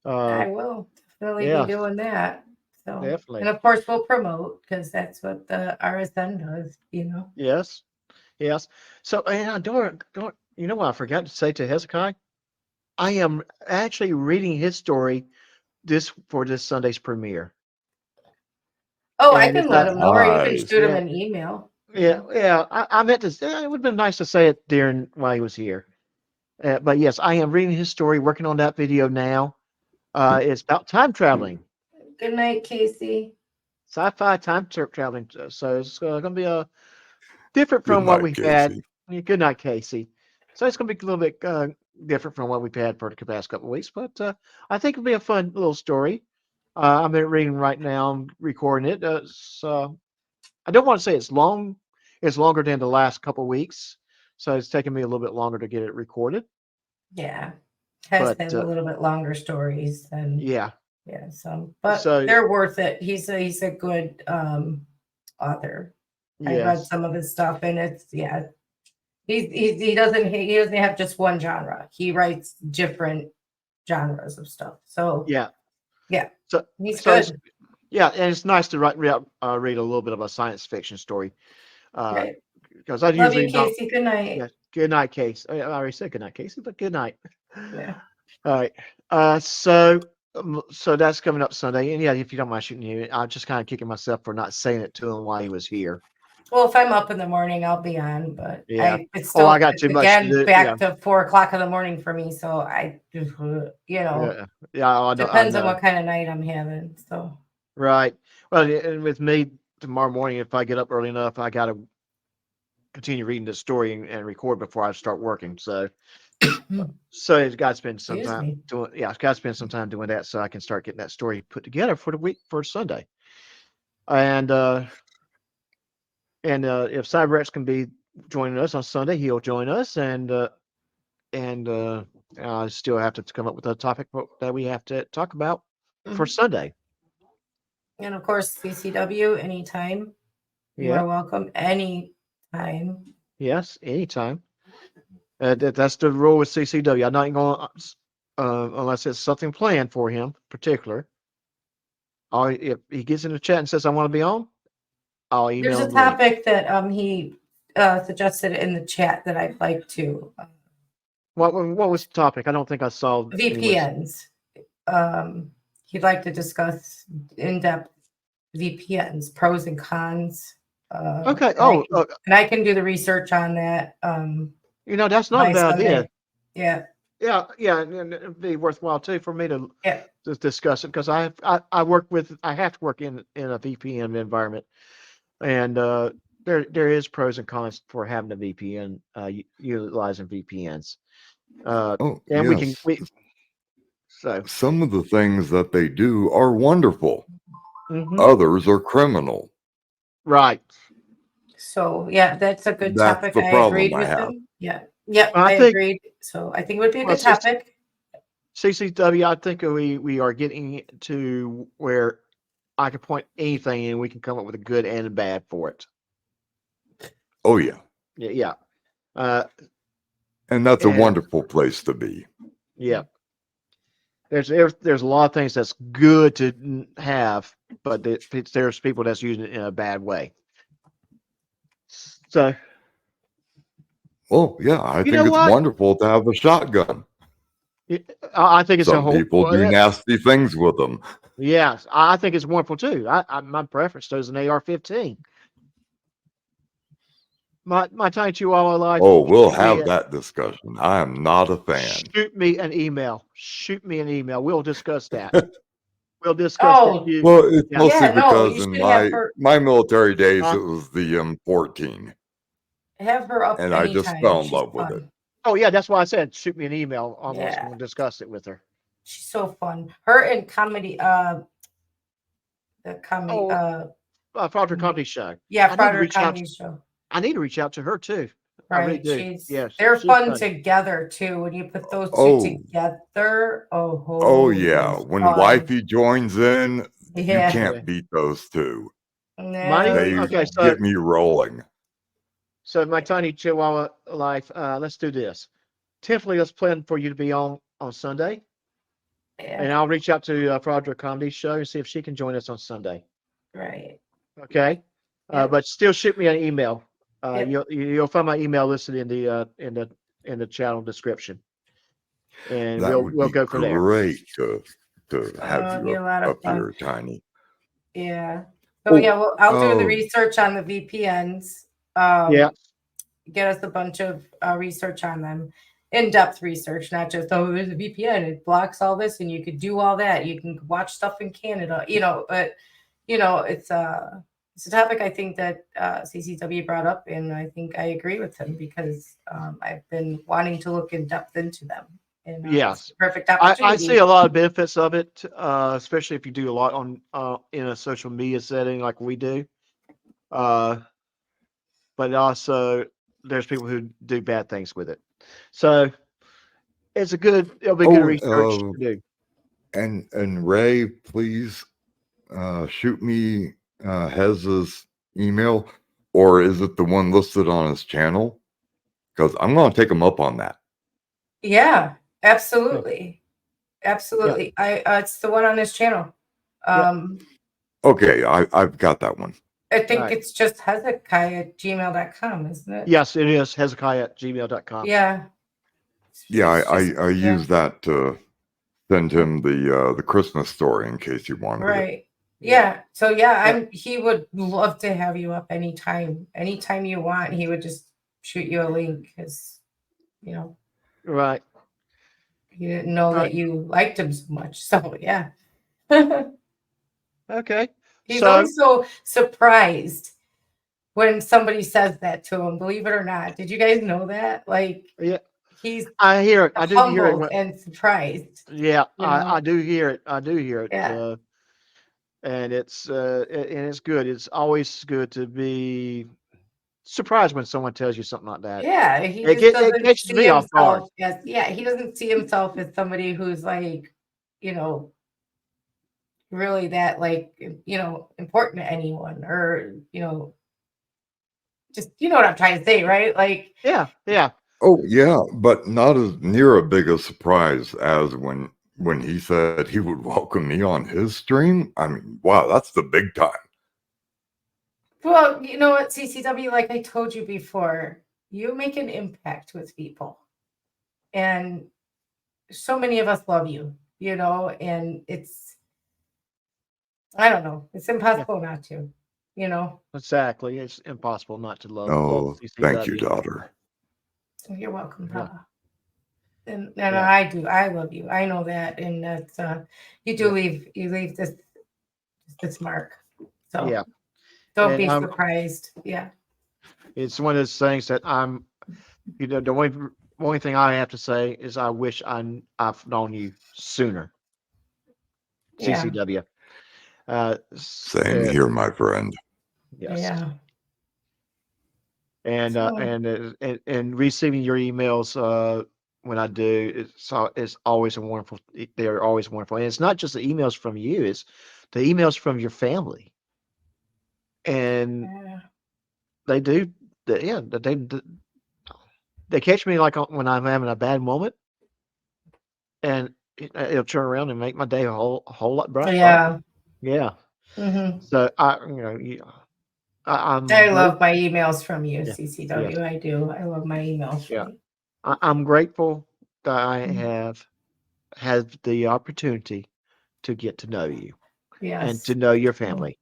[SPEAKER 4] I will definitely
[SPEAKER 1] yeah.
[SPEAKER 4] be doing that. So
[SPEAKER 1] Definitely.
[SPEAKER 4] and of course we'll promote because that's what the RSN does,
[SPEAKER 1] Yes. So and don't you know what I forgot to say to Hezekiah? I am actually reading his story for this Sunday's premiere.
[SPEAKER 4] Oh, I
[SPEAKER 1] And
[SPEAKER 4] can
[SPEAKER 1] it's
[SPEAKER 4] let him know, or you can
[SPEAKER 3] Nice.
[SPEAKER 4] shoot him an email.
[SPEAKER 1] Yeah. I meant to. It would have been nice to say it during while he was here. But yes, I am reading his story, working on that video now. It's about time traveling,
[SPEAKER 4] Good night, Casey.
[SPEAKER 1] sci-fi time traveling. So it's going to be different
[SPEAKER 3] Good
[SPEAKER 1] from what
[SPEAKER 3] night,
[SPEAKER 1] we've had.
[SPEAKER 3] Casey.
[SPEAKER 1] Yeah, good night, Casey. So it's going to be a little bit different from what we've had for the past couple of weeks, but I think it'll be a fun little story. I'm reading right now, I'm recording it. I don't want to say it's long. It's longer than the last couple of weeks, so it's taking me a little bit longer to get it recorded.
[SPEAKER 4] Yeah, has
[SPEAKER 1] But
[SPEAKER 4] a little bit longer stories than
[SPEAKER 1] yeah.
[SPEAKER 4] But
[SPEAKER 1] So
[SPEAKER 4] they're worth it. He's a good author. I read
[SPEAKER 1] yes.
[SPEAKER 4] some of his stuff, and it's he doesn't have just one genre. He writes different genres of stuff. So
[SPEAKER 1] Yeah.
[SPEAKER 4] So he's
[SPEAKER 1] so
[SPEAKER 4] good.
[SPEAKER 1] and it's nice to read a little bit of a science fiction story.
[SPEAKER 4] Right.
[SPEAKER 1] Because I
[SPEAKER 4] Love you,
[SPEAKER 1] usually not.
[SPEAKER 4] Casey. Good night.
[SPEAKER 1] Yeah. Good night, Casey. I already said good night, Casey, but good night.
[SPEAKER 4] Yeah.
[SPEAKER 1] All right. So So that's coming up Sunday. And yeah, if you don't mind shooting you, I'm just kind of kicking myself for not saying it to him while he was here.
[SPEAKER 4] Well, if I'm up in the morning, I'll be on, but
[SPEAKER 1] Yeah.
[SPEAKER 4] it's
[SPEAKER 1] Oh, I
[SPEAKER 4] still,
[SPEAKER 1] got
[SPEAKER 4] it's
[SPEAKER 1] too much to
[SPEAKER 4] again
[SPEAKER 1] do. Yeah.
[SPEAKER 4] back to 4 o'clock in the morning for me. So
[SPEAKER 1] Yeah. Yeah. I
[SPEAKER 4] depends on
[SPEAKER 1] know.
[SPEAKER 4] what kind of night I'm having. So
[SPEAKER 1] Right. Well, and with me tomorrow morning, if I get up early enough, I got to continue reading the story and record before I start working. So it's got to spend some
[SPEAKER 4] excuse
[SPEAKER 1] time
[SPEAKER 4] me.
[SPEAKER 1] doing. Yeah, it's got to spend some time doing that so I can start getting that story put together for the week for Sunday. And if CyberX can be joining us on Sunday, he'll join us. And I still have to come up with a topic that we have to talk about for Sunday.
[SPEAKER 4] And of course, CCW anytime. You
[SPEAKER 1] Yeah.
[SPEAKER 4] are welcome anytime.
[SPEAKER 1] Yes, anytime. That's the rule with CCW. I'm not going unless it's something planned for him, particular. If he gets in the chat and says I want to be on, I'll
[SPEAKER 4] There's
[SPEAKER 1] email
[SPEAKER 4] a
[SPEAKER 1] him the link.
[SPEAKER 4] topic that he suggested in the chat that I'd like to
[SPEAKER 1] What was the topic? I don't think I saw anyone.
[SPEAKER 4] VPNs. He'd like to discuss in-depth VPNs, pros and cons.
[SPEAKER 1] Okay.
[SPEAKER 4] And I can do the research on that.
[SPEAKER 1] That's not a
[SPEAKER 4] by
[SPEAKER 1] bad
[SPEAKER 4] Sunday.
[SPEAKER 1] idea.
[SPEAKER 4] Yeah.
[SPEAKER 1] Yeah, and it'd be worthwhile too for me to
[SPEAKER 4] Yeah.
[SPEAKER 1] discuss it because I have to work in a VPN environment, and there is pros and cons for having a VPN, utilizing VPNs.
[SPEAKER 3] Oh,
[SPEAKER 1] And
[SPEAKER 3] yes.
[SPEAKER 1] So
[SPEAKER 3] some of the things that they do are wonderful.
[SPEAKER 1] Mhm.
[SPEAKER 3] Others are criminal.
[SPEAKER 1] Right.
[SPEAKER 4] So yeah, that's a good
[SPEAKER 3] That's
[SPEAKER 4] topic.
[SPEAKER 3] the
[SPEAKER 4] I
[SPEAKER 3] problem
[SPEAKER 4] agreed
[SPEAKER 3] I
[SPEAKER 4] with
[SPEAKER 3] have.
[SPEAKER 4] him. Yeah. Yep.
[SPEAKER 1] I
[SPEAKER 4] I
[SPEAKER 1] think-
[SPEAKER 4] agreed. So I think it would be a
[SPEAKER 1] Well,
[SPEAKER 4] good topic.
[SPEAKER 1] CCW, I think we are getting to where I can point anything and we can come up with a good and a bad for it.
[SPEAKER 3] Oh, yeah.
[SPEAKER 1] Yeah.
[SPEAKER 3] And that's a
[SPEAKER 1] and-
[SPEAKER 3] wonderful place to be.
[SPEAKER 1] Yeah. There's a lot of things that's good to have, but there's people that's using it in a bad way. So,
[SPEAKER 3] Oh, yeah. I think
[SPEAKER 1] know
[SPEAKER 3] it's
[SPEAKER 1] what?
[SPEAKER 3] wonderful to have a shotgun.
[SPEAKER 1] I think it's a
[SPEAKER 3] Some
[SPEAKER 1] whole.
[SPEAKER 3] people do nasty things with them.
[SPEAKER 1] Yes, I think it's wonderful too. My preference is an AR-15. My tiny chihuahua life.
[SPEAKER 3] Oh, we'll
[SPEAKER 1] shoot me
[SPEAKER 3] have that discussion. I am not a fan.
[SPEAKER 1] Shoot me an email. We'll discuss that. We'll discuss that.
[SPEAKER 3] Well, it's mostly
[SPEAKER 4] Yeah, no,
[SPEAKER 3] because
[SPEAKER 4] you
[SPEAKER 3] in
[SPEAKER 4] should have her-
[SPEAKER 3] my military days,
[SPEAKER 1] Huh?
[SPEAKER 3] it was the M14,
[SPEAKER 4] Have her up
[SPEAKER 3] and I just
[SPEAKER 4] anytime.
[SPEAKER 3] fell in
[SPEAKER 4] She's
[SPEAKER 3] love with
[SPEAKER 4] fun.
[SPEAKER 3] it.
[SPEAKER 1] Oh yeah, that's why I said shoot me an email. Almost
[SPEAKER 4] Yeah.
[SPEAKER 1] we'll discuss it with her.
[SPEAKER 4] She's so fun. Her and comedy. The comedy.
[SPEAKER 1] Fraudulent Comedy Show.
[SPEAKER 4] Yeah,
[SPEAKER 1] I need to
[SPEAKER 4] Fraudulent
[SPEAKER 1] reach out
[SPEAKER 4] Comedy Show.
[SPEAKER 1] I need to reach out to her too. I really
[SPEAKER 4] Right.
[SPEAKER 1] do. Yes,
[SPEAKER 4] They're
[SPEAKER 1] she's
[SPEAKER 4] fun
[SPEAKER 1] funny.
[SPEAKER 4] together too. When you put those two
[SPEAKER 3] Oh.
[SPEAKER 4] together,
[SPEAKER 3] Oh, yeah.
[SPEAKER 4] it's
[SPEAKER 3] When
[SPEAKER 4] fun.
[SPEAKER 3] wifey joins in,
[SPEAKER 4] Yeah.
[SPEAKER 3] you can't beat those two.
[SPEAKER 1] Mine-
[SPEAKER 3] They
[SPEAKER 1] okay, so-
[SPEAKER 3] get me rolling.
[SPEAKER 1] So my tiny chihuahua life, let's do this. Tiffany, let's plan for you to be on Sunday.
[SPEAKER 4] Yeah.
[SPEAKER 1] And I'll reach out to Fraudulent Comedy Show and see if she can join us on Sunday.
[SPEAKER 4] Right.
[SPEAKER 1] Okay. But still shoot me an email.
[SPEAKER 4] Yep.
[SPEAKER 1] You'll find my email listed in the channel description. And
[SPEAKER 3] That would
[SPEAKER 1] we'll
[SPEAKER 3] be
[SPEAKER 1] go from there.
[SPEAKER 3] great to have
[SPEAKER 4] it'd
[SPEAKER 3] you
[SPEAKER 4] be a lot of
[SPEAKER 3] up
[SPEAKER 4] fun.
[SPEAKER 3] here, Tiny.
[SPEAKER 4] Yeah. So yeah, well, I'll do the
[SPEAKER 3] oh.
[SPEAKER 4] research on the VPNs.
[SPEAKER 1] Yeah.
[SPEAKER 4] Get us a bunch of research on them, in-depth research, not just there's a VPN, it blocks all this, and you could do all that. You can watch stuff in Canada, but it's a topic I think that CCW brought up, and I think I agree with him because I've been wanting to look in depth into them. And
[SPEAKER 1] Yes.
[SPEAKER 4] it's a perfect opportunity.
[SPEAKER 1] I see a lot of benefits of it, especially if you do a lot on in a social media setting like we do. But also there's people who do bad things with it. So it'll be good research to do.
[SPEAKER 3] And Ray, please shoot me Hez's email, or is it the one listed on his channel? Because I'm going to take him up on that.
[SPEAKER 4] Yeah, absolutely. Absolutely. It's the one on his channel.
[SPEAKER 3] Okay, I've got that one.
[SPEAKER 4] I think
[SPEAKER 1] Right.
[SPEAKER 4] it's just hezekiah@gmail.com, isn't it?
[SPEAKER 1] Yes, it is Hezekiah@gmail.com.
[SPEAKER 4] Yeah.
[SPEAKER 3] Yeah,
[SPEAKER 4] It's just-
[SPEAKER 3] I use that to send him the Christmas story in case you wanted it.
[SPEAKER 4] Right. Yeah. So yeah, he would love to have you up anytime you want. He would just shoot you a link because, you know,
[SPEAKER 1] Right.
[SPEAKER 4] he didn't know
[SPEAKER 1] Right.
[SPEAKER 4] that you liked him so much. So yeah.
[SPEAKER 1] Okay.
[SPEAKER 4] He's
[SPEAKER 1] So
[SPEAKER 4] always so surprised when somebody says that to him, believe it or not. Did you guys know that? Like,
[SPEAKER 1] yeah,
[SPEAKER 4] he's
[SPEAKER 1] I hear it. I do hear it.
[SPEAKER 4] humbled and surprised.
[SPEAKER 1] Yeah,
[SPEAKER 4] You know?
[SPEAKER 1] I do hear it. I do hear it.
[SPEAKER 4] Yeah.
[SPEAKER 1] And it's good. It's always good to be surprised when someone tells you something like that.
[SPEAKER 4] Yeah, he
[SPEAKER 1] It
[SPEAKER 4] just
[SPEAKER 1] it
[SPEAKER 4] doesn't
[SPEAKER 1] catches
[SPEAKER 4] see
[SPEAKER 1] me off guard.
[SPEAKER 4] himself as he doesn't see himself as somebody who's like, you know, really that like, you know, important to anyone or, you know, just you know what I'm trying to say, right? Like,
[SPEAKER 1] Yeah, yeah.
[SPEAKER 3] Oh yeah, but not as near a big a surprise as when he said he would welcome me on his stream. I mean, wow, that's the big time.
[SPEAKER 4] well, you know what, CCW, like I told you before, you make an impact with people. And so many of us love you, you know, and it's I don't know, it's
[SPEAKER 1] Yeah,
[SPEAKER 4] impossible not to, you know.
[SPEAKER 1] exactly. It's impossible not to love
[SPEAKER 3] Oh, thank you,
[SPEAKER 1] CCW.
[SPEAKER 3] daughter.
[SPEAKER 4] You're welcome,
[SPEAKER 1] Yeah,
[SPEAKER 4] Papa. And
[SPEAKER 1] yeah,
[SPEAKER 4] I do. I love you. I know that. And that's you do
[SPEAKER 1] yeah,
[SPEAKER 4] leave this mark. So
[SPEAKER 1] yeah.
[SPEAKER 4] don't
[SPEAKER 1] And
[SPEAKER 4] be surprised. Yeah.
[SPEAKER 1] it's one of those things that the only thing I have to say is I wish I've known you sooner,
[SPEAKER 4] Yeah.
[SPEAKER 1] CCW.
[SPEAKER 3] Same here, my friend.
[SPEAKER 1] Yes.
[SPEAKER 4] Yeah.
[SPEAKER 1] And
[SPEAKER 4] So
[SPEAKER 1] and receiving your emails when I do, it's always a wonderful. They're always wonderful, and it's not just the emails from you; it's the emails from your family, and
[SPEAKER 4] yeah.
[SPEAKER 1] they do. Yeah, they catch me like when I'm having a bad moment, and it'll turn around and make my day a whole lot brighter.
[SPEAKER 4] Yeah.
[SPEAKER 1] Yeah.
[SPEAKER 4] Hmm.
[SPEAKER 1] So I'm
[SPEAKER 4] I
[SPEAKER 1] great.
[SPEAKER 4] love my emails from you,
[SPEAKER 1] Yeah. Yes.
[SPEAKER 4] CCW. I do. I love my emails
[SPEAKER 1] Yeah.
[SPEAKER 4] from you.
[SPEAKER 1] I'm grateful that I
[SPEAKER 4] Mhm.
[SPEAKER 1] have had the opportunity to get to know you and
[SPEAKER 4] Yes.
[SPEAKER 1] to know your
[SPEAKER 4] Mm.
[SPEAKER 1] family.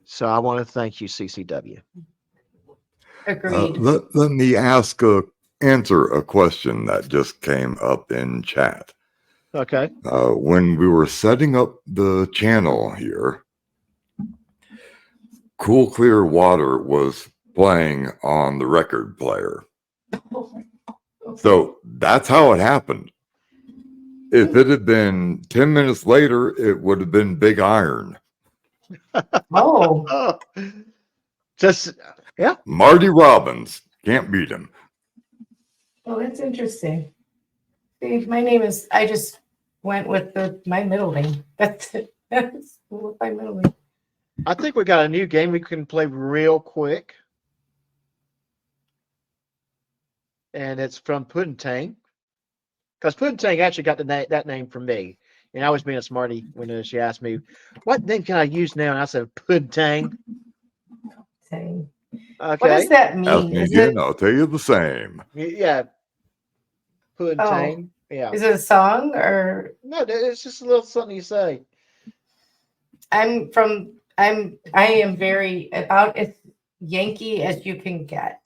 [SPEAKER 1] So I want to thank you, CCW.
[SPEAKER 4] Agreed.
[SPEAKER 3] Let me answer a question that just came up in chat.
[SPEAKER 1] Okay.
[SPEAKER 3] When we were setting up the channel here, Cool Clear Water was playing on the record player. So that's how it happened. If it had been 10 minutes later, it would have been Big Iron.
[SPEAKER 4] Oh.
[SPEAKER 1] Just yeah.
[SPEAKER 3] Marty Robbins. Can't beat him.
[SPEAKER 4] Well, that's interesting. See, my name is. I just went with my middle name. That's it. That's my middle name.
[SPEAKER 1] I think we got a new game we can play real quick. And it's from Puddin' Tang. Because Puddin' Tang actually got that name from me. And I was being a smarty when she asked me, what name can I use now? And I said, Puddin' Tang.
[SPEAKER 4] Tang. What does
[SPEAKER 1] Okay.
[SPEAKER 4] that
[SPEAKER 3] Ask
[SPEAKER 4] mean?
[SPEAKER 3] me
[SPEAKER 4] Is
[SPEAKER 3] again,
[SPEAKER 4] it?
[SPEAKER 3] I'll tell you the same.
[SPEAKER 1] Yeah. Puddin'
[SPEAKER 4] Oh,
[SPEAKER 1] Tang. Yeah.
[SPEAKER 4] is it a song or?
[SPEAKER 1] No, it's just a little something you say.
[SPEAKER 4] I am very about as Yankee as you can get,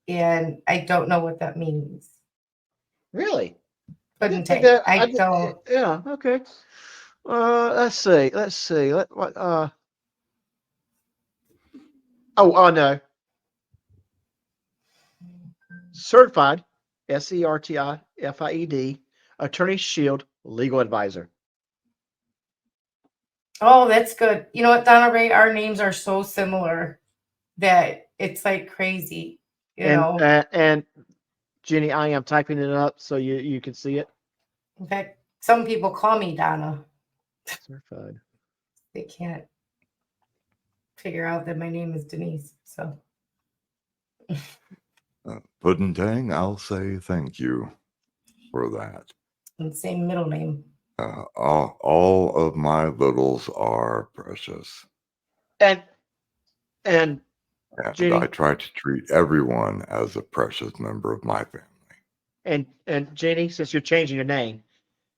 [SPEAKER 4] and I don't know what that means.
[SPEAKER 1] Really? I
[SPEAKER 4] Pudding
[SPEAKER 1] didn't think
[SPEAKER 4] tank.
[SPEAKER 1] that.
[SPEAKER 4] I don't.
[SPEAKER 1] Yeah. Okay. Let's see. Let's see. Oh no. Certified, Certified, Attorney Shield legal advisor.
[SPEAKER 4] Oh, that's good. You know what, Donna Ray? Our names are so similar that it's like crazy. You know.
[SPEAKER 1] And Jenny, I am typing it up so you can see it.
[SPEAKER 4] In fact, some people call me Donna.
[SPEAKER 1] Certified.
[SPEAKER 4] They can't figure out that my name is Denise. So.
[SPEAKER 3] Puddin' Tang, I'll say thank you for that.
[SPEAKER 4] And same middle name.
[SPEAKER 3] All of my littles are precious.
[SPEAKER 1] And
[SPEAKER 3] And
[SPEAKER 1] Jenny,
[SPEAKER 3] I try to treat everyone as a precious member of my family.
[SPEAKER 1] and Jenny, since you're changing your name,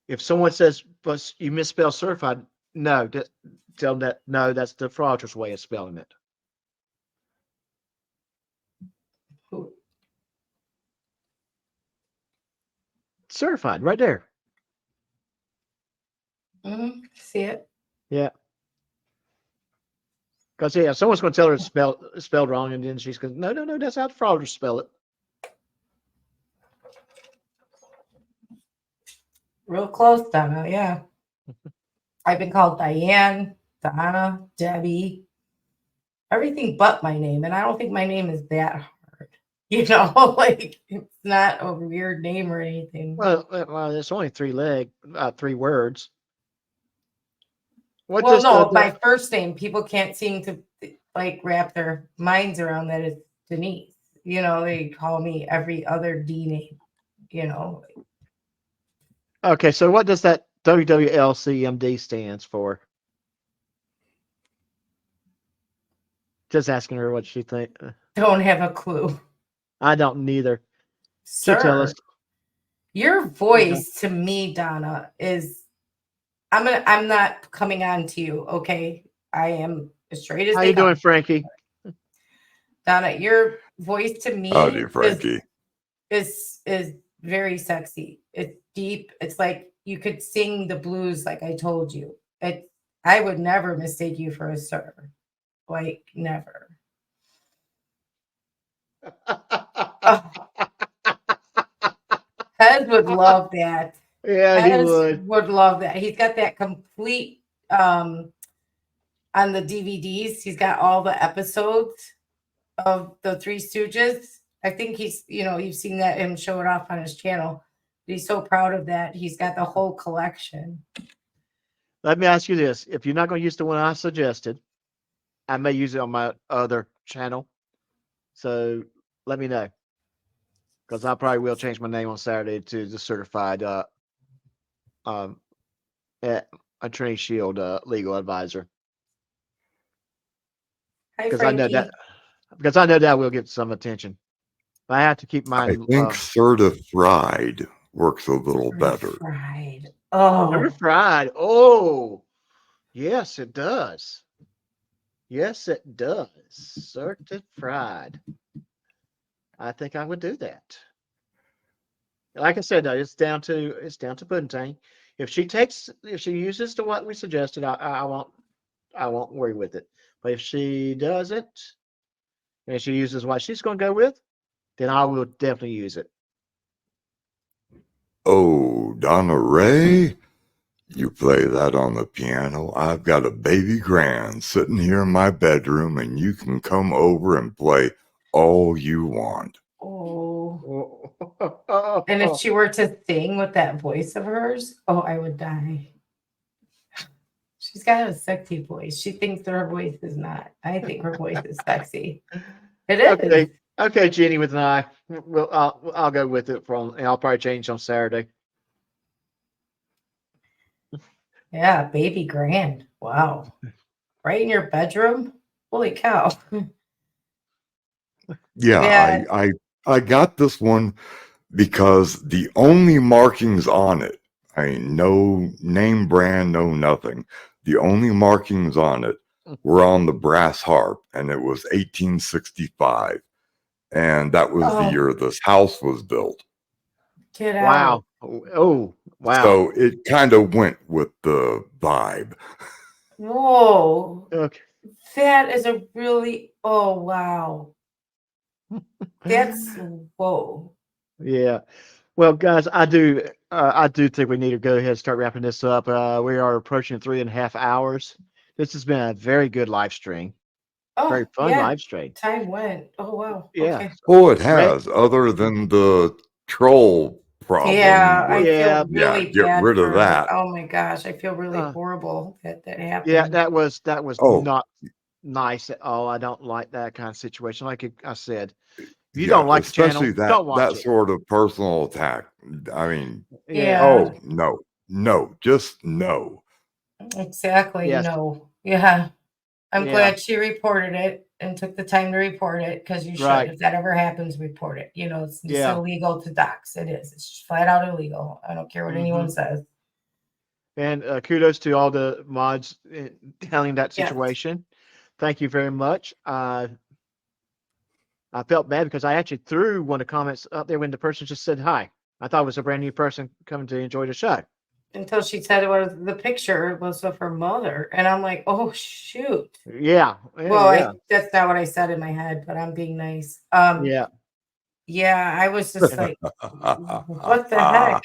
[SPEAKER 1] If someone says, "But you misspell certified," no, tell them that no, that's the fraudulent way of spelling it. Certified, right there.
[SPEAKER 4] See it?
[SPEAKER 1] Yeah. Because yeah, someone's going to tell her it's spelled wrong, and then she's going, no, that's how the fraudsters spell it.
[SPEAKER 4] Real close, Donna. Yeah. I've been called Diane, Donna, Debbie, everything but my name. And I don't think my name is that hard. You know, like it's not a weird name or anything.
[SPEAKER 1] Well, it's only three words. What
[SPEAKER 4] Well,
[SPEAKER 1] does
[SPEAKER 4] no, my first name, people can't seem to like wrap their minds around that it's Denise. You know, they call me every other D name, you know.
[SPEAKER 1] Okay, so what does that WWLCMD stands for? Just asking her what she think.
[SPEAKER 4] Don't have a clue.
[SPEAKER 1] I don't neither. She'll tell us.
[SPEAKER 4] Sir, your voice to me, Donna, is I'm not coming on to you, okay? I am as straight as
[SPEAKER 1] How
[SPEAKER 4] they
[SPEAKER 1] you doing,
[SPEAKER 4] come.
[SPEAKER 1] Frankie?
[SPEAKER 4] Donna, your voice to me
[SPEAKER 3] Howdy, Frankie.
[SPEAKER 4] is very sexy. It's deep. It's like you could sing the blues like I told you. I would never mistake you for a sir. Like never. Hez would love that.
[SPEAKER 1] Yeah, he
[SPEAKER 4] Hez
[SPEAKER 1] would
[SPEAKER 4] love that. He's got that complete on the DVDs. He's got all the episodes of the Three Stooges. I think you've seen that him show it off on his channel. He's so proud of that. He's got the whole collection.
[SPEAKER 1] Let me ask you this: if you're not going to use the one I suggested, I may use it on my other channel. So let me know, because I probably will change my name on Saturday to the certified Attorney Shield legal advisor.
[SPEAKER 4] Hi,
[SPEAKER 1] Because
[SPEAKER 4] Frankie.
[SPEAKER 1] I know that will get some attention. But I have to keep
[SPEAKER 3] I
[SPEAKER 1] mine.
[SPEAKER 3] think certified works a little better.
[SPEAKER 4] Fried. Oh,
[SPEAKER 1] Certified. Oh, yes, it does. Yes, it does. Certified. I think I would do that. Like I said, though, it's down to Pudding. If she uses the what we suggested, I won't worry with it. But if she doesn't, and she uses what she's going to go with, then I will definitely use it.
[SPEAKER 3] Oh, Donna Ray, you play that on the piano. I've got a baby grand sitting here in my bedroom, and you can come over and play all you want.
[SPEAKER 4] Oh. And if she were to sing with that voice of hers, oh, I would die. She's got a sexy voice. She thinks her voice is not. I think her voice is sexy. It is.
[SPEAKER 1] Okay, Jenny with an I. Well, I'll go with it and I'll probably change on Saturday.
[SPEAKER 4] Yeah, baby grand. Wow. Right in your bedroom? Holy cow.
[SPEAKER 3] Yeah, I got this one because the only markings on it, I mean, no name brand, no nothing. The only markings on it were on the brass harp, and it was 1865. And that was the year this house was built.
[SPEAKER 4] Get
[SPEAKER 1] out.
[SPEAKER 4] Wow.
[SPEAKER 1] Oh, wow.
[SPEAKER 3] So it kind of went with the vibe.
[SPEAKER 4] Whoa.
[SPEAKER 1] Okay.
[SPEAKER 4] That is a really, oh, wow. That's, whoa.
[SPEAKER 1] Yeah. Well, guys, I do think we need to go ahead and start wrapping this up. We are approaching 3.5 hours. This has been a very good live stream.
[SPEAKER 4] Oh,
[SPEAKER 1] Very fun
[SPEAKER 4] yeah.
[SPEAKER 1] live stream.
[SPEAKER 4] Time went. Oh, wow.
[SPEAKER 1] Yeah.
[SPEAKER 4] Okay.
[SPEAKER 3] Oh, it has, other than the troll problem.
[SPEAKER 4] Yeah, I
[SPEAKER 3] with,
[SPEAKER 4] feel really
[SPEAKER 3] get
[SPEAKER 4] bad
[SPEAKER 3] rid
[SPEAKER 4] for,
[SPEAKER 3] of that.
[SPEAKER 4] oh my gosh, I feel really horrible that happened.
[SPEAKER 1] Yeah, that was
[SPEAKER 3] Oh.
[SPEAKER 1] not nice at all. I don't like that kind of situation. Like I said, if you
[SPEAKER 3] Yeah,
[SPEAKER 1] don't like the
[SPEAKER 3] especially
[SPEAKER 1] channel, don't watch
[SPEAKER 3] that
[SPEAKER 1] it.
[SPEAKER 3] sort of personal attack. I mean,
[SPEAKER 4] Yeah.
[SPEAKER 3] oh no, just no.
[SPEAKER 4] Exactly.
[SPEAKER 1] Yes.
[SPEAKER 4] No. Yeah. I'm
[SPEAKER 1] Yeah.
[SPEAKER 4] glad she reported it and took the time to report it because you should.
[SPEAKER 1] Right.
[SPEAKER 4] If that ever happens, report it. You know, it's
[SPEAKER 1] Yeah.
[SPEAKER 4] illegal to dox. It is. It's flat out illegal. I don't care what anyone says.
[SPEAKER 1] And kudos to all the mods handling that
[SPEAKER 4] Yes.
[SPEAKER 1] situation. Thank you very much. I felt bad because I actually threw one of the comments up there when the person just said hi. I thought it was a brand new person coming to enjoy the show.
[SPEAKER 4] Until she said it was the picture was of her mother, and I'm like, oh shoot.
[SPEAKER 1] Yeah.
[SPEAKER 4] Well,
[SPEAKER 1] Yeah.
[SPEAKER 4] that's not what I said in my head, but I'm being nice.
[SPEAKER 1] Yeah.
[SPEAKER 4] Yeah, I was just like, what the heck?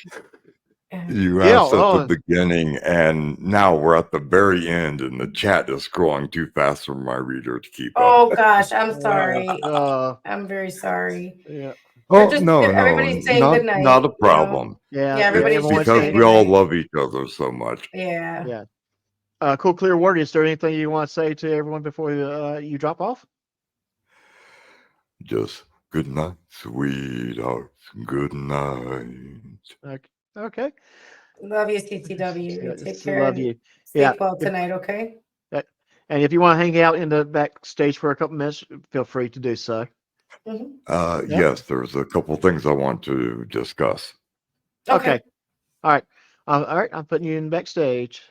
[SPEAKER 3] You
[SPEAKER 1] Yeah.
[SPEAKER 3] asked at the
[SPEAKER 1] Oh,
[SPEAKER 3] beginning, and now we're at the very end, and the chat is scrolling too fast for my reader to keep up.
[SPEAKER 4] Oh gosh, I'm sorry.
[SPEAKER 1] uh,
[SPEAKER 4] I'm very sorry.
[SPEAKER 1] yeah.
[SPEAKER 4] They're
[SPEAKER 3] Oh
[SPEAKER 4] just
[SPEAKER 3] no,
[SPEAKER 4] everybody's saying good night.
[SPEAKER 3] not a
[SPEAKER 4] You know?
[SPEAKER 3] problem.
[SPEAKER 1] Yeah.
[SPEAKER 4] Yeah,
[SPEAKER 3] It's
[SPEAKER 4] everybody's just
[SPEAKER 3] because
[SPEAKER 1] Everyone's
[SPEAKER 4] saying
[SPEAKER 3] we
[SPEAKER 4] good
[SPEAKER 3] all
[SPEAKER 4] night.
[SPEAKER 3] love each other so much.
[SPEAKER 4] Yeah.
[SPEAKER 1] Yeah. Cool, clear word. Is there anything you want to say to everyone before you drop off?
[SPEAKER 3] Just good night, sweethearts. Good night.
[SPEAKER 1] Okay.
[SPEAKER 4] Love you, CCW. You take care
[SPEAKER 1] Love
[SPEAKER 4] and
[SPEAKER 1] you.
[SPEAKER 4] sleep
[SPEAKER 1] Yeah.
[SPEAKER 4] well tonight, okay?
[SPEAKER 1] And if you want to hang out in the backstage for a couple minutes, feel free to do so.
[SPEAKER 4] Mhm.
[SPEAKER 1] Yep.
[SPEAKER 3] Yes, there's a couple things I want to discuss.
[SPEAKER 1] Okay. All right. All right. I'm putting you in backstage.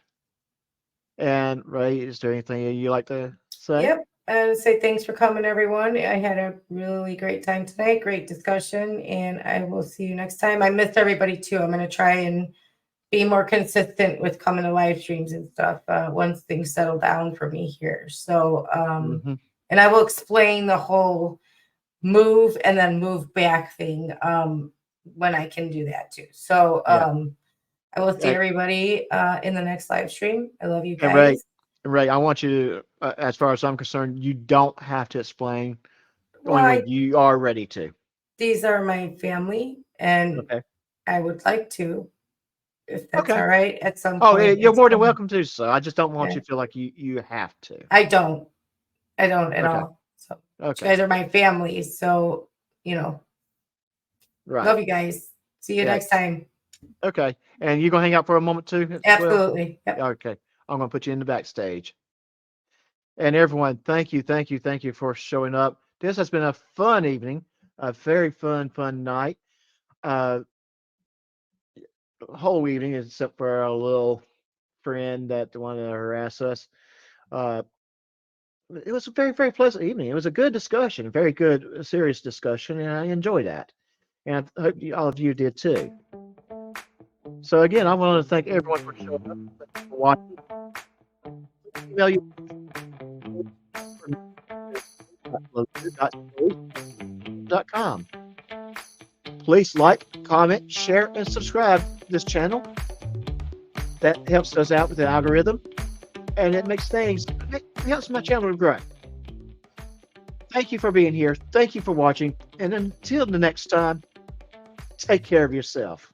[SPEAKER 1] And Ray, is there anything you like to say?
[SPEAKER 4] Yep. And say thanks for coming, everyone. I had a really great time tonight. Great discussion. And I will see you next time. I missed everybody too. I'm going to try and be more consistent with coming to live streams and stuff once things settle down for me here. So, and I will explain the whole move and then move back thing when I can do that too. So, I will see everybody in the next live stream. I love you guys.
[SPEAKER 1] And Ray, I want you to, as far as I'm concerned, you don't have to explain only
[SPEAKER 4] Why?
[SPEAKER 1] when you are ready to.
[SPEAKER 4] These are my family, and I would like to, if that's all right, at some
[SPEAKER 1] Oh,
[SPEAKER 4] point.
[SPEAKER 1] you're more than welcome to. So I just don't want
[SPEAKER 4] Yeah.
[SPEAKER 1] you to feel like you have to.
[SPEAKER 4] I don't at all. So you
[SPEAKER 1] Okay.
[SPEAKER 4] guys are my family, so
[SPEAKER 1] Right.
[SPEAKER 4] love you guys. See you next time.
[SPEAKER 1] Okay. And you gonna hang out for a moment too? as well?
[SPEAKER 4] Absolutely. Yep.
[SPEAKER 1] Okay. I'm gonna put you in the backstage. And everyone, thank you for showing up. This has been a fun evening, a very fun night. Whole evening, except for our little friend that wanted to harass us. It was a very, very pleasant evening. It was a good discussion, a very good, serious discussion, and I enjoyed that. And I hope all of you did too. So again, I want to thank everyone for showing up, for watching. Email you .com. Please like, comment, share, and subscribe to this channel. That helps us out with the algorithm, and it helps my channel to grow. Thank you for being here. Thank you for watching. And until the next time, take care of yourself.